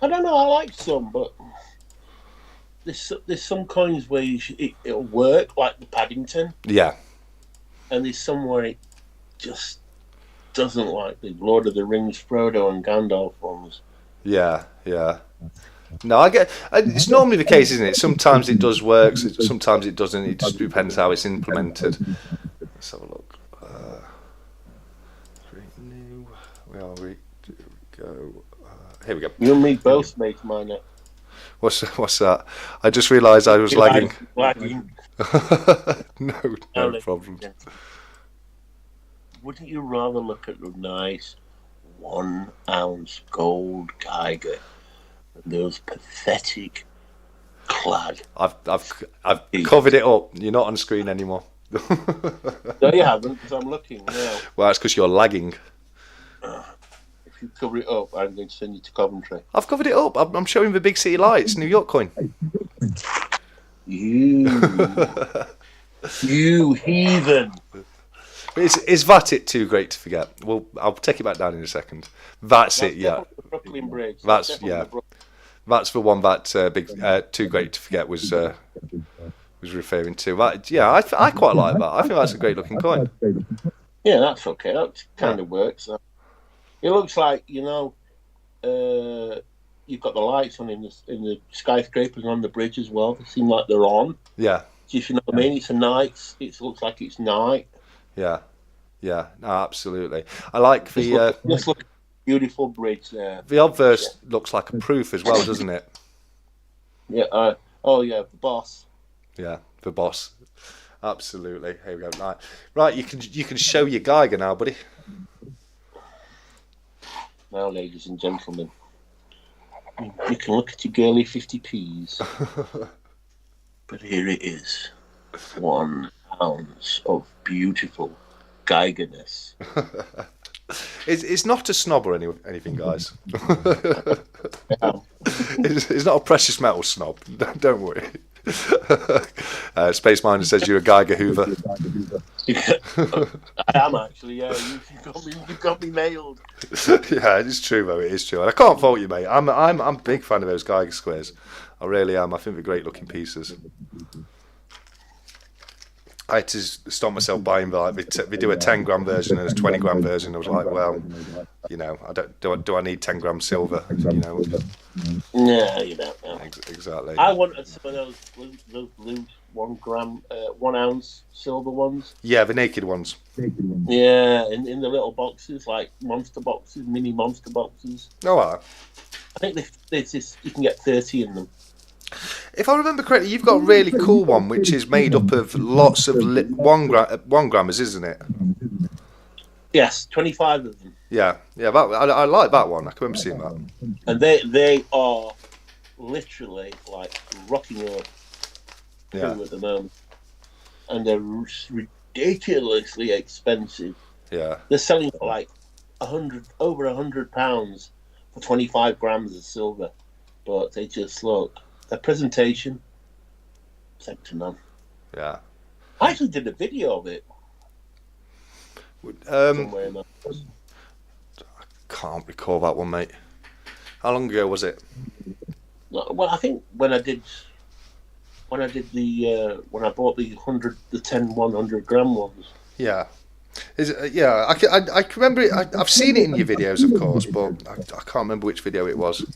I don't know. I like some, but there's some coins where it'll work, like the Paddington. Yeah. And there's some where it just doesn't, like the Lord of the Rings Frodo and Gandalf ones. Yeah. No, I get. It's normally the case, isn't it? Sometimes it does work, sometimes it doesn't. It just depends how it's implemented. Let's have a look. New. Where are we? Go. Here we go. You and me both made mine up. What's that? I just realised I was lagging. No problem. Wouldn't you rather look at the nice 1 ounce gold Geiger than those pathetic clad? I've covered it up. You're not on screen anymore. No, you haven't, because I'm looking now. Well, that's because you're lagging. If you cover it up, I'm going to send you to Coventry. I've covered it up. I'm showing the big City Lights, New York coin. You heathen. Is that it too great to forget? Well, I'll take it back down in a second. That's it, yeah. The Brooklyn Bridge. That's the one that too great to forget was referring to. I quite like that. I think that's a great looking coin. Yeah, that's okay. That kind of works. It looks like you've got the lights on in the skyscrapers on the bridge as well. They seem like they're on. Yeah. If you know what I mean, it's a night. It looks like it's night. Yeah, no, absolutely. I like the. Just look at the beautiful bridge there. The obverse looks like a proof as well, doesn't it? Yeah. The boss. Yeah, the boss. Absolutely. Here we go. Right. You can show your Geiger now, buddy. Now, ladies and gentlemen, you can look at your girly 50p's. But here it is. 1 ounce of beautiful Geigerness. It's not a snob or anything, guys. Yeah. It's not a precious metal snob. Don't worry. Space Miner says you're a Geiger Hoover. I am actually. Yeah, you got me nailed. Yeah, it's true though. It is true, and I can't fault you, mate. I'm a big fan of those Geiger squares. I really am. I think they're great looking pieces. I had to stop myself buying they do a 10-gram version and a 20-gram version. I was like, well, you know, do I need 10-gram silver? You know. Yeah, you don't know. Exactly. I wanted some of those blue 1 gram, 1 ounce silver ones. Yeah, the naked ones. Yeah, in the little boxes, like monster boxes, mini monster boxes. Oh, wow. I think there's this, you can get 30 in them. If I remember correctly, you've got a really cool one which is made up of lots of 1 grammers, isn't it? Yes, 25 of them. Yeah. I like that one. I can remember seeing that. And they are literally like rocking up at the moment, and they're ridiculously expensive. Yeah. They're selling for like over £100 for 25 grams of silver, but they just look. Their presentation, second to none. Yeah. I actually did a video of it. I can't recall that one, mate. How long ago was it? Well, I think when I bought the 100 gram ones. Yeah. Is it, yeah, I can remember it. I've seen it in your videos, of course, but I can't remember which video it was.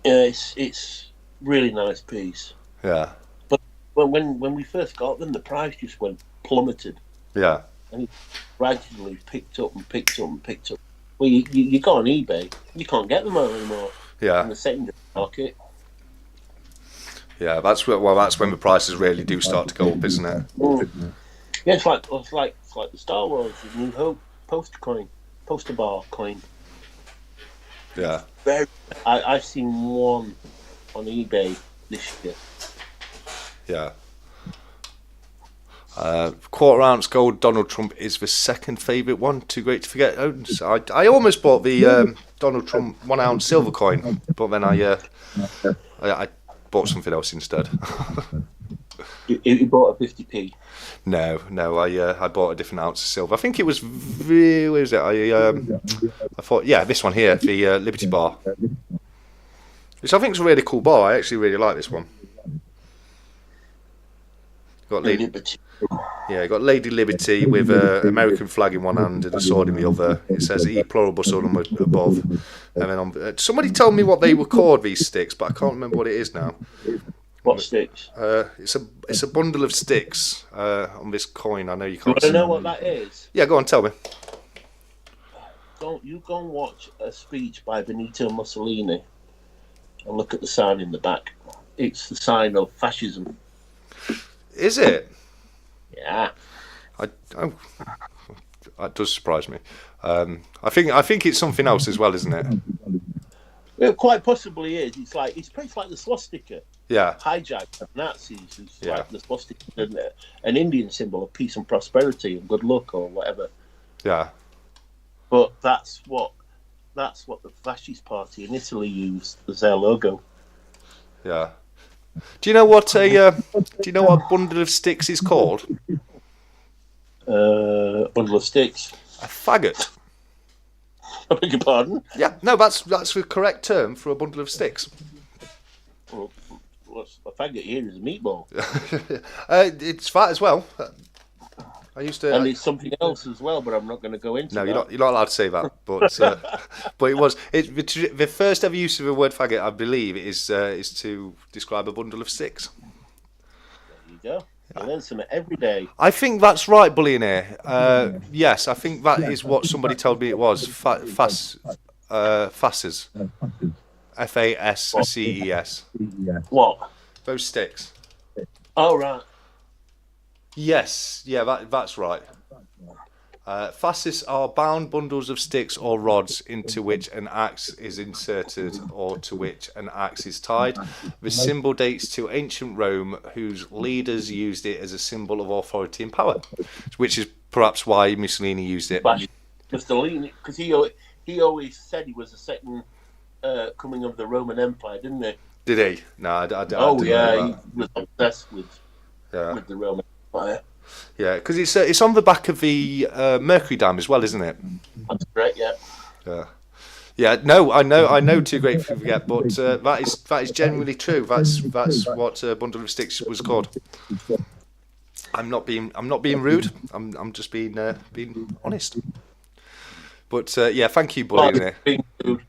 Yeah, it's really nice piece. Yeah. But when we first got them, the price just went plummeted. Yeah. And it gradually picked up. Well, you go on eBay, you can't get them anymore. Yeah. In the secondary market. Yeah, that's when the prices really do start to go up, isn't it? Mm. Yeah, it's like the Star Wars, the New Hope poster bar coin. Yeah. I've seen one on eBay this year. Yeah. 1/4 ounce gold Donald Trump is the second favourite one. Too great to forget. I almost bought the Donald Trump 1 ounce silver coin, but then I bought something else instead. You bought a 50p? No. I bought a different ounce of silver. I think it was. Where is it? I thought, yeah, this one here, the Liberty bar, which I think is a really cool bar. I actually really like this one. Got Liberty. Yeah, got Lady Liberty with an American flag in one hand and a sword in the other. It says "E pluribus unum" above, and then somebody told me what they were called, these sticks, but I can't remember what it is now. What sticks? It's a bundle of sticks on this coin. I know you can't. You want to know what that is? Yeah, go on, tell me. Go and watch a speech by Benito Mussolini, and look at the sign in the back. It's the sign of fascism. Is it? Yeah. That does surprise me. I think it's something else as well, isn't it? It quite possibly is. It's pretty like the swastika. Yeah. Hijacked by Nazis. It's like the swastika, an Indian symbol of peace and prosperity and good luck or whatever. Yeah. But that's what the fascist party in Italy used as their logo. Yeah. Do you know what a bundle of sticks is called? A bundle of sticks. A faggot. I beg your pardon? Yeah, no, that's the correct term for a bundle of sticks. Well, what's a faggot here is a meatball. It's fat as well. I used to. And it's something else as well, but I'm not going to go into. No, that. you're not allowed to say that. But but it was the first ever use of the word faggot, I believe, is to describe a bundle of sticks. There you go. I learn something every day. I think that's right, Bullionaire. Yes, I think that is what somebody told me it was. Fasces. FASCES. What? Those sticks. Oh, right. Yes, yeah, that's right. Fascists are bound bundles of sticks or rods into which an axe is inserted or to which an axe is tied. The symbol dates to ancient Rome, whose leaders used it as a symbol of authority and power, which is perhaps why Mussolini used it. But Mussolini, because he always said he was the second coming of the Roman Empire, didn't he? Did he? No, I Oh, didn't yeah, know he was obsessed with that. the Roman Empire. Yeah, because it's on the back of the Mercury Dam as well, isn't it? That's correct, yeah. Yeah. Yeah, no, I know too great to forget, but that is genuinely true. That's what Bundle of Sticks was called. I'm not being rude. I'm just being honest. But yeah, thank you, Bully. Oh, being rude.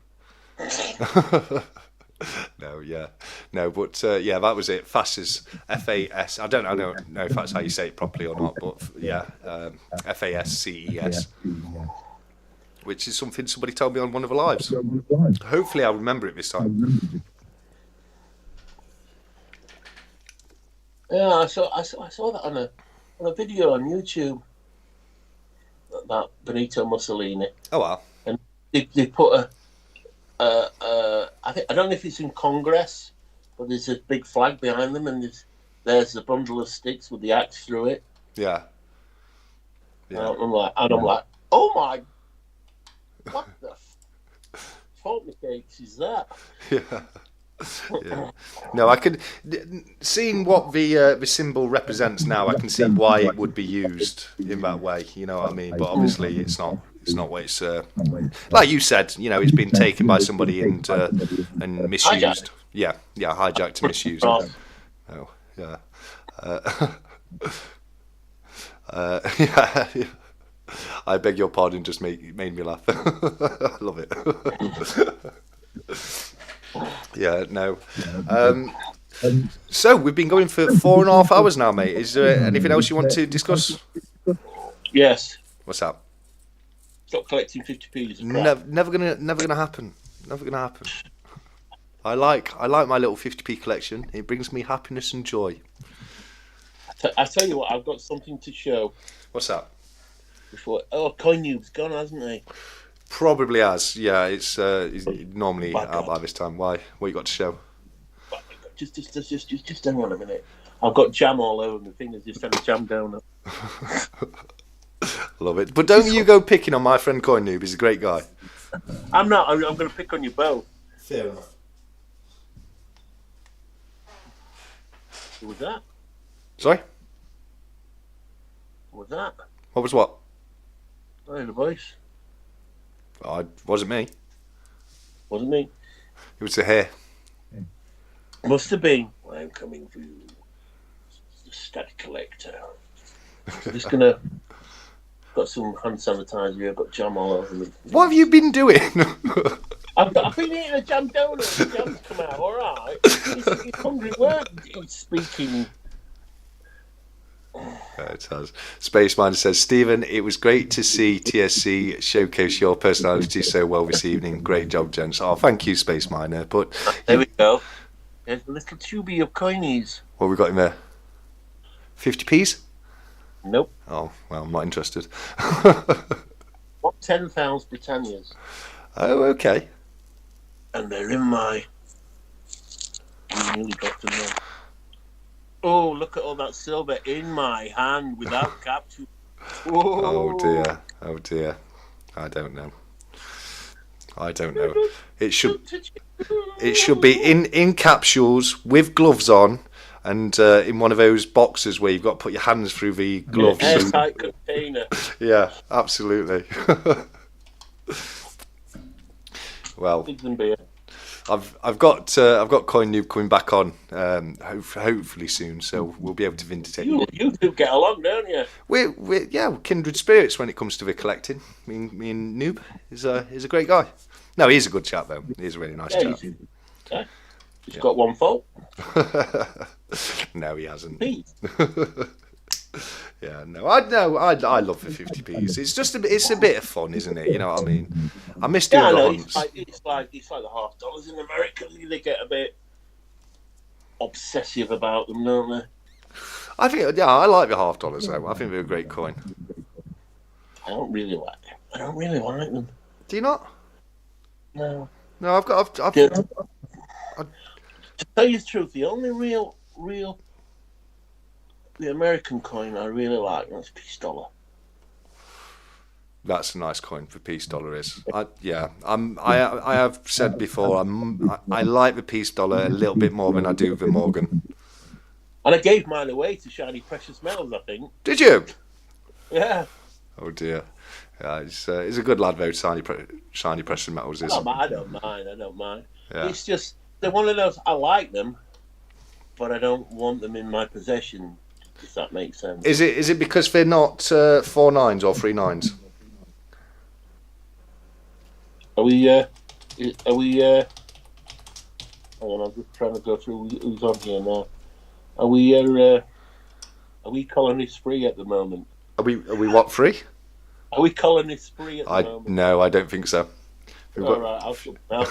No, yeah, no, but yeah, that was it. FASES, FAS. I don't know if that's how you say it properly or not, but yeah, FASCES, which is something somebody told me on one of the lives. Hopefully, I'll remember it this time. Yeah, I saw that on a video on YouTube about Benito Mussolini. Oh wow! And they put I don't know if it's in Congress, but there's a big flag behind them, and there's a bundle of sticks with the axe through it. Yeah. Yeah. I'm like, oh my, what the fornicakes is that? Yeah. Yeah. No, I can seeing what the symbol represents now. I can see why it would be used in that way. You know what I mean? But obviously, it's not. It's not what it's like you said. You know, it's been taken by somebody and misused. Yeah, hijacked and misused. Oh, yeah. Yeah. I beg your pardon. Just made me laugh. I love it. Yeah, no. So we've been going for 4.5 hours now, mate. Is there anything else you want to discuss? Yes. What's that? Stop collecting 50p's. Never gonna happen. Never gonna happen. I like my little 50p collection. It brings me happiness and joy. I tell you what, I've got something to show. What's that? Coinube's gone, hasn't he? Probably has. Yeah, it's normally out by this time. Why? What you got to show? Just hang on a minute. I've got jam all over my fingers. Just had a jam donut. Love it. But don't you go picking on my friend Coinoob. He's a great guy. I'm not. I'm going to pick on you both. Fair enough. Who was that? Sorry? What was that? What was what? I heard a voice. Oh, it wasn't me. Wasn't me. It was the hair. Must have been. I'm coming for you. The stat collector. I'm just going to... Got some hand sanitizer here. I've got jam all over me. What have you been doing? I've been eating a jam donut. The jam's come out, all right. It's hungry word. He's speaking. It has. Spaceman says, Stephen, it was great to see TSC showcase your personality so well this evening. Great job, gents. Oh, thank you, Space Miner. But there we go. There's a little tubey of coinies. What have we got in there? 50p's? Nope. Oh, well, I'm not interested. What 10,000 Britannias? Oh, okay. And they're in my... You nearly got to know. Oh, look at all that silver in my hand without capture. Oh dear. Oh dear. I don't know. It should be in capsules with gloves on and in one of those boxes where you've got to put your hands through the gloves. Airtight container. Yeah, absolutely. Well, Pigs and beer. I've got Coinoob coming back on hopefully soon, so we'll be able to vindicate. You two get along, don't you? We're kindred spirits when it comes to the collecting. Me and Noob is a great guy. No, he's a good chap though. He's a really nice chap. He's got one fault. No, he hasn't. Pete. Yeah, no, I love the 50p's. It's a bit of fun, isn't it? You know what I mean? I miss doing the hunts. It's like the $50 in America. They get a bit obsessive about them, don't they? I think, yeah, I like the half dollars though. I think they're a great coin. I don't really like them. I don't really like them. Do you not? No. No, I've To tell you the truth, the only real, the American coin I really like is Peace Dollar. That's a nice coin for Peace Dollar is. I have said before, I like the Peace Dollar a little bit more than I do the Morgan. And I gave mine away to Shiny Precious Metals, I think. Did you? Yeah. Oh dear. Yeah, he's a good lad though. Shiny Precious Metals is. I don't mind. Yeah. It's just they're one of those. I like them, but I don't want them in my possession. If that makes sense. Is it because they're not 4 9s or 3 9s? Are we? Hang on, I'm just trying to go through who's on here now. Are we colonist free at the moment? Are we what free? Are we colonist free at the moment? No, I don't think so. All right, I'll shut now.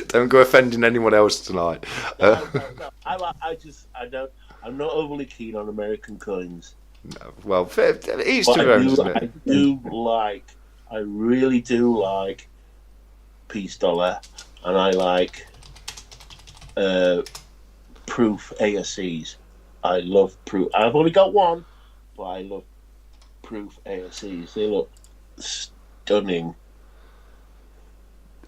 Don't go offending anyone else tonight. No. I'm not overly keen on American coins. No, well, each to their own, isn't it? I really do like Peace Dollar, and I like Proof ASCs. I love Proof. I've only got one, but I love Proof ASCs. They look stunning.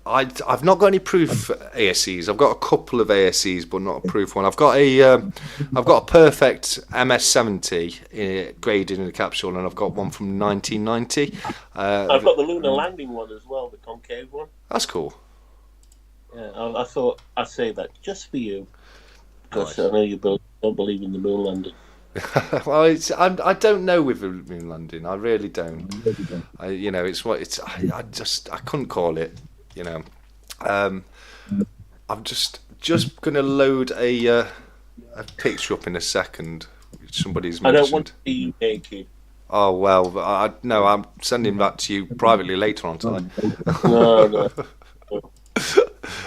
I've not got any proof ASCs. I've got a couple of ASCs, but not a proof one. I've got a perfect MS70 graded in a capsule, and I've got one from 1990. I've got the lunar landing one as well, the concave one. That's cool. Yeah, I thought I'd say that just for you, because Nice. I know you don't believe in the moon landing. Well, I don't know with the moon landing. I really don't. I couldn't call it. You know, I'm just gonna load a picture up in a second. Which somebody's mentioned. I don't want to see you naked. Oh well, no, I'm sending that to you privately later on tonight. No.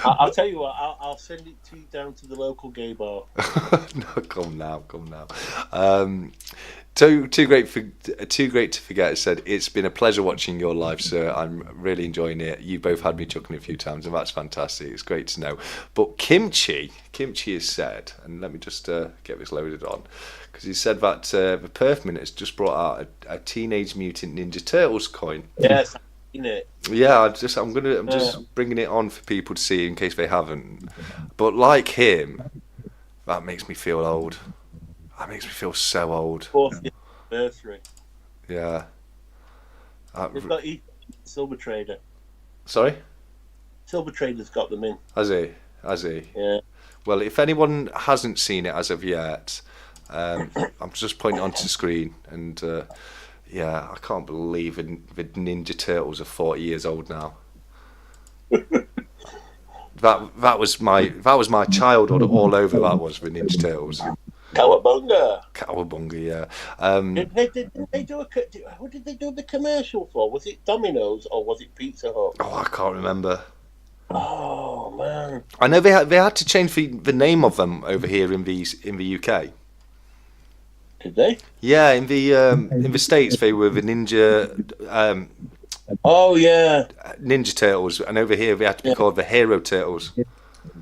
I'll tell you what. I'll send it to you down to the local gay bar. No, come now. Too great to forget. Said it's been a pleasure watching your live, sir. I'm really enjoying it. You both had me chuckling a few times, and that's fantastic. It's great to know. But Kimchi has said, and let me just get this loaded on, because he said that the Perth Minute has just brought out a Teenage Mutant Ninja Turtles coin. Yes, I've seen it. Yeah, I'm just bringing it on for people to see in case they haven't. But like him, that makes me feel old. That makes me feel so old. 40th anniversary. Yeah. They've got Silver Trader. Sorry? Silver Trader's got them in. Has he? Yeah. Well, if anyone hasn't seen it as of yet, I'm just pointing onto the screen, and yeah, I can't believe the Ninja Turtles are 40 years old now. That was my childhood all over. That was the Ninja Turtles. Cowabunga, yeah. Did they do what did they do the commercial for? Was it Domino's or was it Pizza Hut? Oh, I can't remember. Oh man! I know they had to change the name of them over here in the UK. Did they? Yeah, in the States they were the Ninja. Oh yeah. Ninja Turtles, and over here they had to be called the Hero Turtles.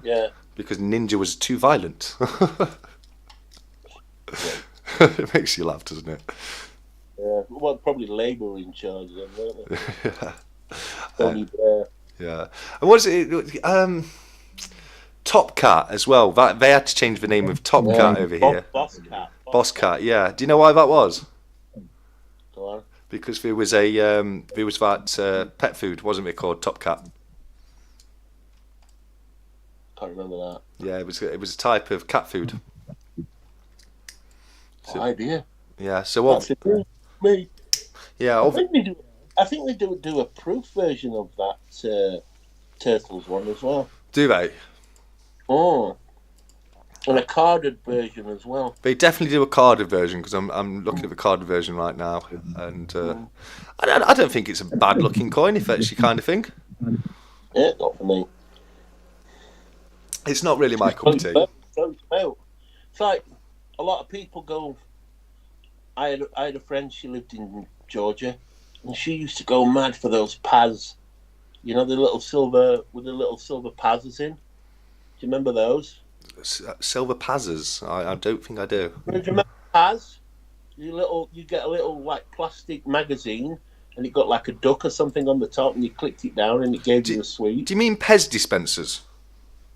Yeah. Because Ninja was too violent. It makes you laugh, doesn't it? Yeah. Well, probably Labour were in charge then, weren't they? Yeah. Tony Blair. Yeah. And what is it? Top Cat as well. They had to change the name of Top Cat over here. Boss Cat. Yeah. Do you know why that was? Go on. Because there was that pet food, wasn't it, called Top Cat? Can't remember that. Yeah, it was a type of cat food. So, idea. Yeah. So what? Me. Yeah. I think they do a proof version of that Turtles one as well. Do they? Oh. And a carded version as well. They definitely do a carded version, because I'm looking at the carded version right now, and I don't think it's a bad looking coin, if that's your kind of thing. Yeah, not for me. It's not really my cup of tea. It's like a lot of people go. I had a friend. She lived in Georgia, and she used to go mad for those Paz. You know, the little silver with the little silver Pazes in. Do you remember those? Silver Pazzers. I don't think I do. Do you remember Paz? You get a little like plastic magazine, and it got like a duck or something on the top, and you clicked it down, and it gave you a sweet. Do you mean Pez dispensers?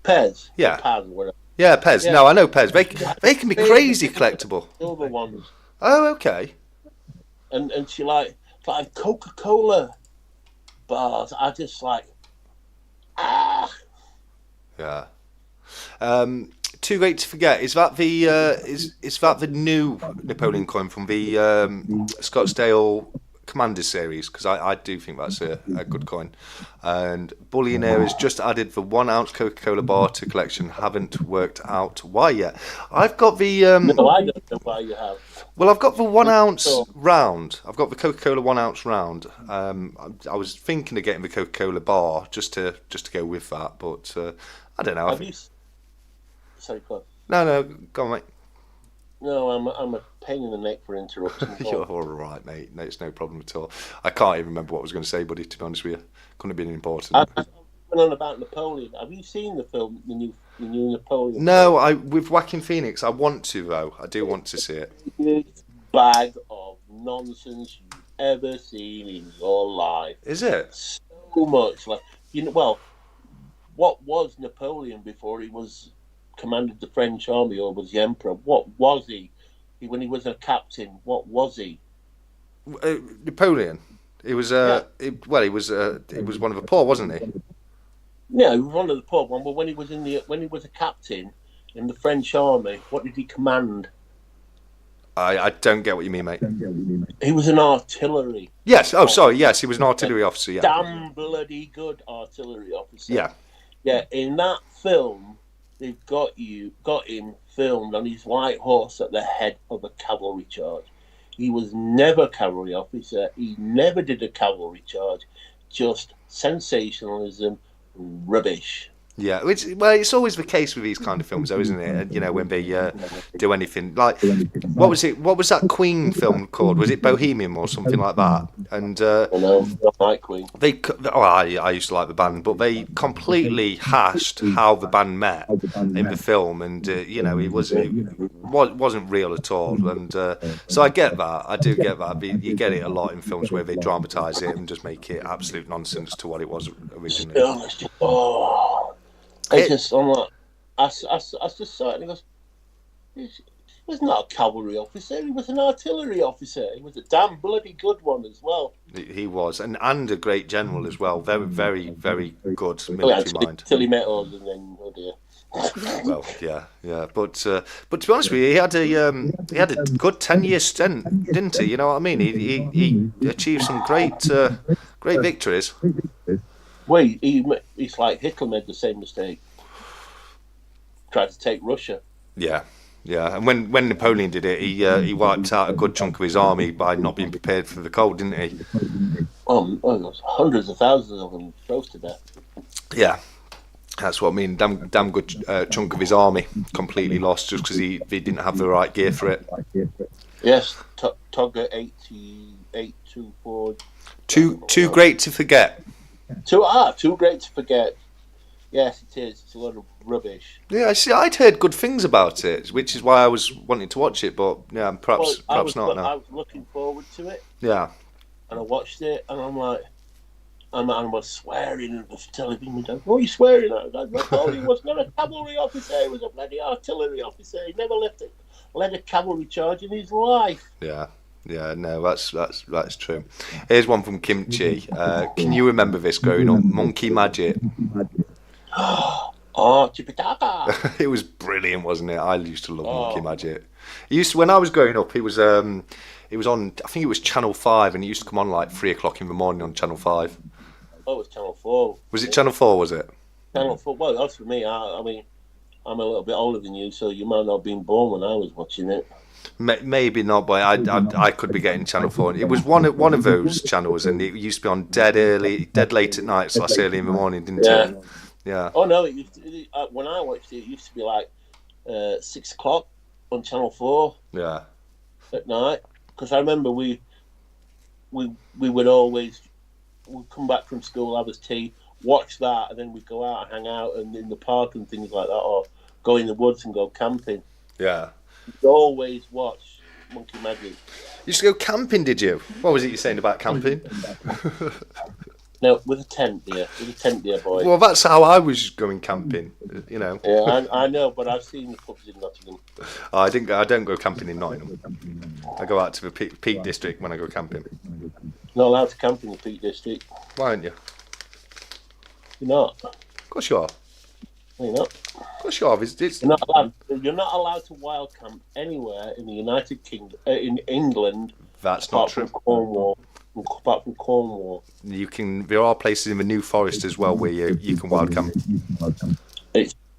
Pez, Yeah. Paz, or whatever. Yeah, Pez. Yeah. No, I know Pez. They can be crazy collectible. Silver ones, Oh, okay. and she like Coca-Cola bars. I just like Yeah. Too Great to Forget. Is that the is that the new Napoleon coin from the Scottsdale Commanders series? Because I do think that's a good coin. And Bullionaire has just added the 1 ounce Coca-Cola bar to collection. Haven't worked out why yet. I've got the no, I don't know why you have. well, I've got the 1 ounce round. I've got the Coca-Cola 1 ounce round. I was thinking of getting the Coca-Cola bar just to go with that, but I don't know. Have you? Sorry, Cliff. No, go on, mate. No, I'm a pain in the neck for interrupting. You're all right, mate. No, it's no problem at all. I can't even remember what I was going to say, buddy. To be honest with you, couldn't have been important. I went on about Napoleon. Have you seen the film, the new Napoleon? No, with Joaquin Phoenix, I want to though. I do want to see it. Biggest bag of nonsense you've ever seen in your life. Is it? So much like Well, what was Napoleon before he was commanded the French army or was the emperor? What was he? When he was a captain, what was he? Napoleon. He was he was one of the poor, wasn't he? Yeah, he was one of the poor ones. But when he was a captain in the French army, what did he command? I don't get what you mean, mate. He was an artillery. Yes. Oh, sorry. Yes, he was an artillery officer. Yeah. Damn bloody good artillery officer. Yeah. Yeah. In that film, they've got him filmed on his white horse at the head of a cavalry charge. He was never a cavalry officer. He never did a cavalry charge. Just sensationalism, rubbish. Yeah, it's always the case with these kind of films, though, isn't it? You know, when they do anything like what was it? What was that Queen film called? Was it Bohemian or something like that? And I don't like Queen. I used to like the band, but they completely hashed how the band met in the film, and it wasn't real at all. And so I get that. I do get that. You get it a lot in films where they dramatise it and just make it absolute nonsense to what it was originally. I just saw it and he goes, he was not a cavalry officer, he was an artillery officer. He was a damn bloody good one as well. He was, and a great general as well. Very, very, very good military mind. Till he met us and then, oh dear. Well, yeah. But to be honest with you, he had a good 10-year stint, didn't he? You know what I mean? He achieved some great victories. Wait, it's like Hitler made the same mistake. Tried to take Russia. Yeah. And when Napoleon did it, he wiped out a good chunk of his army by not being prepared for the cold, didn't he? Hundreds of thousands of them froze to death. Yeah, that's what I mean. Damn good chunk of his army completely lost just because he didn't have the right gear for it. Yes, Togger 8824. Too great to forget. Too great to forget. Yes, it is. It's a lot of rubbish. Yeah, see, I'd heard good things about it, which is why I was wanting to watch it. But yeah, perhaps not now. I was looking forward to it. Yeah. And I watched it, and I'm like, I was swearing at the television. What are you swearing at? Napoleon was not a cavalry officer. He was a bloody artillery officer. He never led a cavalry charge in his life. Yeah, no, that's true. Here's one from Kimchi. Can you remember this growing up? Monkey Magic. Oh, Chipitaka. It was brilliant, wasn't it? I used to love Monkey Magic. When I was growing up, it was on, I think it was Channel 5, and it used to come on like 3 o'clock in the morning on Channel 5. Oh, it was Channel 4. Was it Channel 4, was it? Channel 4. Well, that's for me. I mean, I'm a little bit older than you, so you might not have been born when I was watching it. Maybe not, but I could be getting Channel 4. It was one of those channels, and it used to be on dead late at night, / early in the morning, didn't it? Yeah. Oh no, when I watched it, it used to be like 6 o'clock. on Channel 4 Yeah. at night. Because I remember we would always we'd come back from school, have us tea, watch that, and then we'd go out and hang out and in the park and things like that, or go in the woods and go camping. Yeah. We'd always watch Monkey Magic. You used to go camping, did you? What was it you saying about camping? No, with a tent, dear. With a tent, dear boy. Well, that's how I was going camping, you know. Yeah, I know, but I've seen the pubs in Nottingham. I don't go camping in Nottingham. I go out to the Peak District when I go camping. You're not allowed to camp in the Peak District. Why aren't you? You're not. Of course you are. No, you're not. Of course you are. You're not allowed to wild camp anywhere in the United Kingdom, in England. That's not true. Apart from Cornwall. There are places in the New Forest as well where you can wild camp.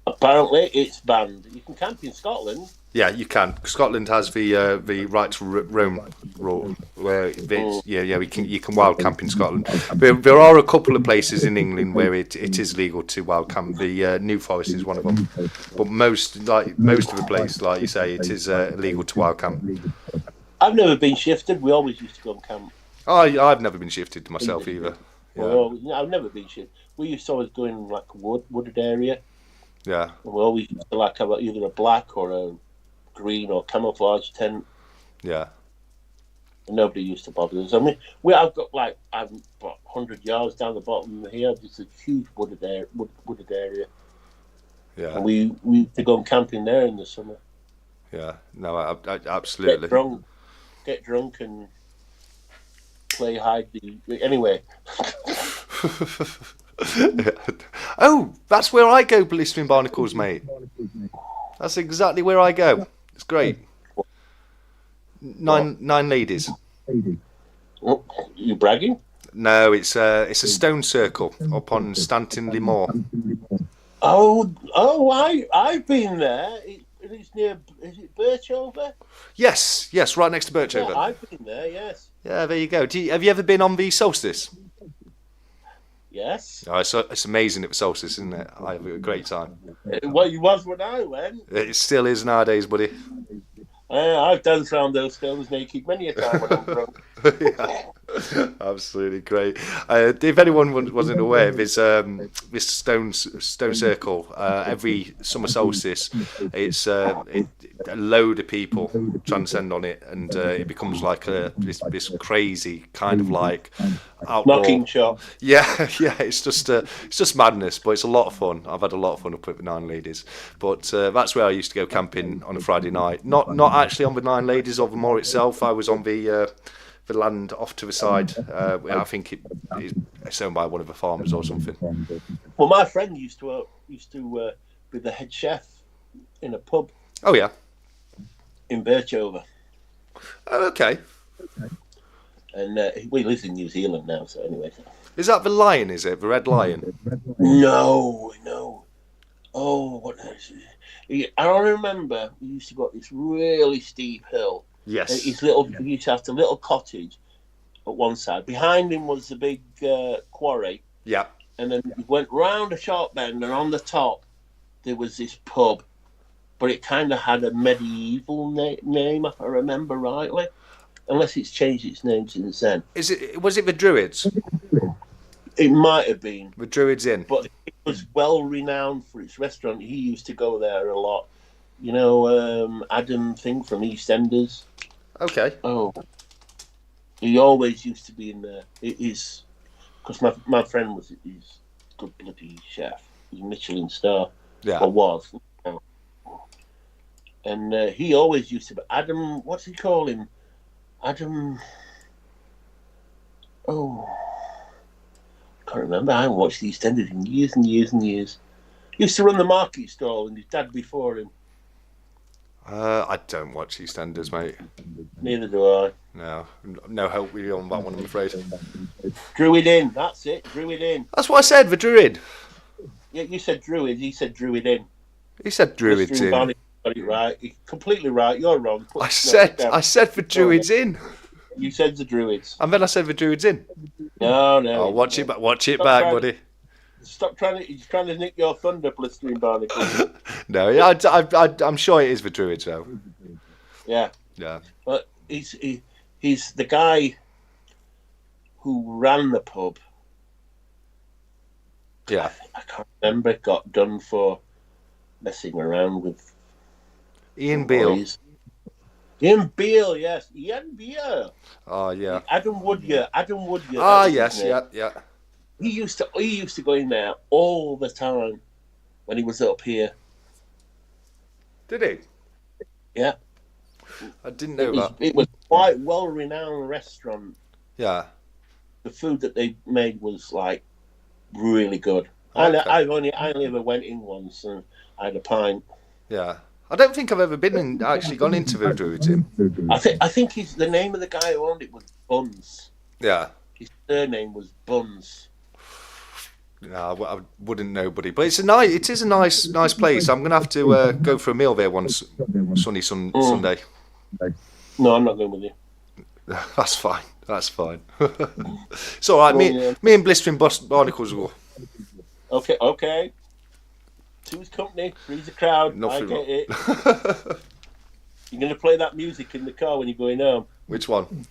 Apparently it's banned. You can camp in Scotland. Yeah, you can. Scotland has the right to roam rule, where you can wild camp in Scotland. There are a couple of places in England where it is legal to wild camp. The New Forest is one of them, but most of the place, like you say, it is illegal to wild camp. I've never been shifted. We always used to go and camp. I've never been shifted myself either. Yeah. Well, I've never been shifted. We used to always go in like a wooded area. Yeah. And we always used to like have either a black or a green or camouflage tent. Yeah. And nobody used to bother us. I mean, I've got 100 yards down the bottom here. There's a huge wooded area. Yeah. And we used to go camping there in the summer. Yeah. No, I absolutely. Get drunk and play hide anyway. Oh, that's where I go, blistering barnacles, mate. That's exactly where I go. It's great. Nine ladies. Oh, you bragging? No, it's a stone circle up on Stantonley Moor. Oh, I've been there. It's near. Is it Birchover? Yes, right next to Birchover. Yeah, I've been there. Yes. Yeah, there you go. Have you ever been on the solstice? Yes. Oh, it's amazing at the solstice, isn't it? I have a great time. Well, it was when I went. It still is nowadays, buddy. I've danced around those stones naked many a time when I'm drunk. Yeah, absolutely great. If anyone wasn't aware, there's this stone circle every summer solstice. It's a load of people transcend on it, and it becomes like this crazy kind of like outdoor knocking shop. Yeah, it's just madness, but it's a lot of fun. I've had a lot of fun up at the Nine Ladies, but that's where I used to go camping on a Friday night. Not actually on the Nine Ladies or the moor itself. I was on the land off to the side. I think it's owned by one of the farmers or something. Well, my friend used to be the head chef in a pub. Oh yeah, in Birchover. Oh, okay. And he lives in New Zealand now. So anyway, is that the Lion? Is it the Red Lion? No. Oh, what is it? I remember we used to go up this really steep hill. Yes. He used to have a little cottage at one side. Behind him was the big quarry. Yeah. And then we went round a short bend, and on the top there was this pub, but it kind of had a medieval name, if I remember rightly, unless it's changed its name since then. Was it the Druids? It might have been the Druids Inn, but it was well renowned for its restaurant. He used to go there a lot. You know, Adam thing from EastEnders. Okay. Oh, he always used to be in there. It is because my friend was he's a good bloody chef. He's a Michelin star. Yeah. Or was. And he always used to be Adam. What's he call him? Adam. Oh, I can't remember. I haven't watched EastEnders in years and years and years. He used to run the market stall, and his dad before him. I don't watch EastEnders, mate. Neither do I. No help with you on that one, I'm afraid. Druid Inn, that's it. Druid Inn. That's what I said, the Druid. Yeah, you said Druid. He said Druid Inn. He said Druids Inn. Got it right. You're completely right. You're wrong. I said the Druids Inn. You said the Druids. And then I said the Druids Inn. No. Oh, watch it back, buddy. Stop he's trying to nick your thunder, blistering barnacle. No, I'm sure it is the Druids, though. Yeah. Yeah. But he's the guy who ran the pub. Yeah. I can't remember. Got done for messing around with Ian Beale. boys. Ian Beale, yes, Ian Beale. Oh, yeah. Adam Woodyer. Adam Woodyer. That Ah, was his yes, name. yeah, yeah. He used to go in there all the time when he was up here. Did he? Yeah. I didn't know that. It was quite well renowned restaurant. Yeah. The food that they made was like really good. Okay. I only ever went in once and I had a pint. Yeah. I don't think I've ever actually gone into Voodoo with him. I think the name of the guy who owned it was Buns. Yeah. His surname was Buns. No, I wouldn't know, buddy. But it is a nice place. I'm gonna have to go for a meal there once Sunday. No, I'm not going with you. That's fine. That's fine. It's all right. Me and Blistering Barnacles will go. Okay. Two's company, three's a crowd. Nothing I get wrong. it. You're going to play that music in the car when you're going home. Which one?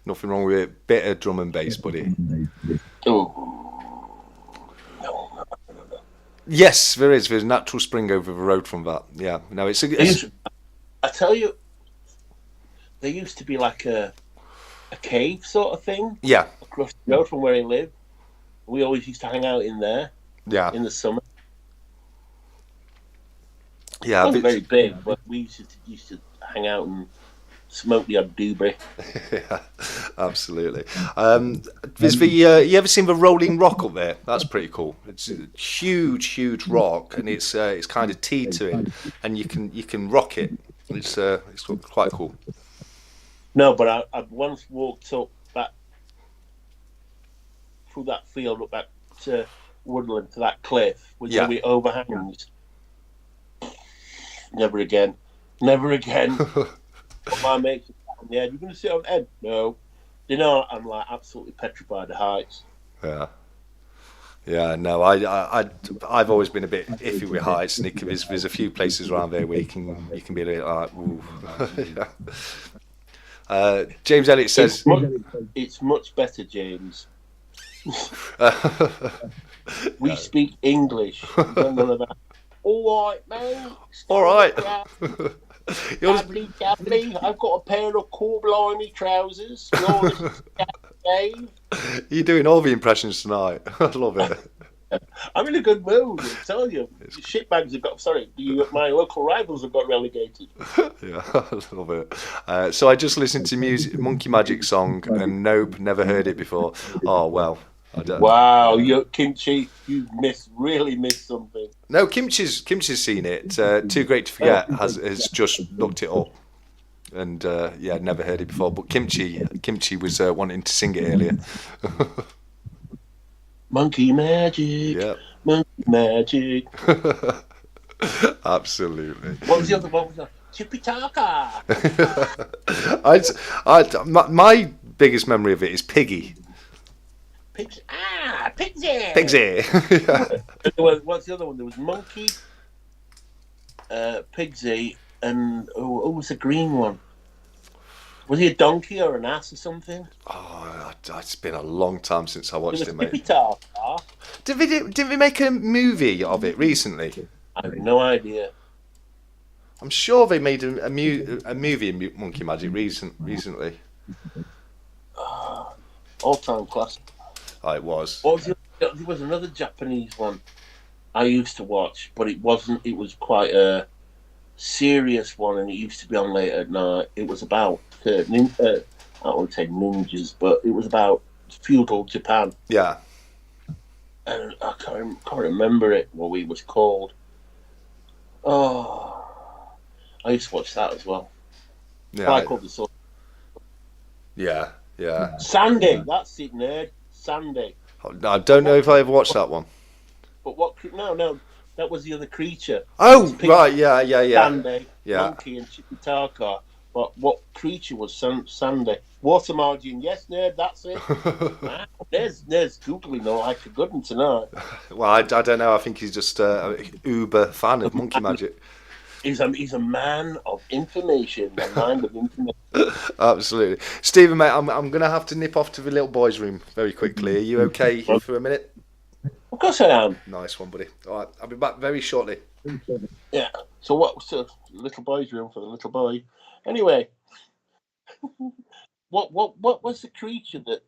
Nothing wrong with it. Bit of drum and bass, buddy. Oh. No. Yes, there is. There's a natural spring over the road from that. Yeah. No, I tell you, there used to be like a cave sort of thing. Yeah. Across the road from where I live. We always used to hang out in there. Yeah. In the summer. Yeah. It wasn't very big, but we used to hang out and smoke the odd doobie. Yeah, absolutely. You ever seen the Rolling Rock up there? That's pretty cool. It's a huge rock, and it's kind of teed to it, and you can rock it. It's quite cool. No, but I once walked up through that field up back to Woodland to that cliff with the overhangs. Never again. My mates are on the edge. You're going to sit on the edge? No. You know, I'm like absolutely petrified of heights. Yeah. Yeah, no, I've always been a bit iffy with heights, and there's a few places around there where you can be a bit like, ooh. Yeah. James Elliott says it's much better, James. We speak English. All right, man. All right. Dabbly. I've got a pair of core-blimey trousers. You're doing all the impressions tonight. I love it. I'm in a good mood, I tell you. Shitbags have got... Sorry, my local rivals have got relegated. Yeah, I love it. So I just listened to Monkey Magic song, and nope, never heard it before. Oh, well. Wow, Kimchi, you really missed something. No, Kimchi's seen it. Too Great to Forget has just looked it up, and never heard it before. But Kimchi was wanting to sing it earlier. Monkey Magic. Yeah. Monkey Magic. Absolutely. What was the other one? Chippy Taka. My biggest memory of it is Piggy. Pigsy. Yeah. What's the other one? There was Monkey, Pigsy, and who was the green one? Was he a donkey or an ass or something? Oh, it's been a long time since I watched it, mate. Didn't we make a movie of it recently? I have no idea. I'm sure they made a movie in Monkey Magic recently. All-time classic. Oh, it was. There was another Japanese one I used to watch, but it wasn't. It was quite a serious one, and it used to be on late at night. It was about I won't say ninjas, but it was about feudal Japan. Yeah. And I can't remember what it was called. Oh, I used to watch that as well. Yeah. I called the sword. Yeah. Sandy, that's it, nerd. Sandy. I don't know if I ever watched that one. But what? No, that was the other creature. Oh, right, yeah. Sandy, Yeah. Monkey, and Chippy Taka What creature was Sandy? Water margin, yes, nerd, that's it. Wow, there's Googling though, like a good one tonight. Well, I don't know. I think he's just a uber fan of monkey magic. He's a man of information, a mind of information. Absolutely, Stephen, mate. I'm gonna have to nip off to the little boys' room very quickly. Are you okay for a minute? Of course I am. Nice one, buddy. All right, I'll be back very shortly. Yeah. So what was the little boy's room for the little boy? Anyway, what was the creature that?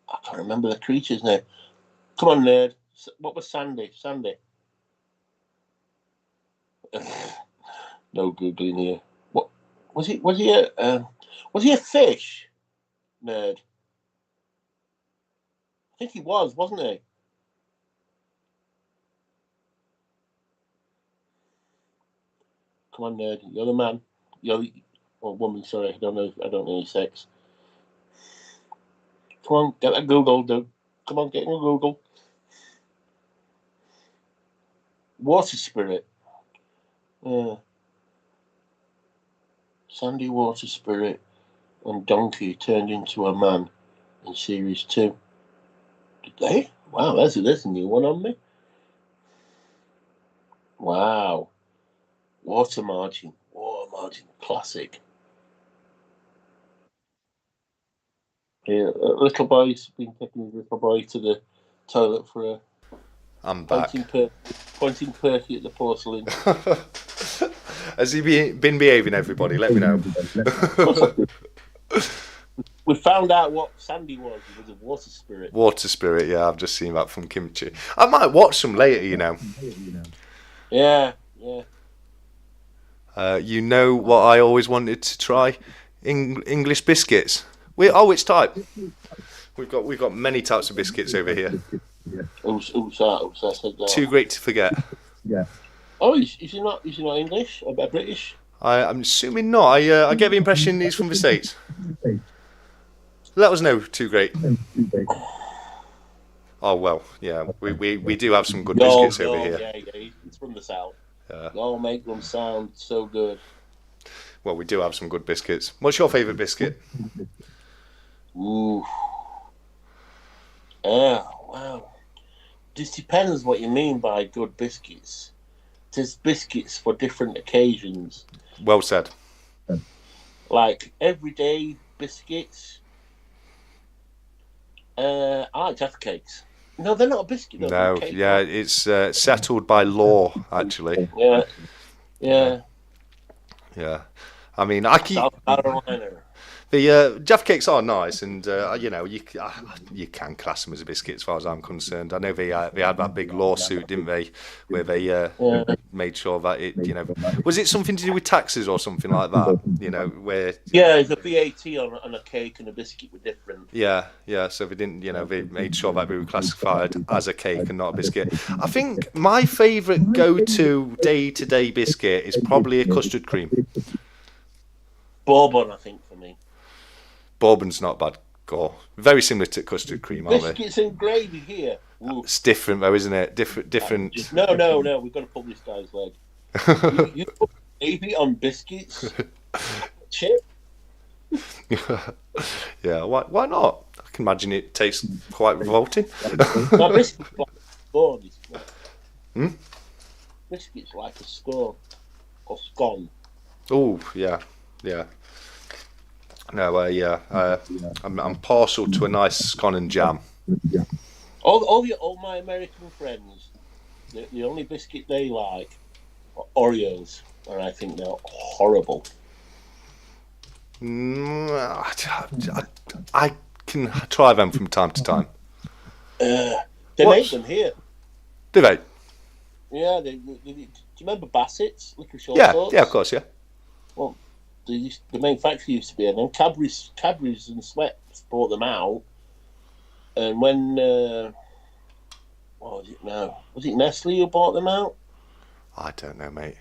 I can't remember the creature's name. Come on, nerd. What was Sandy? Sandy. No googling here. What was he? Was he a fish? Nerd. I think he was, wasn't he? Come on, nerd. You're the man. Or woman. Sorry, I don't know your sex. Come on, get that Google, dude. Come on, get in Google. Water spirit. Sandy water spirit and donkey turned into a man in series 2. Did they? Wow, there's a new one on me. Wow. Water margin, classic. Yeah, little boy's been taking his little boy to the toilet for a I'm back. Pointing perky at the porcelain. Has he been behaving, everybody? Let me know. We found out what Sandy was. He was a water spirit. Water spirit, yeah. I've just seen that from Kimchi. I might watch some later, you know. Yeah. You know what I always wanted to try? English biscuits. Which type? We've got many types of biscuits over here. Who's that? Too great to forget. Yeah. Oh, is he not English? A bit British? I'm assuming not. I get the impression he's from the States. Let us know. Too great. Oh well, yeah. We do have some good biscuits over here. Yeah. He's from the south. Yeah. Y'all make them sound so good. Well, we do have some good biscuits. What's your favourite biscuit? Ooh. Yeah, wow. This depends what you mean by good biscuits. There's biscuits for different occasions. Well said. Like everyday biscuits. I like Jaffa cakes. No, they're not a biscuit. No, yeah, it's settled by law, actually. Yeah. I mean, I keep South Carolina. the Jaffa cakes are nice, and you can class them as a biscuit as far as I'm concerned. I know they had that big lawsuit, didn't they, where they made sure that it, was it something to do with taxes or something like that? Where the VAT on a cake and a biscuit were different. Yeah. So they didn't, they made sure that we were classified as a cake and not a biscuit. I think my favourite go-to day-to-day biscuit is probably a custard cream. Bourbon, I think, for me. Bourbon's not bad. Go. Very similar to custard cream, aren't they? Biscuits and gravy here. Ooh. It's different though, isn't it? Different. No. We've got to pull this guy's leg. you put gravy on biscuits? Chip? Yeah. Why not? I can imagine it tastes quite revolting. My biscuits like a scone. Biscuits like a scone or scone. Oh yeah. No, I'm partial to a nice scone and jam. All my American friends, the only biscuit they like are Oreos, and I think they're horrible. I can try them from time to time. They make them here. Do they? Yeah, do you remember Bassett's? Little short Yeah, shorts? yeah, of course, yeah. Well, the main factory used to be, and then Cadbury's and Sweats bought them out. And when what was it now? Was it Nestle who bought them out? I don't know, mate.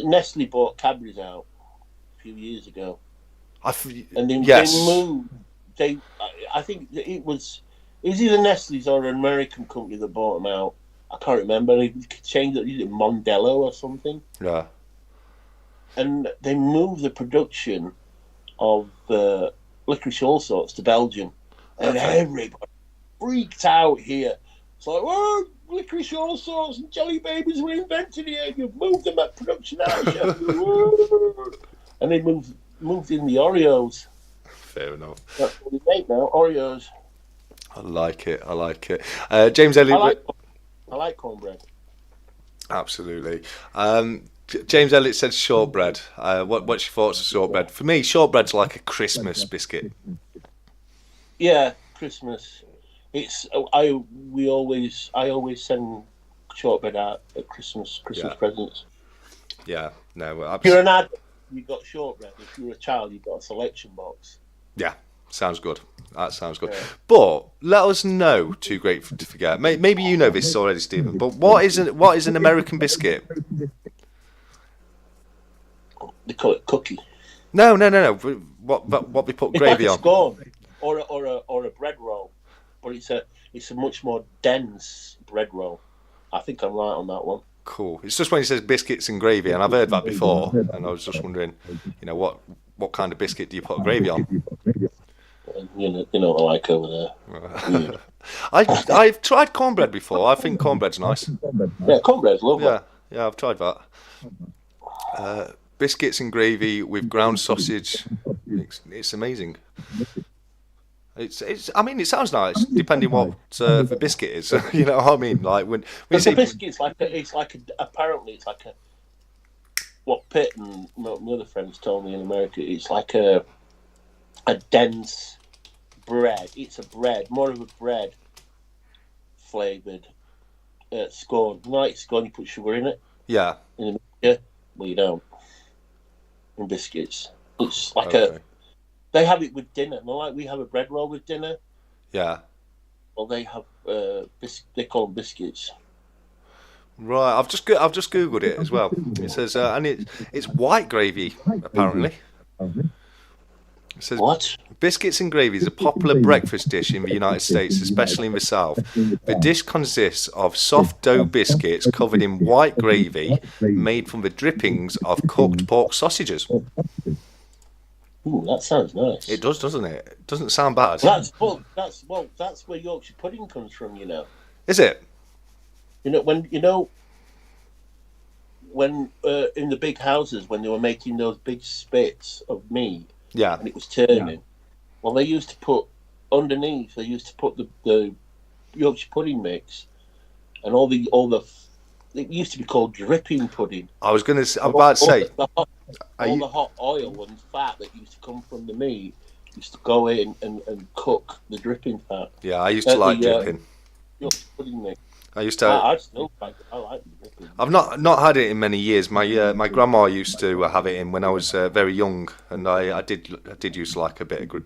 Nestle bought Cadbury's out a few years ago. Yes. They moved. I think it was It was either Nestle's or an American company that bought them out. I can't remember. They changed it, either Mondello or something. Yeah. And they moved the production of licorice all sorts to Belgium. And everybody freaked out here. It's like, oh, licorice all sorts and jelly babies were invented here. You've moved them at production out here. And they moved in the Oreos. Fair enough. That's what they make now, Oreos. I like it. James Elliott. I like cornbread. Absolutely. James Elliott said shortbread. What's your thoughts on shortbread? For me, shortbread's like a Christmas biscuit. Yeah, Christmas. It's I always send shortbread out at Christmas presents. Yeah, no. If you're an adult, you've got shortbread. If you're a child, you've got a selection box. Yeah, sounds good. That sounds good. Yeah. But let us know. Too great to forget. Maybe you know this already, Stephen. But what is an American biscuit? They call it cookie. No. What we put gravy on? Scone or a bread roll, but it's a much more dense bread roll. I think I'm right on that one. Cool. It's just when he says biscuits and gravy, and I've heard that before, and I was just wondering, what kind of biscuit do you put gravy on? You know what I like over there. I've tried cornbread before. I think cornbread's nice. Yeah, cornbread's lovely. Yeah, I've tried that. Biscuits and gravy with ground sausage. It's amazing. I mean, it sounds nice, depending what the biscuit is. You know what I mean? Like when we see the biscuit's apparently it's like a what Pitt and my other friends told me in America. It's like a dense bread. It's a bread, more of a bread flavored scone. You know, like scone, you put sugar in it. Yeah. Well, you don't. In biscuits, it's like They have it with dinner. Not like we have a bread roll with dinner. Yeah. Well, they have they call them biscuits. Right. I've just googled it as well. It says and it's white gravy apparently. It says what? Biscuits and gravy is a popular breakfast dish in the United States, especially in the South. The dish consists of soft dough biscuits covered in white gravy made from the drippings of cooked pork sausages. Ooh, that sounds nice. It does, doesn't it? It doesn't sound bad. That's where Yorkshire pudding comes from, you know. Is it? When in the big houses when they were making those big spits of meat, yeah, and it was turning. Yeah. Well, they used to put underneath. They used to put the Yorkshire pudding mix, and all the. It used to be called dripping pudding. I was about to say. The hot oil and fat that used to come from the meat used to go in and cook the dripping fat. Yeah, I used to like dripping. Yorkshire pudding mix. I used to. I still like it. I like the dripping. I've not had it in many years. My grandma used to have it in when I was very young, and I did used to like a bit of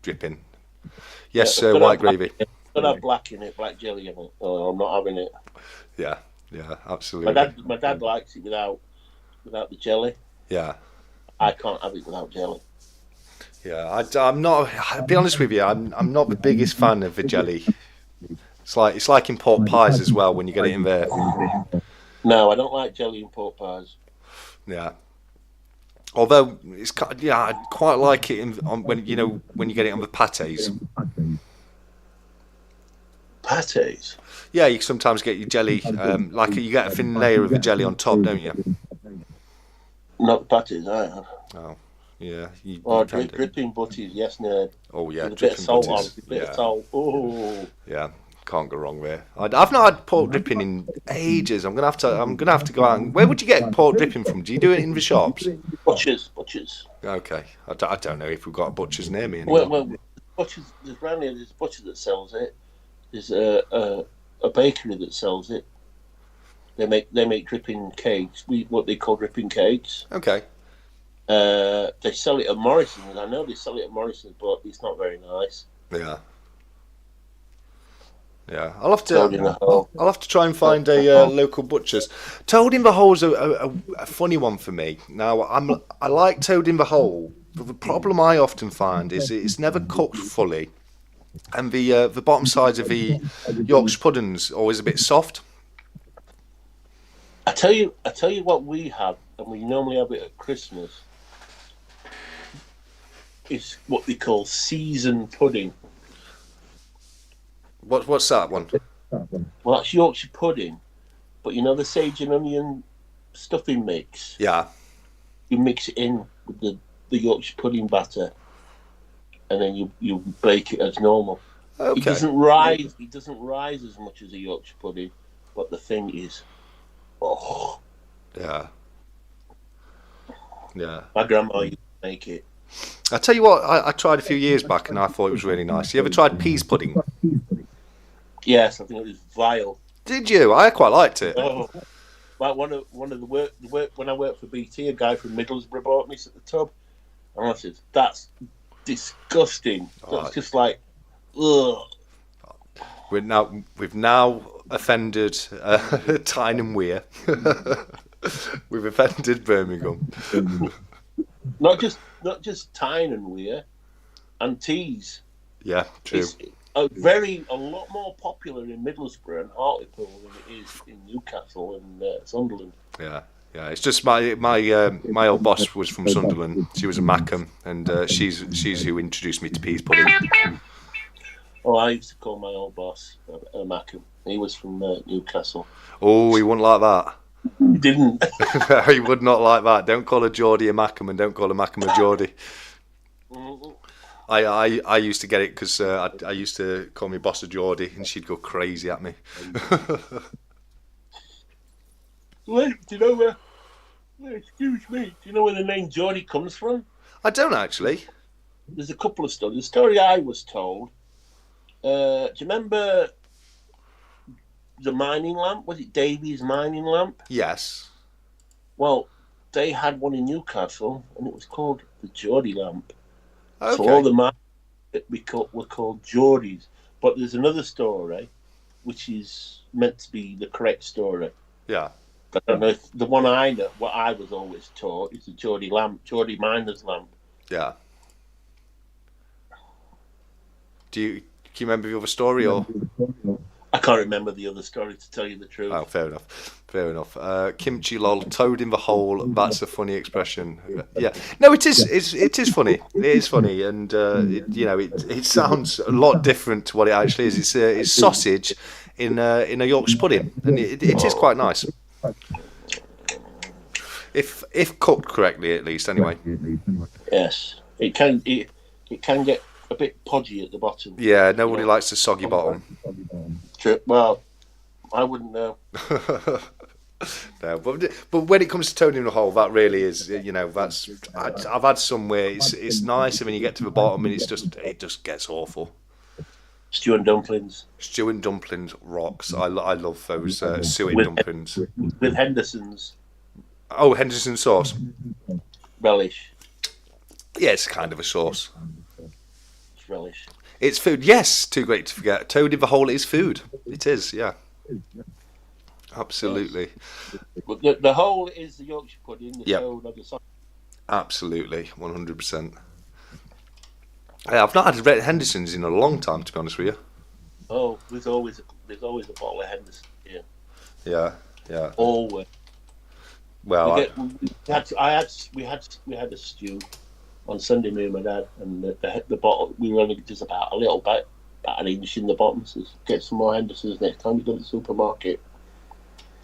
dripping. Yes, white gravy. But have black in it, black jelly in it. Oh, I'm not having it. Yeah, absolutely. My dad likes it without the jelly. Yeah. I can't have it without jelly. Yeah, I'm not. I'll be honest with you. I'm not the biggest fan of the jelly. It's like in pork pies as well when you get it in there. No, I don't like jelly in pork pies. Yeah. Although I quite like it when you get it on the pâtés. Pâtés. Yeah, you sometimes get your jelly, like you get a thin layer of the jelly on top, don't you? Not the pâtés, I have. Oh, yeah. Dripping butties, yes, nerd. Oh, yeah, with a bit of salt on, a bit of salt. Oh. Yeah, can't go wrong there. I've not had pork dripping in ages. I'm gonna have to go out. Where would you get pork dripping from? Do you do it in the shops? Butchers. Okay, I don't know if we've got butchers near me anymore. Well, butchers. There's a butcher that sells it. There's a bakery that sells it. They make dripping cakes. What they call dripping cakes. Okay. They sell it at Morrison's. I know they sell it at Morrison's, but it's not very nice. Yeah. Yeah, I'll have to try and find a local butcher's. Toad in the Hole's a funny one for me. Now I like Toad in the Hole, but the problem I often find is it's never cooked fully. And the bottom sides of the Yorkshire pudding's always a bit soft. I tell you what we have, and we normally have it at Christmas. Is what they call season pudding. What's that one? Well, that's Yorkshire pudding, but you know the sage and onion stuffing mix. Yeah. You mix it in with the Yorkshire pudding batter, and then you bake it as normal. Okay. It doesn't rise. It doesn't rise as much as a Yorkshire pudding, but the thing is, oh. Yeah. Yeah. My grandma used to make it. I tell you what, I tried a few years back and I thought it was really nice. You ever tried peas pudding? Yes, I think it was vile. Did you? I quite liked it. Oh, like one of the work when I worked for BT, a guy from Middlesbrough bought me at the tub, and I said, "That's disgusting." That's just like, ugh. We've now offended Tyne and Weir. We've offended Birmingham. Not just Tyne and Weir, and Tees. Yeah, true. It's a lot more popular in Middlesbrough and Hartlepool than it is in Newcastle and Sunderland. Yeah. Yeah, it's just my old boss was from Sunderland. She was a Mackham, and she's who introduced me to peas pudding. Oh, I used to call my old boss Mackham. He was from Newcastle. Oh, he wouldn't like that. He didn't. He would not like that. Don't call a Geordie a Mackham, and don't call a Mackham a Geordie. I used to get it because I used to call my boss a Geordie, and she'd go crazy at me. Wait, do you know where? Excuse me. Do you know where the name Geordie comes from? I don't actually. There's a couple of stories. The story I was told. Do you remember the mining lamp? Was it Davy's mining lamp? Yes. Well, they had one in Newcastle, and it was called the Geordie lamp. Okay. So all the mines were called Geordies. But there's another story, which is meant to be the correct story. Yeah. I don't know if the one I know, what I was always taught, is the Geordie lamp, Geordie miner's lamp. Yeah. Do you remember the other story or? I can't remember the other story, to tell you the truth. Oh, fair enough. Fair enough. Kimchi lol, toad in the hole. That's a funny expression. Yeah. No, it is. It is funny. It is funny, and it sounds a lot different to what it actually is. It's sausage in a Yorkshire pudding, and it is quite nice. If cooked correctly, at least. Anyway. Yes, it can get a bit podgy at the bottom. Yeah, nobody likes the soggy bottom. True. Well, I wouldn't know. No, but when it comes to toad in the hole, that really is, that's I've had some where it's nice, and when you get to the bottom, and it just gets awful. Stew and dumplings. Stew and dumplings rocks. I love those suet dumplings with Henderson's. Oh, Henderson sauce. Relish. Yeah, it's kind of a sauce. It's relish. It's food. Yes, too great to forget. Toad in the hole is food. It is. Yeah. Absolutely. But the whole is the Yorkshire pudding. The toad of the sauce. Absolutely, 100%. Yeah, I've not had Henderson's in a long time, to be honest with you. Oh, there's always a bottle of Henderson here. Yeah. Always. Well, we had a stew on Sunday, me and my dad, and the bottle, we were only just about a little bit, about an inch in the bottom. So get some more Henderson's next time you go to the supermarket.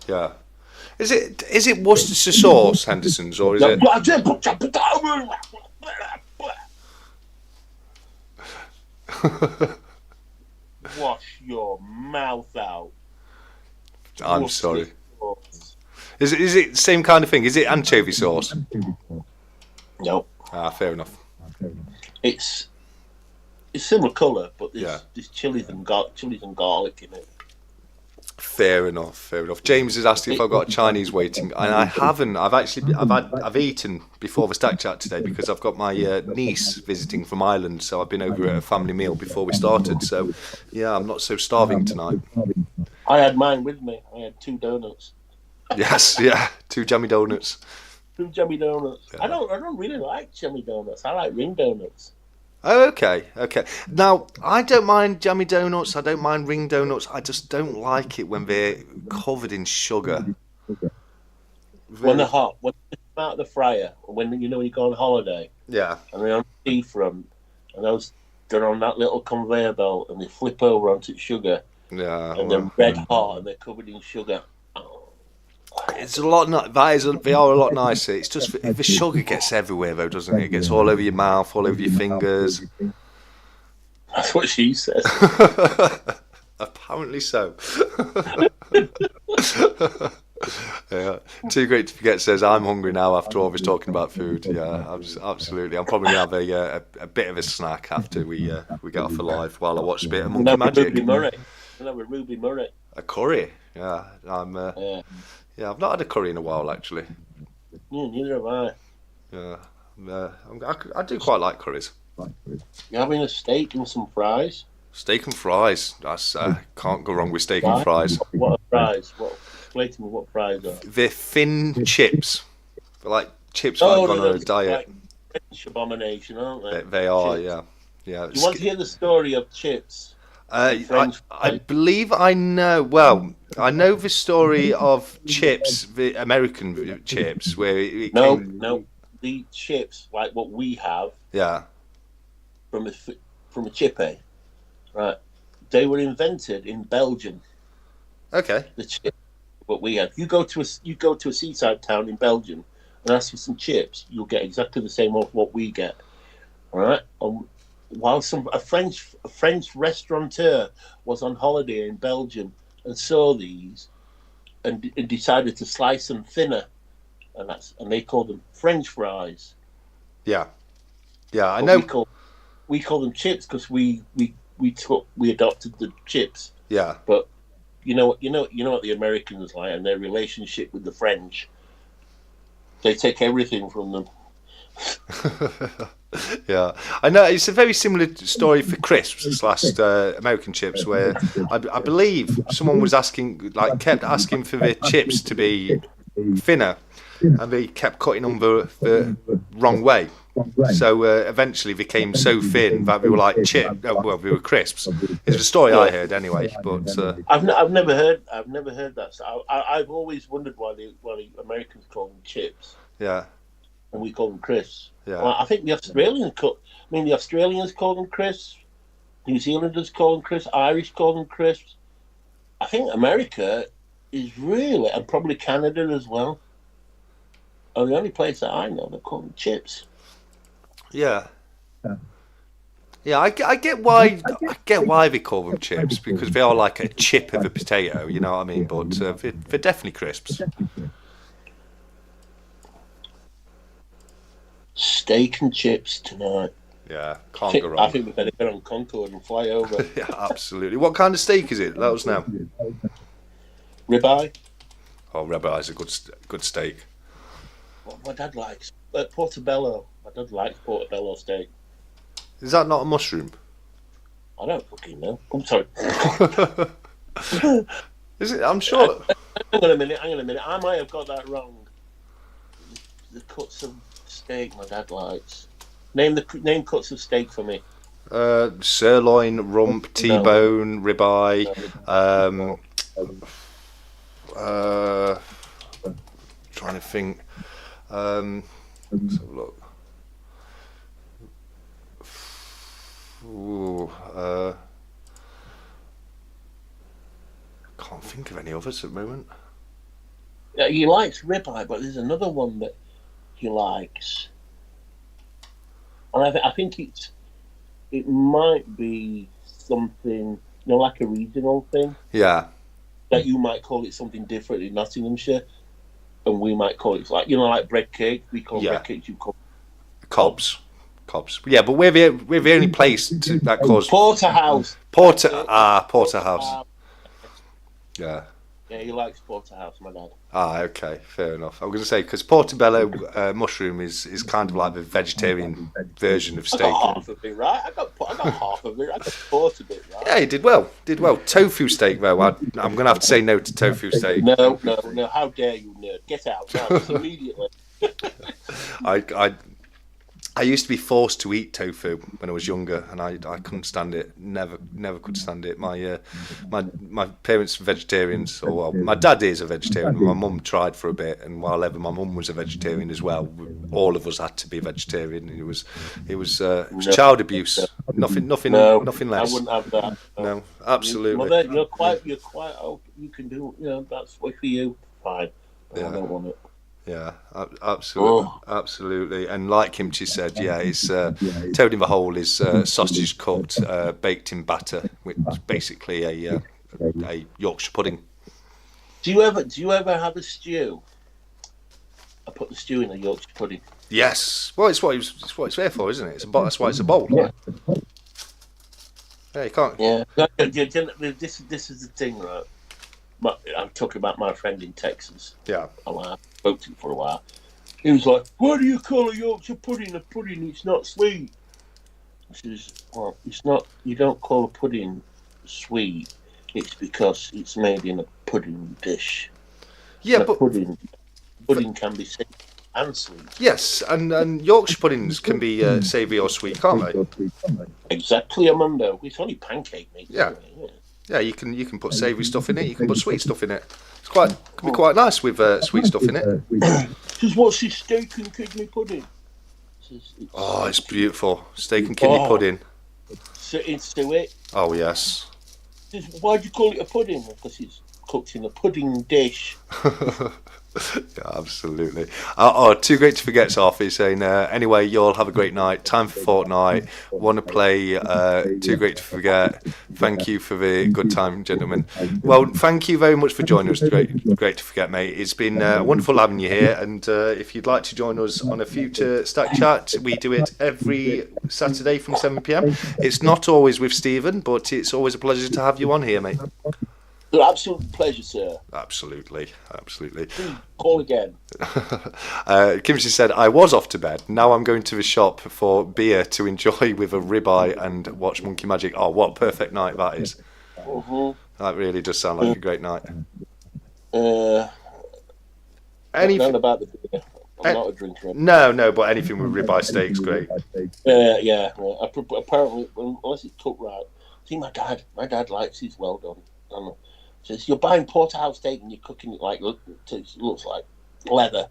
Yeah. Is it Worcestershire sauce, Henderson's, or is it? Wash your mouth out. I'm sorry. Is it the same kind of thing? Is it anchovy sauce? No. Ah, fair enough. It's similar colour, but there's chilies and garlic in it. Fair enough. James has asked if I've got a Chinese waiting, and I haven't. I've eaten before the stack chat today because I've got my niece visiting from Ireland, so I've been over at a family meal before we started. So, yeah, I'm not so starving tonight. I had mine with me. I had 2 donuts. Yes, yeah, 2 jammy donuts. 2 jammy donuts. Yeah. I don't really like jammy donuts. I like ring donuts. Oh, okay, okay. Now, I don't mind jammy donuts. I don't mind ring donuts. I just don't like it when they're covered in sugar. When they're Very, hot, when they come out of the fryer, or when you know when you go on holiday yeah, and they're on the seafront, and they're on that little conveyor belt and they flip over onto sugar yeah. and they're Well, red hot and they're covered in sugar. Oh, it's a lot. That is. They are a lot nicer. It's just the sugar gets everywhere, though, doesn't it? It gets all over your mouth, all over your fingers. that's what she says. Apparently so. Yeah. Too great to forget says I'm hungry now after all this talking about food. Yeah, absolutely. I'm probably gonna have a bit of a snack after we get off the live while I watch a bit of Monkey No, with Magic. Ruby Murray. No, with Ruby Murray. A curry. Yeah, Yeah. yeah. I've not had a curry in a while actually. Neither have I. Yeah, I do quite like curries. You're having a steak and some fries. Steak and fries. That's can't go wrong with steak and Right? fries. What are fries? Explain to me what fries are. They're thin chips. They're like chips like gone on a those diet. like French abomination, aren't they? They are, Chips. yeah, yeah. Do you want to hear the story of chips? I believe I know. Well, I know the story of chips, the American chips, where it No, came. no. The chips, like what we have Yeah. from a chippy, right? They were invented in Belgium. Okay. The chips, what we have. You go to a seaside town in Belgium and ask for some chips, you'll get exactly the same of what we get. All right. While a French restaurateur was on holiday in Belgium and saw these and decided to slice them thinner, and they called them French fries. Yeah. Yeah. I But know. we call them chips because we adopted the chips. Yeah. But you know what the Americans like and their relationship with the French. They take everything from them. Yeah, I know it's a very similar story for crisps slash American chips, where I believe someone was asking, like, kept asking for the chips to be thinner, and they kept cutting them the wrong way. So eventually they became so thin that they were like they were crisps. It's a story I heard anyway, but I've never heard that. So I've always wondered why the Americans call them chips yeah, and we call them crisps. yeah, Well, I think the Australians call them crisps. New Zealanders call them crisps. Irish call them crisps. I think America is really, and probably Canada as well, are the only place that I know that call them chips. yeah. Yeah, I get why they call them chips, because they are like a chip of a potato, you know what I mean? But they're definitely crisps. Steak and chips tonight. Yeah, I can't think, go I wrong. think we better get on Concorde and fly over. Yeah, absolutely. What kind of steak is it? Let us know. Ribeye. Oh, ribeye is a good steak. What my dad likes. Portobello. My dad likes portobello steak. Is that not a mushroom? I don't fucking know. I'm sorry. Is it? I'm sure. Hang on a minute. I might have got that wrong. The cuts of steak my dad likes. Name cuts of steak for me. Sirloin, rump, T-bone, ribeye. Trying to think. Let's have a look. Ooh, can't think of any others at the moment. Yeah, he likes ribeye, but there's another one that he likes, and I think it might be something, like a regional thing. Yeah. That you might call it something different in Nottinghamshire, and we might call it like bread cake. We call bread cakes. You call Cobs. Yeah, but we're the only place that calls porterhouse. Porterhouse. Yeah. Yeah, he likes porterhouse, my dad. Okay, fair enough. I was going to say, because portobello mushroom is kind of like the vegetarian version of steak. I got half of it right. I got half of it. I got quarter of it right. Yeah, he did well. Tofu steak, though. I'm going to have to say no to tofu steak. No. How dare you, nerd? Get out now, immediately. I I used to be forced to eat tofu when I was younger, and I couldn't stand it. Never could stand it. My parents were vegetarians, or well, my dad is a vegetarian, and my mum tried for a bit. And while ever my mum was a vegetarian as well, all of us had to be vegetarian. It was No, child abuse. Nothing no, nothing I less. wouldn't have that. No. No, absolutely. Mother, you're quite old. You can do, that's what for you. Fine. But I Yeah. don't want it. Yeah, absolutely, Oh, absolutely. And like Kimchi said, yeah, it's toad in the hole is sausage cooked, baked in batter, which is basically a Yorkshire pudding. do you ever have a stew? I put the stew in a Yorkshire pudding. Yes, well, it's what it's there for, isn't it? That's why it's a bowl. Yeah. Yeah, you can't. Yeah. This is the thing, right? I'm talking about my friend in Texas. Yeah, I spoke to him for a while. He was like, "Why do you call a Yorkshire pudding a pudding? It's not sweet." I says, "Well, it's not. You don't call a pudding sweet. It's because it's made in a pudding dish. yeah, And a but pudding can be sweet and sweet. yes, and Yorkshire puddings can be savoury or sweet, can't they? Exactly, Amanda. It's only pancake mix. Yeah. Anyway, Yeah, you can put savoury stuff in it. You can put sweet stuff in it. Can be quite nice with sweet stuff in it. Says, what's this steak and kidney pudding? Says, Oh, it's beautiful. Steak and kidney pudding. sit into it. Oh yes. Says, why do you call it a pudding? Because it's cooked in a pudding dish. Yeah, absolutely. Too great to forget's off. He's saying, anyway, you all have a great night. Time for Fortnite. Want to play Too Great to Forget. Thank you for the good time, gentlemen. Well, thank you very much for joining us. Great to Forget, mate. It's been wonderful having you here. And if you'd like to join us on a future Stack Chat, we do it every Saturday from 7 p.m. It's not always with Stephen, but it's always a pleasure to have you on here, mate. An absolute pleasure, sir. Absolutely. Please call again. Kimchi said, I was off to bed. Now I'm going to the shop for beer to enjoy with a ribeye and watch Monkey Magic. Oh, what a perfect night that is. That really does sound like a great night. None about the beer. I'm not a drinker. No, but anything with ribeye steak's great. Yeah. Apparently, unless it's cooked right. See, my dad likes his well done. Says you're buying porterhouse steak and you're cooking it like it looks like leather.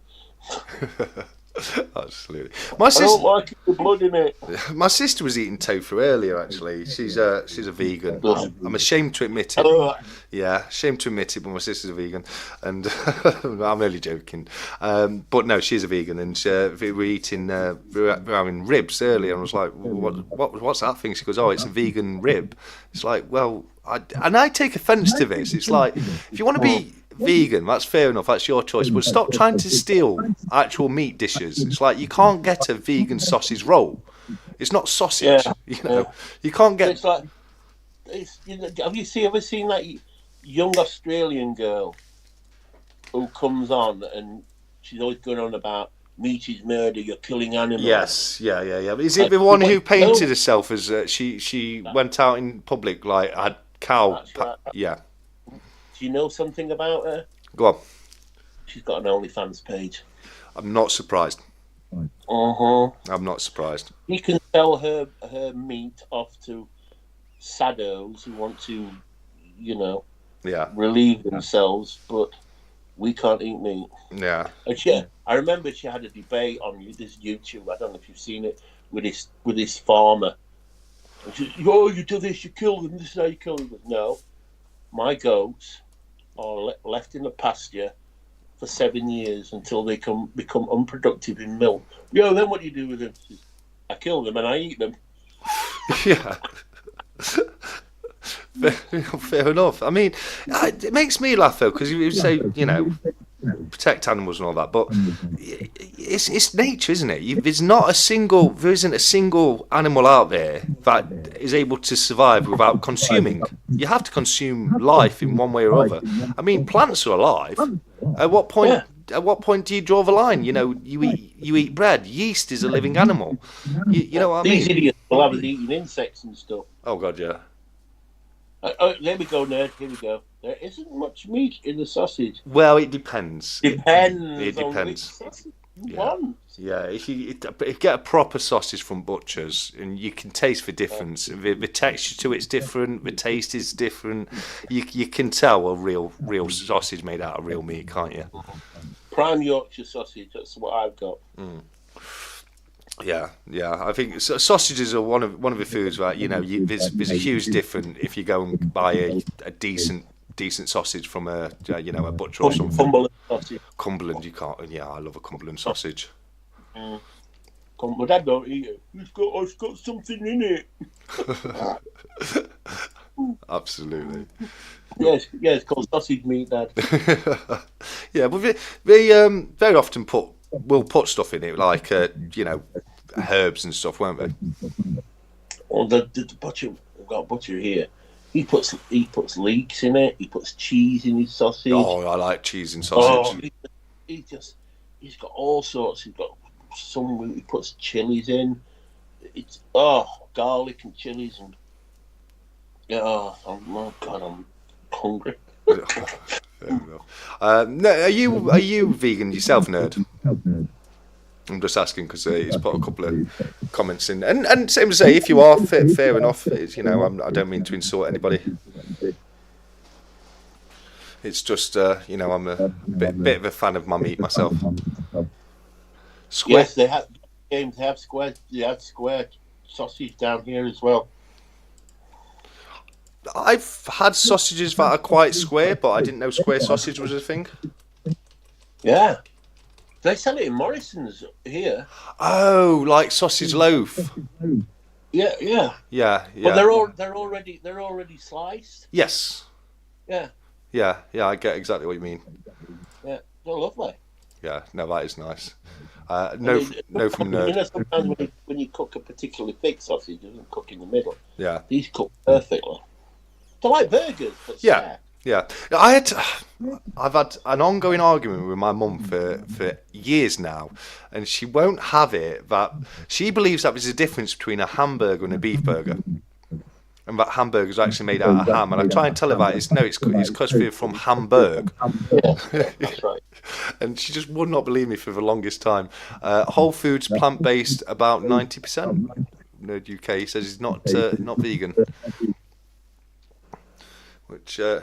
Absolutely. I don't like the blood in it. My sister was eating tofu earlier. Actually, she's a vegan. I'm ashamed to admit it. Yeah, ashamed to admit it, but my sister's a vegan, and I'm only joking. But no, she's a vegan, and we were eating, we were having ribs earlier, and I was like, "What's that thing?" She goes, "Oh, it's a vegan rib." It's like, well, I take offence to this. It's like, if you want to be vegan, that's fair enough, that's your choice, but stop trying to steal actual meat dishes. It's like you can't get a vegan sausage roll. It's not sausage. You can't get. It's like, have you ever seen that young Australian girl who comes on and she's always going on about meat is murder, you're killing animals? Yes, yeah. Is it the one who painted herself as she went out in public like had cow? Right. Yeah. Do you know something about her? Go on. She's got an OnlyFans page. I'm not surprised. I'm not surprised. You can sell her meat off to saddos who want to, relieve themselves, but we can't eat meat. Yeah. And I remember she had a debate on this YouTube. I don't know if you've seen it with this farmer. And she said, you do this, you kill them. This is how you kill them. No, my goats are left in the pasture for 7 years until they become unproductive in milk. Then what do you do with them? Says, I kill them and I eat them. Yeah. Fair enough. I mean, it makes me laugh though, because you say, protect animals and all that, but it's nature, isn't it? There isn't a single animal out there that is able to survive without consuming. You have to consume life in one way or other. I mean, plants are alive. At what point? Yeah. At what point do you draw the line? You eat bread. Yeast is a living animal. You know what I mean? These idiots will have us eating insects and stuff. Oh God, yeah. There we go, nerd. Here we go. There isn't much meat in the sausage. Well, it depends. It depends. you want? Yeah, if you get a proper sausage from butchers, and you can taste the difference. The texture to it's different. The taste is different. You can tell a real sausage made out of real meat, can't you? Prime Yorkshire sausage. That's what I've got. Yeah. I think sausages are one of the foods where there's a huge difference if you go and buy a decent sausage from a butcher or something. Cumberland sausage. Cumberland, you can't. Yeah, I love a Cumberland sausage. My dad don't eat it. It's got something in it. Absolutely. Yes, it's called sausage meat, Dad. Yeah, but they very often will put stuff in it like herbs and stuff, won't they? Or the butcher. We've got a butcher here. He puts leeks in it. He puts cheese in his sausage. Oh, I like cheese and sausage. He's got all sorts. He's got some. He puts chilies in. It's garlic and chilies and I'm hungry. No, are you vegan yourself, nerd? I'm just asking because he's put a couple of comments in, and same to say, if you are fair enough. I don't mean to insult anybody. It's just I'm a bit of a fan of my meat myself. Yes, they have games. They have square sausage down here as well. I've had sausages that are quite square, but I didn't know square sausage was a thing. Yeah. They sell it in Morrison's here. Oh, like sausage loaf. Yeah. But they're already sliced. Yes. Yeah. I get exactly what you mean. Yeah, they're lovely. Yeah, no, that is nice. No from nerd. Sometimes when you cook a particularly thick sausage, it doesn't cook in the middle. Yeah. These cook perfectly. They're like burgers, but yeah. I've had an ongoing argument with my mum for years now, and she won't have it that she believes that there's a difference between a hamburger and a beef burger, and that hamburgers are actually made out of ham. And I try and tell her that it's because they're from Hamburg. Yeah, that's right. And she just would not believe me for the longest time. Whole Foods plant-based about 90%. Nerd UK says he's not vegan. Which, I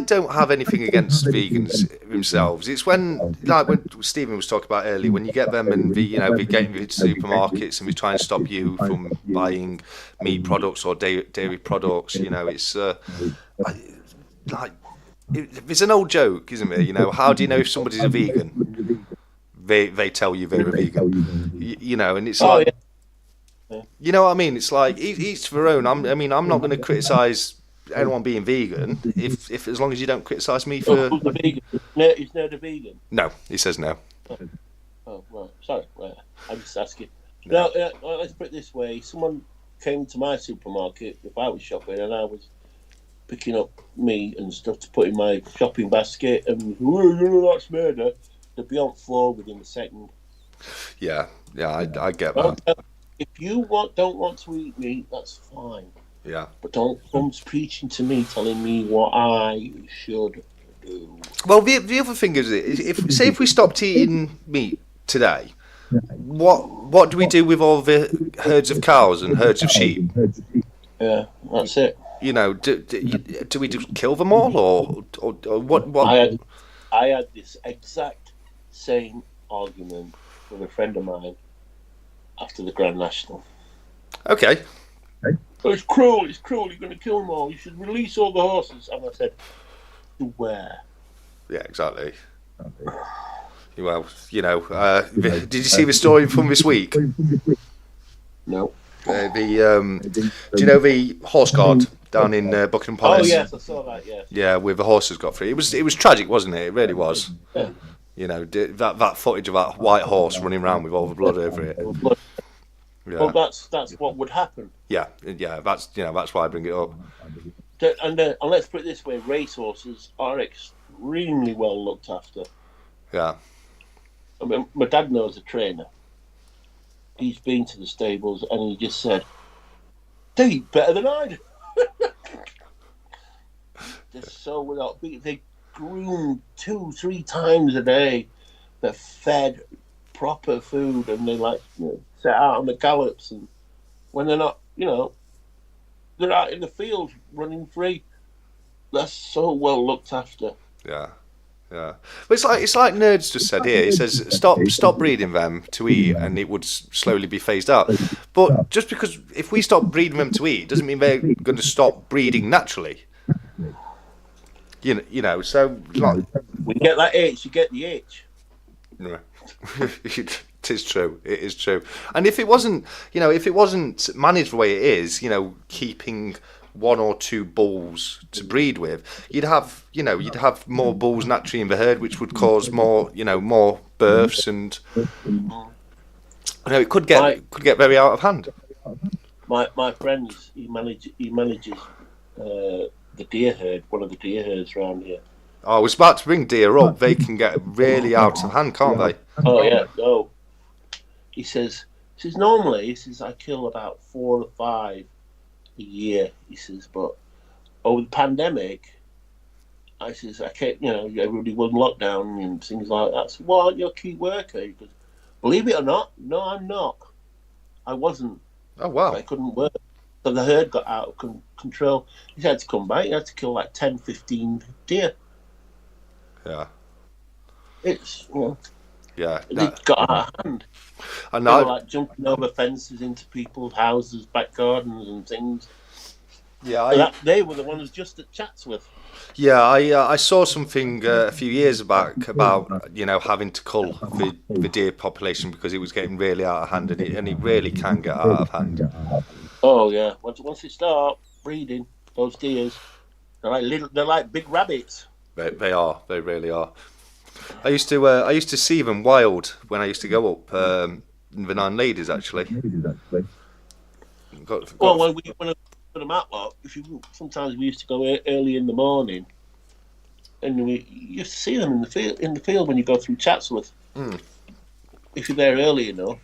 don't have anything against vegans themselves. It's when Stephen was talking about earlier, when you get them and they get into supermarkets and we try and stop you from buying meat products or dairy products. It's it's an old joke, isn't it? How do you know if somebody's a vegan? They tell you they're a vegan. And it's like, you know what I mean? It's like each their own. I'm not going to criticise anyone being vegan if as long as you don't criticise me for. Who's the vegan? Is Nerd a vegan? No, he says no. Oh, right. Sorry. Right. I'm just asking. No. Let's put it this way: someone came to my supermarket if I was shopping and I was picking up meat and stuff to put in my shopping basket, and that's murder. They'd be on the floor within a second. Yeah, I get that. If you don't want to eat meat, that's fine. Yeah. But don't come preaching to me, telling me what I should do. Well, the other thing is, if we stopped eating meat today, what do we do with all the herds of cows and herds of sheep? Yeah, that's it. Do we just kill them all, or what? I had this exact same argument with a friend of mine after the Grand National. Okay. Oh, it's cruel, you're going to kill them all. You should release all the horses. And I said, to where? Yeah, exactly. Well, did you see the story from this week? No. Do you know the horse guard down in Buckingham Palace? Oh, yes, I saw that, yes. Yeah, where the horses got free. It was tragic, wasn't it? It really was. Yeah. That footage of that white horse running around with all the blood over it. Yeah. Well, that's what would happen. Yeah. That's why I bring it up. And let's put it this way: racehorses are extremely well looked after. Yeah. I mean, my dad knows a trainer. He's been to the stables and he just said, "They eat better than I do." They're so without. They groom 2-3 times a day. they're fed proper food, and they like set out on the gallops, and when they're not, they're out in the field running free. They're so well looked after. Yeah. Yeah, but it's like Nerds just said here. It says stop breeding them to eat, and it would slowly be phased out. But just because if we stop breeding them to eat, doesn't mean they're going to stop breeding naturally. So like, when you get that itch, you get the itch. Yeah. It is true. It is true. And if it wasn't managed the way it is, keeping one or two bulls to breed with, you'd have more bulls naturally in the herd, which would cause more births, and it could get very out of hand. My friend, he manages the deer herd, one of the deer herds around here. I was about to bring deer up. They can get really out of hand, can't they? Oh yeah, no. He says normally I kill about 4 or 5 a year. He says, but over the pandemic, I can't. Everybody was in lockdown and things like that. So, well, you're a key worker. He goes, believe it or not, no, I'm not. I wasn't. Oh wow! I couldn't work. So the herd got out of control. He had to come back. He had to kill like 10, 15 deer. Yeah. It's Yeah. It got out of hand. And they were like jumping over fences into people's houses, back gardens, and things. Yeah, they were the ones just at Chatsworth. Yeah, I saw something a few years back about having to cull the deer population because it was getting really out of hand, and it really can get out of hand. Oh yeah, once they start breeding those deers, they're like big rabbits. They are. They really are. I used to see them wild when I used to go up in the Nine Ladies actually. Well, when I put them out, sometimes we used to go early in the morning, and you used to see them in the field when you go through Chatsworth. Mm. If you're there early enough,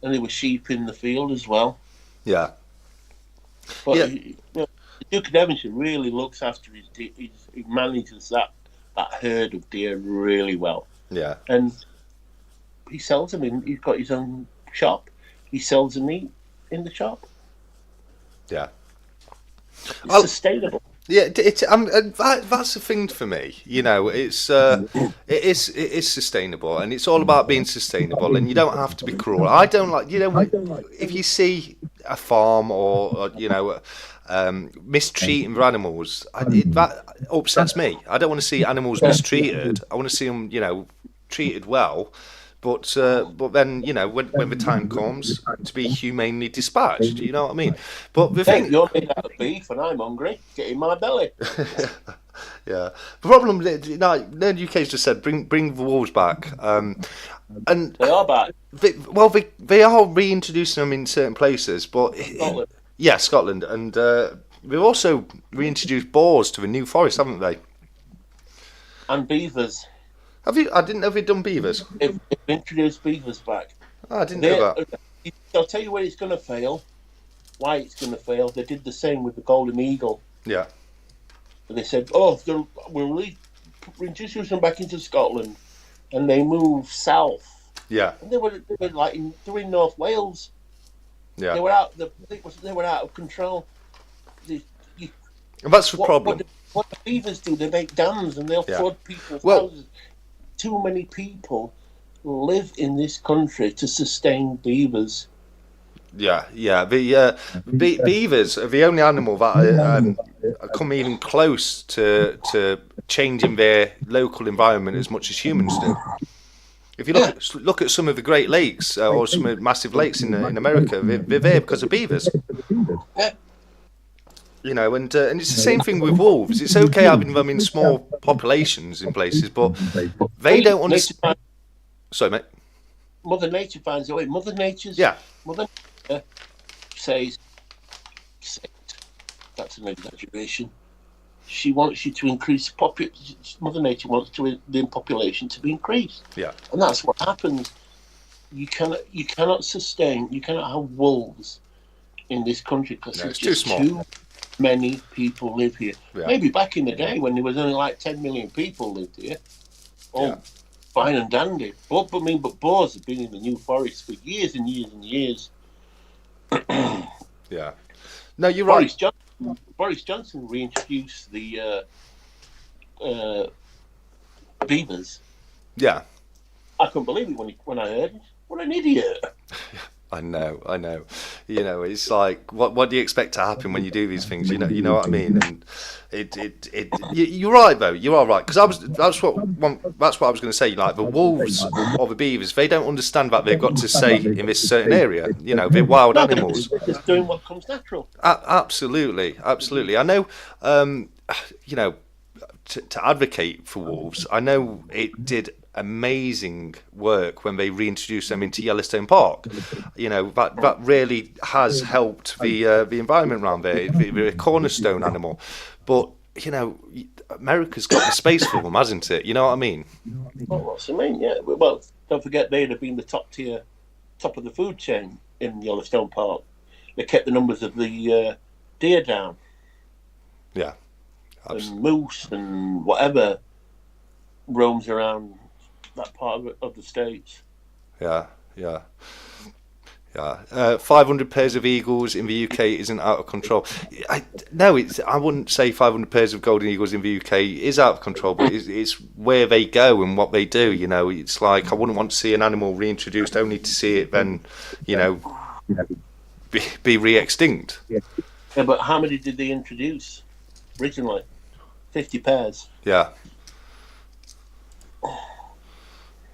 and there were sheep in the field as well. Yeah. But the Duke of Devonshire really looks after his deer. He manages that herd of deer really well. Yeah. And he sells them he's got his own shop. He sells the meat in the shop. Yeah. It's sustainable. Yeah, that's the thing for me. It is sustainable, and it's all about being sustainable. And you don't have to be cruel. I don't like if you see a farm or mistreating their animals, that upsets me. I don't want to see animals mistreated. I want to see them treated well. But then when the time comes to be humanely dispatched, you know what I mean. But the thing, you're made out of beef, and I'm hungry. Get in my belly. Yeah. The problem, Nerd UK's just said bring the wolves back, and they are back. They are reintroducing them in certain places, but Scotland. Yeah, Scotland, and they've also reintroduced boars to the New Forest, haven't they? And beavers. Have you? I didn't know they'd done beavers. They've introduced beavers back. Oh, I didn't know that. I'll tell you where it's going to fail. Why it's going to fail. They did the same with the golden eagle. Yeah. And they said, we'll introduce them back into Scotland, and they moved south. Yeah. And they were in North Wales. Yeah. They were out. They were out of control. And that's the problem. What the beavers do, they make dams and they'll flood people's houses. Too many people live in this country to sustain beavers. Yeah. The beavers are the only animal that come even close to changing their local environment as much as humans do. If you look at some of the Great Lakes or some of the massive lakes in America, they're there because of beavers. Yeah. And it's the same thing with wolves. It's okay having them in small populations in places, but they don't understand. Sorry, mate. Mother Nature finds a way. Mother Nature says, that's an exaggeration. She wants you to increase population. Mother Nature wants the population to be increased. Yeah. And that's what happens. You cannot sustain. You cannot have wolves in this country because it's too small. Too many people live here. Yeah. Maybe back in the day when there was only like 10 million people lived here. fine and dandy. But boars have been in the New Forest for years and years and years. Yeah. No, you're right. Boris Johnson reintroduced the beavers. Yeah. I couldn't believe it when I heard it. What an idiot! I know. You know, it's like, what do you expect to happen when you do these things? You know what I mean. And you're right though. You are right, because that's what I was going to say. Like the wolves or the beavers, they don't understand that they've got to stay in this certain area. You know, they're wild animals. They're just doing what comes natural. Absolutely. I know. You know, to advocate for wolves, I know it did amazing work when they reintroduced them into Yellowstone Park. You know, that really has helped the environment around there. They're a cornerstone animal. But, you know, America's got the space for them, hasn't it? You know what I mean? Well, what's I mean? Yeah. Well, don't forget they'd have been the top of the food chain in Yellowstone Park. They kept the numbers of the deer down. Yeah. Absolutely. And moose and whatever roams around that part of the States. Yeah. 500 pairs of eagles in the UK isn't out of control. I wouldn't say 500 pairs of golden eagles in the UK is out of control, but it's where they go and what they do. You know, it's like I wouldn't want to see an animal reintroduced only to see it then, you know, be re-extinct. Yeah, but how many did they introduce originally? 50 pairs. Yeah.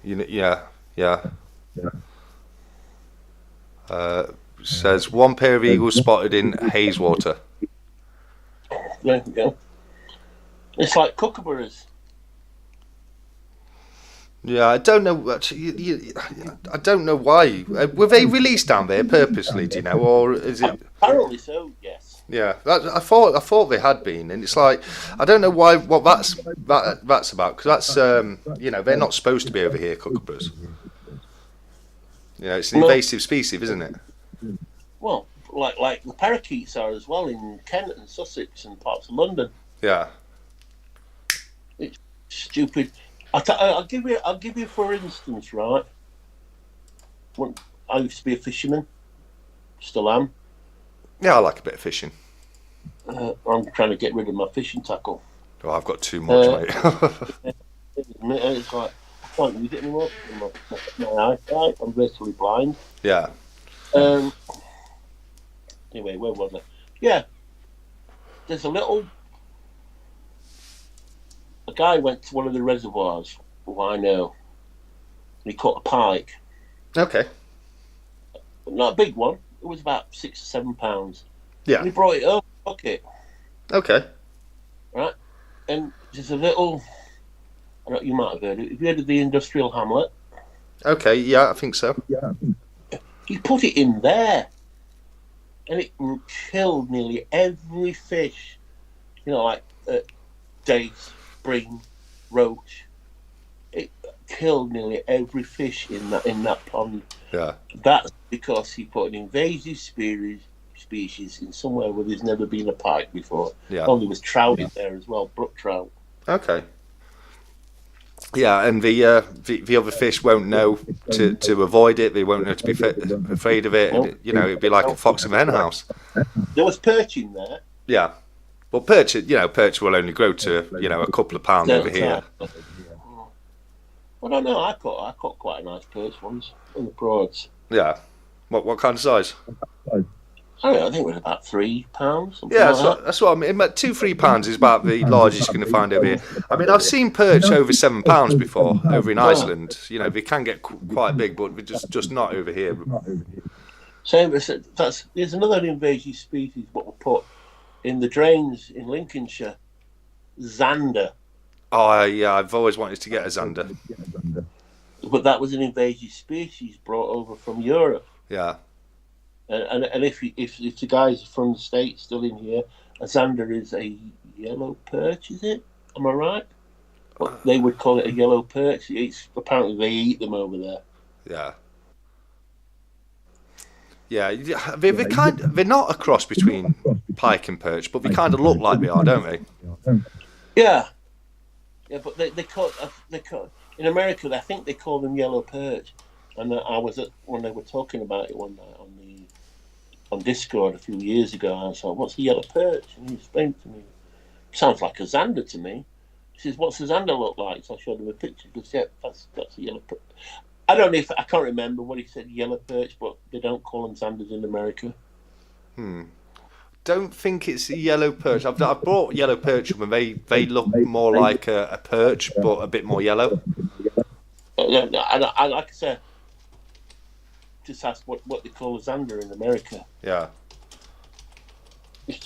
Yeah. Says one pair of eagles spotted in Hazewater. There you go. It's like kookaburras. Yeah, I don't know. I don't know why. Were they released down there purposely? Do you know, or is it? Apparently so. Yes. Yeah, I thought they had been, and it's like I don't know why. What that's about, because that's you know, they're not supposed to be over here, kookaburras. You know, it's an invasive species, isn't it? Well, like the parakeets are as well in Kent and Sussex and parts of London. Yeah. It's stupid. I'll give you for instance, right? When I used to be a fisherman, still am. Yeah, I like a bit of fishing. I'm trying to get rid of my fishing tackle. Oh, I've got too much, mate. It's like I can't use it anymore. My eyesight, I'm virtually blind. Yeah. Anyway, where was I? Yeah. There's a guy went to one of the reservoirs, who I know, and he caught a pike. Okay. Not a big one. It was about 6 or 7 pounds. Yeah. And he brought it home, bucket. Okay. Right? And there's a little, I don't know, you might have heard it. Have you heard of the industrial hamlet? Okay, yeah, I think so. Yeah. He put it in there. And it killed nearly every fish. You know, like dace, bream, roach. It killed nearly every fish in that pond. Yeah. That's because he put an invasive species in somewhere where there's never been a pike before. Yeah. Only was trout in there as well, brook trout. Okay. Yeah, and the other fish won't know to avoid it. They won't know to be afraid of it. And, you know, it'd be like a fox in a hen house. There was perch in there. Yeah. Well, perch will only grow to, you know, a couple of pounds over here. I don't know. I caught quite a nice perch once in the Broads. Yeah. What kind of size? I think it was about 3 pounds. Yeah, that's what I mean. About 2-3 pounds is about the largest you're going to find over here. I mean, I've seen perch over 7 pounds before over in Iceland. You know, they can get quite big, but we're just not over here. So there's another invasive species what we put in the drains in Lincolnshire. Zander. Oh yeah, I've always wanted to get a zander. But that was an invasive species brought over from Europe. Yeah. And if the guys from the States still in here, a zander is a yellow perch, is it? Am I right? But they would call it a yellow perch. Apparently they eat them over there. Yeah. Yeah, they're not a cross between pike and perch, but they kind of look like they are, don't they? Yeah, but they caught in America, I think they call them yellow perch. And I was at when they were talking about it one night on Discord a few years ago. I was like, "What's a yellow perch?" And he explained to me, "Sounds like a zander to me." He says, "What's a zander look like?" So I showed him a picture. He goes, "Yeah, that's a yellow perch." I don't know if I can't remember what he said, yellow perch, but they don't call them zanders in America. Don't think it's a yellow perch. I've brought yellow perch up, and they look more like a perch, but a bit more yellow. I like I said, just ask what they call a zander in America. Yeah.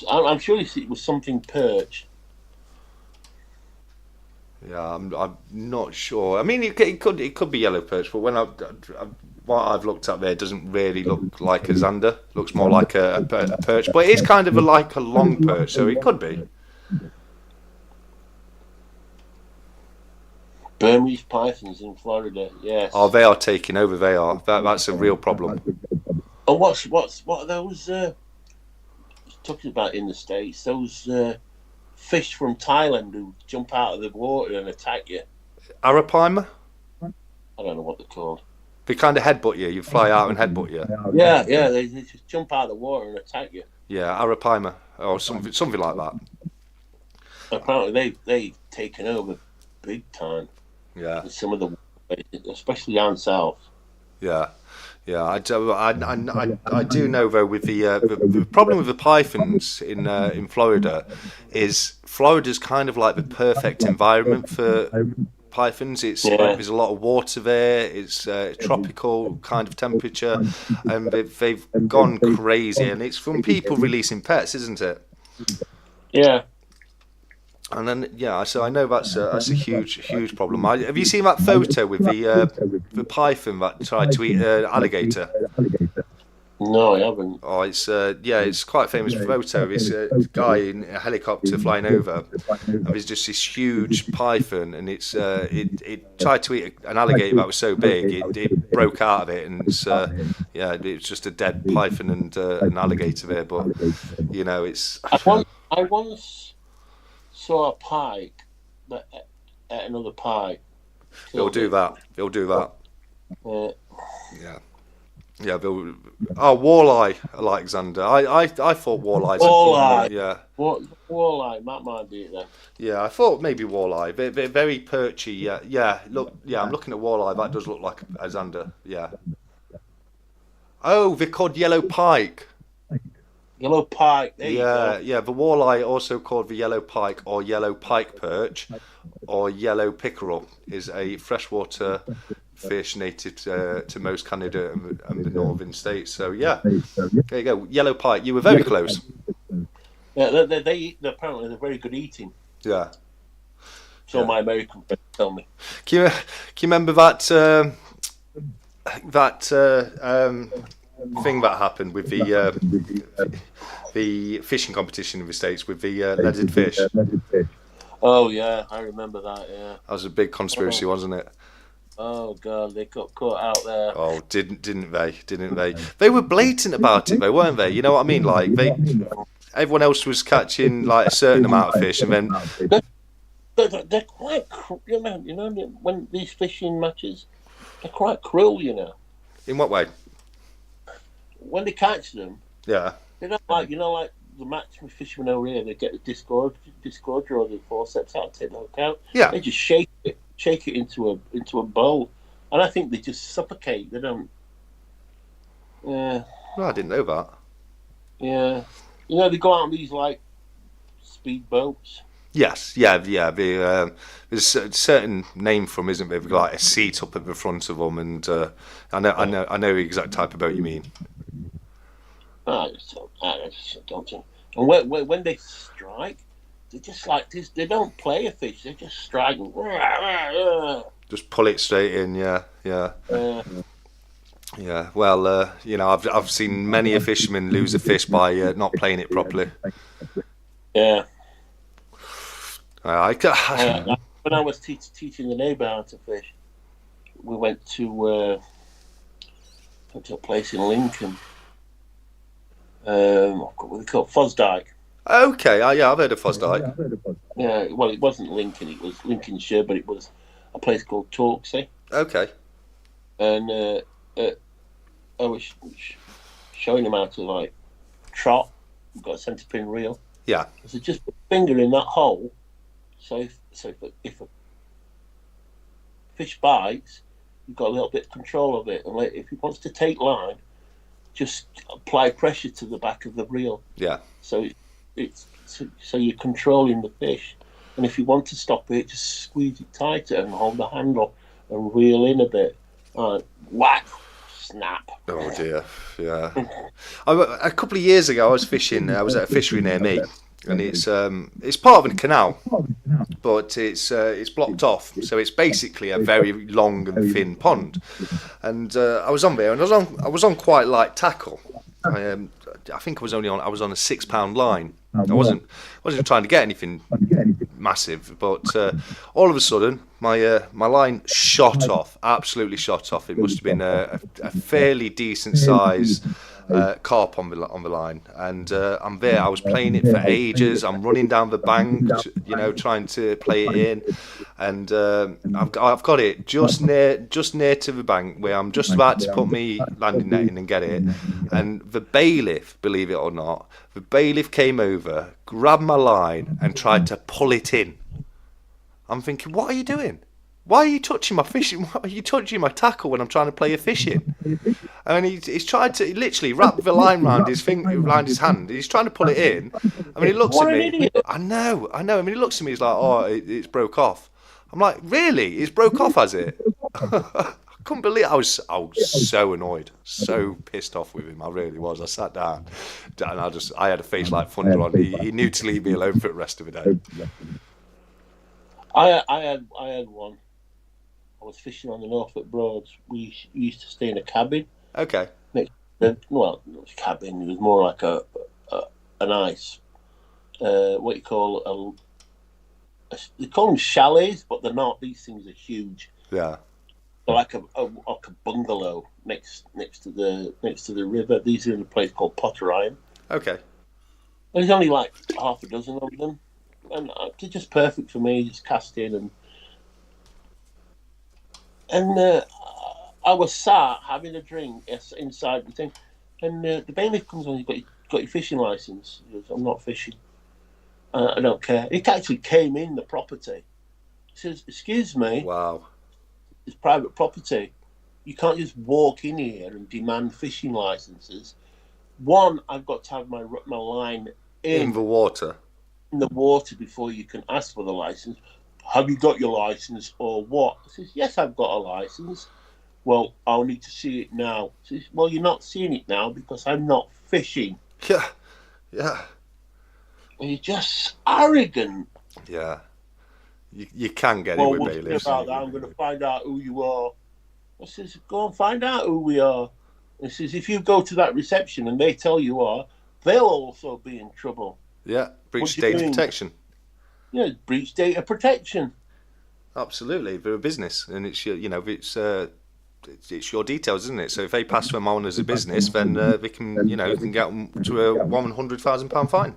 I'm sure it was something perch. Yeah, I'm not sure. I mean, it could be yellow perch, but when what I've looked up there doesn't really look like a zander. Looks more like a perch, but it is kind of like a long perch, so it could be. Burmese pythons in Florida, yes. Oh, they are taking over. They are. That's a real problem. And what are those? Talking about in the States, those fish from Thailand who jump out of the water and attack you. Arapaima? I don't know what they're called. They kind of headbutt you. You fly out and headbutt you. Yeah, they just jump out of the water and attack you. Yeah, Arapaima or something like that. Apparently, they've taken over big time. Yeah. In some of the, especially down south. Yeah. Yeah, I do know though with the problem with the pythons in Florida is Florida's kind of like the perfect environment for pythons. There's a lot of water there. It's tropical kind of temperature, and they've gone crazy. And it's from people releasing pets, isn't it? Yeah. And then so I know that's a huge problem. Have you seen that photo with the python that tried to eat an alligator? No, I haven't. Oh, it's quite a famous photo. It's a guy in a helicopter flying over, and there's just this huge python, and it tried to eat an alligator that was so big it broke out of it, and it's just a dead python and an alligator there. But it's. I once saw a pike at another pike. They'll do that. Yeah. Yeah, walleye, Alexander. I thought walleye. Walleye. Yeah. Walleye, that might be it then. Yeah, I thought maybe walleye. They're very perchy. Yeah. Look, I'm looking at walleye. That does look like a zander. Yeah. Oh, they're called yellow pike. Yellow pike. There you go. Yeah. The walleye, also called the yellow pike or yellow pike perch, or yellow pickerel, is a freshwater fish native to most Canada and the northern states. So yeah, there you go. Yellow pike. You were very close. Yeah, they eat. Apparently, they're very good eating. Yeah. So my American friends tell me. Can you remember that thing that happened with the fishing competition in the States with the leaded fish? Oh yeah, I remember that. Yeah. That was a big conspiracy, wasn't it? Oh god, they got caught out there. Oh, didn't they? They were blatant about it, though, weren't they? You know what I mean? Like everyone else was catching like a certain amount of fish, and then they're quite, when these fishing matches, they're quite cruel, In what way? When they catch them, yeah, they don't like the match with fishermen over here. They get the disgorger or the forceps out, take the hook out. Yeah, they just shake it into a bowl, and I think they just suffocate. They don't. Yeah. Well, I didn't know that. Yeah, they go out on these like speed boats. Yes, yeah. There's a certain name for them, isn't there? They've got like a seat up at the front of them, and I know the exact type of boat you mean. I don't think. And when they strike, they just like this. They don't play a fish. They just strike. Just pull it straight in. Yeah. Yeah. Well, I've seen many a fisherman lose a fish by not playing it properly. Yeah. When I was teaching the neighbour how to fish, we went to a place in Lincoln. What they call Fosdyke. Okay, I've heard of Fosdyke. Yeah, well, it wasn't Lincoln; it was Lincolnshire, but it was a place called Torksey, Okay. and I was showing him how to like trot. We've got a centre pin reel. Yeah. So just put your finger in that hole. So if a fish bites, you've got a little bit of control of it. And like, if he wants to take line, just apply pressure to the back of the reel. Yeah. So so you're controlling the fish. And if you want to stop it, just squeeze it tighter and hold the handle and reel in a bit. Whack, snap. Oh dear. Yeah. A couple of years ago, I was fishing. I was at a fishery near me, and it's part of a canal, but it's blocked off. So it's basically a very long and thin pond. And I was on there, and I was on quite light tackle. I think I was on a £6 line. I wasn't trying to get anything massive, but all of a sudden my line shot off, absolutely shot off. It must have been a fairly decent size carp on the line, and I'm there. I was playing it for ages. I'm running down the bank, trying to play it in, and I've got it just near to the bank where I'm just about to put me landing net in and get it, and the bailiff, believe it or not, the bailiff came over, grabbed my line, and tried to pull it in. I'm thinking, what are you doing? Why are you touching my fishing? Why are you touching my tackle when I'm trying to play a fishing? And he's tried to literally wrap the line around his hand. He's trying to pull it in. I mean, he looks at me. I know. I mean, he looks at me. He's like, "Oh, it's broke off." I'm like, "Really? It's broke off, has it?" I couldn't believe it. I was so annoyed, so pissed off with him. I really was. I sat down, and I had a face like thunder on. He knew to leave me alone for the rest of the day. I had one. I was fishing on the Norfolk Broads. We used to stay in a cabin. Okay. Well, it was a cabin. It was more like a nice, what you call they call them chalets, but they're not. These things are huge. Yeah. They're like a bungalow next to the river. These are in a place called Potter Iron. Okay. There's only like half a dozen of them, and they're just perfect for me. Just cast in and I was sat having a drink inside the thing, and the bailiff comes on. You've got your fishing license. He goes, I'm not fishing. I don't care. It actually came in the property. He says, excuse me. Wow. It's private property. You can't just walk in here and demand fishing licenses. One, I've got to have my line in the water. In the water before you can ask for the license. Have you got your license or what? I says, yes, I've got a license. Well, I'll need to see it now. He says, well, you're not seeing it now because I'm not fishing. Yeah. Yeah. And you're just arrogant. Yeah. You can get it with bailiffs. About that, I'm going to find out who you are. I says, go and find out who we are. And he says, if you go to that reception and they tell you are, they'll also be in trouble. Yeah, breach data protection. Yeah, breach data protection. Absolutely, they're a business, and it's it's your details, isn't it? So if they pass them on as a business, then they can get them to a £100,000 fine.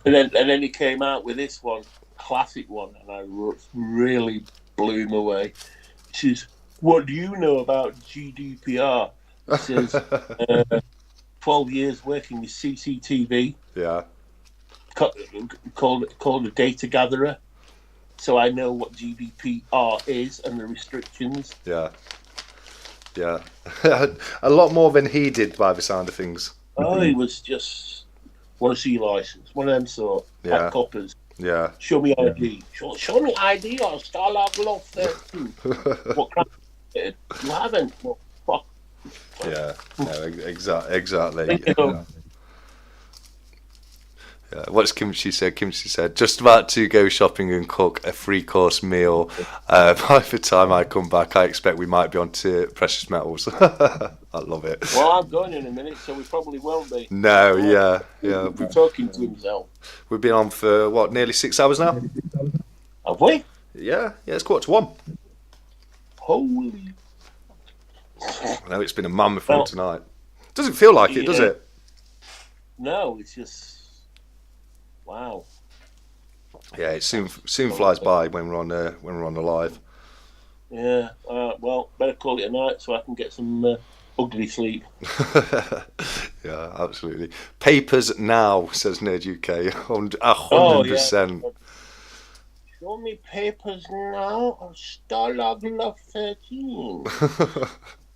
And then he came out with this one, classic one, and I really blew him away. He says, "What do you know about GDPR?" He says, 12 years working with CCTV. Yeah. Called a data gatherer, so I know what GDPR is and the restrictions. Yeah. Yeah. A lot more than he did by the sound of things. Oh, he was just, want to see your license. One of them sort. Yeah. Coppers. Yeah. Show me ID. Show me ID or Starlight Glove 13. What crap? You haven't. Well, fuck. Yeah. No, exactly. Yeah. What's Kimchi said? Kimchi said, just about to go shopping and cook a 3-course meal. By the time I come back, I expect we might be on to precious metals. I love it. Well, I'm going in a minute, so we probably won't be. No, yeah. We're talking to himself. We've been on for, nearly 6 hours now? Have we? Yeah, it's 1:15. Holy. I know it's been a mammoth one tonight. Doesn't feel like it, does it? No, it's just... Wow. Yeah, it soon flies by when we're on the live. Yeah. Well, better call it a night so I can get some ugly sleep. Yeah, absolutely. Papers now, says Nerd UK, Oh yeah. 100%. Show me papers now of Starlog Love 13.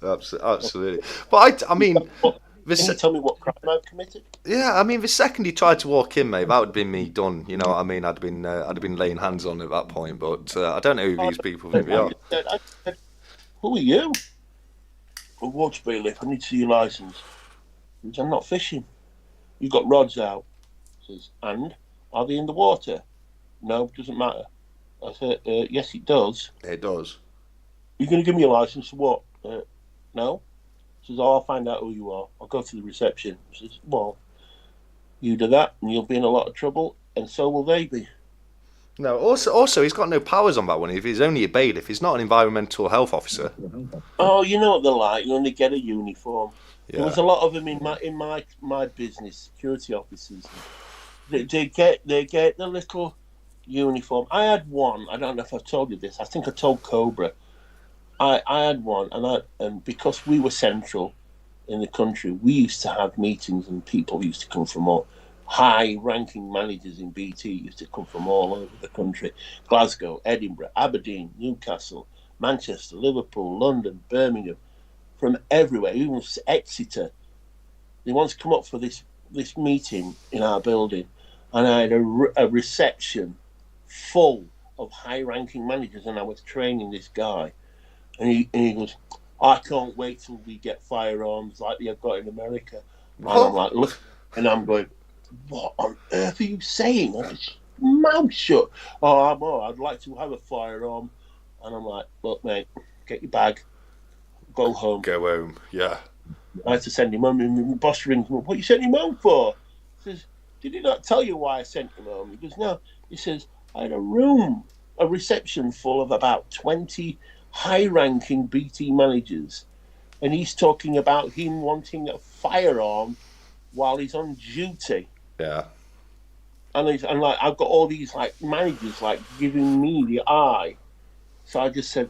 Absolutely. But I mean, Can this. you tell me what crime I've committed? Yeah, I mean, the second he tried to walk in, mate, that would have been me done. You know what I mean? I'd have been laying hands on at that point. But I don't know who I these people think they I are. just said, I said, who are you? A watch bailiff. I need to see your license. He said, I'm not fishing. You've got rods out. He says, and are they in the water? No, it doesn't matter. I said, yes, it does. It does. You're going to give me a license for what? No. He says, oh, I'll find out who you are. I'll go to the reception. He says, well, you do that and you'll be in a lot of trouble, and so will they be. No. Also, he's got no powers on that one. If he's only a bailiff, he's not an environmental health officer. Oh, you know what they're like. You only get a uniform. There Yeah. was a lot of them in my business, security officers. They get the little uniform. I had one. I don't know if I've told you this. I think I told Cobra. I had one, and because we were central in the country, we used to have meetings, and people used to come from all high-ranking managers in BT used to come from all over the country: Glasgow, Edinburgh, Aberdeen, Newcastle, Manchester, Liverpool, London, Birmingham, from everywhere, even Exeter. They wanted to come up for this meeting in our building, and I had a reception full of high-ranking managers, and I was training this guy. And he goes, I can't wait till we get firearms like they've got in America. And I'm What? like, look, and I'm going, what on earth are you saying? I just mouth shut. I'd like to have a firearm. And I'm like, look, mate, get your bag, go home. Go home. Yeah. I had to send him home. And my boss rings me, what you sent him home for? He says, did he not tell you why I sent him home? He goes, no. He says, I had a reception full of about 20 high-ranking BT managers, and he's talking about him wanting a firearm while he's on duty. Yeah. And like I've got all these like managers like giving me the eye, so I just said,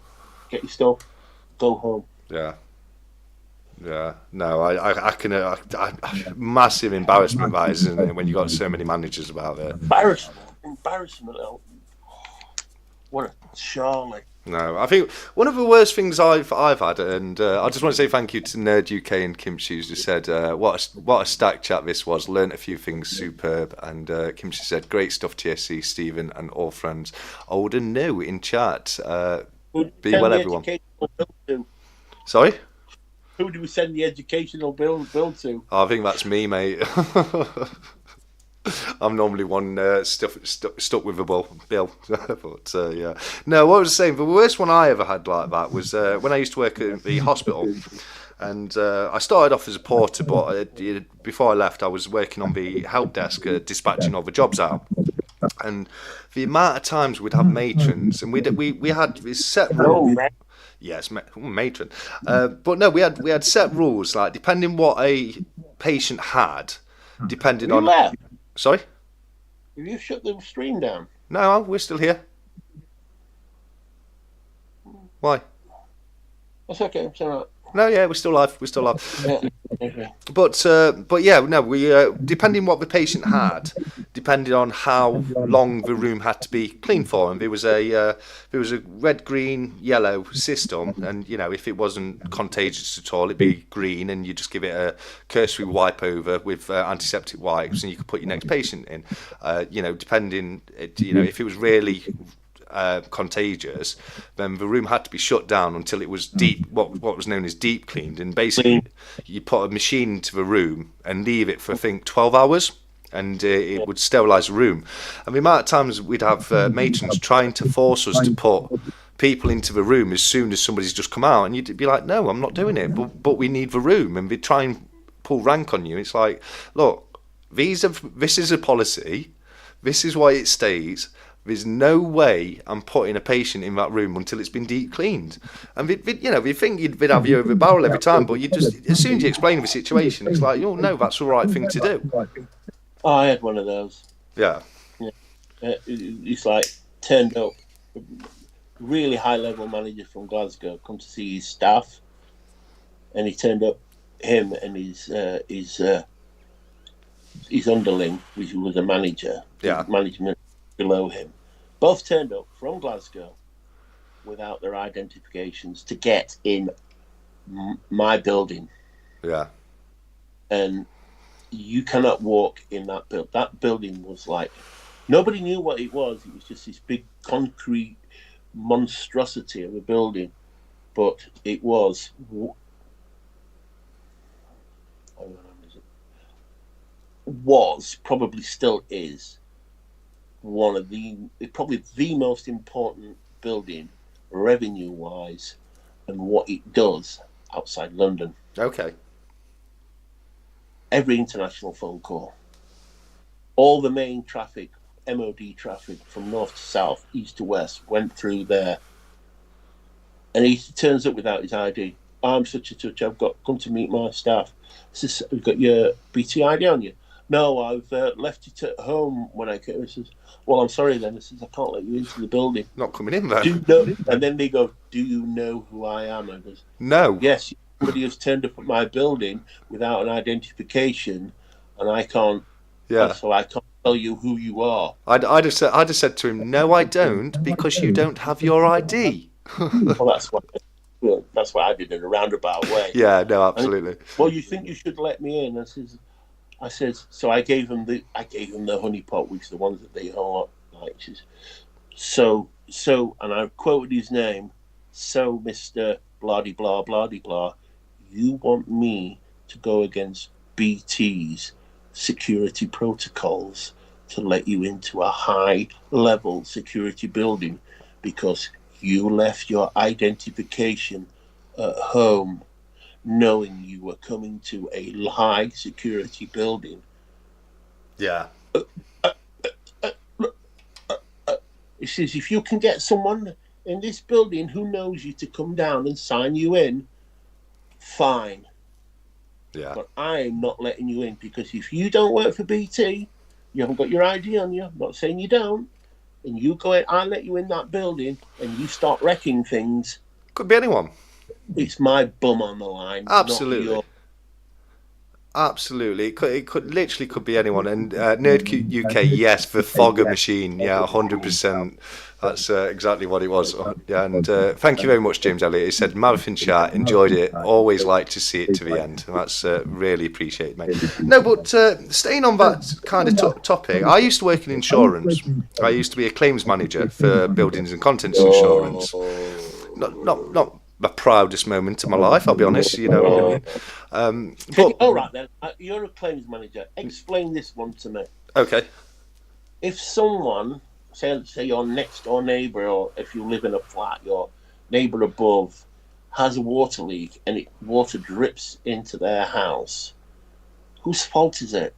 "Get your stuff, go home." Yeah. Yeah. No, I can. Massive embarrassment that is, isn't it? When you got so many managers about it. Embarrassment. What a Charlie. No, I think one of the worst things I've had, and I just want to say thank you to Nerd UK and Kimchi, who said what a stack chat this was. Learned a few things, superb, and Kimchi said great stuff. TSC, Stephen, and all friends, old and new, in chat. Be well, everyone. Sorry. Who do we send the educational bill to? I think that's me, mate. I'm normally one stuck with a bill. But yeah. No, what I was saying, the worst one I ever had like that was when I used to work at the hospital. And I started off as a porter, but before I left, I was working on the help desk, dispatching all the jobs out. And the amount of times we'd have matrons, and we had this set rule. Yes, matron. But no, we had set rules, like depending what a patient had, depending on. Left. Sorry? Have you shut the stream down? No, we're still here. Why? That's okay. It's all right. No, yeah, we're still live. We're still live. Yeah. Okay. But yeah, no, we depending what the patient had, depending on how long the room had to be cleaned for, and there was a red, green, yellow system, and you know if it wasn't contagious at all, it'd be green, and you just give it a cursory wipe over with antiseptic wipes, and you could put your next patient in. You know, depending, if it was really contagious, then the room had to be shut down until it was deep, what was known as deep cleaned, and basically you put a machine into the room and leave it for I think 12 hours, and it would sterilise the room. And the amount of times we'd have matrons trying to force us to put people into the room as soon as somebody's just come out, and you'd be like, no, I'm not doing it, but we need the room, and they'd try and pull rank on you. It's like, look, this is a policy, this is why it states. There's no way I'm putting a patient in that room until it's been deep cleaned. And we think they'd have you over the barrel every time, but you just, as soon as you explain the situation, it's like, oh no, that's the right thing to do. Oh, I had one of those. Yeah. It's like turned up. really high-level manager from Glasgow, come to see his staff, and he turned up, him and his underling, which was a manager, management below him, both turned up from Glasgow without their identifications to get in my building. Yeah. And you cannot walk in that building. That building was like, nobody knew what it was. It was just this big concrete monstrosity of a building. But it was, probably still is, probably the most important building revenue-wise and what it does outside London. Okay. Every international phone call, all the main traffic, MOD traffic from north to south, east to west, went through there. And he turns up without his ID. I'm such and such. I've got come to meet my staff. Says, "You've got your BT ID on you?" "No, I've left it at home when I came." He says, "Well, I'm sorry then." He says, "I can't let you into the building." Not coming in then. Do you know? And then they go, "Do you know who I am?" And I goes, "No." "Yes, somebody has turned up at my building without an identification, and I can't. Yeah. So I can't tell you who you are." I'd have said to him, "No, I don't, because you don't have your ID." Well, that's why I did it in a roundabout way. Yeah, no, absolutely. "Well, you think you should let me in?" I said, so I gave him the honeypot, which is the ones that they hold like. So, and I quoted his name. "So, Mr. Blah blah blah blah, you want me to go against BT's security protocols to let you into a high-level security building because you left your identification at home, knowing you were coming to a high security building?" Yeah. He says, "If you can get someone in this building who knows you to come down and sign you in, fine. Yeah. But I am not letting you in because if you don't work for BT, you haven't got your ID on you. I'm not saying you don't. And you go in, I let you in that building and you start wrecking things. Could be anyone. It's my bum on the line." Absolutely. Not your... Absolutely. It could literally could be anyone. And Nerd UK, yes, the Fogger machine. Yeah, 100%. That's exactly what it was. And thank you very much, James Elliott. He said, "Marathon chat, enjoyed it. Always like to see it to the end." That's really appreciated, mate. No, but staying on that kind of topic, I used to work in insurance. I used to be a claims manager for buildings and contents insurance. Not my proudest moment of my life, I'll be honest. You know what I mean? All right then. You're a claims manager. Explain this one to me. Okay. If someone, say your next door neighbour, or if you live in a flat, your neighbour above has a water leak and water drips into their house, whose fault is it?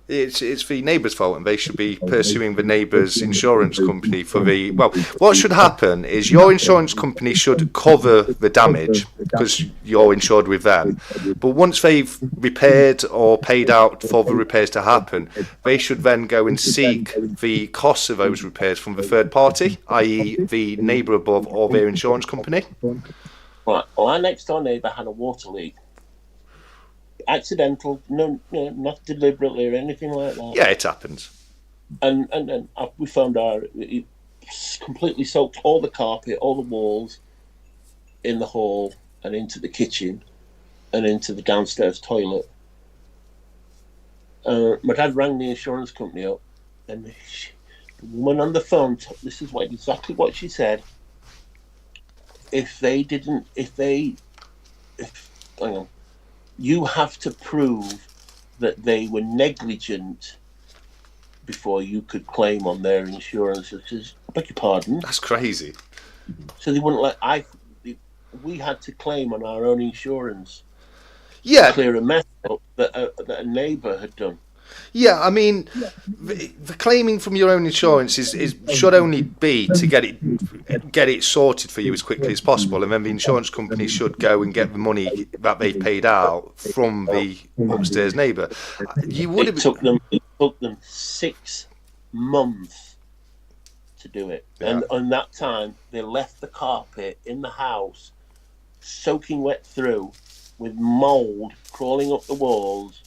It's the neighbour's fault, and they should be pursuing the neighbour's insurance company for the... Well, what should happen is your insurance company should cover the damage because you're insured with them. But once they've repaired or paid out for the repairs to happen, they should then go and seek the costs of those repairs from the third party, i.e. the neighbour above or their insurance company. Right. Well, our next door neighbour had a water leak. Accidental, no, not deliberately or anything like that. Yeah, it happens. And we found out it completely soaked all the carpet, all the walls in the hall and into the kitchen and into the downstairs toilet. My dad rang the insurance company up, and the woman on the phone, this is exactly what she said. You have to prove that they were negligent before you could claim on their insurance. I says, "I beg your pardon?" That's crazy. So they wouldn't we had to claim on our own insurance. Yeah. To clear a mess up that a neighbour had done. Yeah, I mean, the claiming from your own insurance should only be to get it sorted for you as quickly as possible, and then the insurance company should go and get the money that they paid out from the upstairs neighbour. It took them 6 months to do it. Yeah. And on that time, they left the carpet in the house soaking wet through, with mould crawling up the walls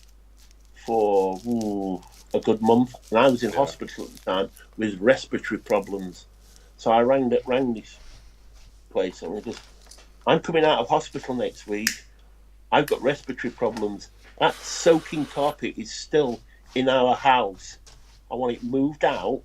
for a good month. And I was in hospital at the time with respiratory problems. So I rang this place and goes, I'm coming out of hospital next week. I've got respiratory problems. That soaking carpet is still in our house. I want it moved out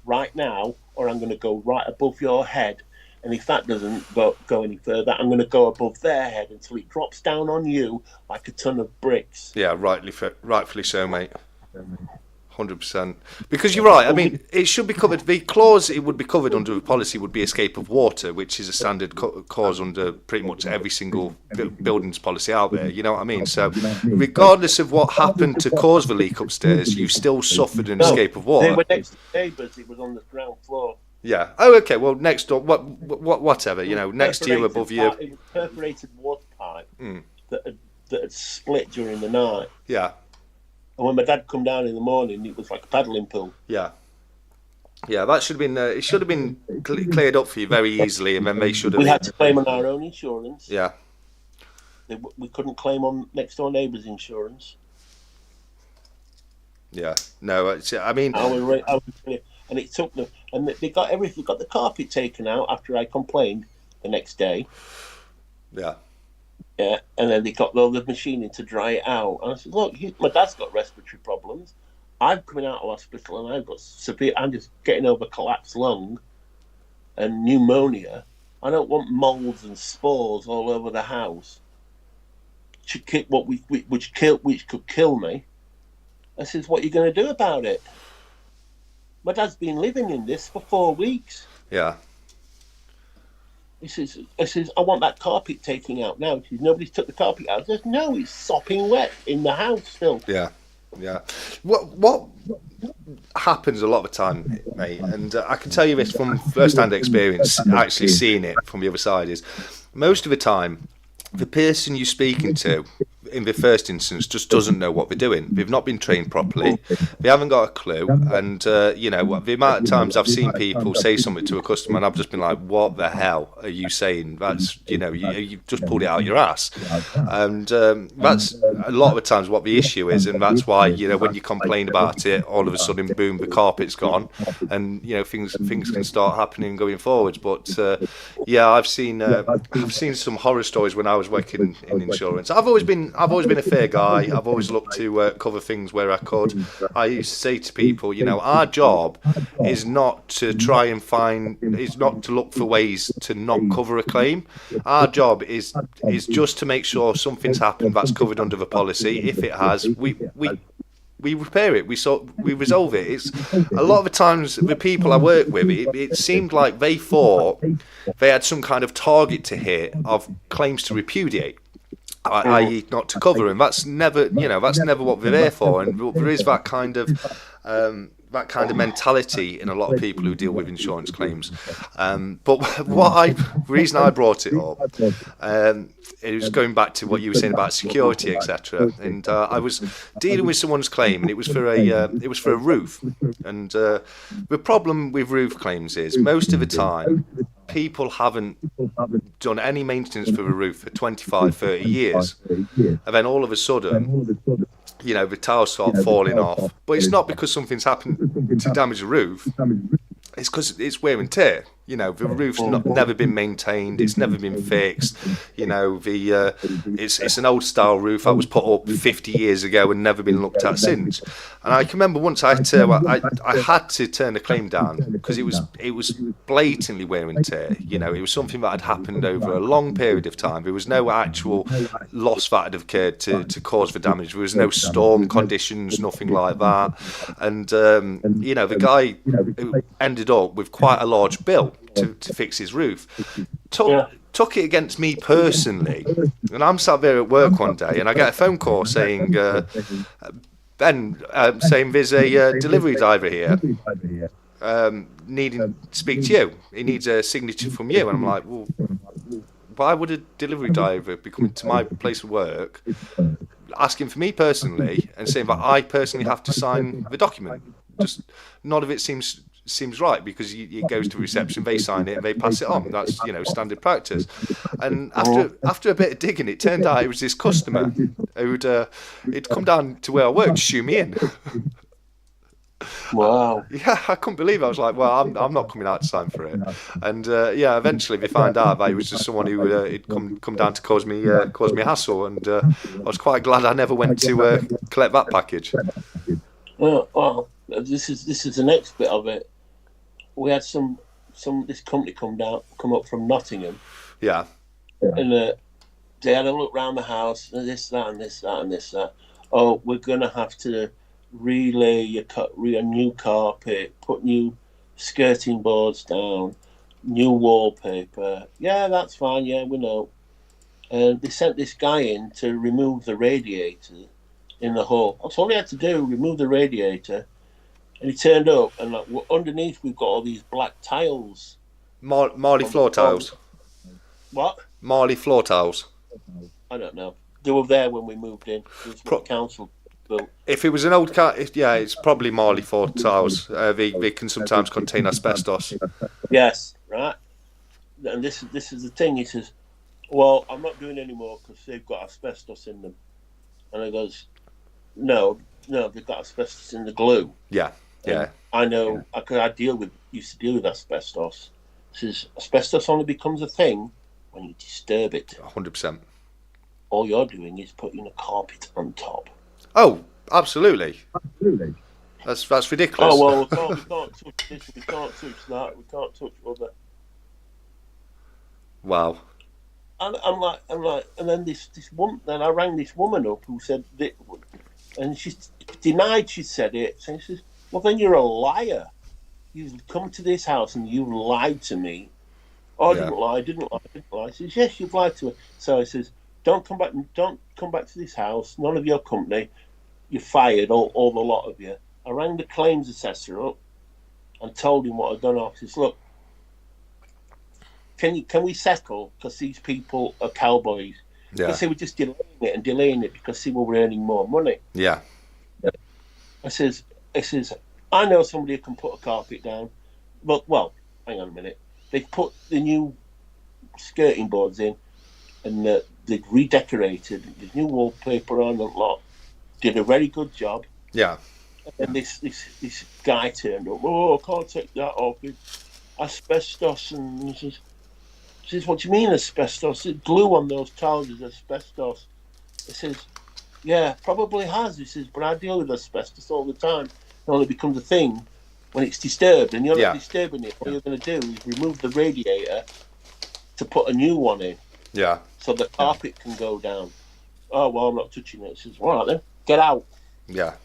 right now, or I'm going to go right above your head. And if that doesn't go any further, I'm going to go above their head until it drops down on you like a ton of bricks. Yeah, rightfully so, mate. 100%. Because you're right. I mean, it should be covered. The clause it would be covered under the policy would be escape of water, which is a standard clause under pretty much every single buildings policy out there. You know what I mean? So, regardless of what happened to cause the leak upstairs, you still suffered an escape of water. They were next to neighbours. It was on the ground floor. Yeah. Oh, okay. Well, next door, whatever. You know, next to you, above you. It was perforated water pipe that had split during the night. Yeah. And when my dad come down in the morning, it was like a paddling pool. Yeah. Yeah, that should have been. It should have been cleared up for you very easily, and then they should have. We had to claim on our own insurance. Yeah. We couldn't claim on next door neighbours' insurance. Yeah. No, I mean. And it took them, and they got everything. Got the carpet taken out after I complained the next day. Yeah. Yeah, and then they got all the machining to dry it out. And I said, look, my dad's got respiratory problems. I'm coming out of hospital and I've got severe. I'm just getting over collapsed lung and pneumonia. I don't want molds and spores all over the house. Which could kill me. I says, what are you going to do about it? My dad's been living in this for 4 weeks. Yeah. I says, I want that carpet taking out now. He says, nobody's took the carpet out. I says, no, it's sopping wet in the house still. Yeah, yeah. What happens a lot of the time, mate, and I can tell you this from first-hand experience, actually seeing it from the other side, is most of the time, the person you're speaking to, in the first instance, just doesn't know what they're doing. They've not been trained properly. They haven't got a clue. And, you know, the amount of times I've seen people say something to a customer and I've just been like, what the hell are you saying? That's, you know, you've just pulled it out of your ass. And that's a lot of the times what the issue is. And that's why, you know, when you complain about it, all of a sudden, boom, the carpet's gone. And, you know, things can start happening going forwards. But, yeah, I've seen some horror stories when I was working in insurance. I've always been a fair guy. I've always looked to cover things where I could. I used to say to people, you know, our job is not to try and is not to look for ways to not cover a claim. Our job is just to make sure something's happened that's covered under the policy. If it has, we repair it. We resolve it. It's a lot of the times the people I work with. It seemed like they thought they had some kind of target to hit of claims to repudiate, i.e., not to cover, and that's never what they're there for. And there is that kind of mentality in a lot of people who deal with insurance claims. But the reason I brought it up, it was going back to what you were saying about security, etc. And I was dealing with someone's claim, and it was for a roof. And the problem with roof claims is most of the time people haven't done any maintenance for the roof for 25, 30 years, and then all of a sudden, you know, the tiles start falling off. But it's not because something's happened to damage the roof. It's because it's wear and tear. You know, the roof's never been maintained. It's never been fixed. You know, it's an old style roof that was put up 50 years ago and never been looked at since. And I can remember once I had to turn the claim down because it was blatantly wear and tear. You know, it was something that had happened over a long period of time. There was no actual loss that had occurred to cause the damage. There was no storm conditions, nothing like that. And you know, the guy who ended up with quite a large bill to fix his roof took it against me personally. And I'm sat there at work one day and I get a phone call saying, Ben, saying there's a delivery driver here needing to speak to you. He needs a signature from you. And I'm like, well, why would a delivery driver be coming to my place of work asking for me personally and saying that I personally have to sign the document? Just none of it seems seems right, because it goes to reception, they sign it, and they pass it on. That's standard practice. And after a bit of digging, it turned out it was this customer who'd come down to where I worked to shoe me in. Wow. Yeah, I couldn't believe it. I was like, well, I'm not coming out to sign for it. And eventually they found out that it was just someone who had come down to cause me hassle, and I was quite glad I never went to collect that package. Well, this is the next bit of it. We had this company come up from Nottingham. Yeah. And they had a look around the house, and this, that, and this, that, and this, that. Oh, we're gonna have to relay a new carpet, put new skirting boards down, new wallpaper. Yeah, that's fine. Yeah, we know. And they sent this guy in to remove the radiator in the hall. That's all he had to do, remove the radiator. And he turned up, and underneath we've got all these black tiles. Marley floor tiles. What? Marley floor tiles. I don't know. They were there when we moved in. It was what the council built. If it was an old car, it's probably Marley floor tiles. They can sometimes contain asbestos. Yes, right. And this is the thing. He says, "Well, I'm not doing any more because they've got asbestos in them." And I goes, "No, they've got asbestos in the glue." Yeah. And I know. I used to deal with asbestos. He says asbestos only becomes a thing when you disturb it. 100%. All you're doing is putting a carpet on top. Oh, absolutely. That's ridiculous. Oh, well, we can't touch this, we can't touch that, we can't touch other. Wow. And I'm like, and then this woman, then I rang this woman up who said that, and she denied she said it. So she says, "Well, then you're a liar. You've come to this house and you've lied to me." "Oh, I didn't lie. He says, "Yes, you've lied to her." So he says, Don't come back to this house. None of your company. You're fired, all the lot of you." I rang the claims assessor up and told him what I'd done. I says, "Look, can we settle? Because these people are cowboys. Yeah. Because they were just delaying it because they were earning more money." Yeah. I says, "I know somebody who can put a carpet down. But, well, hang on a minute. They've put the new skirting boards in, and they've redecorated. There's new wallpaper on the lot. Did a very good job." Yeah. And this guy turned up. "Oh, I can't take that off. It's asbestos." And he says, "What do you mean asbestos? The glue on those tiles is asbestos." He says, "Yeah, probably has." He says, "But I deal with asbestos all the time. It only becomes a thing when it's disturbed, and you're not disturbing it. All you're going to do is remove the radiator to put a new one in." Yeah. So the carpet can go down. "Oh, well, I'm not touching it." He says, "All right then, get out." Yeah.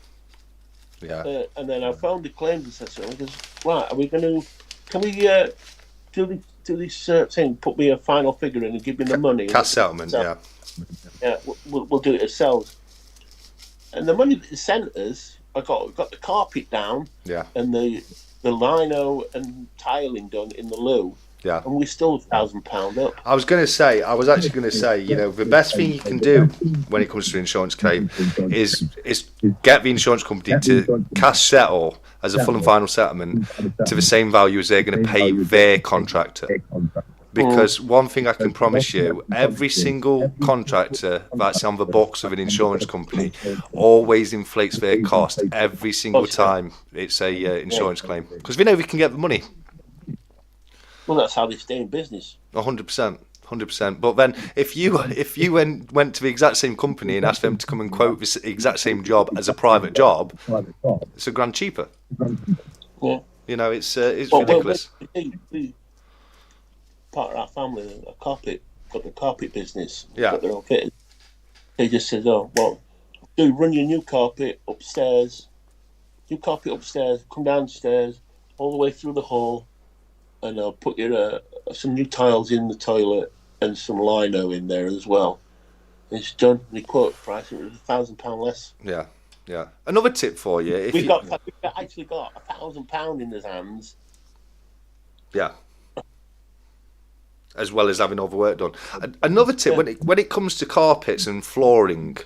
Yeah. And then I found the claims assessor, and he goes, "Right, can we do this thing, put me a final figure in and give me the money?" Cash settlement, yeah. Yeah, we'll do it ourselves. And the money that they sent us, I got the carpet down, and the lino and tiling done in the loo. Yeah. And we're still £1,000 up. I was actually going to say, the best thing you can do when it comes to insurance claim is get the insurance company to cash settle as a full and final settlement to the same value as they're going to pay their contractor. Because one thing I can promise you, every single contractor that's on the books of an insurance company always inflates their cost every single time it's a insurance claim. Because they know they can get the money. Well, that's how they stay in business. 100%. 100%. But then, if you went to the exact same company and asked them to come and quote this exact same job as a private job, it's $1,000 cheaper. Yeah. It's ridiculous. We part of that family, got the carpet business. Yeah. Got their own fitters. They just said, "Oh, well, run your new carpet upstairs. Come downstairs, all the way through the hall. And I'll put your some new tiles in the toilet and some lino in there as well." It's done. The quote price, it was £1,000 less. Yeah, yeah. Another tip for you: we actually got £1,000 in his hands. Yeah. As well as having all the work done. Another tip when it comes to carpets and flooring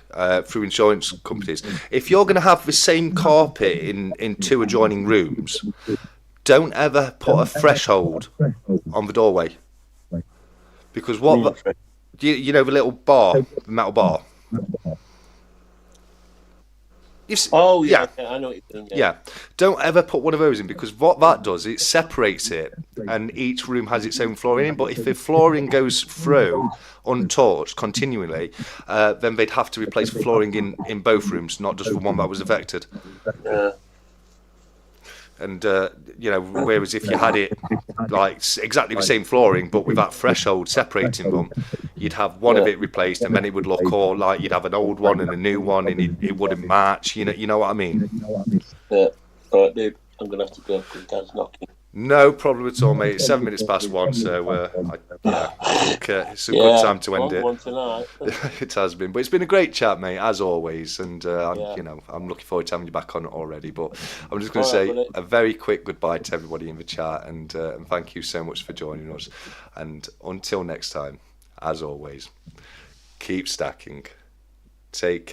through insurance companies, if you're going to have the same carpet in two adjoining rooms, Don't ever put a threshold on the doorway, because you know the little bar, the metal bar. Oh Yeah, yeah, I know what you're doing. yeah. Don't ever put one of those in, because what that does, it separates it, and each room has its own flooring in. But if the flooring goes through untouched continually, then they'd have to replace the flooring in both rooms, not just the one that was affected. Yeah. And you know, whereas if you had it like exactly the same flooring but with that threshold separating them, you'd have one of it replaced, and then it would look all like you'd have an old one and a new one, and it wouldn't match. You know what I mean? Yeah. All right, dude. I'm gonna have to go because Dad's knocking. No problem at all, mate. It's 7 minutes past 1, so I think it's a good time to end it. One tonight. It has been, but it's been a great chat, mate, as always. And you know, I'm looking forward to having you back on already. But I'm just going to say a very quick goodbye to everybody in the chat, and thank you so much for joining us. And until next time, as always, keep stacking. Take care.